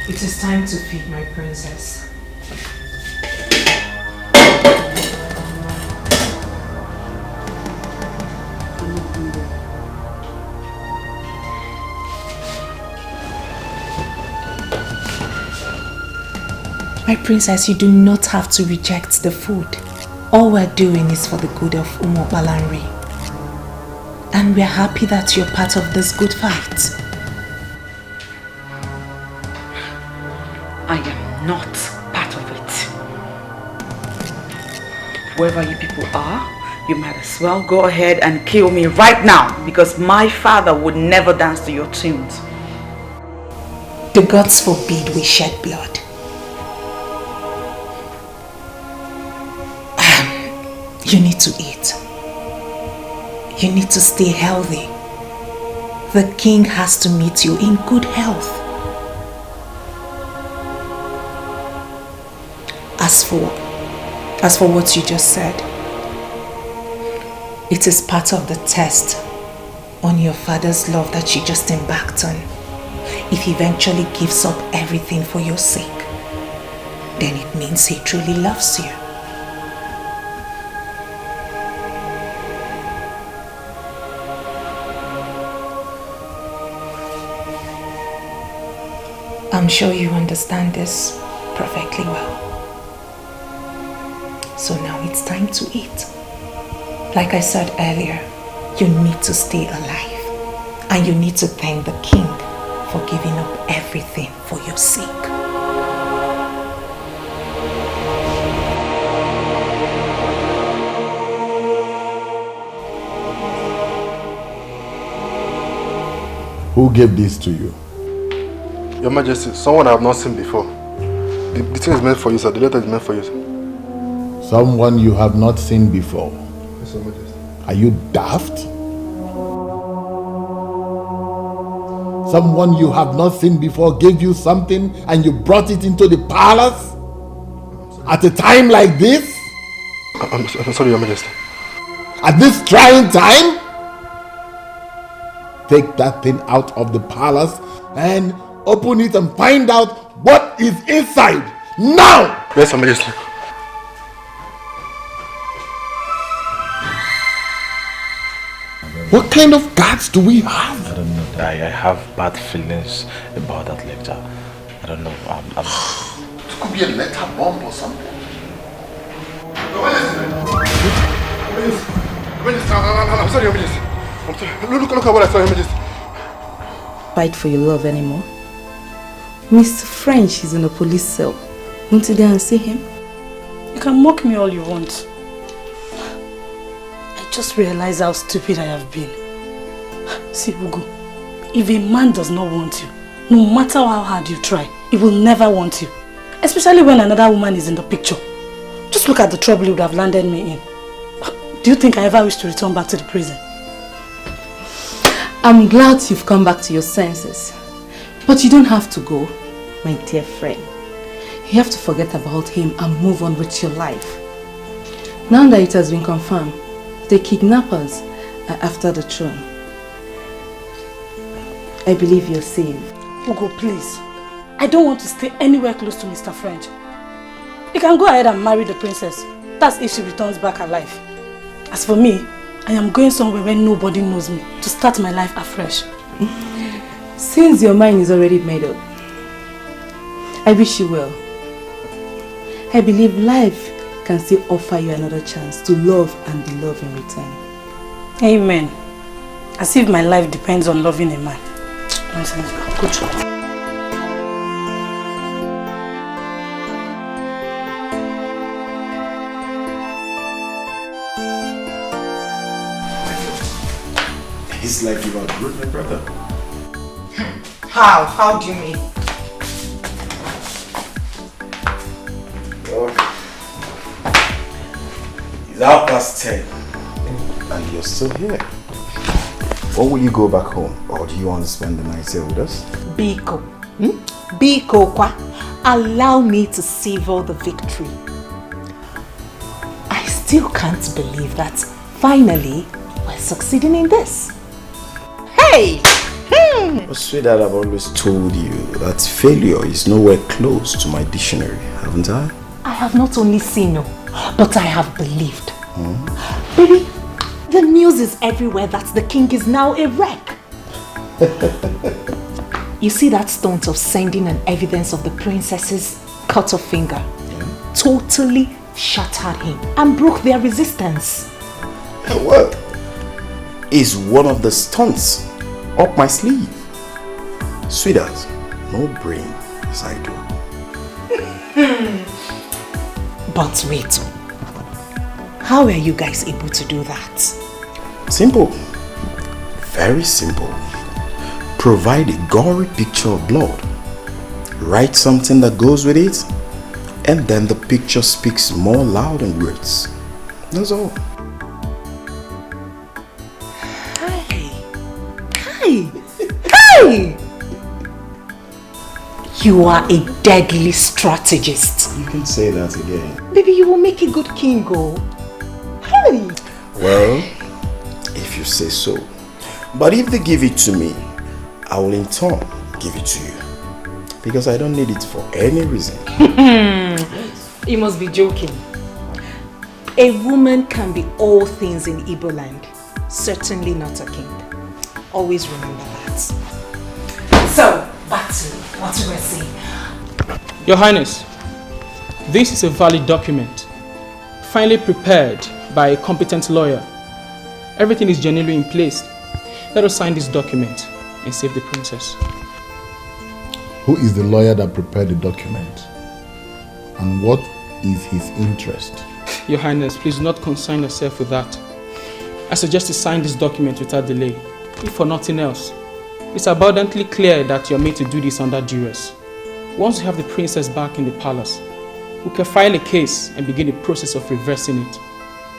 It is time to feed my princess. My princess, you do not have to reject the food. All we're doing is for the good of Umo Balanri. And we're happy that you're part of this good fight. I am not part of it. Whoever you people are, you might as well go ahead and kill me right now, because my father would never dance to your tunes. The gods forbid we shed blood. You need to eat. You need to stay healthy. The king has to meet you in good health. As for what you just said, it is part of the test on your father's love that you just embarked on. If he eventually gives up everything for your sake, then it means he truly loves you. I'm sure you understand this perfectly well. So now it's time to eat. Like I said earlier, you need to stay alive. And you need to thank the king for giving up everything for your sake. Who gave this to you? Your Majesty, someone I have not seen before. The thing is meant for you, sir. The letter is meant for you, sir. Someone you have not seen before. Yes, Your Majesty. Are you daft? Someone you have not seen before gave you something and you brought it into the palace at a time like this? I'm sorry, Your Majesty. At this trying time? Take that thing out of the palace and open it and find out what is inside. Now! Yes, Your Majesty. What kind of guards do we have? I don't know. I have bad feelings about that lecture. I don't know. It could be a letter bomb or something. I'm sorry, Your Majesty. I'm sorry. Look at what I saw, Your Majesty. Fight for your love anymore. Mr. French is in a police cell. Won't you go and see him? You can mock me all you want. I just realized how stupid I have been. See, Ugo, if a man does not want you, no matter how hard you try, he will never want you. Especially when another woman is in the picture. Just look at the trouble you would have landed me in. Do you think I ever wish to return back to the prison? I'm glad you've come back to your senses. But you don't have to go, my dear friend. You have to forget about him and move on with your life. Now that it has been confirmed, the kidnappers are after the throne. I believe you're safe. Ugo, please. I don't want to stay anywhere close to Mr. French. You can go ahead and marry the princess. That's if she returns back alive. As for me, I am going somewhere where nobody knows me to start my life afresh. Since your mind is already made up, I wish you well. I believe life can still offer you another chance to love and be loved in return. Amen. As if my life depends on loving a man. Good job. It's like you outgrew my brother. How? How do you mean? It's 10:30 and you're still here. Or will you go back home, or do you want to spend the night here with us? Biko. Biko kwa. Allow me to savor the victory. I still can't believe that finally we're succeeding in this. Hey! Oh, sweetheart, I've always told you that failure is nowhere close to my dictionary, haven't I? I have not only seen you, but I have believed. Baby, the news is everywhere that the king is now a wreck. You see that stunt of sending an evidence of the princess's cut off finger? Yeah. Totally shattered him and broke their resistance. Well, is one of the stunts up my sleeve. Sweetheart, no brain as I do. But wait, how are you guys able to do that? Simple. Very simple. Provide a gory picture of blood. Write something that goes with it, and then the picture speaks more loud than words. That's all. Hey! You are a deadly strategist. You can say that again. Baby, you will make a good king, go. Hey! Well, if you say so. But if they give it to me, I will in turn give it to you. Because I don't need it for any reason. You must be joking. A woman can be all things in Igbo land. Certainly not a king. Always remember that. So, back to what we were saying. Your Highness, this is a valid document, finally prepared by a competent lawyer. Everything is genuinely in place. Let us sign this document and save the princess. Who is the lawyer that prepared the document? And what is his interest? Your Highness, please do not concern yourself with that. I suggest you sign this document without delay, if for nothing else. It's abundantly clear that you're made to do this under duress. Once you have the princess back in the palace, we can file a case and begin the process of reversing it.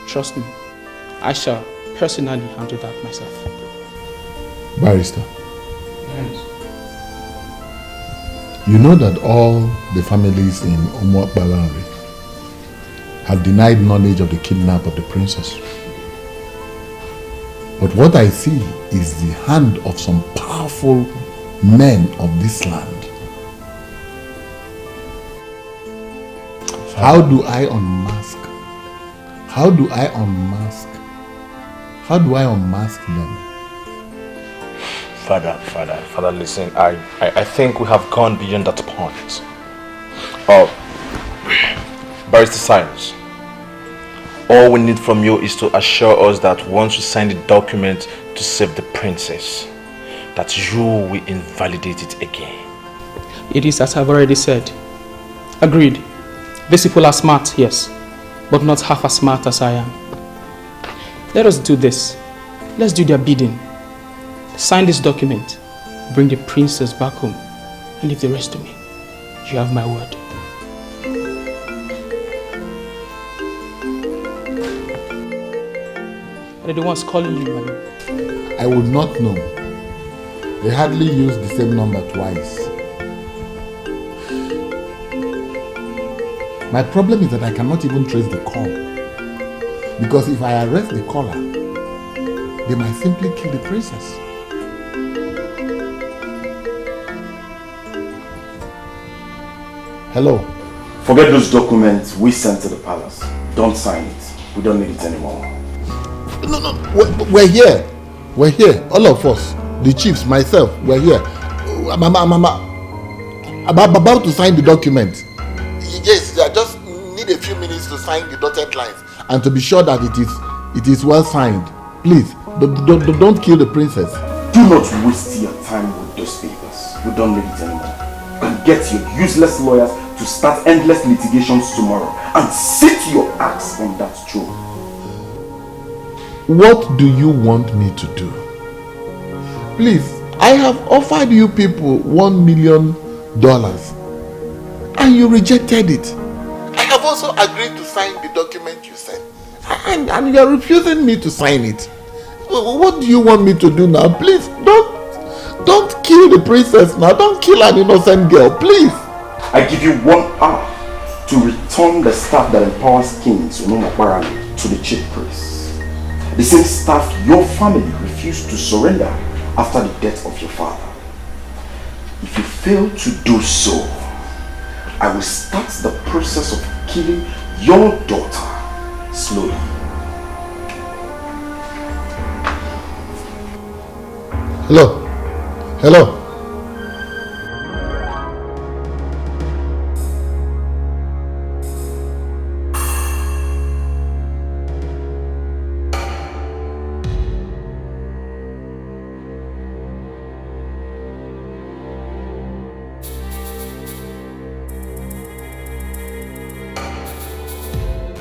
Trust me, I shall personally handle that myself. Barrister. Yes. You know that all the families in Umwakbalari have denied knowledge of the kidnap of the princess. But what I see is the hand of some powerful men of this land. How do I unmask? How do I unmask? How do I unmask them? Father, listen, I think we have gone beyond that point. Oh, Barrister Science, all we need from you is to assure us that once you sign the document to save the princess, that you will invalidate it again. It is as I've already said. Agreed. These people are smart, yes, but not half as smart as I am. Let us do this. Let's do their bidding. Sign this document, bring the princess back home, and leave the rest to me. You have my word. Are they the ones calling you, my lord? I would not know. They hardly use the same number twice. My problem is that I cannot even trace the call. Because if I arrest the caller, they might simply kill the princess. Hello? Forget those documents we sent to the palace. Don't sign it. We don't need it anymore. No, we're here. We're here. All of us. The chiefs, myself, we're here. I'm about to sign the document. Yes, I just need a few minutes to sign the dotted lines and to be sure that it is well signed. Please, don't kill the princess. Do not waste your time with those papers. We don't need it anymore. You can get your useless lawyers to start endless litigations tomorrow and sit your ass on that throne. What do you want me to do? Please, I have offered you people $1 million and you rejected it. I have also agreed to sign the document you sent and you are refusing me to sign it. What do you want me to do now? Please, don't kill the princess now. Don't kill an innocent girl, please. I give you 1 hour to return the staff that empowers kings to the chief priest. The same staff your family refused to surrender after the death of your father. If you fail to do so, I will start the process of killing your daughter slowly. Hello? Hello?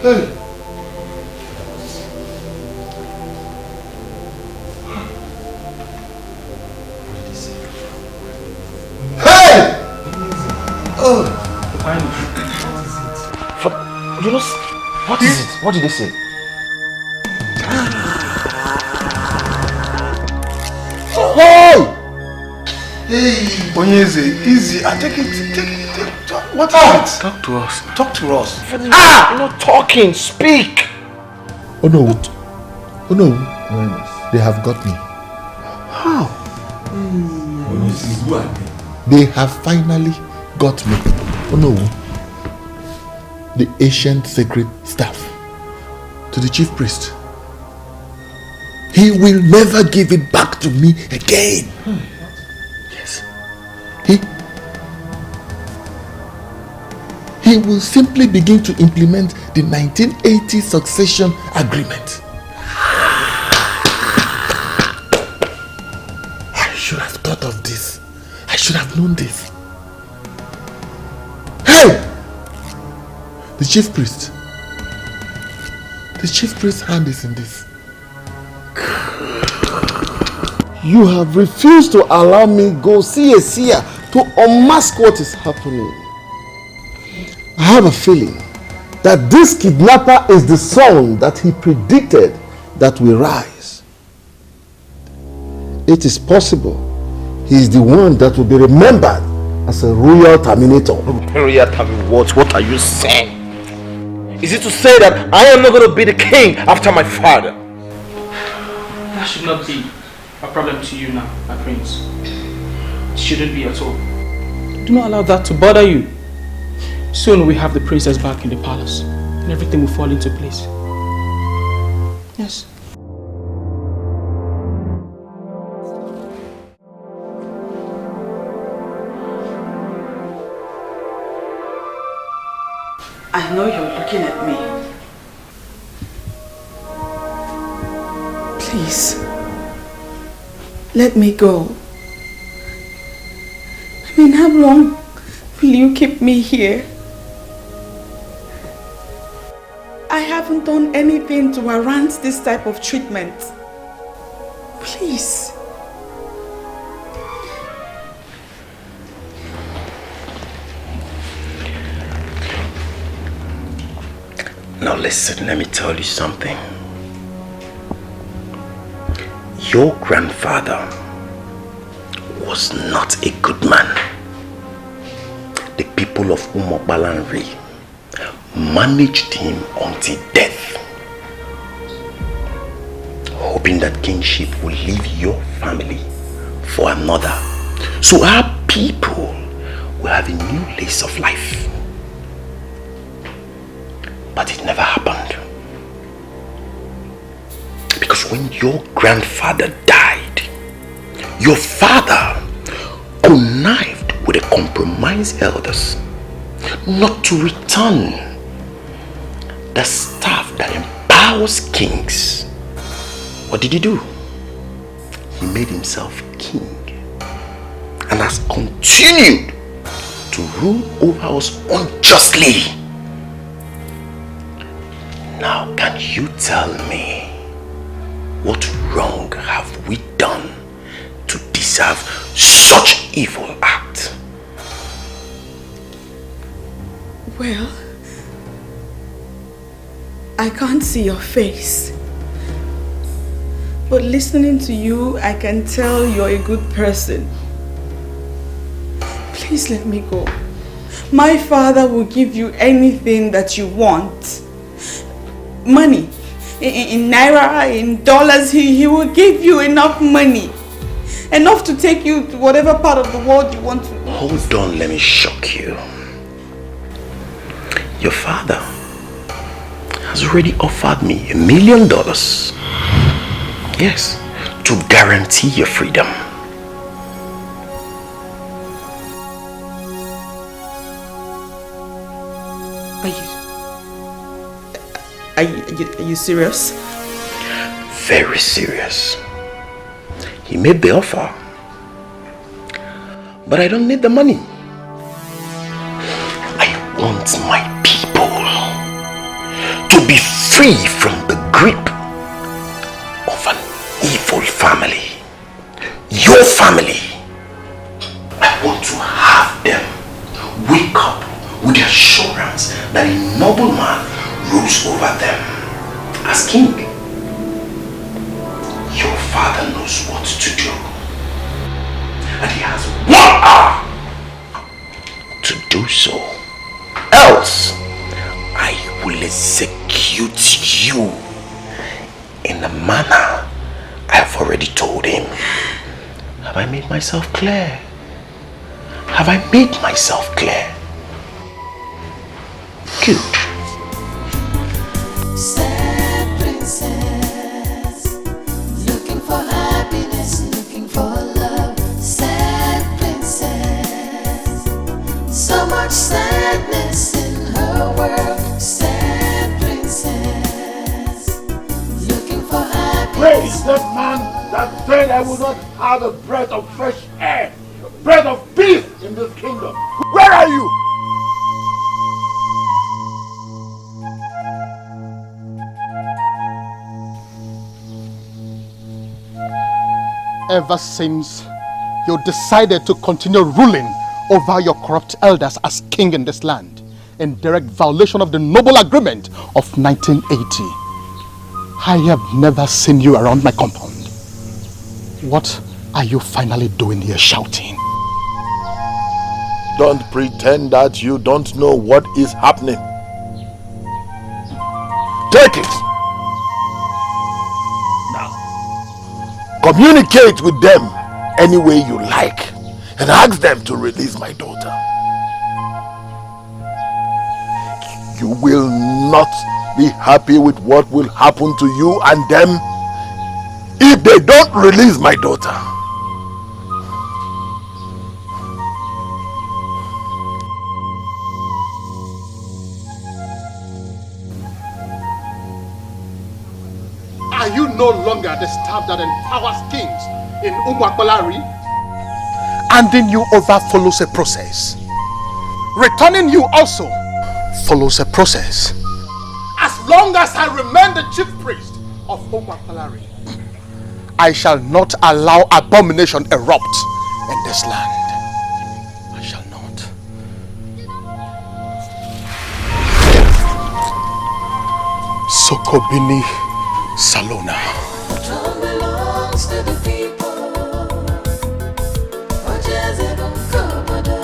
Hey! You know, what is it? What did they say? Hey! Hey! Easy. Take it. What is it? Talk to us. Talk to us. You're not talking. Speak. Oh no. They have got me. How? They have finally got me. Oh no. The ancient sacred staff to the chief priest. He will never give it back to me again. Yes. He will simply begin to implement the 1980 succession agreement. I should have thought of this. I should have known this. Hey! The chief priest. The chief priest's hand is in this. You have refused to allow me go see a seer to unmask what is happening. I have a feeling that this kidnapper is the son that he predicted that will rise. It is possible he is the one that will be remembered as a royal terminator. Royal terminator? What are you saying? Is it to say that I am not going to be the king after my father? That should not be a problem to you now, my prince. It shouldn't be at all. Do not allow that to bother you. Soon we have the princess back in the palace and everything will fall into place. Yes. I know you're looking at me. Please, let me go. I mean, how long will you keep me here? I haven't done anything to warrant this type of treatment. Please. Now listen, let me tell you something. Your grandfather was not a good man. The people of Umobalanri managed him until death, hoping that kingship will leave your family for another. So our people will have a new lease of life. But it never happened. Because when your grandfather died, your father connived with the compromised elders not to return the staff that empowers kings. What did he do? He made himself king and has continued to rule over us unjustly. Now, can you tell me what wrong have we done to deserve such evil act? Well, I can't see your face, but listening to you, I can tell you're a good person. Please let me go. My father will give you anything that you want. Money, in naira, in dollars, he will give you enough money. Enough to take you to whatever part of the world you want to. Hold on, let me shock you. Your father has already offered me $1 million. Yes, to guarantee your freedom. Are you serious? Very serious. He made the offer, but I don't need the money. I want my people to be free from the grip of an evil family. Your family. I want to have them wake up with the assurance that a noble man rules over them as king. Your father knows what to do, and he has 1 hour to do so. Else, I will execute you in the manner I have already told him. Have I made myself clear? Have I made myself clear? Good. Sad princess, looking for happiness, looking for love. Sad princess, so much sadness in her world. Sad princess, looking for happiness. Where is that man that said I would not have a breath of fresh air, a breath of peace in this kingdom? Where are you? ever since you decided to continue ruling over your corrupt elders as king in this land, in direct violation of the noble agreement of 1980. I have never seen you around my compound. What are you finally doing here shouting? Don't pretend that you don't know what is happening. Take it! Now, communicate with them any way you like and ask them to release my daughter. You will not be happy with what will happen to you and them if they don't release my daughter. Are you no longer the staff that empowers kings in Ubah? Handing you over follows a process. Returning you also follows a process. As long as I remain the chief priest of Ubah, I shall not allow abomination erupt in this land. I shall not. Sokobini Salona. Throne belongs to the people. Ojezebon Kobodo.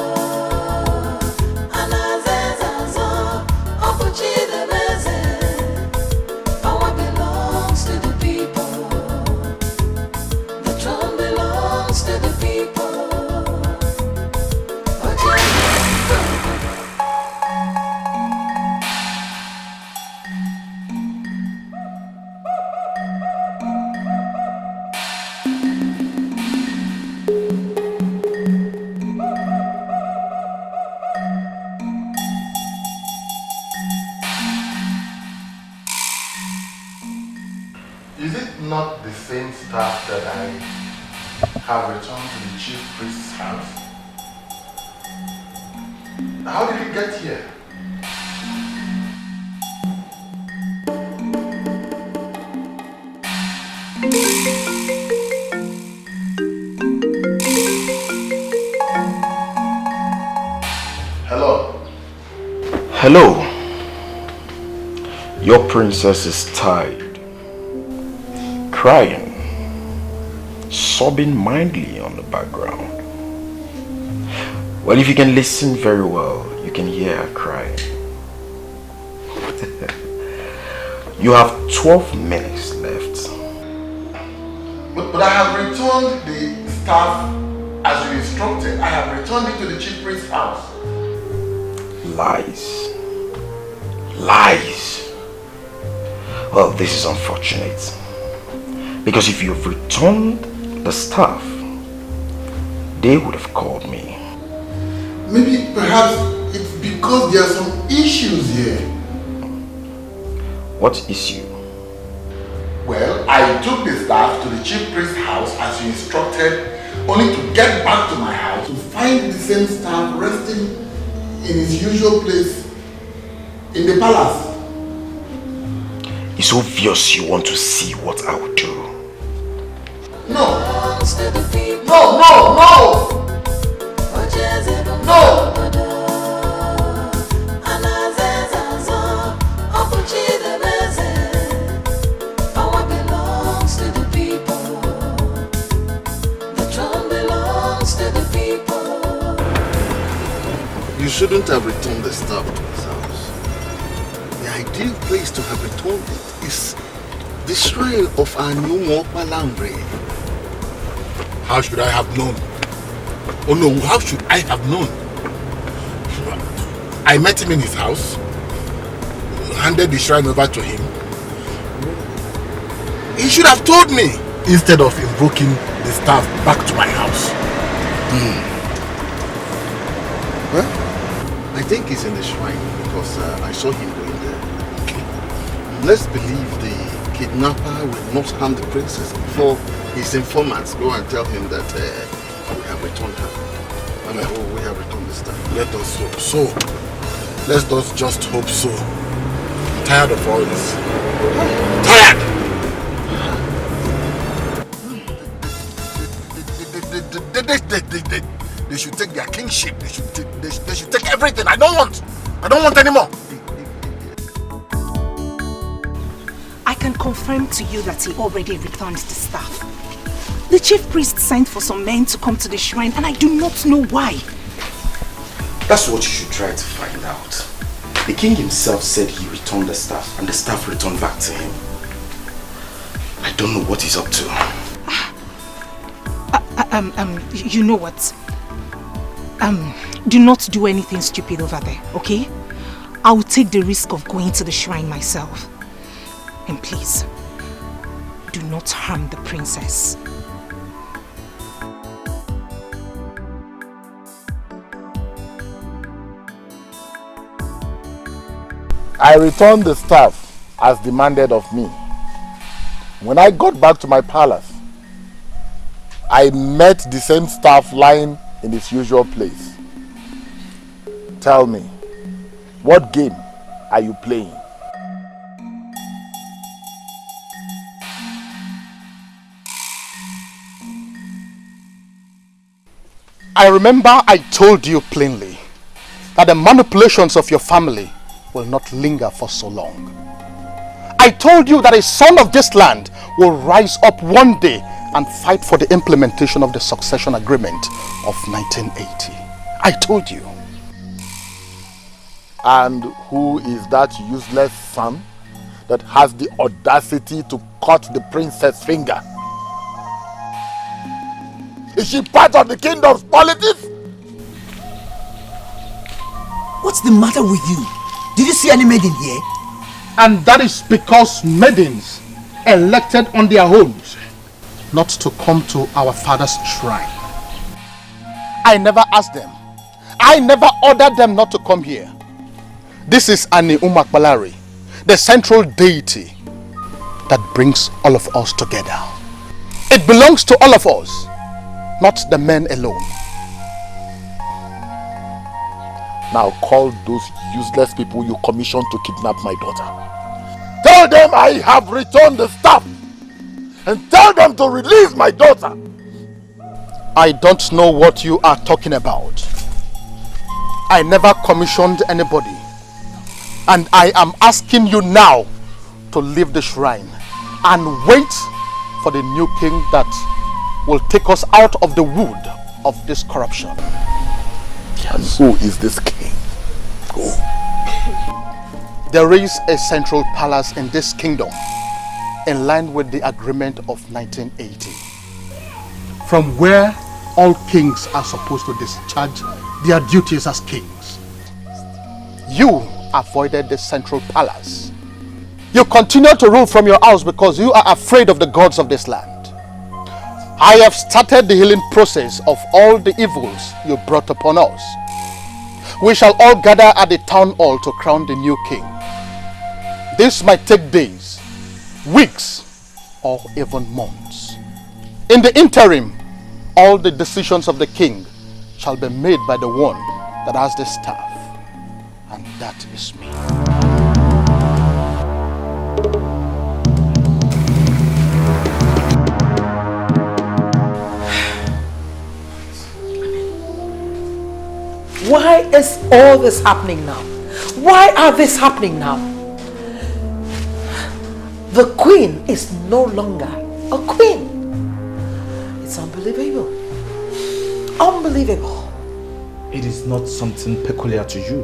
Anazezazo. Opuchidebeze. Power belongs to the people. The throne belongs to the people. Ojezebon Kobodo. Is it not the same staff that I have returned to the chief priest's house? How did it get here? Hello? Hello. Your princess is tired, crying, sobbing mildly on the background. Well, if you can listen very well, you can hear her crying. You have 12 minutes left. But I have returned the staff as you instructed. I have returned it to the chief priest's house. Lies. Lies. Well, this is unfortunate. Because if you've returned the staff, they would have called me. Maybe perhaps it's because there are some issues here. What issue? Well, I took the staff to the chief priest's house as you instructed, only to get back to my house to find the same staff resting in his usual place in the palace. It's obvious you want to see what I will do. No! No, no, no! No! Power belongs to the people. The throne belongs to the people. You shouldn't have returned the staff to his house. The ideal place to have returned it is the shrine of our new Mopalambre. How should I have known? Oh no, how should I have known? I met him in his house, handed the shrine over to him. He should have told me instead of invoking the staff back to my house. Well, I think he's in the shrine because I saw him going there. Okay. Let's believe the kidnapper will not harm the princess before his informants go and tell him that we have returned her. We have returned the staff. Let us hope so. Let us just hope so. I'm tired of all this. Tired! They should take their kingship. They should take everything. I don't want anymore. I can confirm to you that he already returned the staff. The chief priest sent for some men to come to the shrine and I do not know why. That's what you should try to find out. The king himself said he returned the staff and the staff returned back to him. I don't know what he's up to. You know what? Do not do anything stupid over there, okay? I will take the risk of going to the shrine myself. And please, do not harm the princess. I returned the staff as demanded of me. When I got back to my palace, I met the same staff lying in its usual place. Tell me, what game are you playing? I remember I told you plainly that the manipulations of your family will not linger for so long. I told you that a son of this land will rise up one day and fight for the implementation of the succession agreement of 1980. I told you. And who is that useless son that has the audacity to cut the princess' finger? Is she part of the kingdom's politics? What's the matter with you? Did you see any maiden here? And that is because maidens elected on their own not to come to our father's shrine. I never asked them. I never ordered them not to come here. This is Ani Umakbalari, the central deity that brings all of us together. It belongs to all of us, not the men alone. Now call those useless people you commissioned to kidnap my daughter. Tell them I have returned the staff. And tell them to release my daughter. I don't know what you are talking about. I never commissioned anybody. And I am asking you now to leave the shrine and wait for the new king that will take us out of the wood of this corruption. And who is this king? Who? There is a central palace in this kingdom in line with the agreement of 1980, from where all kings are supposed to discharge their duties as kings. You avoided the central palace. You continue to rule from your house because you are afraid of the gods of this land. I have started the healing process of all the evils you brought upon us. We shall all gather at the town hall to crown the new king. This might take days, weeks, or even months. In the interim, all the decisions of the king shall be made by the one that has the staff, and that is me. Why is all this happening now? Why are this happening now? The queen is no longer a queen. It's unbelievable. Unbelievable. It is not something peculiar to you.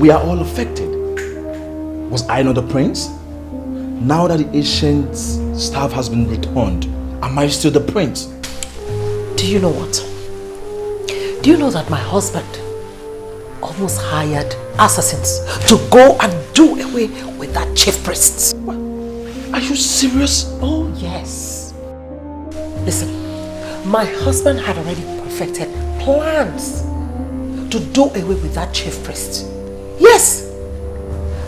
We are all affected. Was I not the prince? Now that the ancient staff has been returned, am I still the prince? Do you know what? Do you know that my husband almost hired assassins to go and do away with that chief priest? Are you serious? Oh yes. Listen, my husband had already perfected plans to do away with that chief priest. Yes,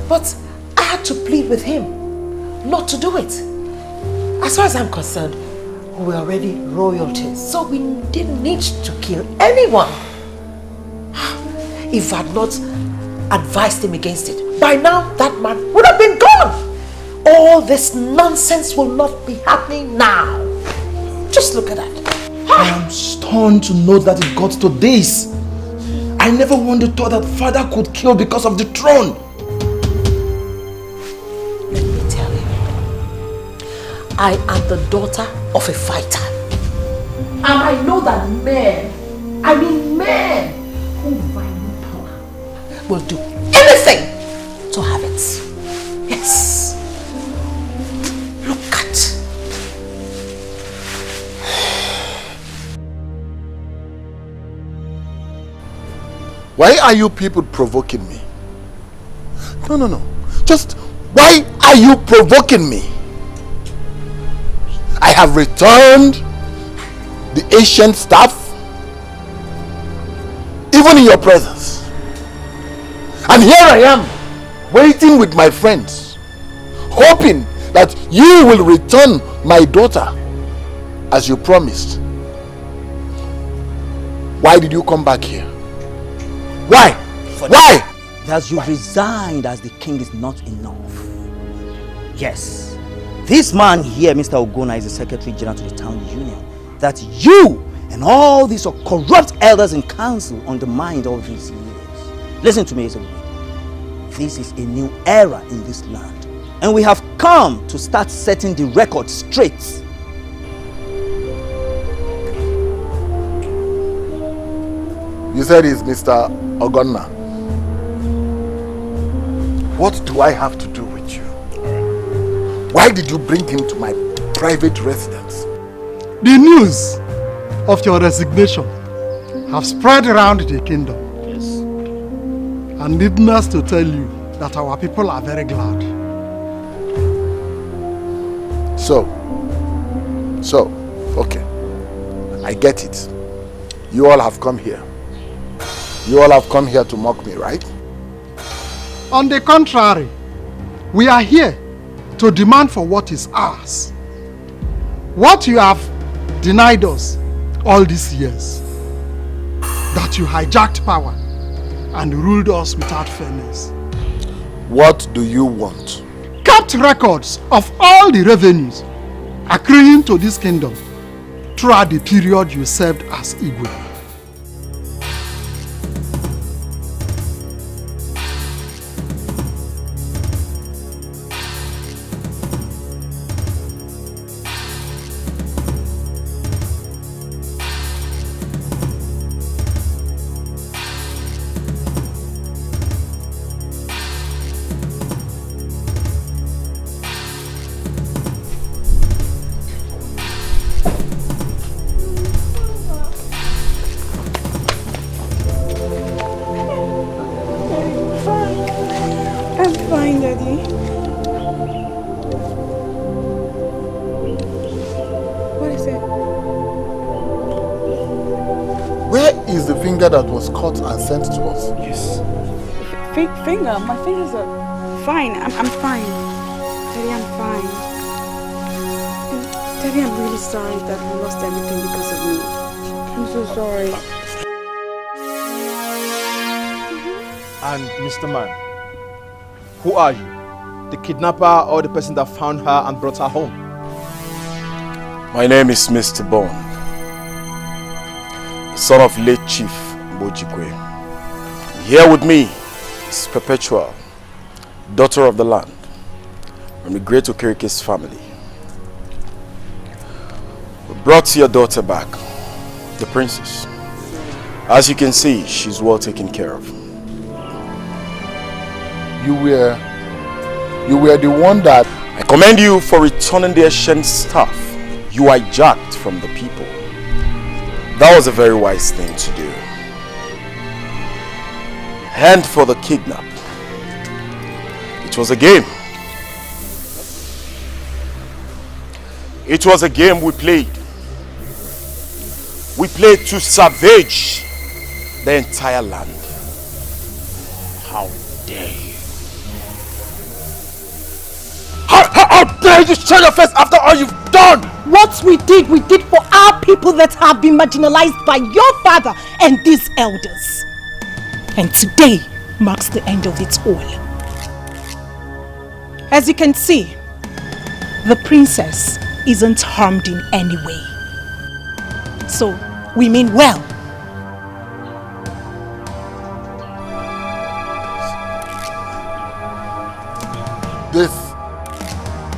but I had to plead with him not to do it. As far as I'm concerned, we were already royalties, so we didn't need to kill anyone. If I had not advised him against it, by now that man would have been gone. All this nonsense will not be happening now. Just look at that. I am stunned to know that it got to this. I never once thought that father could kill because of the throne. Let me tell you, I am the daughter of a fighter. And I know that men who value power will do anything to have it. Yes. Look at. Why are you people provoking me? No. Just why are you provoking me? I have returned the ancient staff, even in your presence. And here I am, waiting with my friends, hoping that you will return my daughter as you promised. Why did you come back here? Why? Why? That you resigned as the king is not enough. Yes, this man here, Mr. Ogona, is the Secretary General to the Town Union. That you and all these corrupt elders in council undermined all these years. Listen to me, this is a new era in this land, and we have come to start setting the record straight. You said it's Mr. Ogonna. What do I have to do with you? Why did you bring him to my private residence? The news of your resignation have spread around the kingdom. Yes. And needless to tell you that our people are very glad. So, okay. I get it. You all have come here. You all have come here to mock me, right? On the contrary, we are here to demand for what is ours. What you have denied us all these years. That you hijacked power and ruled us without fairness. What do you want? Kept records of all the revenues accruing to this kingdom throughout the period you served as Igwe. That was cut and sent to us. Yes. Finger? My fingers are fine. I'm fine. Daddy, I'm fine. Daddy, I'm really sorry that we lost everything because of me. I'm so sorry. And Mr. Man, who are you? The kidnapper or the person that found her and brought her home? My name is Mr. Bond, the son of late Chief Bojikwe. Here with me is Perpetual, daughter of the land, from the great Okerike's family. We brought your daughter back, the princess. As you can see, she's well taken care of. You were the one that... I commend you for returning the ancient staff you hijacked from the people. That was a very wise thing to do. And for the kidnap, it was a game. It was a game we played. We played to savage the entire land. How dare you? How dare you show your face after all you've done? What we did for our people that have been marginalized by your father and these elders. And today marks the end of it all. As you can see, the princess isn't harmed in any way. So, we mean well.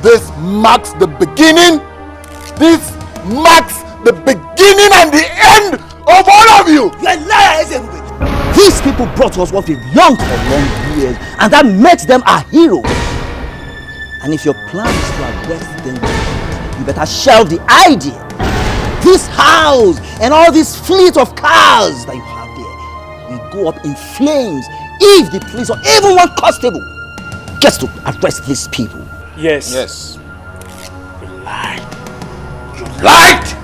This marks the beginning. This marks the beginning and the end of all of you. You're a liar, Ezebube. These people brought us what we've longed for long years, and that makes them our heroes. And if your plan is to arrest them, you better shelve the idea. This house and all this fleet of cars that you have there will go up in flames if the police or even one constable gets to arrest these people. Yes. Yes. You lied. You lied!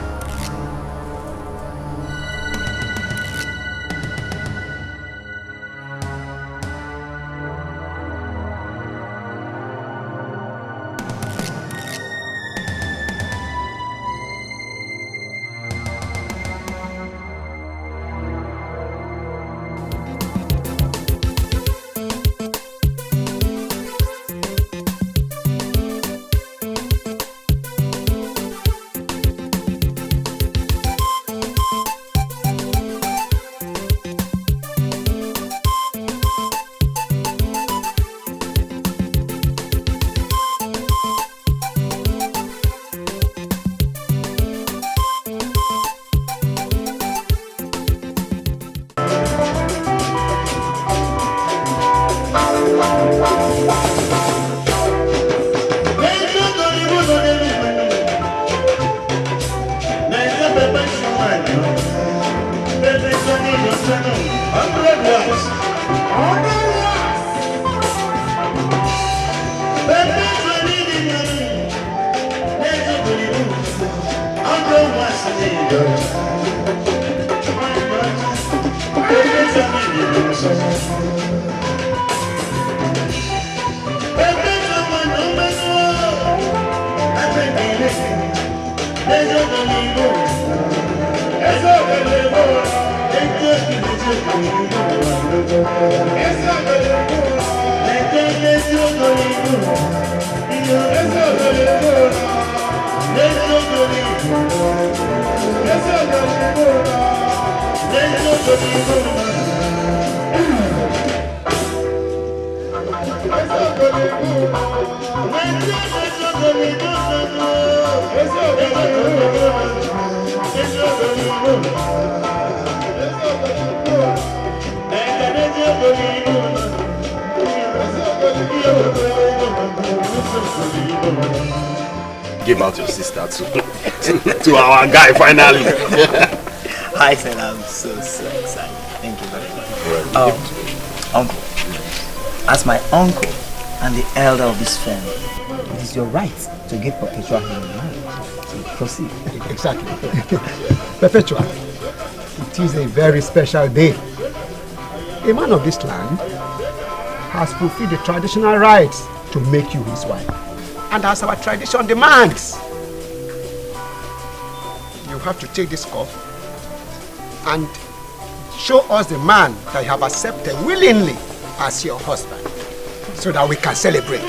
Give out your sister to our guy finally. I said I'm so excited. Thank you very much. Uncle, as my uncle and the elder of this family, it is your right to give Perpetua her marriage. So proceed. Exactly. Perpetua, it is a very special day. A man of this land has fulfilled the traditional rites to make you his wife. And as our tradition demands, you have to take this cup and show us the man that you have accepted willingly as your husband, so that we can celebrate.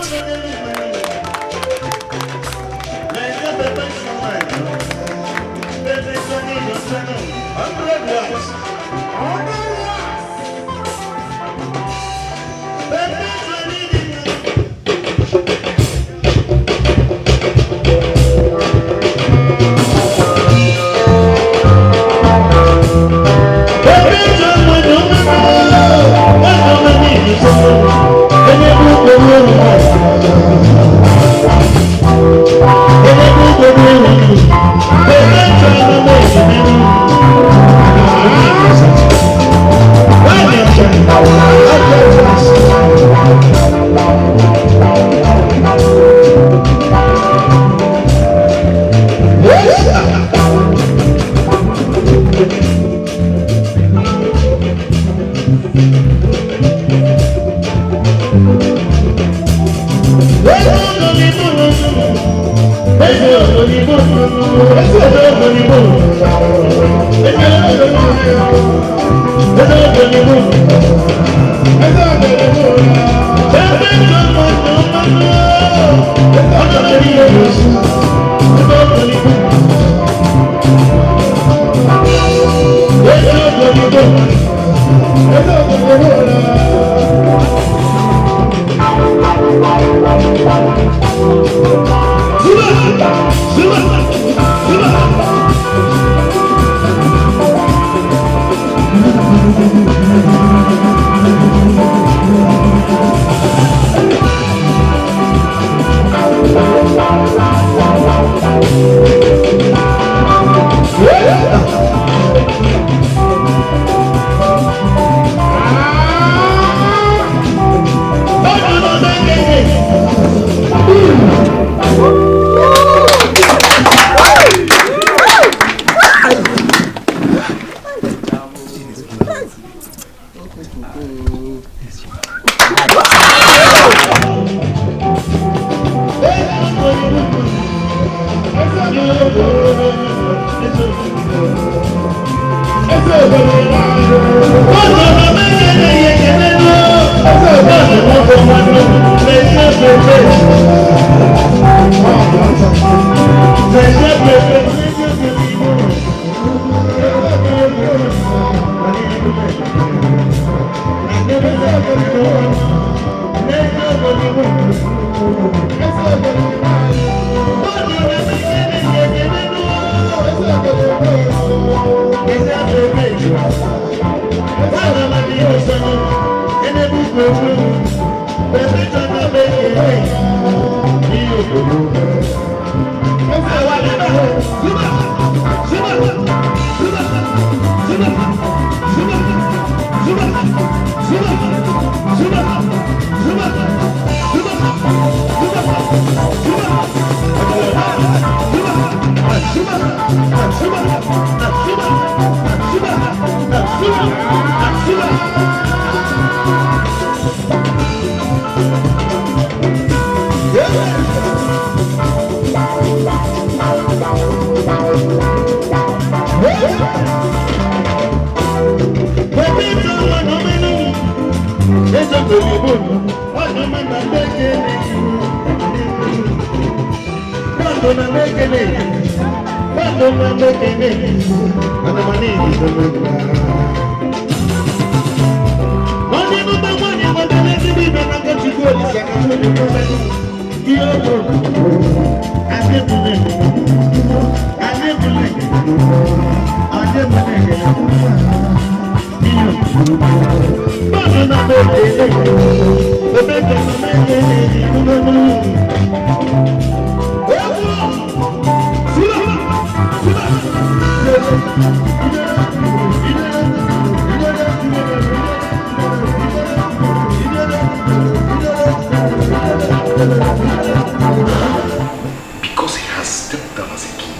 Because he has stepped down as a king,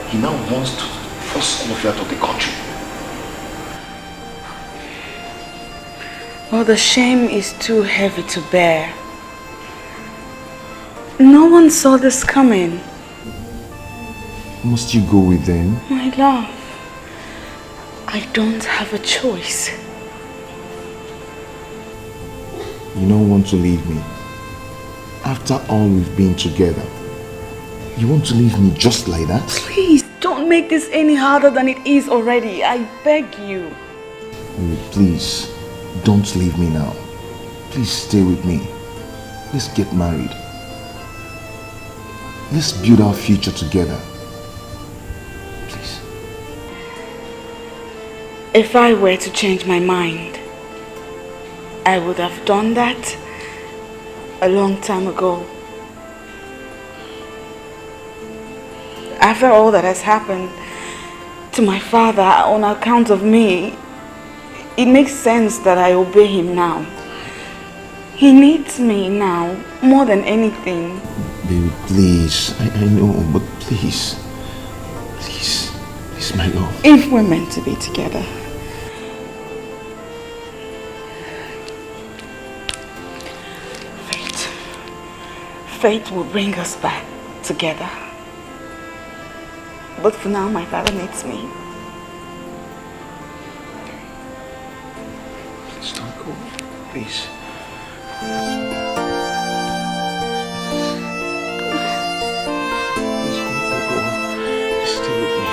he now wants to force all of you out of the country. Well, the shame is too heavy to bear. No one saw this coming. Must you go with them? My love, I don't have a choice. You don't want to leave me. After all we've been together, you want to leave me just like that? Please, don't make this any harder than it is already. I beg you. Please, don't leave me now. Please stay with me. Let's get married. Let's build our future together. Please. If I were to change my mind, I would have done that a long time ago. After all that has happened to my father on account of me, it makes sense that I obey him now. He needs me now more than anything. Baby, please. I know, but please. Please. Please, my love. If we're meant to be together, fate will bring us back together. But for now, my father needs me. Please don't go. Please. Stay with me.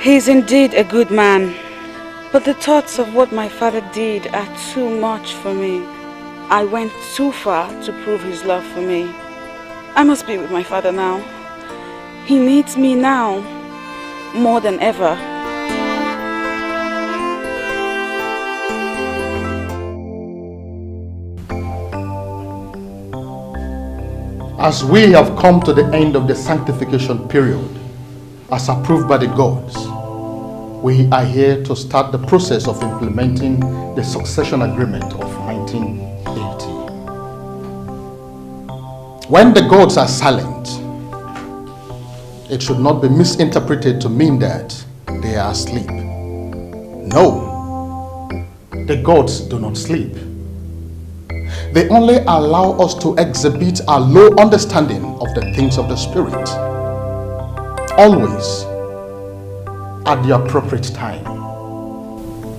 He's indeed a good man, but the thoughts of what my father did are too much for me. I went too far to prove his love for me. I must be with my father now. He needs me now, more than ever. As we have come to the end of the sanctification period, as approved by the gods, we are here to start the process of implementing the succession agreement of 1980. When the gods are silent, it should not be misinterpreted to mean that they are asleep. No, the gods do not sleep. They only allow us to exhibit our low understanding of the things of the Spirit. Always, at the appropriate time,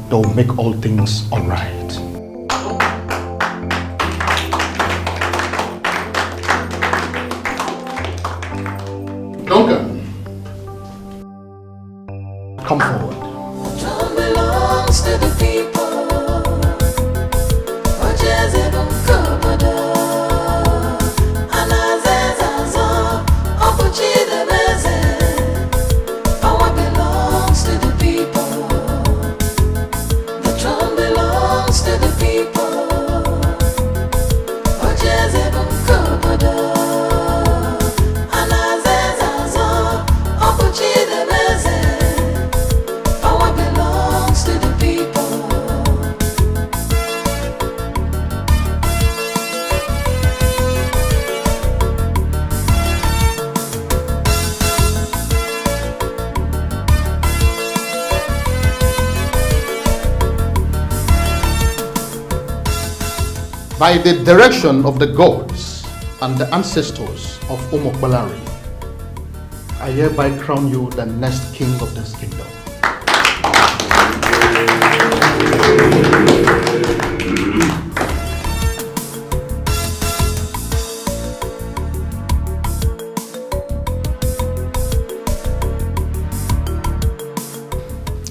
they'll make all things all right. Duncan, come forward. Throne belongs to the people. Power belongs to the people. The throne belongs to the people. Power belongs to the people. By the direction of the gods and the ancestors of Omokbalari, I hereby crown you the next king of this kingdom.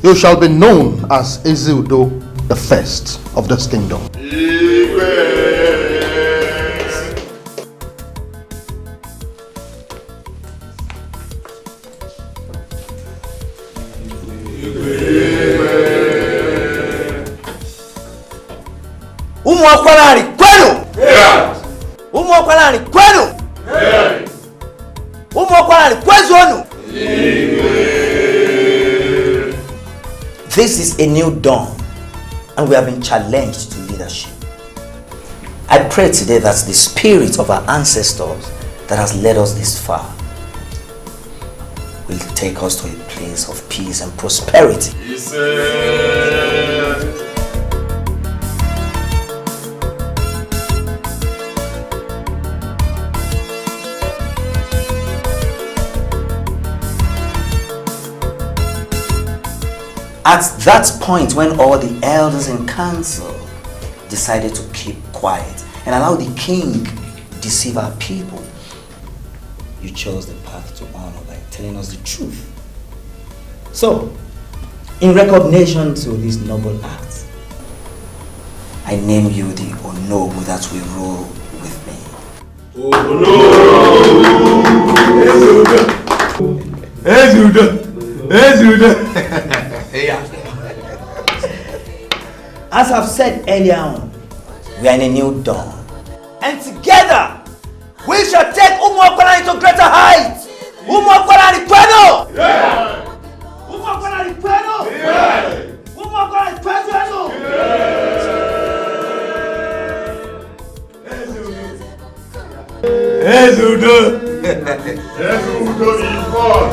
You shall be known as Ini Edo, the first of this kingdom. This is a new dawn, and we have been challenged to leadership. I pray today that the spirit of our ancestors that has led us this far will take us to a place of peace and prosperity. At that point, when all the elders in council decided to keep quiet and allow the king deceive our people, you chose the path to honor by telling us the truth. So, in recognition to this noble act, I name you the Onobu that will rule with me. As I've said earlier on, we are in a new dawn. And together, we shall take Umuokwala into greater heights. Umuokwala ni kwenu! Umuokwala ni kwenu! Umuokwala ni kwenu! Ezudo! Ezudo is born!